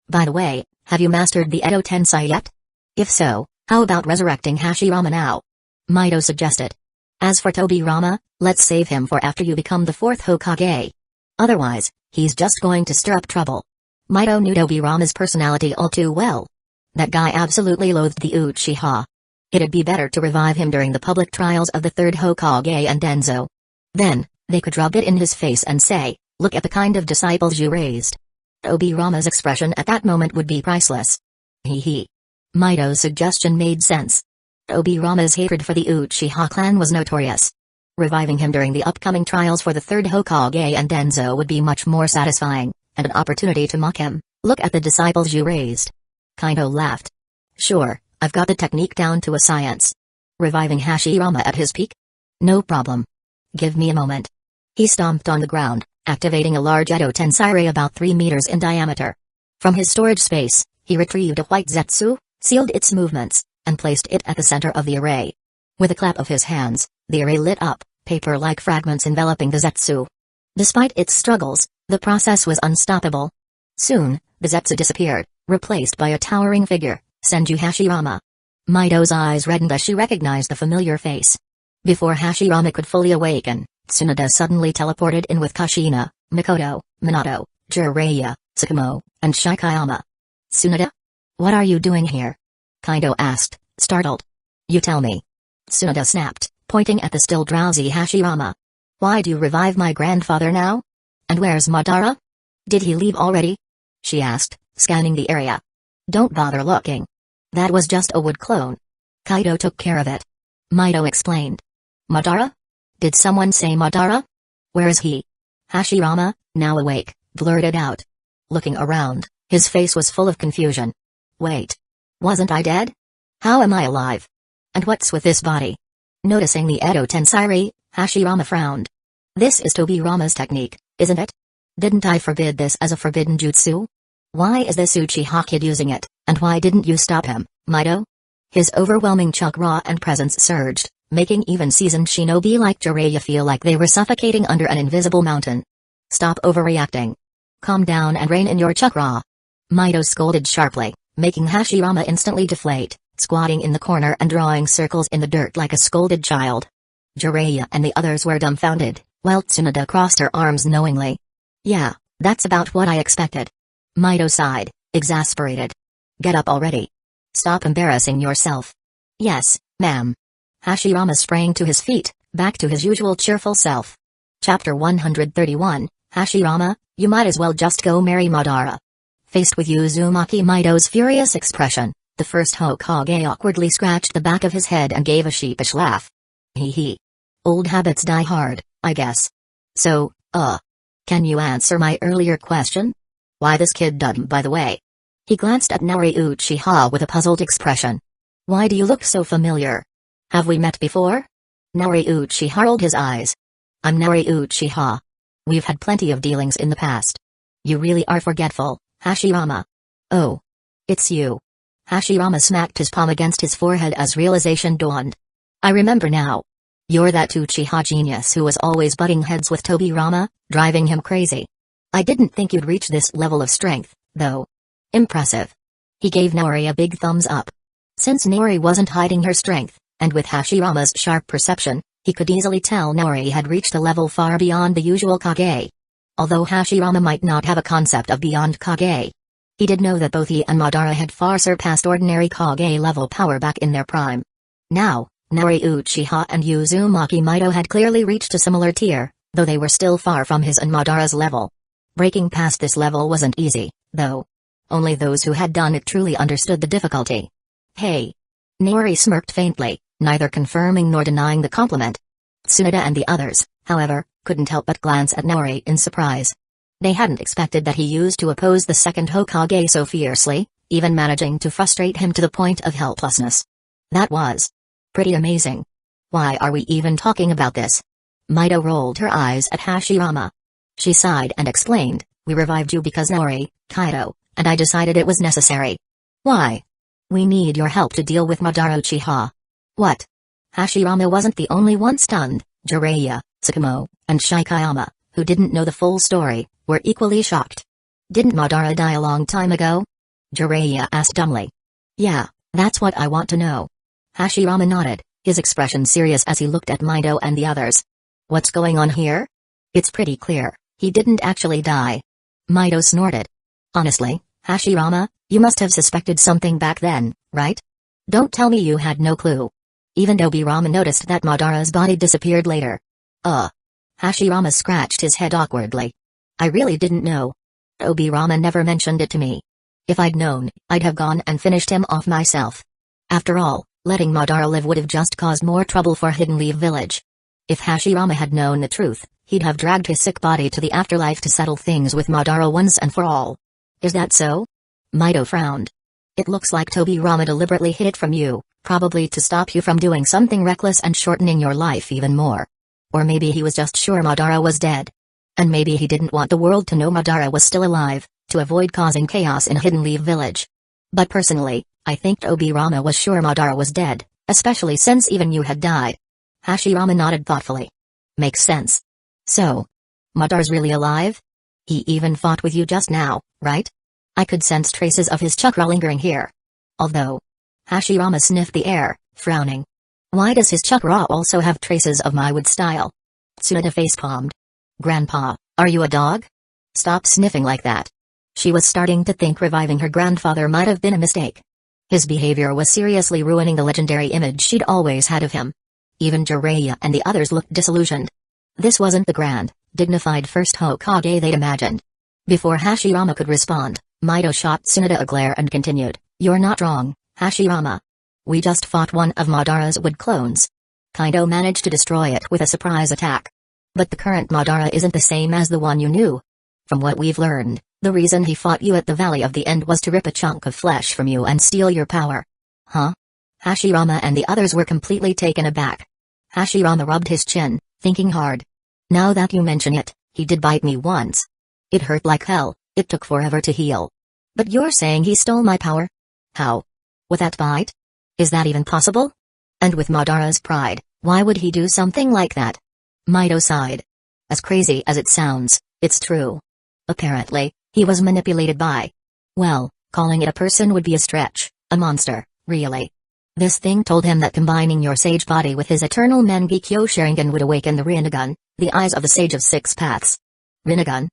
"By the way, have you mastered the Edo Tensei yet? If so, how about resurrecting Hashirama now?" Mido suggested. "As for Tobirama, let's save him for after you become the fourth Hokage. Otherwise, he's just going to stir up trouble." Mido knew Tobirama's personality all too well. That guy absolutely loathed the Uchiha. It'd be better to revive him during the public trials of the third Hokage and Denzo. Then, they could rub it in his face and say, Look at the kind of disciples you raised. Obirama's expression at that moment would be priceless. Hee hee. Mido's suggestion made sense. Obirama's hatred for the Uchiha clan was notorious. Reviving him during the upcoming trials for the third Hokage and Denzo would be much more satisfying, and an opportunity to mock him. Look at the disciples you raised. Kaido laughed. Sure, I've got the technique down to a science. Reviving Hashirama at his peak? No problem. Give me a moment. He stomped on the ground, activating a large Edo Tensei about 3 meters in diameter. From his storage space, he retrieved a white Zetsu, sealed its movements, and placed it at the center of the array. With a clap of his hands, the array lit up, paper-like fragments enveloping the Zetsu. Despite its struggles, the process was unstoppable. Soon, the Zetsu disappeared, replaced by a towering figure, Senju Hashirama. Mido's eyes reddened as she recognized the familiar face. Before Hashirama could fully awaken, Tsunade suddenly teleported in with Kushina, Mikoto, Minato, Jiraiya, Tsukumo, and Shikayama. Tsunade? What are you doing here? Kaido asked, startled. You tell me. Tsunade snapped, pointing at the still drowsy Hashirama. Why do you revive my grandfather now? And where's Madara? Did he leave already? She asked, scanning the area. Don't bother looking. That was just a wood clone. Kaido took care of it. Mido explained. Madara? Did someone say Madara? Where is he? Hashirama, now awake, blurted out. Looking around, his face was full of confusion. Wait. Wasn't I dead? How am I alive? And what's with this body? Noticing the Edo Tensei, Hashirama frowned. This is Tobirama's technique, isn't it? Didn't I forbid this as a forbidden jutsu? Why is this Uchiha kid using it, and why didn't you stop him, Mido? His overwhelming chakra and presence surged, making even seasoned shinobi like Jiraiya feel like they were suffocating under an invisible mountain. Stop overreacting. Calm down and rein in your chakra. Mido scolded sharply, making Hashirama instantly deflate, squatting in the corner and drawing circles in the dirt like a scolded child. Jiraiya and the others were dumbfounded, while Tsunade crossed her arms knowingly. Yeah, that's about what I expected. Mido sighed, exasperated. Get up already. Stop embarrassing yourself. Yes, ma'am. Hashirama sprang to his feet, back to his usual cheerful self. Chapter 131, Hashirama, you might as well just go marry Madara. Faced with Uzumaki Mido's furious expression, the first Hokage awkwardly scratched the back of his head and gave a sheepish laugh. Hee hee. Old habits die hard, I guess. So, can you answer my earlier question? Why this kid dumb, by the way? He glanced at Naori Uchiha with a puzzled expression. Why do you look so familiar? Have we met before? Naori Uchiha rolled his eyes. I'm Naori Uchiha. We've had plenty of dealings in the past. You really are forgetful, Hashirama. Oh. It's you. Hashirama smacked his palm against his forehead as realization dawned. I remember now. You're that Uchiha genius who was always butting heads with Tobirama, driving him crazy. I didn't think you'd reach this level of strength, though. Impressive. He gave Naori a big thumbs up. Since Naori wasn't hiding her strength, and with Hashirama's sharp perception, he could easily tell Naori had reached a level far beyond the usual Kage. Although Hashirama might not have a concept of beyond Kage, he did know that both he and Madara had far surpassed ordinary Kage level power back in their prime. Now, Naori Uchiha and Uzumaki Mido had clearly reached a similar tier, though they were still far from his and Madara's level. Breaking past this level wasn't easy, though. Only those who had done it truly understood the difficulty. Hey. Naori smirked faintly, neither confirming nor denying the compliment. Tsunade and the others, however, couldn't help but glance at Naori in surprise. They hadn't expected that he used to oppose the second Hokage so fiercely, even managing to frustrate him to the point of helplessness. That was pretty amazing. Why are we even talking about this? Mido rolled her eyes at Hashirama. She sighed and explained, we revived you because Naori, Kaido, and I decided it was necessary. Why? We need your help to deal with Madara Uchiha. What? Hashirama wasn't the only one stunned. Jiraiya, Tsukumo, and Shikayama, who didn't know the full story, were equally shocked. Didn't Madara die a long time ago? Jiraiya asked dumbly. Yeah, that's what I want to know. Hashirama nodded, his expression serious as he looked at Mido and the others. What's going on here? It's pretty clear, he didn't actually die. Mido snorted. Honestly, Hashirama, you must have suspected something back then, right? Don't tell me you had no clue. Even Obirama noticed that Madara's body disappeared later. Hashirama scratched his head awkwardly. I really didn't know. Obirama never mentioned it to me. If I'd known, I'd have gone and finished him off myself. After all, letting Madara live would have just caused more trouble for Hidden Leaf Village. If Hashirama had known the truth, he'd have dragged his sick body to the afterlife to settle things with Madara once and for all. Is that so? Mito frowned. It looks like Tobirama deliberately hid it from you, probably to stop you from doing something reckless and shortening your life even more. Or maybe he was just sure Madara was dead. And maybe he didn't want the world to know Madara was still alive, to avoid causing chaos in Hidden Leaf Village. But personally, I think Obirama was sure Madara was dead, especially since even you had died. Hashirama nodded thoughtfully. Makes sense. So, Madara's really alive? He even fought with you just now, right? I could sense traces of his chakra lingering here. Although. Hashirama sniffed the air, frowning. Why does his chakra also have traces of my wood style? Tsunade facepalmed. Grandpa, are you a dog? Stop sniffing like that. She was starting to think reviving her grandfather might have been a mistake. His behavior was seriously ruining the legendary image she'd always had of him. Even Jiraiya and the others looked disillusioned. This wasn't the grand, dignified first Hokage they'd imagined. Before Hashirama could respond, Mito shot Tsunade a glare and continued, "You're not wrong, Hashirama. We just fought one of Madara's wood clones. Kaido managed to destroy it with a surprise attack. But the current Madara isn't the same as the one you knew. From what we've learned, the reason he fought you at the Valley of the End was to rip a chunk of flesh from you and steal your power." Huh? Hashirama and the others were completely taken aback. Hashirama rubbed his chin, thinking hard. Now that you mention it, he did bite me once. It hurt like hell, it took forever to heal. But you're saying he stole my power? How? With that bite? Is that even possible? And with Madara's pride, why would he do something like that? Mito sighed. As crazy as it sounds, it's true. Apparently, he was manipulated by... Well, calling it a person would be a stretch, a monster, really. This thing told him that combining your sage body with his eternal Mangekyo Sharingan would awaken the Rinnegan, the eyes of the Sage of Six Paths. Rinnegan?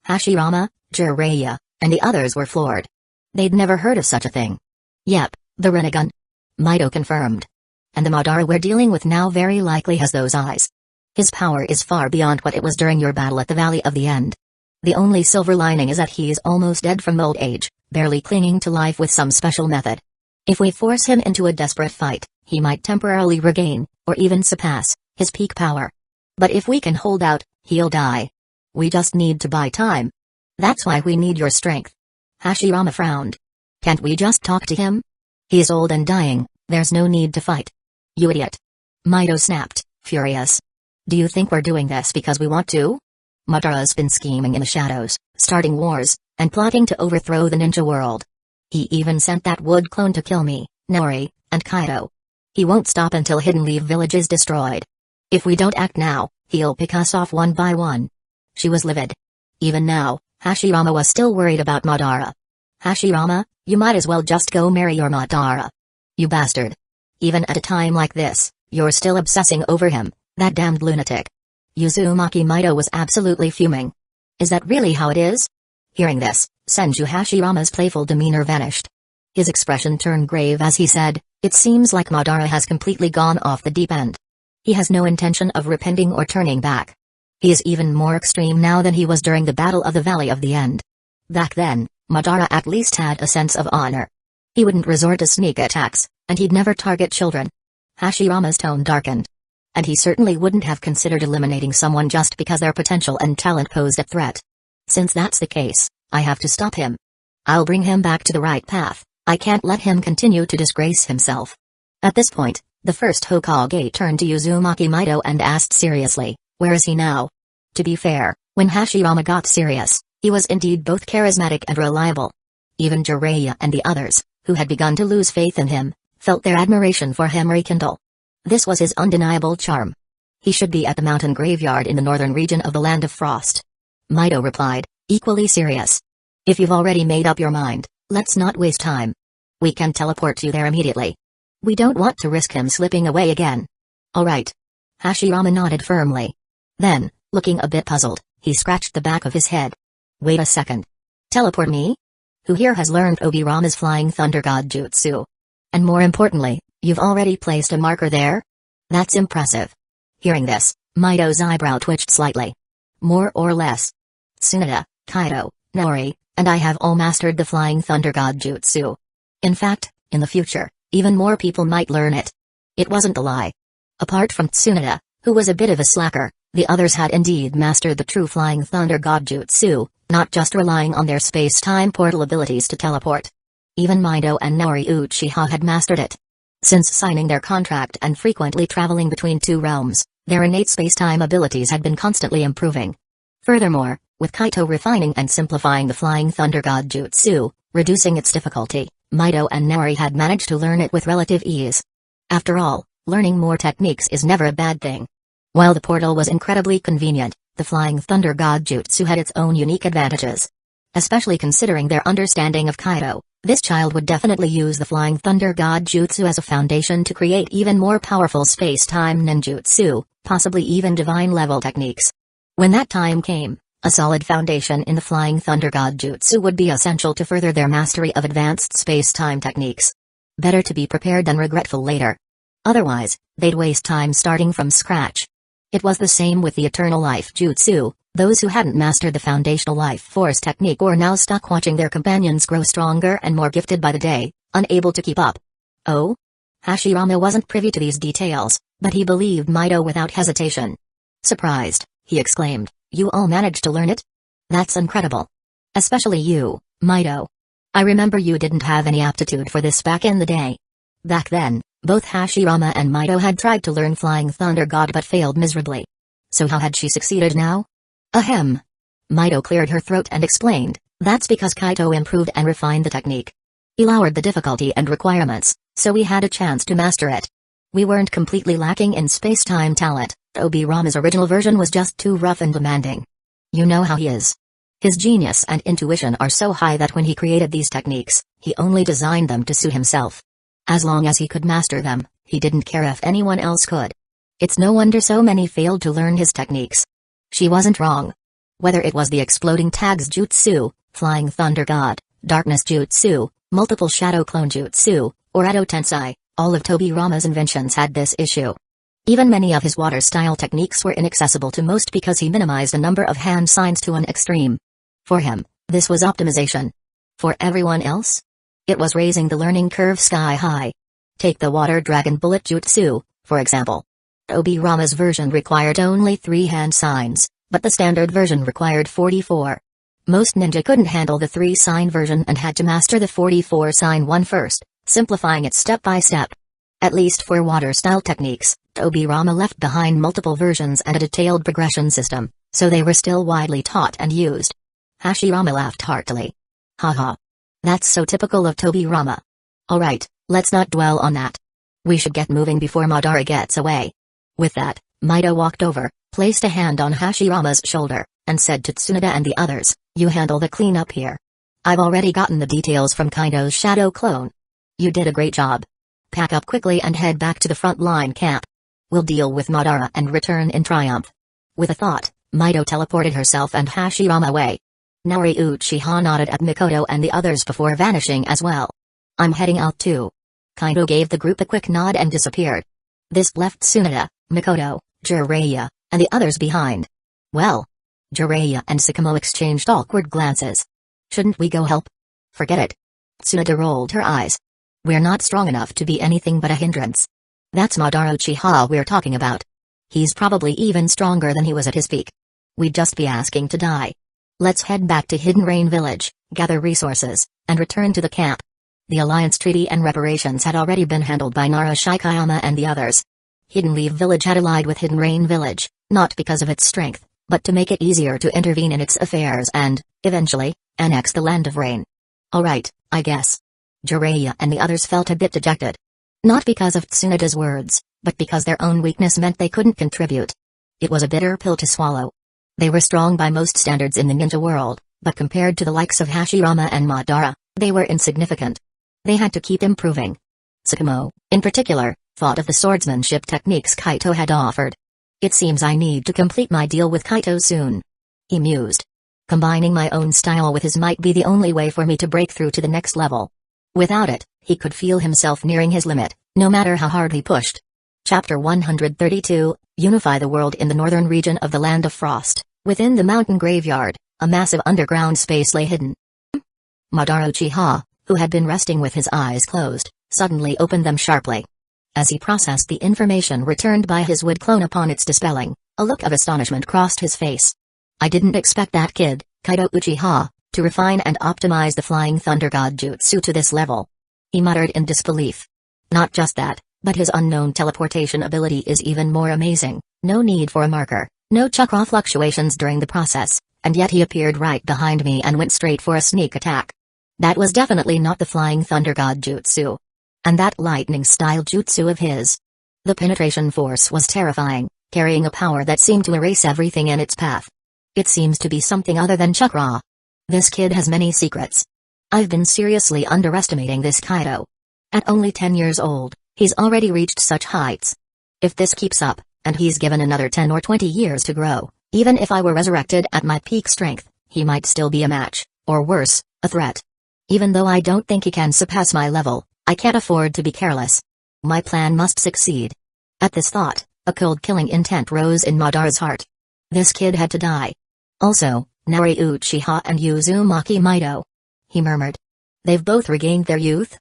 Hashirama, Jiraiya, and the others were floored. They'd never heard of such a thing. Yep, the Rinnegan. Mito confirmed. And the Madara we're dealing with now very likely has those eyes. His power is far beyond what it was during your battle at the Valley of the End. The only silver lining is that he is almost dead from old age, barely clinging to life with some special method. If we force him into a desperate fight, he might temporarily regain, or even surpass, his peak power. But if we can hold out, he'll die. We just need to buy time. That's why we need your strength. Hashirama frowned. Can't we just talk to him? He's old and dying, there's no need to fight. You idiot. Mito snapped, furious. Do you think we're doing this because we want to? Madara's been scheming in the shadows, starting wars, and plotting to overthrow the ninja world. He even sent that wood clone to kill me, Nori, and Kaido. He won't stop until Hidden Leaf Village is destroyed. If we don't act now, he'll pick us off one by one. She was livid. Even now, Hashirama was still worried about Madara. Hashirama, you might as well just go marry your Madara. You bastard. Even at a time like this, you're still obsessing over him, that damned lunatic. Uzumaki Mito was absolutely fuming. Is that really how it is? Hearing this, Senju Hashirama's playful demeanor vanished. His expression turned grave as he said, "It seems like Madara has completely gone off the deep end. He has no intention of repenting or turning back. He is even more extreme now than he was during the Battle of the Valley of the End. Back then, Madara at least had a sense of honor. He wouldn't resort to sneak attacks, and he'd never target children." Hashirama's tone darkened. And he certainly wouldn't have considered eliminating someone just because their potential and talent posed a threat. Since that's the case, I have to stop him. I'll bring him back to the right path. I can't let him continue to disgrace himself. At this point, the first Hokage turned to Uzumaki Mito and asked seriously, "Where is he now?" To be fair, when Hashirama got serious, he was indeed both charismatic and reliable. Even Jiraiya and the others, who had begun to lose faith in him, felt their admiration for him rekindle. This was his undeniable charm. He should be at the mountain graveyard in the northern region of the Land of Frost. Mito replied, equally serious. "If you've already made up your mind, let's not waste time. We can teleport you there immediately. We don't want to risk him slipping away again." "All right." Hashirama nodded firmly. Then, looking a bit puzzled, he scratched the back of his head. "Wait a second. Teleport me? Who here has learned Obirama's Flying Thunder God Jutsu? And more importantly, you've already placed a marker there? That's impressive." Hearing this, Mito's eyebrow twitched slightly. "More or less. Tsunade, Kaito, Nori, and I have all mastered the Flying Thunder God Jutsu. In fact, in the future, even more people might learn it. It wasn't a lie. Apart from Tsunade, who was a bit of a slacker, the others had indeed mastered the true Flying Thunder God Jutsu, not just relying on their space-time portal abilities to teleport. Even Mido and Nori Uchiha had mastered it. Since signing their contract and frequently traveling between two realms, their innate space-time abilities had been constantly improving. Furthermore, with Kaito refining and simplifying the Flying Thunder God Jutsu, reducing its difficulty, Mido and Nori had managed to learn it with relative ease. After all, learning more techniques is never a bad thing. While the portal was incredibly convenient, the Flying Thunder God Jutsu had its own unique advantages. Especially considering their understanding of Kaito, this child would definitely use the Flying Thunder God Jutsu as a foundation to create even more powerful space-time ninjutsu, possibly even divine-level techniques. When that time came, a solid foundation in the Flying Thunder God Jutsu would be essential to further their mastery of advanced space-time techniques. Better to be prepared than regretful later. Otherwise, they'd waste time starting from scratch. It was the same with the Eternal Life Jutsu. Those who hadn't mastered the foundational life force technique were now stuck watching their companions grow stronger and more gifted by the day, unable to keep up. Oh? Hashirama wasn't privy to these details, but he believed Mido without hesitation. Surprised, he exclaimed, "You all managed to learn it? That's incredible. Especially you, Mido. I remember you didn't have any aptitude for this back in the day." Back then, both Hashirama and Mido had tried to learn Flying Thunder God but failed miserably. So how had she succeeded now? Ahem. Mido cleared her throat and explained, "That's because Kaito improved and refined the technique. He lowered the difficulty and requirements, so we had a chance to master it. We weren't completely lacking in space-time talent. Obirama's original version was just too rough and demanding. You know how he is. His genius and intuition are so high that when he created these techniques, he only designed them to suit himself. As long as he could master them, he didn't care if anyone else could. It's no wonder so many failed to learn his techniques." She wasn't wrong. Whether it was the exploding tags jutsu, Flying Thunder God, Darkness Jutsu, multiple Shadow Clone Jutsu, or Edo Tensei, all of Tobirama's inventions had this issue. Even many of his water-style techniques were inaccessible to most because he minimized the number of hand signs to an extreme. For him, this was optimization. For everyone else? It was raising the learning curve sky high. Take the Water Dragon Bullet Jutsu, for example. Obirama's version required only 3 hand signs, but the standard version required 44. Most ninja couldn't handle the 3-sign version and had to master the 44-sign one first, simplifying it step by step. At least for water-style techniques, Obirama left behind multiple versions and a detailed progression system, so they were still widely taught and used. Hashirama laughed heartily. Haha. That's so typical of Tobirama. Alright, let's not dwell on that. We should get moving before Madara gets away. With that, Mido walked over, placed a hand on Hashirama's shoulder, and said to Tsunade and the others, "You handle the cleanup here. I've already gotten the details from Kaito's shadow clone. You did a great job. Pack up quickly and head back to the front line camp. We'll deal with Madara and return in triumph." With a thought, Mido teleported herself and Hashirama away. Nori Uchiha nodded at Mikoto and the others before vanishing as well. "I'm heading out too." Kaito gave the group a quick nod and disappeared. This left Tsunade, Mikoto, Jiraiya, and the others behind. Well. Jiraiya and Sakamo exchanged awkward glances. "Shouldn't we go help?" "Forget it." Tsunade rolled her eyes. "We're not strong enough to be anything but a hindrance. That's Madara Uchiha we're talking about. He's probably even stronger than he was at his peak. We'd just be asking to die. Let's head back to Hidden Rain Village, gather resources, and return to the camp." The alliance treaty and reparations had already been handled by Nara Shikayama and the others. Hidden Leaf Village had allied with Hidden Rain Village, not because of its strength, but to make it easier to intervene in its affairs and, eventually, annex the Land of Rain. Alright, I guess. Jiraiya and the others felt a bit dejected. Not because of Tsunade's words, but because their own weakness meant they couldn't contribute. It was a bitter pill to swallow. They were strong by most standards in the ninja world, but compared to the likes of Hashirama and Madara, they were insignificant. They had to keep improving. Sakamo, in particular, thought of the swordsmanship techniques Kaito had offered. "It seems I need to complete my deal with Kaito soon," he mused. "Combining my own style with his might be the only way for me to break through to the next level. Without it, he could feel himself nearing his limit, no matter how hard he pushed." Chapter 132, Unify the World. In the northern region of the Land of Frost, within the mountain graveyard, A massive underground space lay hidden. Madara Uchiha, who had been resting with his eyes closed, suddenly opened them sharply. As he processed the information returned by his wood clone upon its dispelling, a look of astonishment crossed his face. I didn't expect that kid, Kaido Uchiha, to refine and optimize the Flying Thunder God Jutsu to this level. He muttered in disbelief. Not just that, but his unknown teleportation ability is even more amazing. No need for a marker, no chakra fluctuations during the process, and yet he appeared right behind me and went straight for a sneak attack. That was definitely not the Flying Thunder God Jutsu. And that lightning-style jutsu of his. The penetration force was terrifying, carrying a power that seemed to erase everything in its path. It seems to be something other than chakra. This kid has many secrets. I've been seriously underestimating this Kaido. At only 10 years old, he's already reached such heights. If this keeps up, and he's given another 10 or 20 years to grow, even if I were resurrected at my peak strength, he might still be a match, or worse, a threat. Even though I don't think he can surpass my level, I can't afford to be careless. My plan must succeed. At this thought, a cold killing intent rose in Madara's heart. This kid had to die. Also, Nari Uchiha and Uzumaki Mido. He murmured. They've both regained their youth?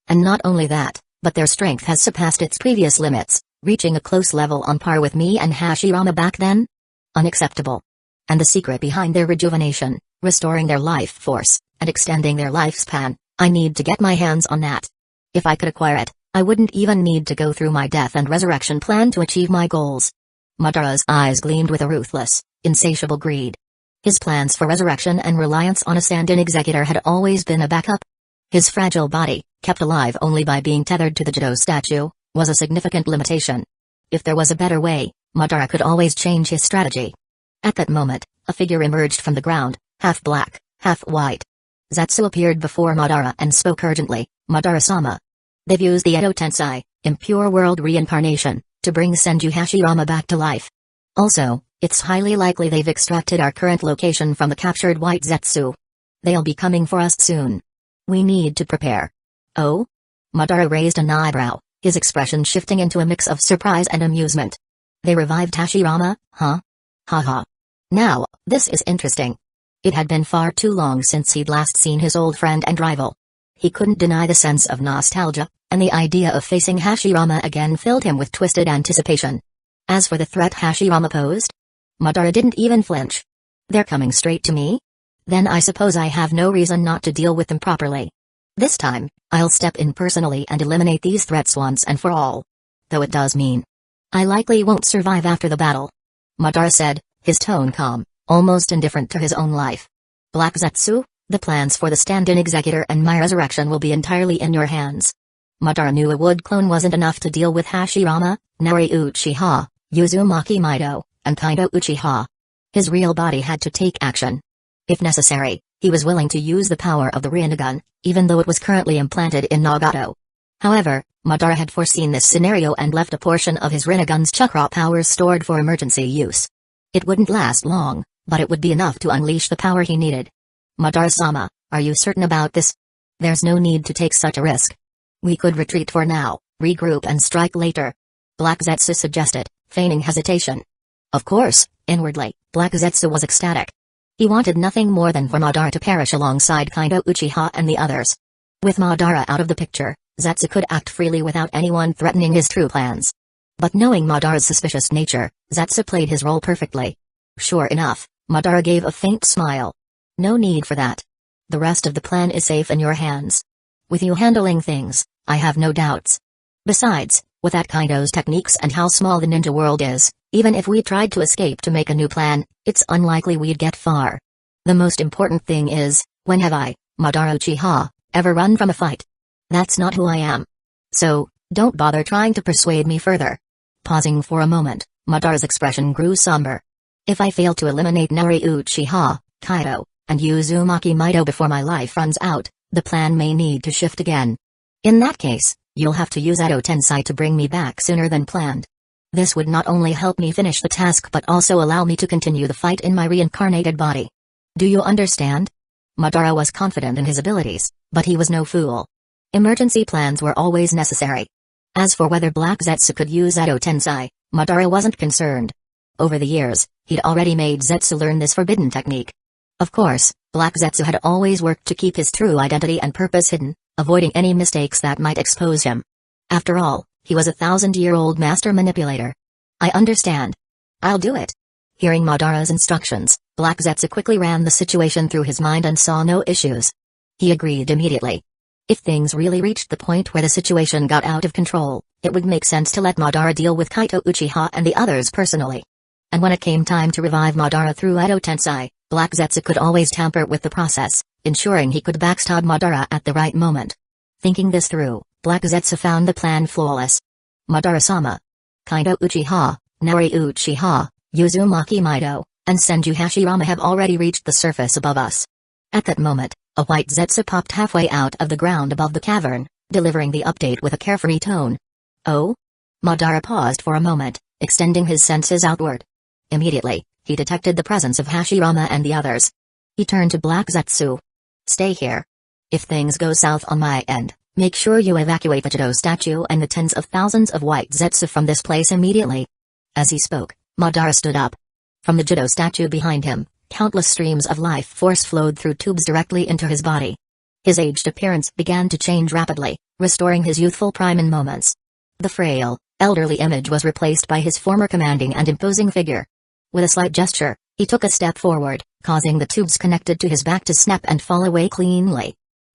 And not only that, but their strength has surpassed its previous limits, reaching a close level on par with me and Hashirama back then? Unacceptable. And the secret behind their rejuvenation, restoring their life force, and extending their lifespan, I need to get my hands on that. If I could acquire it, I wouldn't even need to go through my death and resurrection plan to achieve my goals. Madara's eyes gleamed with a ruthless, insatiable greed. His plans for resurrection and reliance on a stand-in executor had always been a backup. His fragile body, kept alive only by being tethered to the Jido statue, was a significant limitation. If there was a better way, Madara could always change his strategy. At that moment, a figure emerged from the ground, half black, half white. Zetsu appeared before Madara and spoke urgently, Madara-sama. They've used the Edo Tensei, impure world reincarnation, to bring Senju Hashirama back to life. Also, it's highly likely they've extracted our current location from the captured white Zetsu. They'll be coming for us soon. We need to prepare. Oh? Madara raised an eyebrow, his expression shifting into a mix of surprise and amusement. They revived Hashirama, huh? Haha. Now, this is interesting. It had been far too long since he'd last seen his old friend and rival. He couldn't deny the sense of nostalgia, and the idea of facing Hashirama again filled him with twisted anticipation. As for the threat Hashirama posed, Madara didn't even flinch. They're coming straight to me? Then I suppose I have no reason not to deal with them properly. This time, I'll step in personally and eliminate these threats once and for all. Though it does mean I likely won't survive after the battle. Madara said, his tone calm, almost indifferent to his own life. Black Zetsu, the plans for the stand-in executor and my resurrection will be entirely in your hands. Madara knew a wood clone wasn't enough to deal with Hashirama, Nari Uchiha, Uzumaki Mido, and Kaido Uchiha. His real body had to take action. If necessary, he was willing to use the power of the Rinnegan, even though it was currently implanted in Nagato. However, Madara had foreseen this scenario and left a portion of his Rinnegan's chakra powers stored for emergency use. It wouldn't last long, but it would be enough to unleash the power he needed. Madara-sama, are you certain about this? There's no need to take such a risk. We could retreat for now, regroup and strike later. Black Zetsu suggested, feigning hesitation. Of course, inwardly, Black Zetsu was ecstatic. He wanted nothing more than for Madara to perish alongside Kaido Uchiha and the others. With Madara out of the picture, Zetsu could act freely without anyone threatening his true plans. But knowing Madara's suspicious nature, Zetsu played his role perfectly. Sure enough, Madara gave a faint smile. No need for that. The rest of the plan is safe in your hands. With you handling things, I have no doubts. Besides, with that Kaido's techniques and how small the ninja world is, even if we tried to escape to make a new plan, it's unlikely we'd get far. The most important thing is, when have I, Madara Uchiha, ever run from a fight? That's not who I am. So, don't bother trying to persuade me further. Pausing for a moment, Madara's expression grew somber. If I fail to eliminate Nari Uchiha, Kaido, and Uzumaki Mido before my life runs out, the plan may need to shift again. In that case, you'll have to use Edo Tensei to bring me back sooner than planned. This would not only help me finish the task but also allow me to continue the fight in my reincarnated body. Do you understand? Madara was confident in his abilities, but he was no fool. Emergency plans were always necessary. As for whether Black Zetsu could use Edo Tensei, Madara wasn't concerned. Over the years, he'd already made Zetsu learn this forbidden technique. Of course, Black Zetsu had always worked to keep his true identity and purpose hidden, avoiding any mistakes that might expose him. After all, he was a 1,000-year-old master manipulator. I understand. I'll do it. Hearing Madara's instructions, Black Zetsu quickly ran the situation through his mind and saw no issues. He agreed immediately. If things really reached the point where the situation got out of control, it would make sense to let Madara deal with Kaito Uchiha and the others personally. And when it came time to revive Madara through Edo Tensei, Black Zetsu could always tamper with the process, ensuring he could backstab Madara at the right moment. Thinking this through, Black Zetsu found the plan flawless. Madara-sama, Kaito Uchiha, Nari Uchiha, Uzumaki Mido, and Senju Hashirama have already reached the surface above us. At that moment, a white Zetsu popped halfway out of the ground above the cavern, delivering the update with a carefree tone. Oh? Madara paused for a moment, extending his senses outward. Immediately, he detected the presence of Hashirama and the others. He turned to Black Zetsu. Stay here. If things go south on my end, make sure you evacuate the Jido statue and the tens of thousands of white Zetsu from this place immediately. As he spoke, Madara stood up. From the Jido statue behind him, countless streams of life force flowed through tubes directly into his body. His aged appearance began to change rapidly, restoring his youthful prime in moments. The frail, elderly image was replaced by his former commanding and imposing figure. With a slight gesture, he took a step forward, causing the tubes connected to his back to snap and fall away cleanly.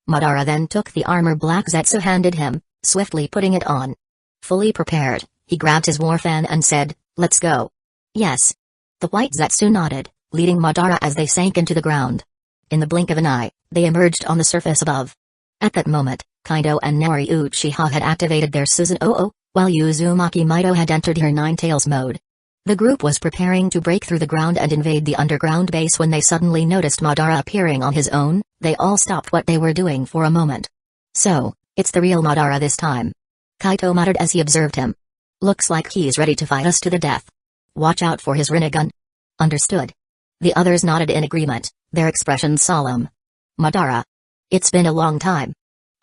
Madara then took the armor Black Zetsu handed him, swiftly putting it on. Fully prepared, he grabbed his war fan and said, "Let's go." Yes. The white Zetsu nodded, leading Madara as they sank into the ground. In the blink of an eye, they emerged on the surface above. At that moment, Kaido and Nari Uchiha had activated their Susanoo, while Uzumaki Mido had entered her Nine-Tails mode. The group was preparing to break through the ground and invade the underground base when they suddenly noticed Madara appearing on his own. They all stopped what they were doing for a moment. So, it's the real Madara this time. Kaito muttered as he observed him. Looks like he's ready to fight us to the death. Watch out for his Rinnegan. Understood. The others nodded in agreement, their expressions solemn. Madara. It's been a long time.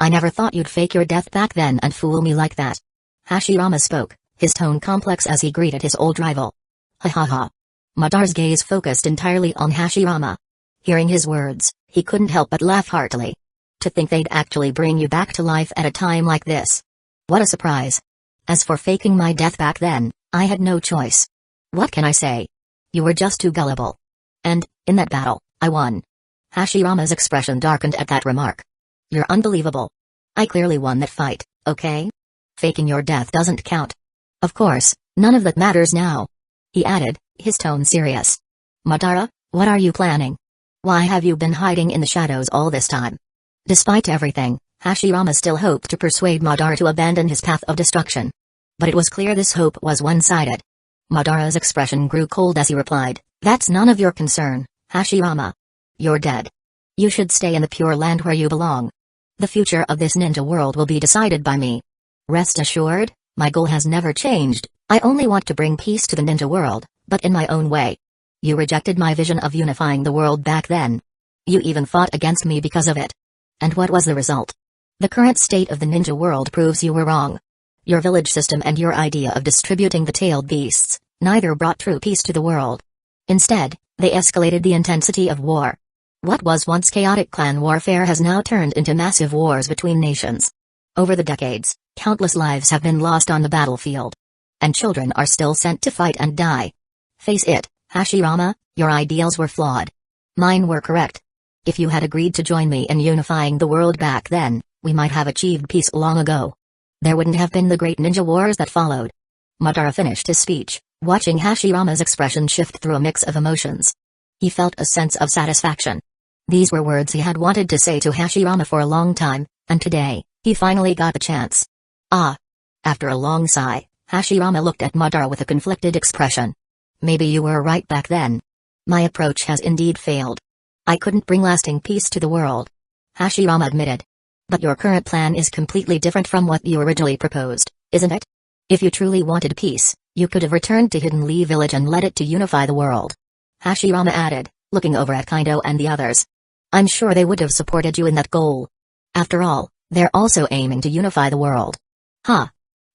I never thought you'd fake your death back then and fool me like that. Hashirama spoke, his tone complex as he greeted his old rival. Ha ha ha. Madara's gaze focused entirely on Hashirama. Hearing his words, he couldn't help but laugh heartily. To think they'd actually bring you back to life at a time like this. What a surprise. As for faking my death back then, I had no choice. What can I say? You were just too gullible. And, in that battle, I won. Hashirama's expression darkened at that remark. You're unbelievable. I clearly won that fight, okay? Faking your death doesn't count. Of course, none of that matters now. He added, his tone serious. Madara, what are you planning? Why have you been hiding in the shadows all this time? Despite everything, Hashirama still hoped to persuade Madara to abandon his path of destruction. But it was clear this hope was one-sided. Madara's expression grew cold as he replied, That's none of your concern, Hashirama. You're dead. You should stay in the Pure Land where you belong. The future of this ninja world will be decided by me. Rest assured, my goal has never changed. I only want to bring peace to the ninja world, but in my own way. You rejected my vision of unifying the world back then. You even fought against me because of it. And what was the result? The current state of the ninja world proves you were wrong. Your village system and your idea of distributing the tailed beasts, neither brought true peace to the world. Instead, they escalated the intensity of war. What was once chaotic clan warfare has now turned into massive wars between nations. Over the decades, countless lives have been lost on the battlefield. And children are still sent to fight and die. Face it, Hashirama, your ideals were flawed. Mine were correct. If you had agreed to join me in unifying the world back then, we might have achieved peace long ago. There wouldn't have been the great ninja wars that followed. Madara finished his speech, watching Hashirama's expression shift through a mix of emotions. He felt a sense of satisfaction. These were words he had wanted to say to Hashirama for a long time, and today, he finally got the chance. Ah. After a long sigh, Hashirama looked at Madara with a conflicted expression. Maybe you were right back then. My approach has indeed failed. I couldn't bring lasting peace to the world. Hashirama admitted. But your current plan is completely different from what you originally proposed, isn't it? If you truly wanted peace, you could have returned to Hidden Lee Village and led it to unify the world. Hashirama added, looking over at Kaido and the others. I'm sure they would have supported you in that goal. After all, they're also aiming to unify the world. Huh?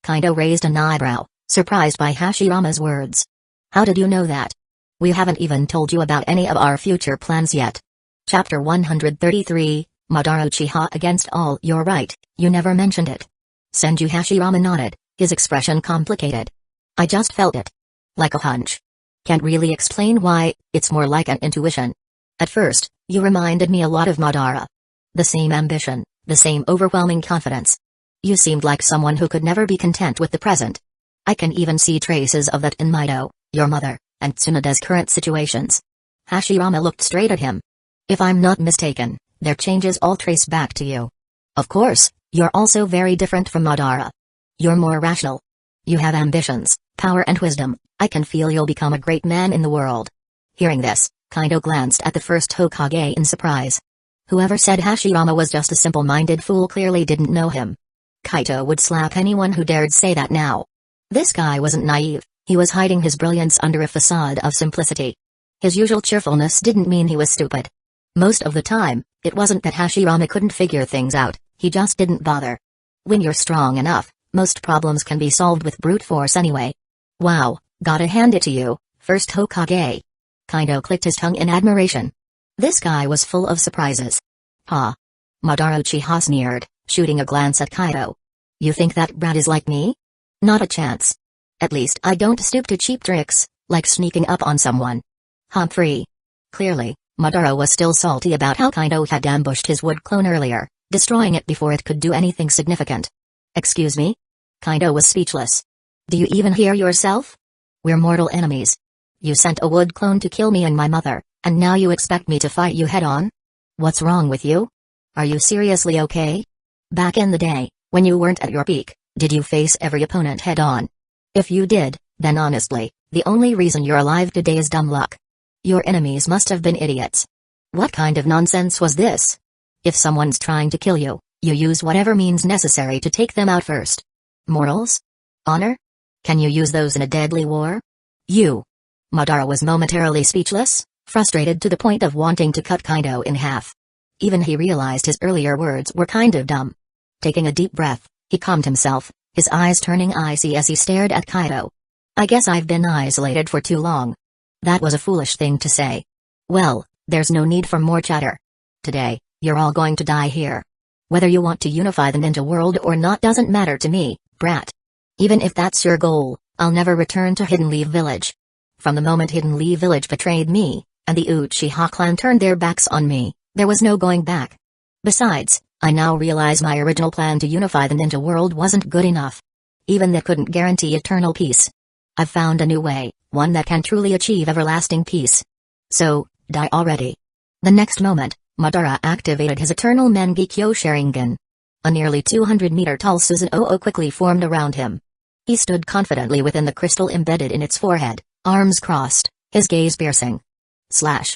Kaido raised an eyebrow, surprised by Hashirama's words. How did you know that? We haven't even told you about any of our future plans yet. Chapter 133, Madara Uchiha against all. You're right, you never mentioned it. Senju Hashirama nodded, his expression complicated. I just felt it. Like a hunch. Can't really explain why, it's more like an intuition. At first, you reminded me a lot of Madara. The same ambition, the same overwhelming confidence. You seemed like someone who could never be content with the present. I can even see traces of that in Mido, your mother, and Tsunoda's current situations. Hashirama looked straight at him. If I'm not mistaken, their changes all trace back to you. Of course, you're also very different from Madara. You're more rational. You have ambitions, power and wisdom. I can feel you'll become a great man in the world. Hearing this, Kaido glanced at the first Hokage in surprise. Whoever said Hashirama was just a simple-minded fool clearly didn't know him. Kaito would slap anyone who dared say that now. This guy wasn't naive, he was hiding his brilliance under a facade of simplicity. His usual cheerfulness didn't mean he was stupid. Most of the time, it wasn't that Hashirama couldn't figure things out, he just didn't bother. When you're strong enough, most problems can be solved with brute force anyway. Wow, gotta hand it to you, first Hokage. Kaido clicked his tongue in admiration. This guy was full of surprises. Ha! Madara Uchiha sneered, shooting a glance at Kaido. You think that brat is like me? Not a chance. At least I don't stoop to cheap tricks, like sneaking up on someone. Humphrey. Clearly, Madara was still salty about how Kaido had ambushed his wood clone earlier, destroying it before it could do anything significant. Excuse me? Kaido was speechless. Do you even hear yourself? We're mortal enemies. You sent a wood clone to kill me and my mother, and now you expect me to fight you head-on? What's wrong with you? Are you seriously okay? Back in the day, when you weren't at your peak, did you face every opponent head-on? If you did, then honestly, the only reason you're alive today is dumb luck. Your enemies must have been idiots. What kind of nonsense was this? If someone's trying to kill you, you use whatever means necessary to take them out first. Morals? Honor? Can you use those in a deadly war? You. Madara was momentarily speechless, frustrated to the point of wanting to cut Kaido in half. Even he realized his earlier words were kind of dumb. Taking a deep breath, he calmed himself, his eyes turning icy as he stared at Kaido. I guess I've been isolated for too long. That was a foolish thing to say. Well, there's no need for more chatter. Today, you're all going to die here. Whether you want to unify the ninja world or not doesn't matter to me, brat. Even if that's your goal, I'll never return to Hidden Leaf Village. From the moment Hidden Leaf Village betrayed me, and the Uchiha clan turned their backs on me, there was no going back. Besides, I now realize my original plan to unify the ninja world wasn't good enough. Even that couldn't guarantee eternal peace. I've found a new way, one that can truly achieve everlasting peace. So, die already. The next moment, Madara activated his Eternal Mangekyo Sharingan. A nearly 200-meter-tall Susanoo quickly formed around him. He stood confidently within the crystal embedded in its forehead, arms crossed, his gaze piercing. Slash.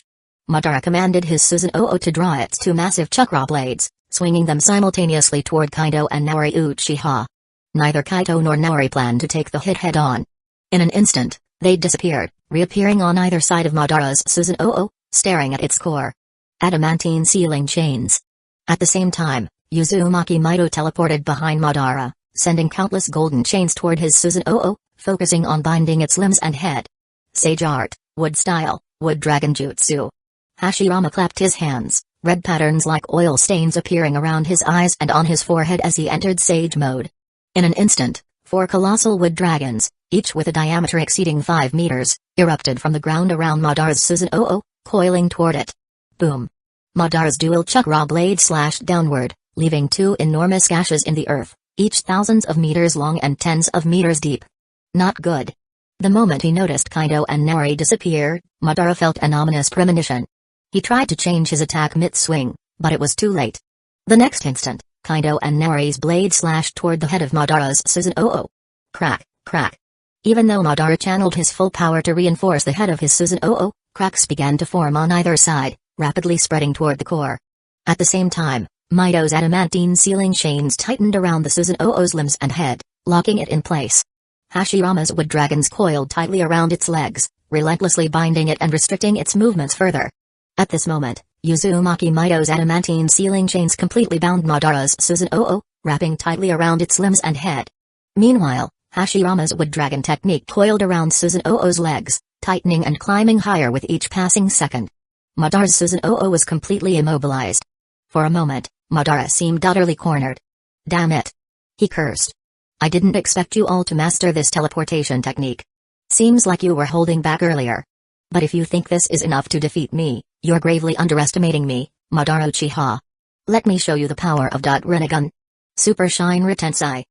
Madara commanded his Susanoo to draw its two massive chakra blades, swinging them simultaneously toward Kaido and Naori Uchiha. Neither Kaito nor Naori planned to take the hit head-on. In an instant, they disappeared, reappearing on either side of Madara's Susanoo, staring at its core. Adamantine sealing chains. At the same time, Uzumaki Mido teleported behind Madara, sending countless golden chains toward his Susanoo, focusing on binding its limbs and head. Sage art, wood style, wood dragon jutsu. Hashirama clapped his hands, red patterns like oil stains appearing around his eyes and on his forehead as he entered sage mode. In an instant, 4 colossal wood dragons, each with a diameter exceeding 5 meters, erupted from the ground around Madara's Susanoo, coiling toward it. Boom. Madara's dual chakra blade slashed downward, leaving 2 enormous gashes in the earth, each thousands of meters long and tens of meters deep. Not good. The moment he noticed Kaido and Naori disappear, Madara felt an ominous premonition. He tried to change his attack mid-swing, but it was too late. The next instant, Kaido and Naori's blade slashed toward the head of Madara's Susanoo. Crack, crack. Even though Madara channeled his full power to reinforce the head of his Susanoo, cracks began to form on either side, rapidly spreading toward the core. At the same time, Mido's adamantine sealing chains tightened around the Susanoo's limbs and head, locking it in place. Hashirama's wood dragons coiled tightly around its legs, relentlessly binding it and restricting its movements further. At this moment, Uzumaki Mido's adamantine sealing chains completely bound Madara's Susanoo, wrapping tightly around its limbs and head. Meanwhile, Hashirama's wood dragon technique coiled around Susanoo's legs, tightening and climbing higher with each passing second. Madara's Susanoo was completely immobilized. For a moment, Madara seemed utterly cornered. Damn it! He cursed. I didn't expect you all to master this teleportation technique. Seems like you were holding back earlier. But if you think this is enough to defeat me, you're gravely underestimating me, Madara Uchiha. Let me show you the power of Rinnegan. Super Shinra Tensei.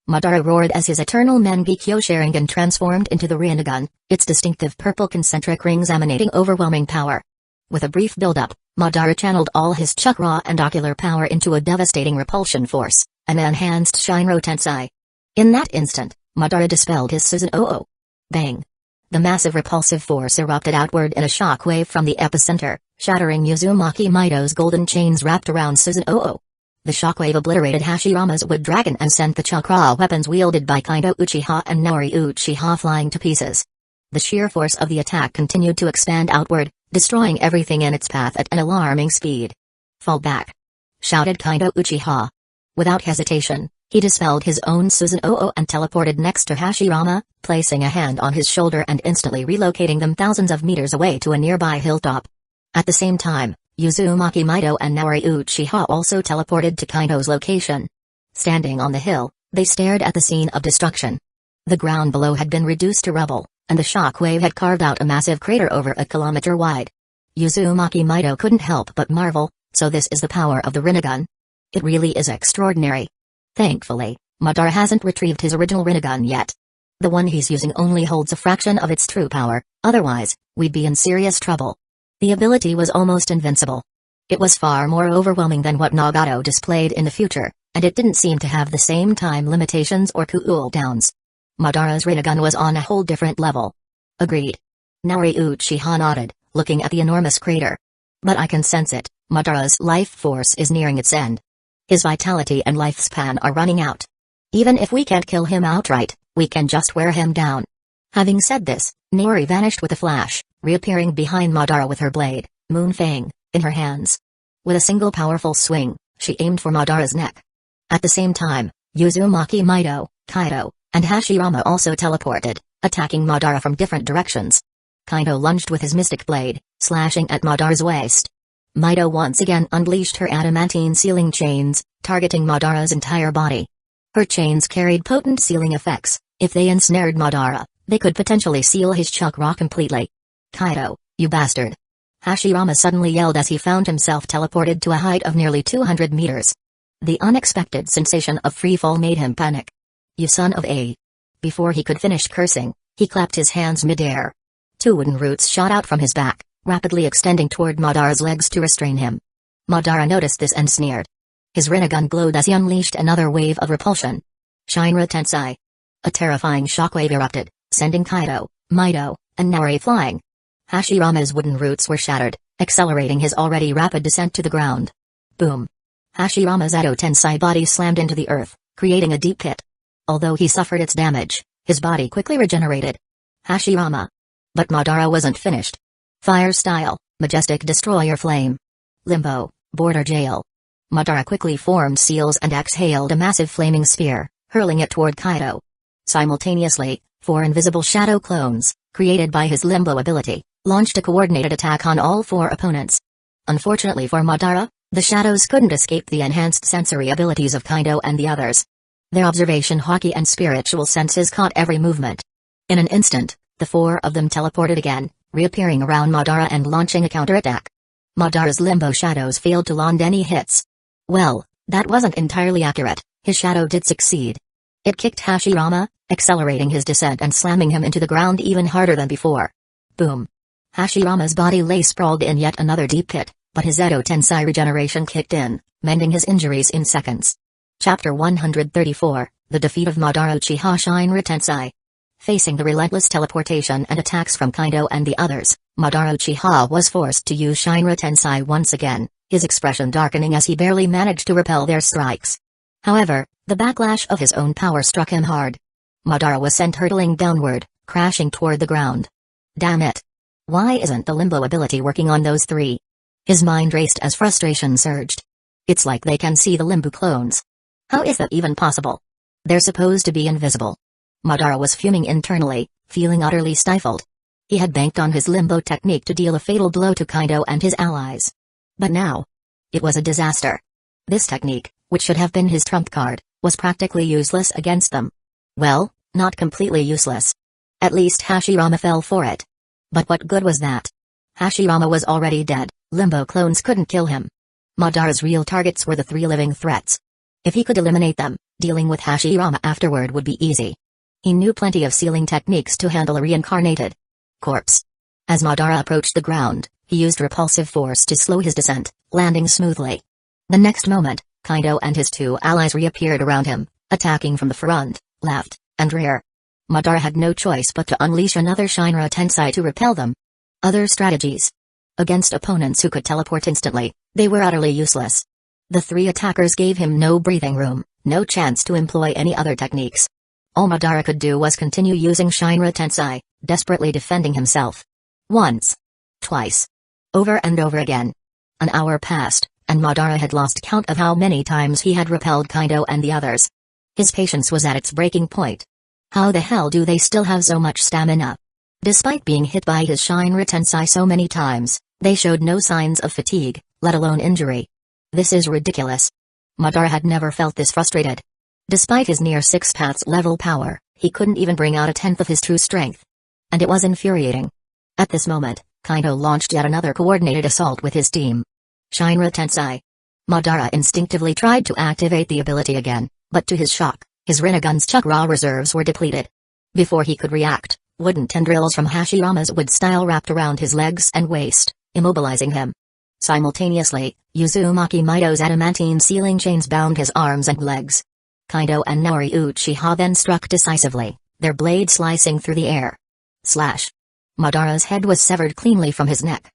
Madara roared as his eternal Mangekyo Sharingan transformed into the Rinnegan, its distinctive purple concentric rings emanating overwhelming power. With a brief build-up, Madara channeled all his chakra and ocular power into a devastating repulsion force, an enhanced Shinra Tensei. In that instant, Madara dispelled his Susanoo. Bang! The massive repulsive force erupted outward in a shock wave from the epicenter, shattering Uzumaki Mido's golden chains wrapped around Susanoo. The shockwave obliterated Hashirama's wood dragon and sent the chakra weapons wielded by Kaido Uchiha and Naori Uchiha flying to pieces. The sheer force of the attack continued to expand outward, destroying everything in its path at an alarming speed. "Fall back!" shouted Kaido Uchiha. Without hesitation, he dispelled his own Susanoo and teleported next to Hashirama, placing a hand on his shoulder and instantly relocating them thousands of meters away to a nearby hilltop. At the same time, Uzumaki Mido and Naori Uchiha also teleported to Kaido's location. Standing on the hill, they stared at the scene of destruction. The ground below had been reduced to rubble, and the shock wave had carved out a massive crater over a kilometer wide. Uzumaki Mido couldn't help but marvel, so this is the power of the Rinnegan. It really is extraordinary. Thankfully, Madara hasn't retrieved his original Rinnegan yet. The one he's using only holds a fraction of its true power, otherwise, we'd be in serious trouble. The ability was almost invincible. It was far more overwhelming than what Nagato displayed in the future, and it didn't seem to have the same time limitations or cooldowns. Madara's Rinnegan was on a whole different level. Agreed. Naori Uchiha nodded, looking at the enormous crater. But I can sense it, Madara's life force is nearing its end. His vitality and lifespan are running out. Even if we can't kill him outright, we can just wear him down. Having said this, Naori vanished with a flash, reappearing behind Madara with her blade, Moon Fang, in her hands. With a single powerful swing, she aimed for Madara's neck. At the same time, Uzumaki Mido, Kaido, and Hashirama also teleported, attacking Madara from different directions. Kaido lunged with his mystic blade, slashing at Madara's waist. Mido once again unleashed her adamantine sealing chains, targeting Madara's entire body. Her chains carried potent sealing effects. If they ensnared Madara, they could potentially seal his chakra completely. "Kaido, you bastard!" Hashirama suddenly yelled as he found himself teleported to a height of nearly 200 meters. The unexpected sensation of freefall made him panic. "You son of a..." Before he could finish cursing, he clapped his hands mid-air. Two wooden roots shot out from his back, rapidly extending toward Madara's legs to restrain him. Madara noticed this and sneered. His Rinnegan glowed as he unleashed another wave of repulsion. Shinra Tensei. A terrifying shockwave erupted, sending Kaido, Mido, and Naori flying. Hashirama's wooden roots were shattered, accelerating his already rapid descent to the ground. Boom! Hashirama's Edo Tensei body slammed into the earth, creating a deep pit. Although he suffered its damage, his body quickly regenerated. Hashirama. But Madara wasn't finished. Fire style, majestic destroyer flame. Limbo, border jail. Madara quickly formed seals and exhaled a massive flaming spear, hurling it toward Kaido. Simultaneously, four invisible shadow clones, created by his limbo ability, launched a coordinated attack on all four opponents. Unfortunately for Madara, the shadows couldn't escape the enhanced sensory abilities of Kaido and the others. Their observation haki and spiritual senses caught every movement. In an instant, the four of them teleported again, reappearing around Madara and launching a counterattack. Madara's limbo shadows failed to land any hits. Well, that wasn't entirely accurate. His shadow did succeed. It kicked Hashirama, accelerating his descent and slamming him into the ground even harder than before. Boom! Hashirama's body lay sprawled in yet another deep pit, but his Edo Tensei regeneration kicked in, mending his injuries in seconds. Chapter 134, The Defeat of Madara Uchiha Shinra Tensei. Facing the relentless teleportation and attacks from Kaido and the others, Madara Uchiha was forced to use Shinra Tensei once again, his expression darkening as he barely managed to repel their strikes. However, the backlash of his own power struck him hard. Madara was sent hurtling downward, crashing toward the ground. Damn it! Why isn't the limbo ability working on those three? His mind raced as frustration surged. It's like they can see the limbo clones. How is that even possible? They're supposed to be invisible. Madara was fuming internally, feeling utterly stifled. He had banked on his limbo technique to deal a fatal blow to Kaido and his allies. But now, it was a disaster. This technique, which should have been his trump card, was practically useless against them. Well, not completely useless. At least Hashirama fell for it. But what good was that? Hashirama was already dead, limbo clones couldn't kill him. Madara's real targets were the 3 living threats. If he could eliminate them, dealing with Hashirama afterward would be easy. He knew plenty of sealing techniques to handle a reincarnated corpse. As Madara approached the ground, he used repulsive force to slow his descent, landing smoothly. The next moment, Kaido and his 2 allies reappeared around him, attacking from the front, left, and rear. Madara had no choice but to unleash another Shinra Tensei to repel them. Other strategies. Against opponents who could teleport instantly, they were utterly useless. The 3 attackers gave him no breathing room, no chance to employ any other techniques. All Madara could do was continue using Shinra Tensei, desperately defending himself. Once. Twice. Over and over again. An hour passed, and Madara had lost count of how many times he had repelled Kaido and the others. His patience was at its breaking point. How the hell do they still have so much stamina? Despite being hit by his Shinra Tensei so many times, they showed no signs of fatigue, let alone injury. This is ridiculous. Madara had never felt this frustrated. Despite his near 6 paths level power, he couldn't even bring out a tenth of his true strength. And it was infuriating. At this moment, Kaido launched yet another coordinated assault with his team. Shinra Tensei. Madara instinctively tried to activate the ability again, but to his shock, his Rinnegan's chakra reserves were depleted. Before he could react, wooden tendrils from Hashirama's wood style wrapped around his legs and waist, immobilizing him. Simultaneously, Uzumaki Mido's adamantine sealing chains bound his arms and legs. Kaido and Naori Uchiha then struck decisively, their blades slicing through the air. Slash. Madara's head was severed cleanly from his neck.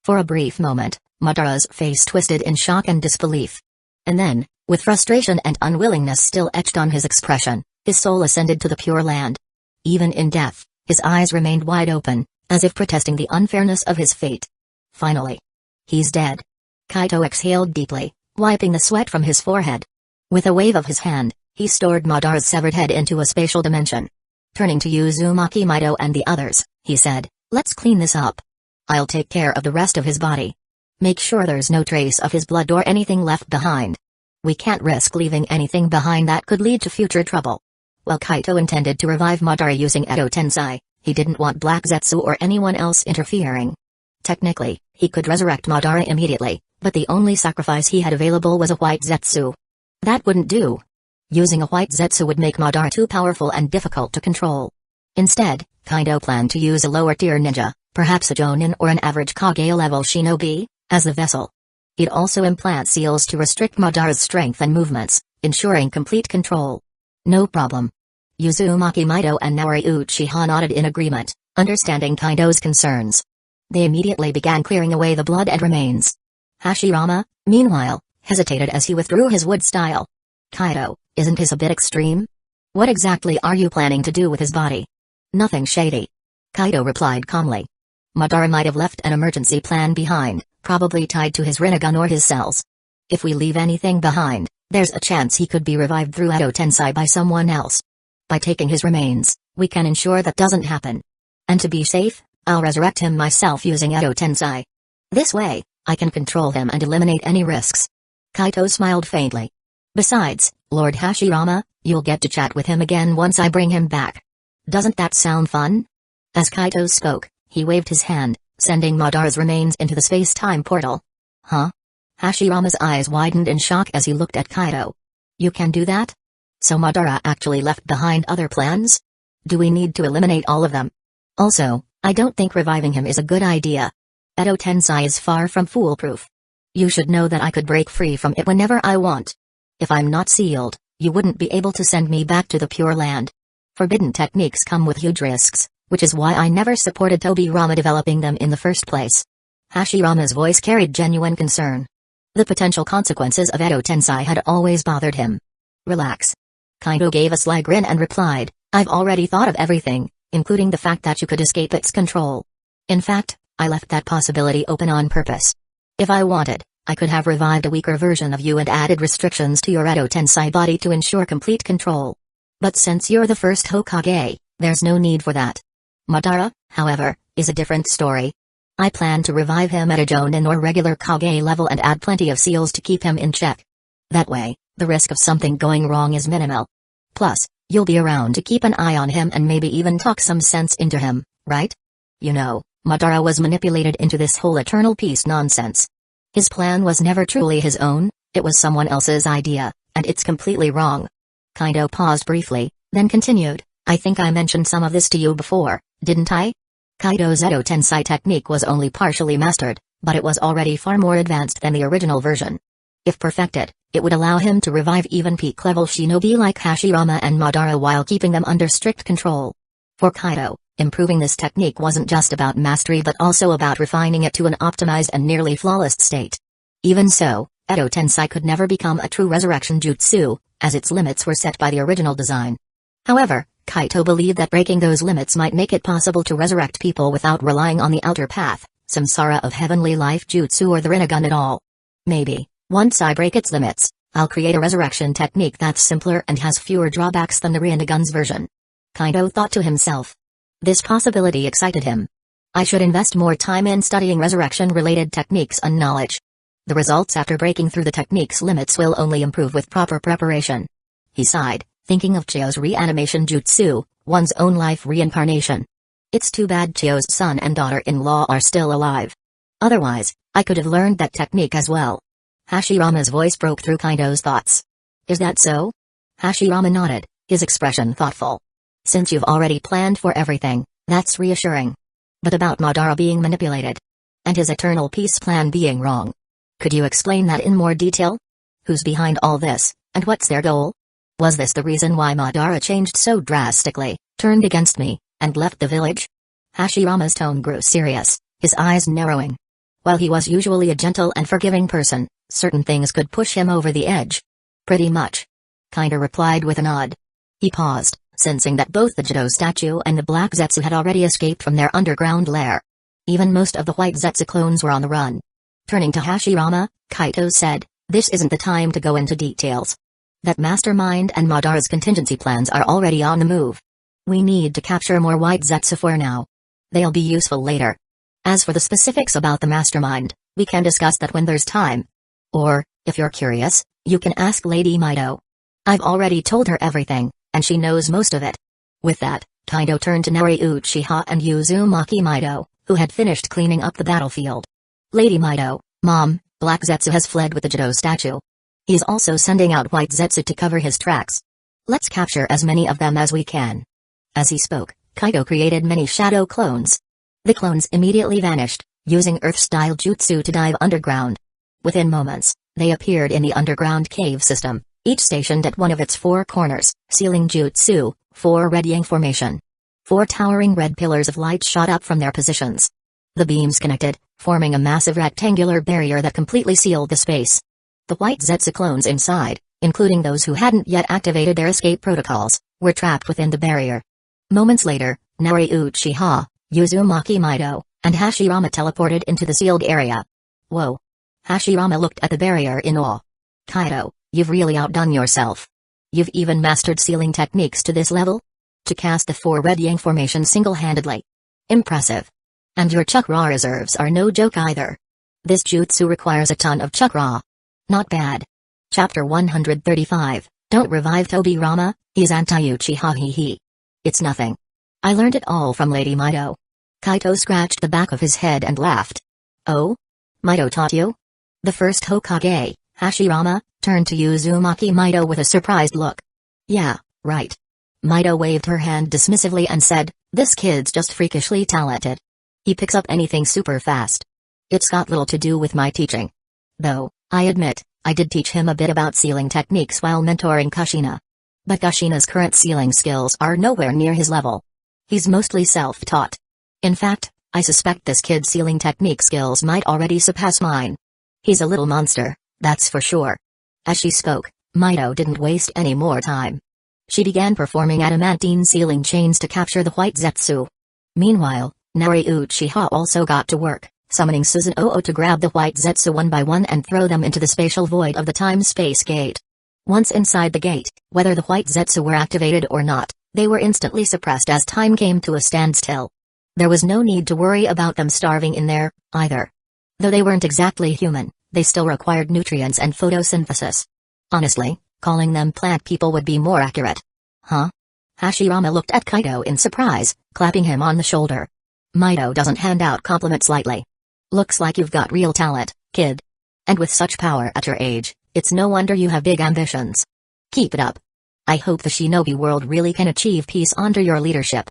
For a brief moment, Madara's face twisted in shock and disbelief. And then, with frustration and unwillingness still etched on his expression, his soul ascended to the Pure Land. Even in death, his eyes remained wide open, as if protesting the unfairness of his fate. Finally. He's dead. Kaido exhaled deeply, wiping the sweat from his forehead. With a wave of his hand, he stored Madara's severed head into a spatial dimension. Turning to Uzumaki Mido and the others, he said, "Let's clean this up. I'll take care of the rest of his body. Make sure there's no trace of his blood or anything left behind. We can't risk leaving anything behind that could lead to future trouble." While Kaito intended to revive Madara using Edo Tensei, he didn't want Black Zetsu or anyone else interfering. Technically, he could resurrect Madara immediately, but the only sacrifice he had available was a White Zetsu. That wouldn't do. Using a White Zetsu would make Madara too powerful and difficult to control. Instead, Kaido planned to use a lower-tier ninja, perhaps a Jonin or an average Kage-level shinobi, as the vessel. He'd also implant seals to restrict Madara's strength and movements, ensuring complete control. No problem. Uzumaki Mido and Naori Uchiha nodded in agreement, understanding Kaido's concerns. They immediately began clearing away the blood and remains. Hashirama, meanwhile, hesitated as he withdrew his wood style. "Kaido, isn't this a bit extreme? What exactly are you planning to do with his body?" "Nothing shady." Kaido replied calmly. Madara might have left an emergency plan behind, probably tied to his Rinnegan or his cells. If we leave anything behind, there's a chance he could be revived through Edo Tensei by someone else. By taking his remains, we can ensure that doesn't happen. And to be safe, I'll resurrect him myself using Edo Tensei. This way, I can control him and eliminate any risks. Kaito smiled faintly. Besides, Lord Hashirama, you'll get to chat with him again once I bring him back. Doesn't that sound fun? As Kaito spoke, he waved his hand, sending Madara's remains into the space-time portal. Huh? Hashirama's eyes widened in shock as he looked at Kaito. You can do that? So Madara actually left behind other plans? Do we need to eliminate all of them? Also, I don't think reviving him is a good idea. Edo Tensei is far from foolproof. You should know that I could break free from it whenever I want. If I'm not sealed, you wouldn't be able to send me back to the Pure Land. Forbidden techniques come with huge risks, which is why I never supported Tobirama developing them in the first place. Hashirama's voice carried genuine concern. The potential consequences of Edo Tensei had always bothered him. Relax. Kaido gave a sly grin and replied, I've already thought of everything, including the fact that you could escape its control. In fact, I left that possibility open on purpose. If I wanted, I could have revived a weaker version of you and added restrictions to your Edo Tensei body to ensure complete control. But since you're the first Hokage, there's no need for that. Madara, however, is a different story. I plan to revive him at a Jonin or regular Kage level and add plenty of seals to keep him in check. That way, the risk of something going wrong is minimal. Plus, you'll be around to keep an eye on him and maybe even talk some sense into him, right? You know, Madara was manipulated into this whole eternal peace nonsense. His plan was never truly his own, it was someone else's idea, and it's completely wrong. Kaido paused briefly, then continued, I think I mentioned some of this to you before, didn't I? Kaido's Edo Tensei technique was only partially mastered, but it was already far more advanced than the original version. If perfected, it would allow him to revive even peak-level shinobi like Hashirama and Madara while keeping them under strict control. For Kaido, improving this technique wasn't just about mastery but also about refining it to an optimized and nearly flawless state. Even so, Edo Tensei could never become a true resurrection jutsu, as its limits were set by the original design. However, Kaito believed that breaking those limits might make it possible to resurrect people without relying on the outer path, samsara of heavenly life jutsu or the Rinnegan at all. Maybe, once I break its limits, I'll create a resurrection technique that's simpler and has fewer drawbacks than the Rinnegan's version. Kaido thought to himself. This possibility excited him. I should invest more time in studying resurrection-related techniques and knowledge. The results after breaking through the technique's limits will only improve with proper preparation. He sighed, thinking of Chiyo's reanimation jutsu, one's own life reincarnation. It's too bad Chiyo's son and daughter-in-law are still alive. Otherwise, I could have learned that technique as well. Hashirama's voice broke through Kaido's thoughts. Is that so? Hashirama nodded, his expression thoughtful. Since you've already planned for everything, that's reassuring. But about Madara being manipulated? And his eternal peace plan being wrong? Could you explain that in more detail? Who's behind all this, and what's their goal? Was this the reason why Madara changed so drastically, turned against me, and left the village? Hashirama's tone grew serious, his eyes narrowing. While he was usually a gentle and forgiving person, certain things could push him over the edge. Pretty much. Kaido replied with a nod. He paused, sensing that both the Jido statue and the Black Zetsu had already escaped from their underground lair. Even most of the White Zetsu clones were on the run. Turning to Hashirama, Kaito said, this isn't the time to go into details. That mastermind and Madara's contingency plans are already on the move. We need to capture more White Zetsu for now. They'll be useful later. As for the specifics about the mastermind, we can discuss that when there's time. Or, if you're curious, you can ask Lady Mido. I've already told her everything, and she knows most of it. With that, Kaido turned to Nari Uchiha and Uzumaki Mido, who had finished cleaning up the battlefield. Lady Mido, Mom, Black Zetsu has fled with the Jido statue. He's also sending out White Zetsu to cover his tracks. Let's capture as many of them as we can. As he spoke, Kaido created many shadow clones. The clones immediately vanished, using Earth-style jutsu to dive underground. Within moments, they appeared in the underground cave system, each stationed at one of its four corners, sealing jutsu, 4 readying formation. 4 towering red pillars of light shot up from their positions. The beams connected, forming a massive rectangular barrier that completely sealed the space. The White Zetsu clones inside, including those who hadn't yet activated their escape protocols, were trapped within the barrier. Moments later, Nari Uchiha, Uzumaki Mido, and Hashirama teleported into the sealed area. Whoa! Hashirama looked at the barrier in awe. Kaido, you've really outdone yourself. You've even mastered sealing techniques to this level? To cast the 4 readying formation single-handedly. Impressive. And your chakra reserves are no joke either. This jutsu requires a ton of chakra. Not bad. Chapter 135, Don't revive Tobirama, he's anti-Uchiha he. It's nothing. I learned it all from Lady Mido. Kaito scratched the back of his head and laughed. Oh? Mido taught you? The first Hokage, Hashirama, turned to Uzumaki Mido with a surprised look. Yeah, right. Mido waved her hand dismissively and said, this kid's just freakishly talented. He picks up anything super fast. It's got little to do with my teaching. Though, I admit, I did teach him a bit about sealing techniques while mentoring Kushina. But Kushina's current sealing skills are nowhere near his level. He's mostly self-taught. In fact, I suspect this kid's sealing technique skills might already surpass mine. He's a little monster, that's for sure. As she spoke, Mido didn't waste any more time. She began performing adamantine sealing chains to capture the White Zetsu. Meanwhile, Nari Uchiha also got to work, summoning Susanoo to grab the White Zetsu one by one and throw them into the spatial void of the time-space gate. Once inside the gate, whether the White Zetsu were activated or not, they were instantly suppressed as time came to a standstill. There was no need to worry about them starving in there, either. Though they weren't exactly human, they still required nutrients and photosynthesis. Honestly, calling them plant people would be more accurate. Huh? Hashirama looked at Kaito in surprise, clapping him on the shoulder. Mito doesn't hand out compliments lightly. Looks like you've got real talent, kid. And with such power at your age, it's no wonder you have big ambitions. Keep it up. I hope the shinobi world really can achieve peace under your leadership.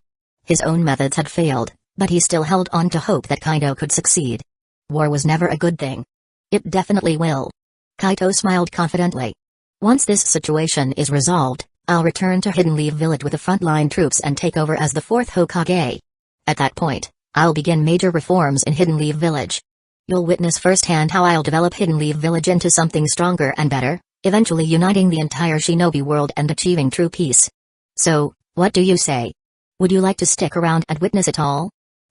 His own methods had failed, but he still held on to hope that Kaito could succeed. War was never a good thing. It definitely will. Kaito smiled confidently. Once this situation is resolved, I'll return to Hidden Leaf Village with the frontline troops and take over as the 4th Hokage. At that point, I'll begin major reforms in Hidden Leaf Village. You'll witness firsthand how I'll develop Hidden Leaf Village into something stronger and better, eventually uniting the entire shinobi world and achieving true peace. So, what do you say? Would you like to stick around and witness it all?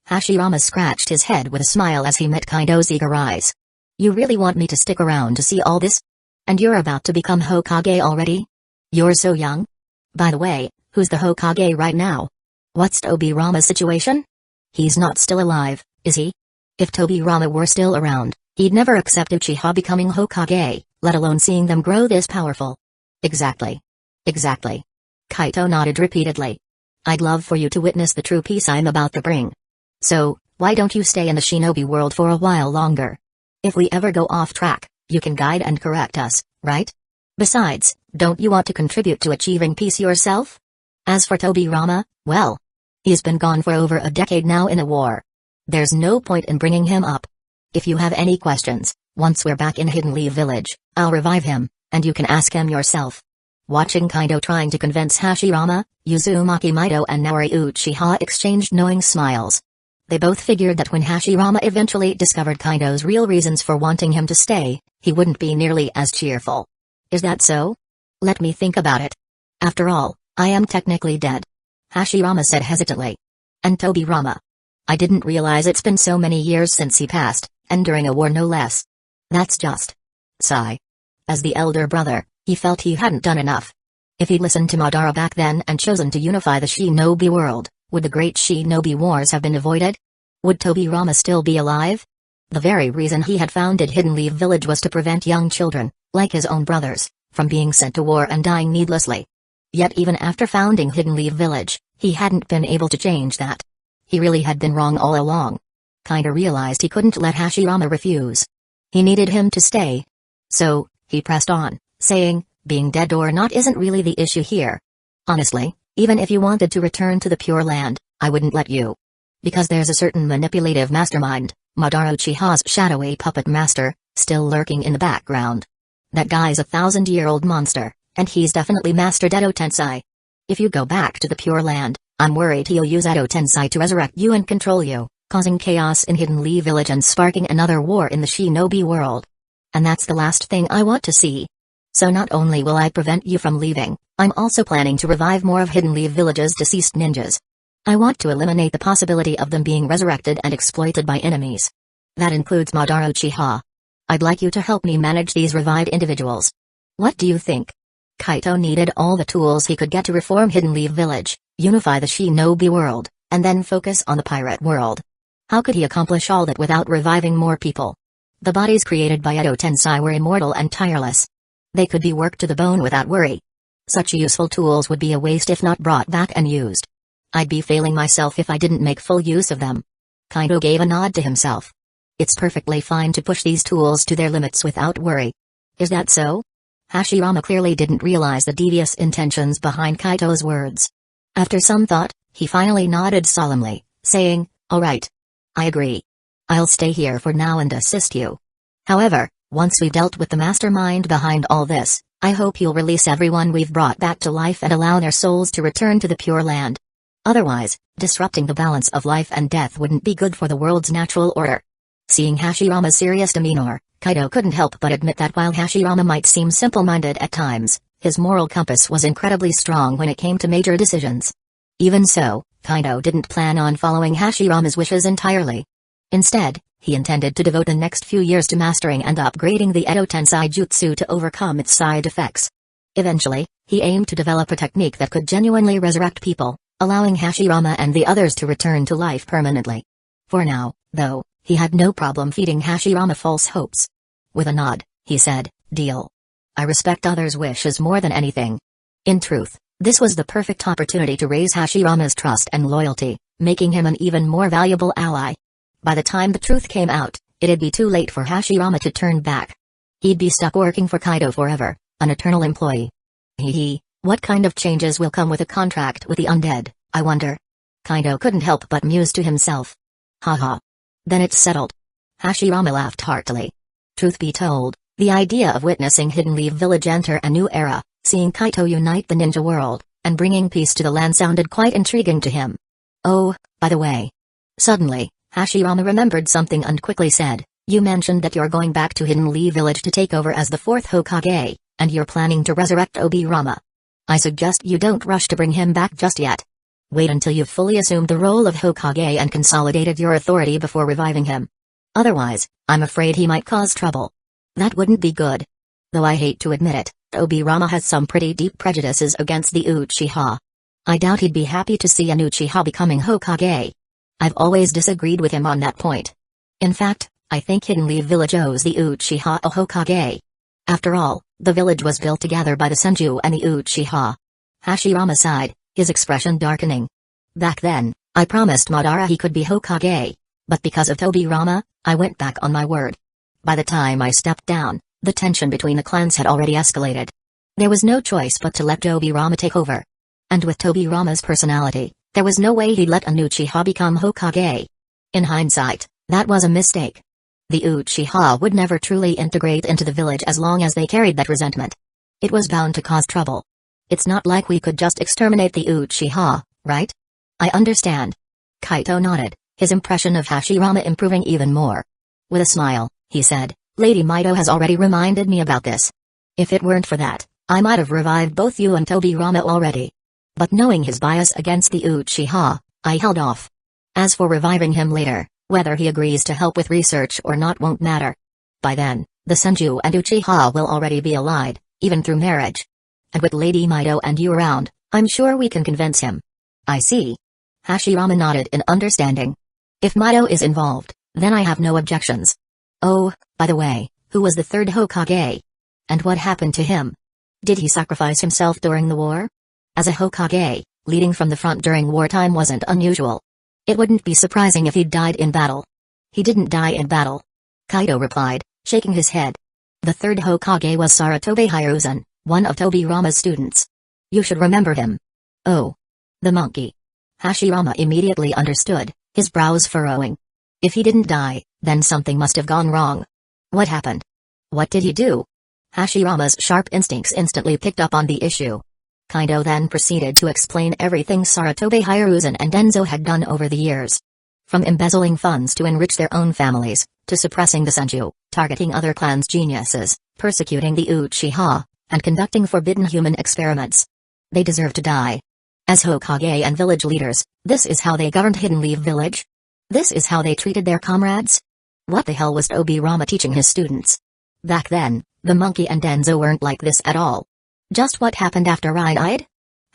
Hashirama scratched his head with a smile as he met Kaito's eager eyes. You really want me to stick around to see all this? And you're about to become Hokage already? You're so young. By the way, who's the Hokage right now? What's Tobirama's situation? He's not still alive, is he? If Tobirama were still around, he'd never accept Uchiha becoming Hokage, let alone seeing them grow this powerful. Exactly. Exactly. Kaito nodded repeatedly. I'd love for you to witness the true peace I'm about to bring. So, why don't you stay in the shinobi world for a while longer? If we ever go off track, you can guide and correct us, right? Besides, don't you want to contribute to achieving peace yourself? As for Tobirama, well, he's been gone for over a decade now in a war. There's no point in bringing him up. If you have any questions, once we're back in Hidden Leaf Village, I'll revive him, and you can ask him yourself. Watching Kaito trying to convince Hashirama, Uzumaki Mito and Naori Uchiha exchanged knowing smiles. They both figured that when Hashirama eventually discovered Kaito's real reasons for wanting him to stay, he wouldn't be nearly as cheerful. Is that so? Let me think about it. After all, I am technically dead. Hashirama said hesitantly. And Tobirama? I didn't realize it's been so many years since he passed, and during a war no less. That's just. Sigh. As the elder brother, he felt he hadn't done enough. If he'd listened to Madara back then and chosen to unify the shinobi world, would the great shinobi wars have been avoided? Would Tobirama still be alive? The very reason he had founded Hidden Leaf Village was to prevent young children, like his own brothers, from being sent to war and dying needlessly. Yet even after founding Hidden Leaf Village, he hadn't been able to change that. He really had been wrong all along. Kinda realized he couldn't let Hashirama refuse. He needed him to stay. So, he pressed on, saying, being dead or not isn't really the issue here. Honestly, even if you wanted to return to the Pure Land, I wouldn't let you. Because there's a certain manipulative mastermind, Madara Uchiha's shadowy puppet master, still lurking in the background. That guy's a 1,000-year-old monster, and he's definitely mastered Edo Tensei. If you go back to the Pure Land, I'm worried he'll use Edo Tensei to resurrect you and control you, causing chaos in Hidden Leaf Village and sparking another war in the shinobi world. And that's the last thing I want to see. So not only will I prevent you from leaving, I'm also planning to revive more of Hidden Leaf Village's deceased ninjas. I want to eliminate the possibility of them being resurrected and exploited by enemies. That includes Madara Uchiha. I'd like you to help me manage these revived individuals. What do you think? Kaito needed all the tools he could get to reform Hidden Leaf Village, unify the shinobi world, and then focus on the pirate world. How could he accomplish all that without reviving more people? The bodies created by Edo Tensei were immortal and tireless. They could be worked to the bone without worry. Such useful tools would be a waste if not brought back and used. I'd be failing myself if I didn't make full use of them. Kaito gave a nod to himself. It's perfectly fine to push these tools to their limits without worry. Is that so? Hashirama clearly didn't realize the devious intentions behind Kaito's words. After some thought, he finally nodded solemnly, saying, all right. I agree. I'll stay here for now and assist you. However, once we've dealt with the mastermind behind all this, I hope you'll release everyone we've brought back to life and allow their souls to return to the Pure Land. Otherwise, disrupting the balance of life and death wouldn't be good for the world's natural order. Seeing Hashirama's serious demeanor, Kaito couldn't help but admit that while Hashirama might seem simple-minded at times, his moral compass was incredibly strong when it came to major decisions. Even so, Kaito didn't plan on following Hashirama's wishes entirely. Instead, he intended to devote the next few years to mastering and upgrading the Edo Tensei Jutsu to overcome its side effects. Eventually, he aimed to develop a technique that could genuinely resurrect people, allowing Hashirama and the others to return to life permanently. For now, though, he had no problem feeding Hashirama false hopes. With a nod, he said, "Deal. I respect others' wishes more than anything." In truth, this was the perfect opportunity to raise Hashirama's trust and loyalty, making him an even more valuable ally. By the time the truth came out, it'd be too late for Hashirama to turn back. He'd be stuck working for Kaido forever, an eternal employee. What kind of changes will come with a contract with the undead, I wonder? Kaido couldn't help but muse to himself. Haha. Then it's settled. Hashirama laughed heartily. Truth be told, the idea of witnessing Hidden Leaf Village enter a new era, seeing Kaito unite the ninja world, and bringing peace to the land sounded quite intriguing to him. Oh, by the way. Suddenly, Hashirama remembered something and quickly said, "You mentioned that you're going back to Hidden Leaf Village to take over as the 4th Hokage, and you're planning to resurrect Obirama. I suggest you don't rush to bring him back just yet. Wait until you've fully assumed the role of Hokage and consolidated your authority before reviving him. Otherwise, I'm afraid he might cause trouble. That wouldn't be good. Though I hate to admit it, Obirama has some pretty deep prejudices against the Uchiha. I doubt he'd be happy to see an Uchiha becoming Hokage. I've always disagreed with him on that point. In fact, I think Hidden Leaf Village owes the Uchiha a Hokage. After all, the village was built together by the Senju and the Uchiha." Hashirama sighed, his expression darkening. "Back then, I promised Madara he could be Hokage. But because of Tobirama, I went back on my word. By the time I stepped down, the tension between the clans had already escalated. There was no choice but to let Tobirama take over. And with Tobirama's personality, there was no way he'd let an Uchiha become Hokage. In hindsight, that was a mistake. The Uchiha would never truly integrate into the village as long as they carried that resentment. It was bound to cause trouble. It's not like we could just exterminate the Uchiha, right?" "I understand." Kaito nodded, his impression of Hashirama improving even more. With a smile, he said, "Lady Mido has already reminded me about this. If it weren't for that, I might have revived both you and Tobirama already. But knowing his bias against the Uchiha, I held off. As for reviving him later, whether he agrees to help with research or not won't matter. By then, the Senju and Uchiha will already be allied, even through marriage. And with Lady Mido and you around, I'm sure we can convince him." "I see." Hashirama nodded in understanding. "If Mido is involved, then I have no objections. Oh, by the way, who was the 3rd Hokage? And what happened to him? Did he sacrifice himself during the war? As a Hokage, leading from the front during wartime wasn't unusual. It wouldn't be surprising if he'd died in battle." "He didn't die in battle," Kaido replied, shaking his head. "The 3rd Hokage was Saratobe Hiruzen, one of Tobirama's students. You should remember him." "Oh. The monkey." Hashirama immediately understood, his brows furrowing. If he didn't die, then something must have gone wrong. What happened? What did he do? Hashirama's sharp instincts instantly picked up on the issue. Kaido then proceeded to explain everything Saratobe Hiruzen and Denzo had done over the years. From embezzling funds to enrich their own families, to suppressing the Senju, targeting other clans' geniuses, persecuting the Uchiha, and conducting forbidden human experiments. They deserve to die. As Hokage and village leaders, this is how they governed Hidden Leaf Village? This is how they treated their comrades? What the hell was Obirama teaching his students? Back then, the monkey and Denzo weren't like this at all. Just what happened after Rhine-Eyed?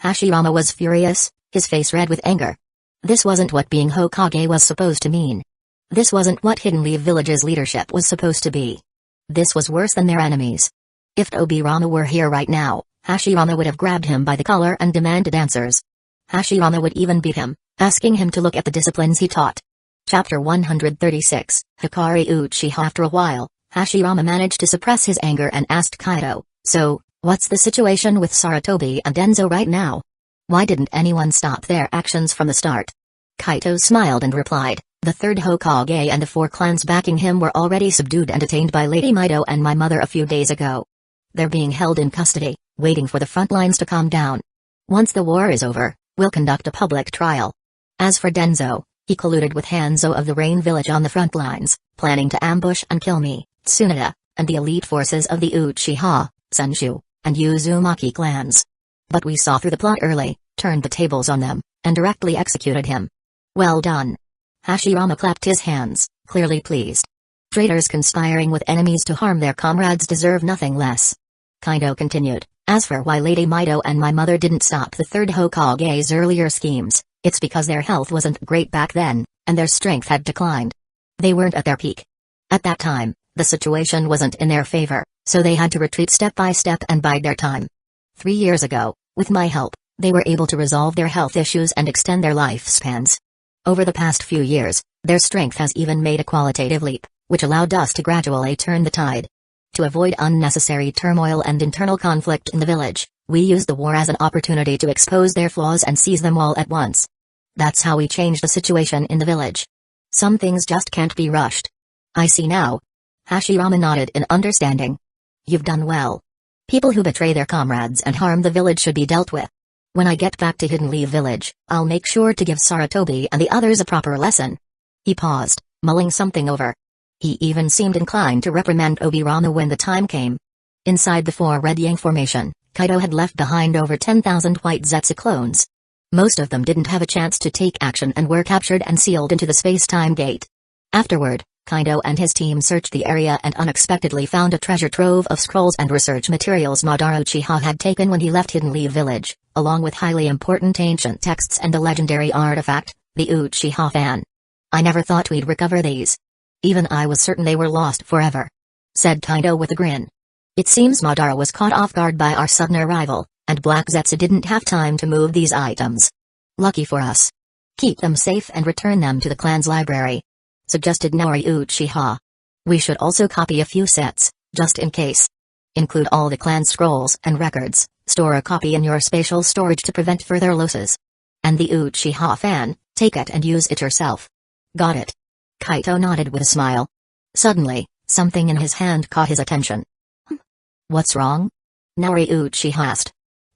Hashirama was furious, his face red with anger. This wasn't what being Hokage was supposed to mean. This wasn't what Hidden Leaf Village's leadership was supposed to be. This was worse than their enemies. If Obirama were here right now, Hashirama would have grabbed him by the collar and demanded answers. Hashirama would even beat him, asking him to look at the disciplines he taught. Chapter 136, Hikari Uchiha. After a while, Hashirama managed to suppress his anger and asked Kaido, "So, what's the situation with Saratobi and Denzo right now? Why didn't anyone stop their actions from the start?" Kaito smiled and replied, "The 3rd Hokage and the 4 clans backing him were already subdued and detained by Lady Mido and my mother a few days ago. They're being held in custody, waiting for the front lines to calm down. Once the war is over, we'll conduct a public trial. As for Denzo, he colluded with Hanzo of the Rain Village on the front lines, planning to ambush and kill me, Tsunade, and the elite forces of the Uchiha, Senju, and Uzumaki clans. But we saw through the plot early, turned the tables on them, and directly executed him. Well done." Hashirama clapped his hands, clearly pleased. Traitors conspiring with enemies to harm their comrades deserve nothing less. Kaido continued, As for why Lady Mido and my mother didn't stop the third Hokage's earlier schemes, it's because their health wasn't great back then, and their strength had declined. They weren't at their peak. At that time, the situation wasn't in their favor, so they had to retreat step by step and bide their time. 3 years ago, with my help, they were able to resolve their health issues and extend their lifespans. Over the past few years, their strength has even made a qualitative leap, which allowed us to gradually turn the tide. To avoid unnecessary turmoil and internal conflict in the village, we used the war as an opportunity to expose their flaws and seize them all at once. That's how we changed the situation in the village. Some things just can't be rushed. I see now. Hashirama nodded in understanding. You've done well. People who betray their comrades and harm the village should be dealt with. When I get back to Hidden Leaf Village, I'll make sure to give Saratobi and the others a proper lesson. He paused, mulling something over. He even seemed inclined to reprimand Obirama when the time came. Inside the 4 Red Yang formation, Kaido had left behind over 10,000 white Zetsu clones. Most of them didn't have a chance to take action and were captured and sealed into the space-time gate. Afterward, Kaido and his team searched the area and unexpectedly found a treasure trove of scrolls and research materials Madara Uchiha had taken when he left Hidden Leaf Village, along with highly important ancient texts and a legendary artifact, the Uchiha fan. I never thought we'd recover these. Even I was certain they were lost forever, said Kaido with a grin. It seems Madara was caught off guard by our sudden arrival, and Black Zetsu didn't have time to move these items. Lucky for us. Keep them safe and return them to the clan's library, suggested Naori Uchiha. We should also copy a few sets, just in case. Include all the clan scrolls and records, store a copy in your spatial storage to prevent further losses. And the Uchiha fan, take it and use it yourself. Got it. Kaito nodded with a smile. Suddenly, something in his hand caught his attention. What's wrong? Naori Uchiha asked.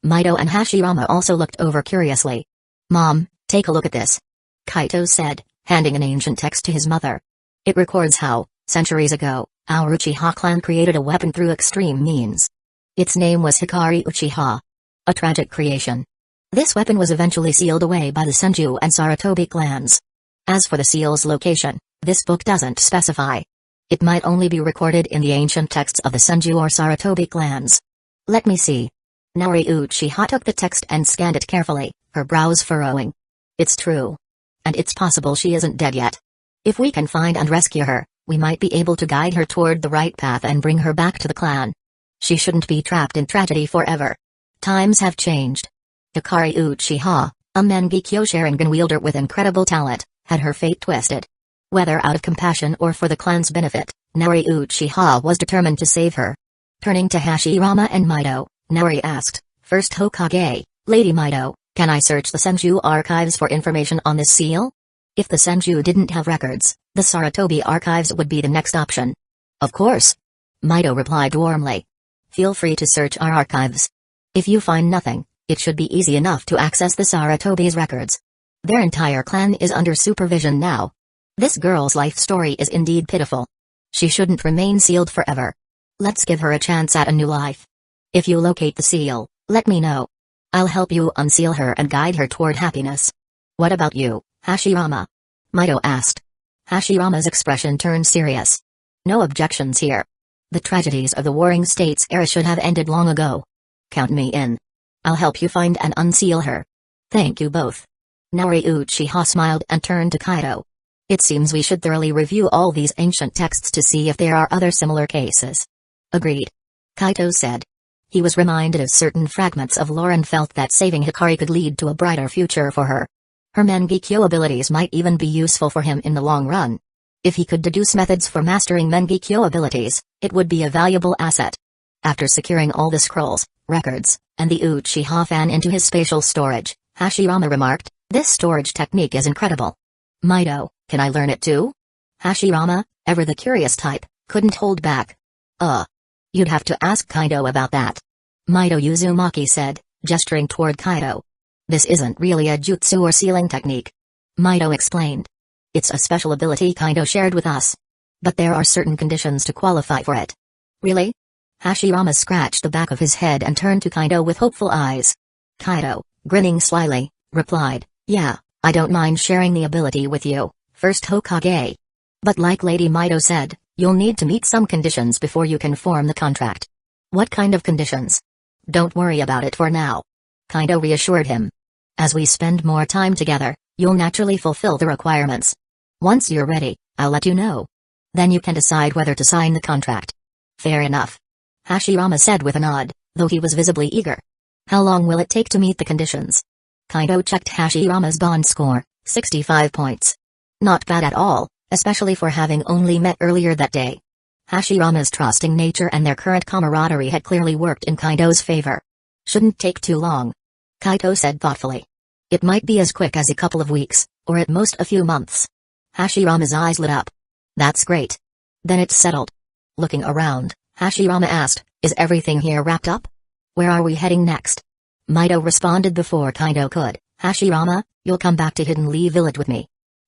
Mido and Hashirama also looked over curiously. Mom, take a look at this. Kaito said, handing an ancient text to his mother. It records how, centuries ago, our Uchiha clan created a weapon through extreme means. Its name was Hikari Uchiha. A tragic creation. This weapon was eventually sealed away by the Senju and Saratobi clans. As for the seal's location, this book doesn't specify. It might only be recorded in the ancient texts of the Senju or Saratobi clans. Let me see. Naori Uchiha took the text and scanned it carefully, her brows furrowing. It's true. And it's possible she isn't dead yet. If we can find and rescue her, we might be able to guide her toward the right path and bring her back to the clan. She shouldn't be trapped in tragedy forever. Times have changed. Hikari Uchiha, a Mangekyo Sharingan wielder with incredible talent, had her fate twisted. Whether out of compassion or for the clan's benefit, Naori Uchiha was determined to save her. Turning to Hashirama and Mido, Naori asked, First Hokage, Lady Mido, can I search the Senju archives for information on this seal? If the Senju didn't have records, the Saratobi archives would be the next option. Of course. Mido replied warmly. Feel free to search our archives. If you find nothing, it should be easy enough to access the Saratobi's records. Their entire clan is under supervision now. This girl's life story is indeed pitiful. She shouldn't remain sealed forever. Let's give her a chance at a new life. If you locate the seal, let me know. I'll help you unseal her and guide her toward happiness. What about you, Hashirama? Mido asked. Hashirama's expression turned serious. No objections here. The tragedies of the Warring States era should have ended long ago. Count me in. I'll help you find and unseal her. Thank you both. Naori Uchiha smiled and turned to Kaido. It seems we should thoroughly review all these ancient texts to see if there are other similar cases. Agreed. Kaito said. He was reminded of certain fragments of lore and felt that saving Hikari could lead to a brighter future for her. Her Mangekyo abilities might even be useful for him in the long run. If he could deduce methods for mastering Mangekyo abilities, it would be a valuable asset. After securing all the scrolls, records, and the Uchiha fan into his spatial storage, Hashirama remarked, This storage technique is incredible. Mido, can I learn it too? Hashirama, ever the curious type, couldn't hold back. You'd have to ask Kaido about that. Mido Uzumaki said, gesturing toward Kaido. This isn't really a jutsu or sealing technique. Mido explained. It's a special ability Kaido shared with us. But there are certain conditions to qualify for it. Really? Hashirama scratched the back of his head and turned to Kaido with hopeful eyes. Kaido, grinning slyly, replied, Yeah, I don't mind sharing the ability with you, First Hokage. But like Lady Mido said, you'll need to meet some conditions before you can form the contract. What kind of conditions? Don't worry about it for now. Kaido reassured him. As we spend more time together, you'll naturally fulfill the requirements. Once you're ready, I'll let you know. Then you can decide whether to sign the contract. Fair enough. Hashirama said with a nod, though he was visibly eager. How long will it take to meet the conditions? Kaido checked Hashirama's bond score, 65 points. Not bad at all, especially for having only met earlier that day. Hashirama's trusting nature and their current camaraderie had clearly worked in Kaido's favor. Shouldn't take too long. Kaido said thoughtfully. It might be as quick as a couple of weeks, or at most a few months. Hashirama's eyes lit up. That's great. Then it's settled. Looking around, Hashirama asked, is everything here wrapped up? Where are we heading next? Mido responded before Kaido could. Hashirama, you'll come back to Hidden Leaf Village with me.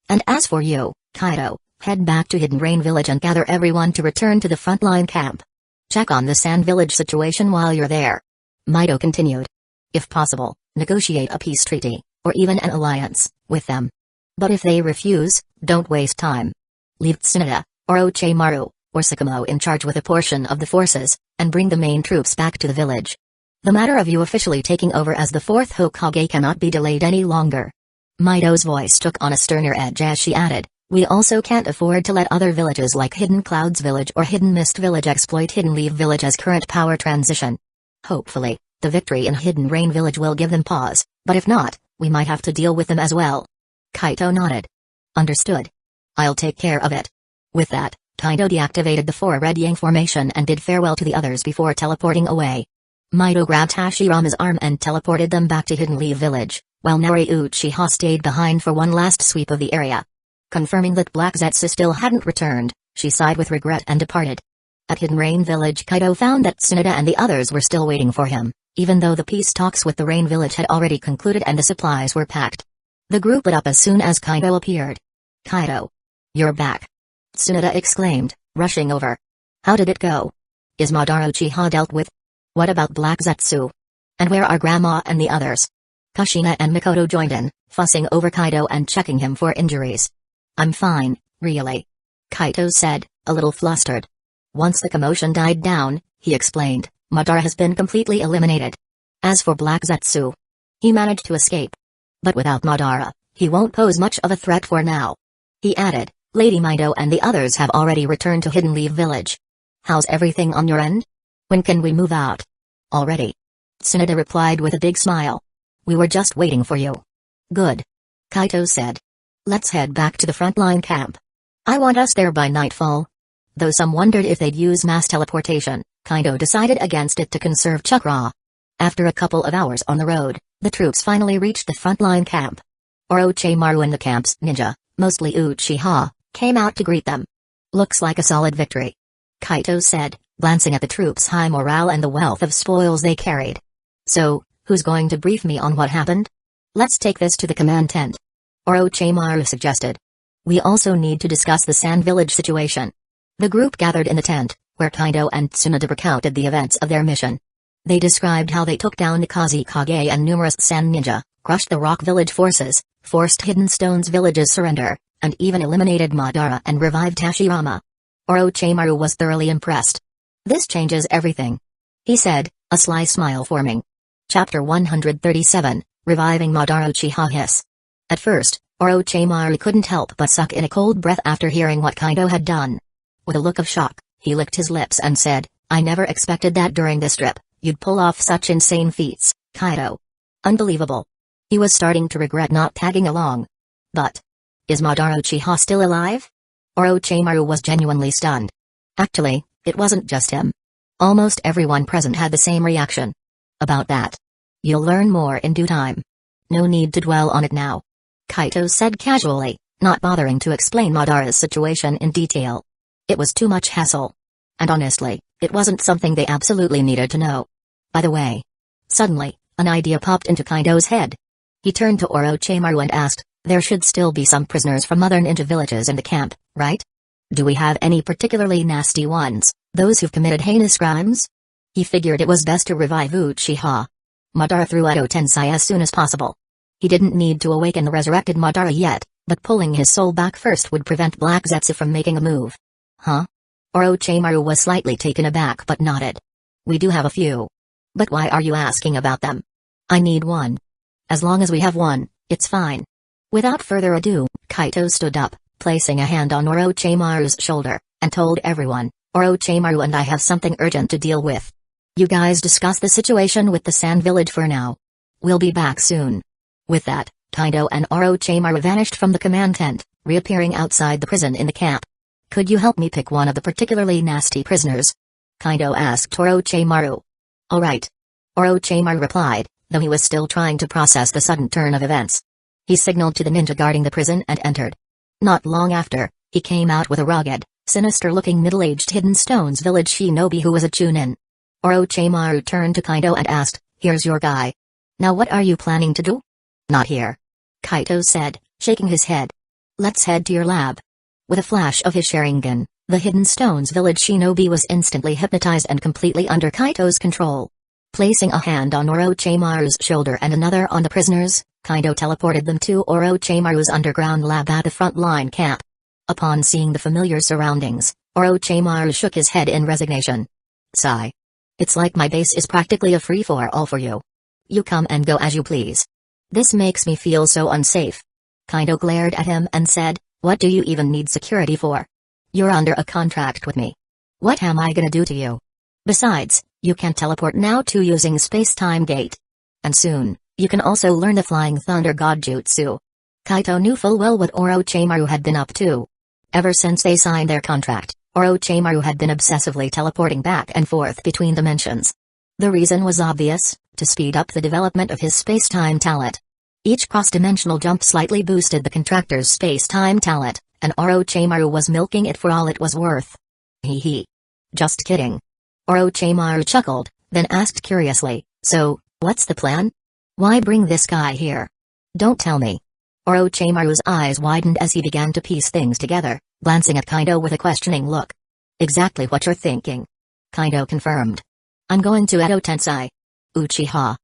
And as for you, Kaido, head back to Hidden Rain Village and gather everyone to return to the frontline camp. Check on the Sand Village situation while you're there. Mido continued. If possible, negotiate a peace treaty, or even an alliance, with them. But if they refuse, don't waste time. Leave Tsunade, Orochimaru, or Sakamo in charge with a portion of the forces, and bring the main troops back to the village. The matter of you officially taking over as the fourth Hokage cannot be delayed any longer. Mido's voice took on a sterner edge as she added, we also can't afford to let other villages like Hidden Clouds Village or Hidden Mist Village exploit Hidden Leaf Village as current power transition. Hopefully, the victory in Hidden Rain Village will give them pause, but if not, we might have to deal with them as well. Kaido nodded. Understood. I'll take care of it. With that, Kaido deactivated the four Red Yang formation and bid farewell to the others before teleporting away. Mido grabbed Hashirama's arm and teleported them back to Hidden Leaf Village, while Nari Uchiha stayed behind for one last sweep of the area. Confirming that Black Zetsu still hadn't returned, she sighed with regret and departed. At Hidden Rain Village, Kaido found that Tsunade and the others were still waiting for him, even though the peace talks with the Rain Village had already concluded and the supplies were packed. The group lit up as soon as Kaido appeared. Kaido. You're back. Tsunade exclaimed, rushing over. How did it go? Is Madara Uchiha dealt with? What about Black Zetsu? And where are Grandma and the others? Kushina and Mikoto joined in, fussing over Kaido and checking him for injuries. I'm fine, really. Kaido said, a little flustered. Once the commotion died down, he explained, Madara has been completely eliminated. As for Black Zetsu, he managed to escape. But without Madara, he won't pose much of a threat for now. He added, Lady Mido and the others have already returned to Hidden Leaf Village. How's everything on your end? When can we move out? Already. Tsunade replied with a big smile. We were just waiting for you. Good. Kaido said. Let's head back to the frontline camp. I want us there by nightfall. Though some wondered if they'd use mass teleportation, Kaido decided against it to conserve chakra. After a couple of hours on the road, the troops finally reached the frontline camp. Orochimaru and the camp's ninja, mostly Uchiha, came out to greet them. Looks like a solid victory. Kaido said, glancing at the troops' high morale and the wealth of spoils they carried. So, who's going to brief me on what happened? Let's take this to the command tent. Orochimaru suggested. We also need to discuss the Sand Village situation. The group gathered in the tent, where Kaido and Tsunade recounted the events of their mission. They described how they took down Nikaze Kage and numerous Sand Ninja, crushed the Rock Village forces, forced Hidden Stone's villages surrender, and even eliminated Madara and revived Hashirama. Orochimaru was thoroughly impressed. This changes everything, he said, a sly smile forming. Chapter 137, Reviving Madara. Uchiha hiss. At first, Orochimaru couldn't help but suck in a cold breath after hearing what Kaido had done. With a look of shock, he licked his lips and said, I never expected that during this trip, you'd pull off such insane feats, Kaido. Unbelievable. He was starting to regret not tagging along. But, is Madara Uchiha still alive? Orochimaru was genuinely stunned. Actually, it wasn't just him. Almost everyone present had the same reaction. About that. You'll learn more in due time. No need to dwell on it now. Kaido said casually, not bothering to explain Madara's situation in detail. It was too much hassle. And honestly, it wasn't something they absolutely needed to know. By the way. Suddenly, an idea popped into Kaido's head. He turned to Orochimaru and asked, there should still be some prisoners from other ninja villages in the camp, right? Do we have any particularly nasty ones, those who've committed heinous crimes? He figured it was best to revive Uchiha. Madara through Edo Tensei as soon as possible. He didn't need to awaken the resurrected Madara yet, but pulling his soul back first would prevent Black Zetsu from making a move. Huh? Orochimaru was slightly taken aback but nodded. We do have a few. But why are you asking about them? I need one. As long as we have one, it's fine. Without further ado, Kaito stood up, placing a hand on Orochimaru's shoulder, and told everyone, Orochimaru and I have something urgent to deal with. You guys discuss the situation with the Sand Village for now. We'll be back soon. With that, Kaito and Orochimaru vanished from the command tent, reappearing outside the prison in the camp. Could you help me pick one of the particularly nasty prisoners? Kaito asked Orochimaru. All right. Orochimaru replied, though he was still trying to process the sudden turn of events. He signaled to the ninja guarding the prison and entered. Not long after, he came out with a rugged, sinister-looking middle-aged Hidden Stones village shinobi who was a chunin. Orochimaru turned to Kaito and asked, here's your guy. Now what are you planning to do? Not here. Kaito said, shaking his head. Let's head to your lab. With a flash of his Sharingan, the Hidden Stones village shinobi was instantly hypnotized and completely under Kaito's control. Placing a hand on Orochimaru's shoulder and another on the prisoners, Kaito teleported them to Orochimaru's underground lab at the front-line camp. Upon seeing the familiar surroundings, Orochimaru shook his head in resignation. Sigh. It's like my base is practically a free-for-all for you. You come and go as you please. This makes me feel so unsafe. Kaito glared at him and said, what do you even need security for? You're under a contract with me. What am I gonna do to you? Besides, you can teleport now too using Space-Time Gate. And soon, you can also learn the Flying Thunder God Jutsu. Kaito knew full well what Orochimaru had been up to. Ever since they signed their contract, Orochimaru had been obsessively teleporting back and forth between dimensions. The reason was obvious, to speed up the development of his space-time talent. Each cross-dimensional jump slightly boosted the contractor's space-time talent, and Orochimaru was milking it for all it was worth. Hee hee. Just kidding. Orochimaru chuckled, then asked curiously, so, what's the plan? Why bring this guy here? Don't tell me. Orochimaru's eyes widened as he began to piece things together, glancing at Kaito with a questioning look. Exactly what you're thinking. Kaito confirmed. I'm going to Edo Tensei. Uchiha.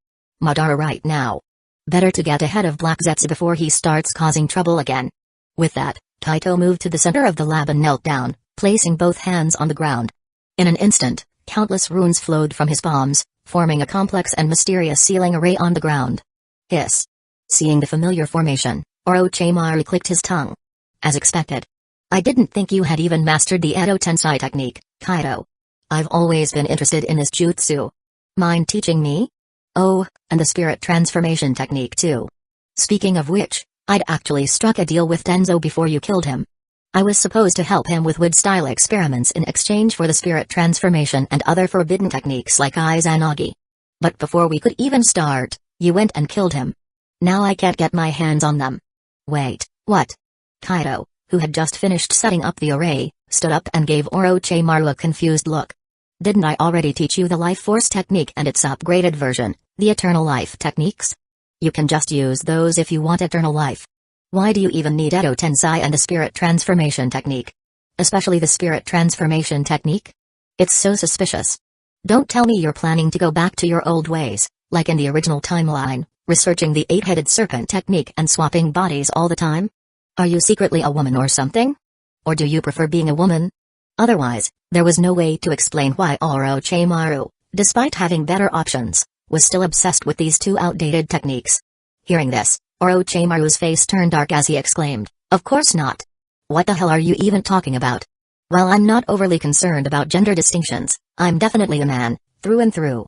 Madara right now. Better to get ahead of Black Zetsu before he starts causing trouble again. With that, Kaito moved to the center of the lab and knelt down, placing both hands on the ground. In an instant, countless runes flowed from his palms, forming a complex and mysterious sealing array on the ground. Hiss. Seeing the familiar formation, Orochimaru clicked his tongue. As expected. I didn't think you had even mastered the Edo Tensei technique, Kaito. I've always been interested in this jutsu. Mind teaching me? Oh, and the spirit transformation technique too. Speaking of which, I'd actually struck a deal with Denzo before you killed him. I was supposed to help him with wood-style experiments in exchange for the spirit transformation and other forbidden techniques like Izanagi. But before we could even start, you went and killed him. Now I can't get my hands on them. Wait, what? Kaito, who had just finished setting up the array, stood up and gave Orochimaru a confused look. Didn't I already teach you the Life Force technique and its upgraded version, the Eternal Life techniques? You can just use those if you want eternal life. Why do you even need Edo Tensei and the spirit transformation technique? Especially the spirit transformation technique? It's so suspicious. Don't tell me you're planning to go back to your old ways, like in the original timeline, researching the eight-headed serpent technique and swapping bodies all the time? Are you secretly a woman or something? Or do you prefer being a woman? Otherwise, there was no way to explain why Orochimaru, despite having better options, was still obsessed with these two outdated techniques. Hearing this, Orochimaru's face turned dark as he exclaimed, of course not. What the hell are you even talking about? While I'm not overly concerned about gender distinctions, I'm definitely a man, through and through.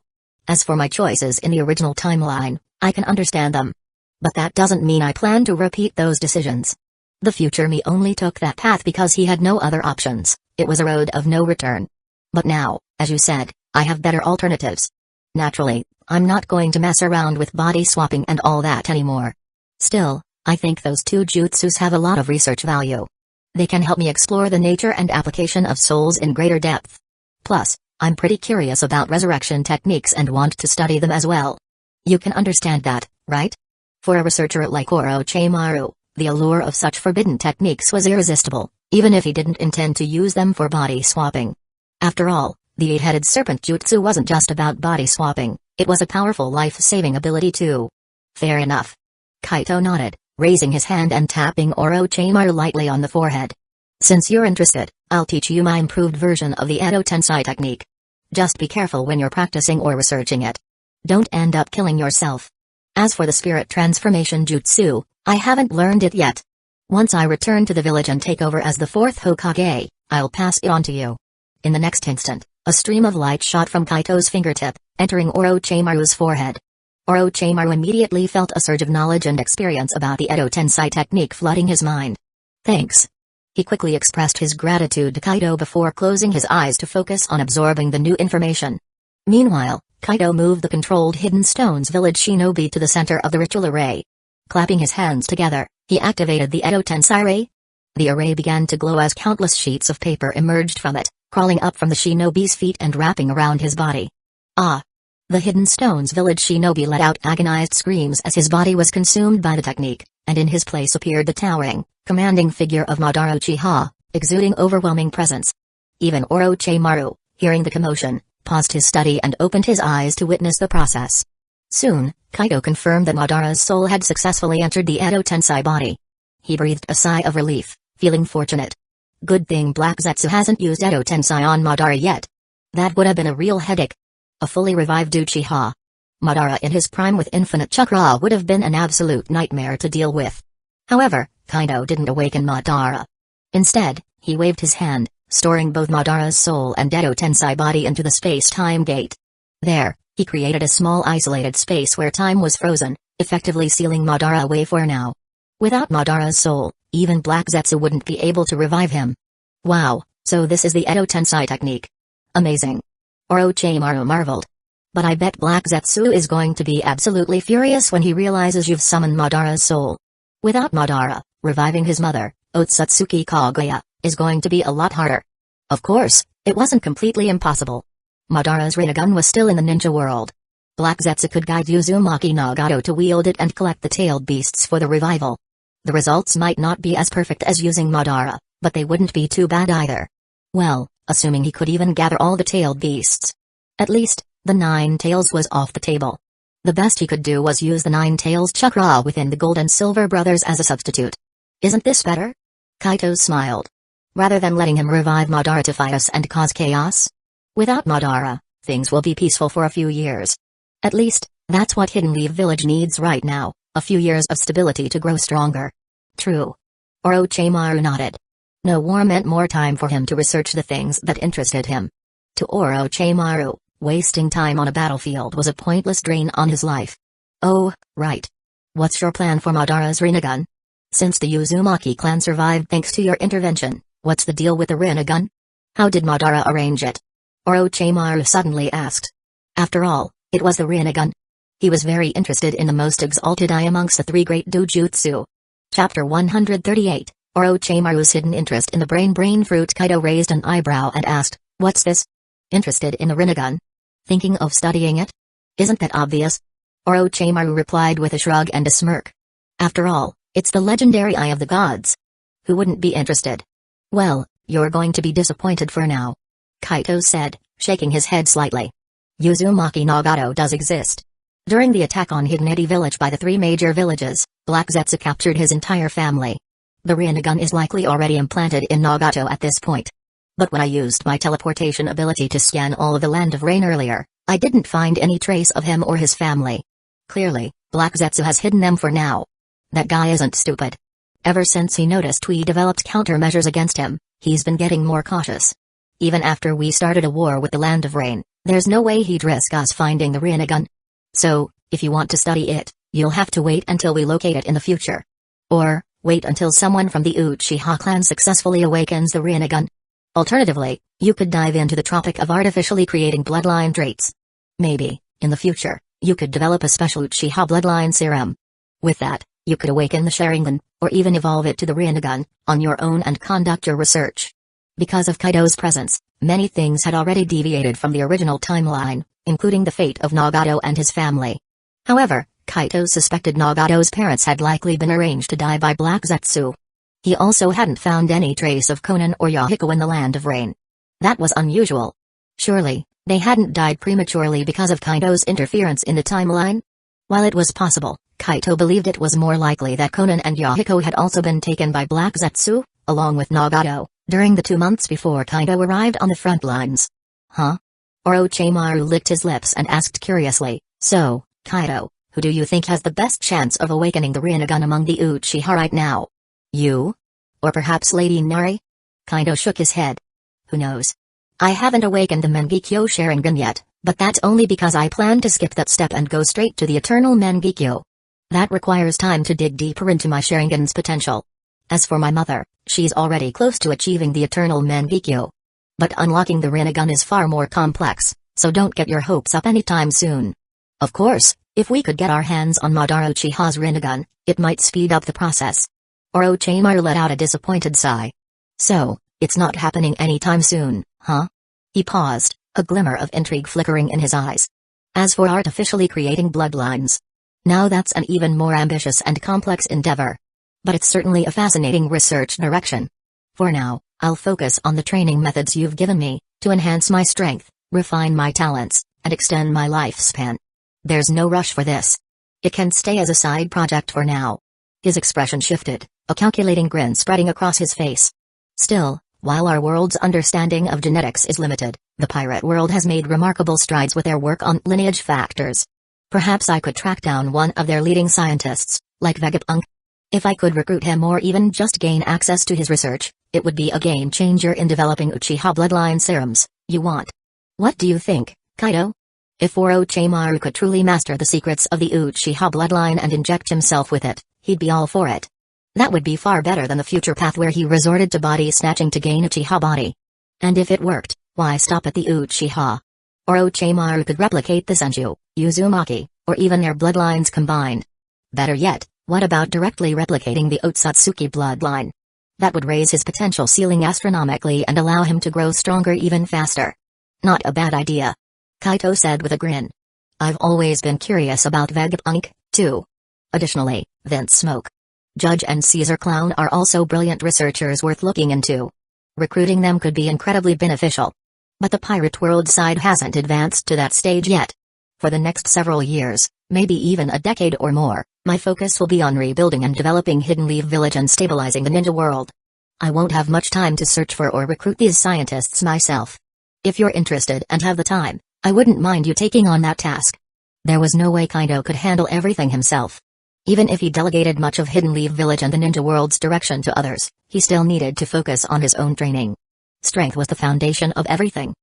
As for my choices in the original timeline, I can understand them. But that doesn't mean I plan to repeat those decisions. The future me only took that path because he had no other options. It was a road of no return. But now, as you said, I have better alternatives. Naturally, I'm not going to mess around with body swapping and all that anymore. Still, I think those two jutsus have a lot of research value. They can help me explore the nature and application of souls in greater depth. Plus, I'm pretty curious about resurrection techniques and want to study them as well. You can understand that, right? For a researcher like Orochimaru, the allure of such forbidden techniques was irresistible, even if he didn't intend to use them for body swapping. After all, the eight-headed serpent jutsu wasn't just about body swapping, it was a powerful life-saving ability too. Fair enough. Kaito nodded, raising his hand and tapping Orochimaru lightly on the forehead. Since you're interested, I'll teach you my improved version of the Edo Tensei technique. Just be careful when you're practicing or researching it. Don't end up killing yourself. As for the spirit transformation jutsu, I haven't learned it yet. Once I return to the village and take over as the 4th Hokage, I'll pass it on to you. In the next instant, a stream of light shot from Kaito's fingertip, entering Orochimaru's forehead. Orochimaru immediately felt a surge of knowledge and experience about the Edo Tensei technique flooding his mind. Thanks. He quickly expressed his gratitude to Kaito before closing his eyes to focus on absorbing the new information. Meanwhile, Kaito moved the controlled Hidden Stones village shinobi to the center of the ritual array. Clapping his hands together, he activated the Edo Tensei Ray. The array began to glow as countless sheets of paper emerged from it, crawling up from the shinobi's feet and wrapping around his body. Ah! The Hidden Stones village shinobi let out agonized screams as his body was consumed by the technique, and in his place appeared the towering, commanding figure of Madara Uchiha, exuding overwhelming presence. Even Orochimaru, hearing the commotion, paused his study and opened his eyes to witness the process. Soon, Kaito confirmed that Madara's soul had successfully entered the Edo Tensei body. He breathed a sigh of relief, feeling fortunate. Good thing Black Zetsu hasn't used Edo Tensei on Madara yet. That would have been a real headache. A fully revived Uchiha. Madara in his prime with infinite chakra would have been an absolute nightmare to deal with. However, Kaito didn't awaken Madara. Instead, he waved his hand, storing both Madara's soul and Edo Tensei body into the space-time gate. There, he created a small isolated space where time was frozen, effectively sealing Madara away for now. Without Madara's soul, even Black Zetsu wouldn't be able to revive him. Wow, so this is the Edo Tensei technique. Amazing. Orochimaru marveled. But I bet Black Zetsu is going to be absolutely furious when he realizes you've summoned Madara's soul. Without Madara, reviving his mother, Otsutsuki Kaguya, is going to be a lot harder. Of course, it wasn't completely impossible. Madara's Rinnegan was still in the ninja world. Black Zetsu could guide Uzumaki Nagato to wield it and collect the tailed beasts for the revival. The results might not be as perfect as using Madara, but they wouldn't be too bad either. Well, assuming he could even gather all the tailed beasts. At least, the 9 tails was off the table. The best he could do was use the 9 tails chakra within the Gold and Silver brothers as a substitute. Isn't this better? Kaito smiled. Rather than letting him revive Madara to fight us and cause chaos? Without Madara, things will be peaceful for a few years. At least, that's what Hidden Leaf Village needs right now, a few years of stability to grow stronger. True. Orochimaru nodded. No war meant more time for him to research the things that interested him. To Orochimaru, wasting time on a battlefield was a pointless drain on his life. Oh, right. What's your plan for Madara's Rinnegan? Since the Uzumaki clan survived thanks to your intervention, what's the deal with the Rinnegan? How did Madara arrange it? Orochimaru suddenly asked. After all, it was the Rinnegan. He was very interested in the most exalted eye amongst the 3 great dojutsu. Chapter 138, Orochimaru's hidden interest in the brain fruit. Kaito raised an eyebrow and asked, what's this? Interested in the Rinnegan? Thinking of studying it? Isn't that obvious? Orochimaru replied with a shrug and a smirk. After all, it's the legendary Eye of the Gods. Who wouldn't be interested? Well, you're going to be disappointed for now. Kaito said, shaking his head slightly. Uzumaki Nagato does exist. During the attack on Hidden Edi village by the 3 major villages, Black Zetsu captured his entire family. The Rinnegan is likely already implanted in Nagato at this point. But when I used my teleportation ability to scan all of the Land of Rain earlier, I didn't find any trace of him or his family. Clearly, Black Zetsu has hidden them for now. That guy isn't stupid. Ever since he noticed we developed countermeasures against him, he's been getting more cautious. Even after we started a war with the Land of Rain, there's no way he'd risk us finding the Rinnegan. So, if you want to study it, you'll have to wait until we locate it in the future. Or, wait until someone from the Uchiha clan successfully awakens the Rinnegan. Alternatively, you could dive into the topic of artificially creating bloodline traits. Maybe, in the future, you could develop a special Uchiha bloodline serum. With that, you could awaken the Sharingan, or even evolve it to the Rinnegan, on your own and conduct your research. Because of Kaito's presence, many things had already deviated from the original timeline, including the fate of Nagato and his family. However, Kaito suspected Nagato's parents had likely been arranged to die by Black Zetsu. He also hadn't found any trace of Konan or Yahiko in the Land of Rain. That was unusual. Surely, they hadn't died prematurely because of Kaito's interference in the timeline? While it was possible, Kaito believed it was more likely that Konan and Yahiko had also been taken by Black Zetsu, along with Nagato, during the 2 months before Kaito arrived on the front lines. Huh? Orochimaru licked his lips and asked curiously, So, Kaido, who do you think has the best chance of awakening the Rinnegan among the Uchiha right now? You? Or perhaps Lady Nari? Kaido shook his head. Who knows? I haven't awakened the Mangekyo Sharingan yet, but that's only because I plan to skip that step and go straight to the Eternal Mangekyo. That requires time to dig deeper into my Sharingan's potential. As for my mother, she's already close to achieving the Eternal Mangekyo. But unlocking the Rinnegan is far more complex, so don't get your hopes up anytime soon. Of course, if we could get our hands on Madara Uchiha's Rinnegan, it might speed up the process. Orochimaru let out a disappointed sigh. So, it's not happening anytime soon, huh? He paused, a glimmer of intrigue flickering in his eyes. As for artificially creating bloodlines, now that's an even more ambitious and complex endeavor. But it's certainly a fascinating research direction. For now, I'll focus on the training methods you've given me, to enhance my strength, refine my talents, and extend my lifespan. There's no rush for this. It can stay as a side project for now. His expression shifted, a calculating grin spreading across his face. Still, while our world's understanding of genetics is limited, the pirate world has made remarkable strides with their work on lineage factors. Perhaps I could track down one of their leading scientists, like Vegapunk. If I could recruit him or even just gain access to his research, it would be a game changer in developing Uchiha bloodline serums you want. What do you think, Kaido? If Orochimaru could truly master the secrets of the Uchiha bloodline and inject himself with it, he'd be all for it. That would be far better than the future path where he resorted to body snatching to gain Uchiha body. And if it worked, why stop at the Uchiha? Orochimaru could replicate the Senju, Uzumaki, or even their bloodlines combined. Better yet, what about directly replicating the Otsutsuki bloodline? That would raise his potential ceiling astronomically and allow him to grow stronger even faster. Not a bad idea, Kaito said with a grin. I've always been curious about Vegapunk, too. Additionally, Vince Smoke, Judge and Caesar Clown are also brilliant researchers worth looking into. Recruiting them could be incredibly beneficial. But the pirate world side hasn't advanced to that stage yet. For the next several years, maybe even a decade or more, my focus will be on rebuilding and developing Hidden Leaf Village and stabilizing the ninja world. I won't have much time to search for or recruit these scientists myself. If you're interested and have the time, I wouldn't mind you taking on that task. There was no way Kaido could handle everything himself. Even if he delegated much of Hidden Leaf Village and the ninja world's direction to others, he still needed to focus on his own training. Strength was the foundation of everything.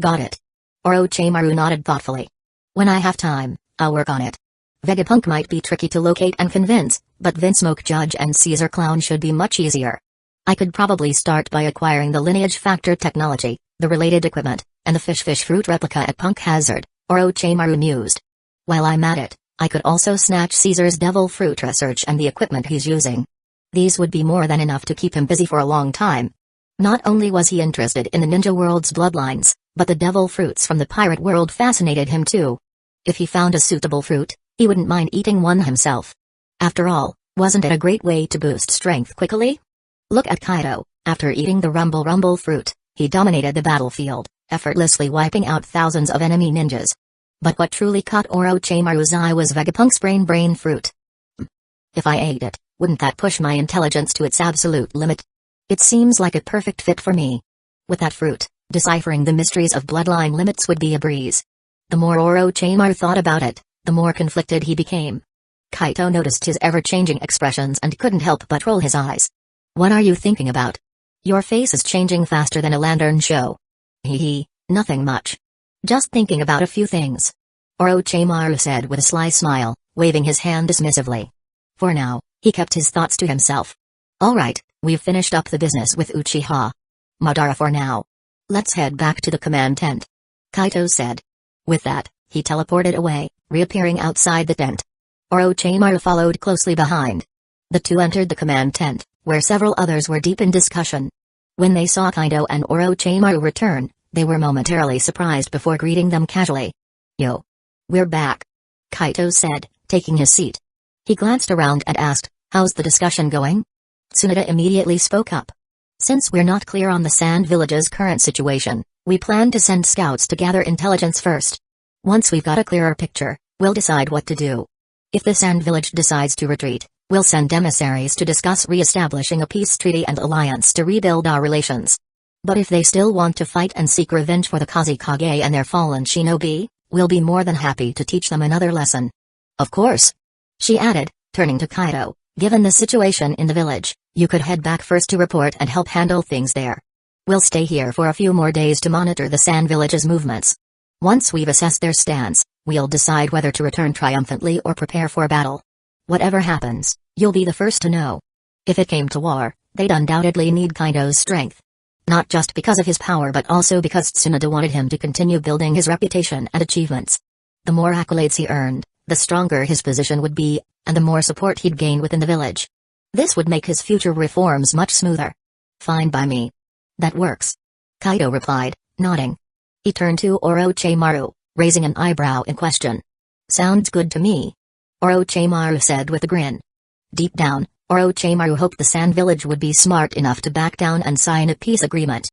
Got it. Orochimaru nodded thoughtfully. When I have time, I'll work on it. Vegapunk might be tricky to locate and convince, but Vince Smoke, Judge and Caesar Clown should be much easier. I could probably start by acquiring the lineage factor technology, the related equipment, and the fish fruit replica at Punk Hazard, Orochimaru mused. While I'm at it, I could also snatch Caesar's devil fruit research and the equipment he's using. These would be more than enough to keep him busy for a long time. Not only was he interested in the ninja world's bloodlines, but the devil fruits from the pirate world fascinated him too. If he found a suitable fruit, he wouldn't mind eating one himself. After all, wasn't it a great way to boost strength quickly? Look at Kaido. After eating the rumble fruit, he dominated the battlefield, effortlessly wiping out thousands of enemy ninjas. But what truly caught Orochimaru's eye was Vegapunk's brain fruit. If I ate it, wouldn't that push my intelligence to its absolute limit? It seems like a perfect fit for me. With that fruit, deciphering the mysteries of bloodline limits would be a breeze. The more Orochimaru thought about it, the more conflicted he became. Kaito noticed his ever-changing expressions and couldn't help but roll his eyes. What are you thinking about? Your face is changing faster than a lantern show. Hee, nothing much. Just thinking about a few things. Orochimaru said with a sly smile, waving his hand dismissively. For now, he kept his thoughts to himself. Alright, we've finished up the business with Uchiha Madara for now. Let's head back to the command tent, Kaito said. With that, he teleported away, reappearing outside the tent. Orochimaru followed closely behind. The two entered the command tent, where several others were deep in discussion. When they saw Kaido and Orochimaru return, they were momentarily surprised before greeting them casually. Yo. We're back, Kaito said, taking his seat. He glanced around and asked, how's the discussion going? Tsunade immediately spoke up. Since we're not clear on the Sand Village's current situation, we plan to send scouts to gather intelligence first. Once we've got a clearer picture, we'll decide what to do. If the Sand Village decides to retreat, we'll send emissaries to discuss re-establishing a peace treaty and alliance to rebuild our relations. But if they still want to fight and seek revenge for the Kazekage and their fallen shinobi, We'll be more than happy to teach them another lesson. Of course. She added, turning to Kaido, given the situation in the village, you could head back first to report and help handle things there. We'll stay here for a few more days to monitor the Sand Village's movements. Once we've assessed their stance, we'll decide whether to return triumphantly or prepare for battle. Whatever happens, you'll be the first to know. If it came to war, they'd undoubtedly need Kaido's strength. Not just because of his power but also because Tsunade wanted him to continue building his reputation and achievements. The more accolades he earned, the stronger his position would be, and the more support he'd gain within the village. This would make his future reforms much smoother. Fine by me. That works. Kaido replied, nodding. He turned to Orochimaru, raising an eyebrow in question. Sounds good to me. Orochimaru said with a grin. Deep down, Orochimaru hoped the Sand Village would be smart enough to back down and sign a peace agreement.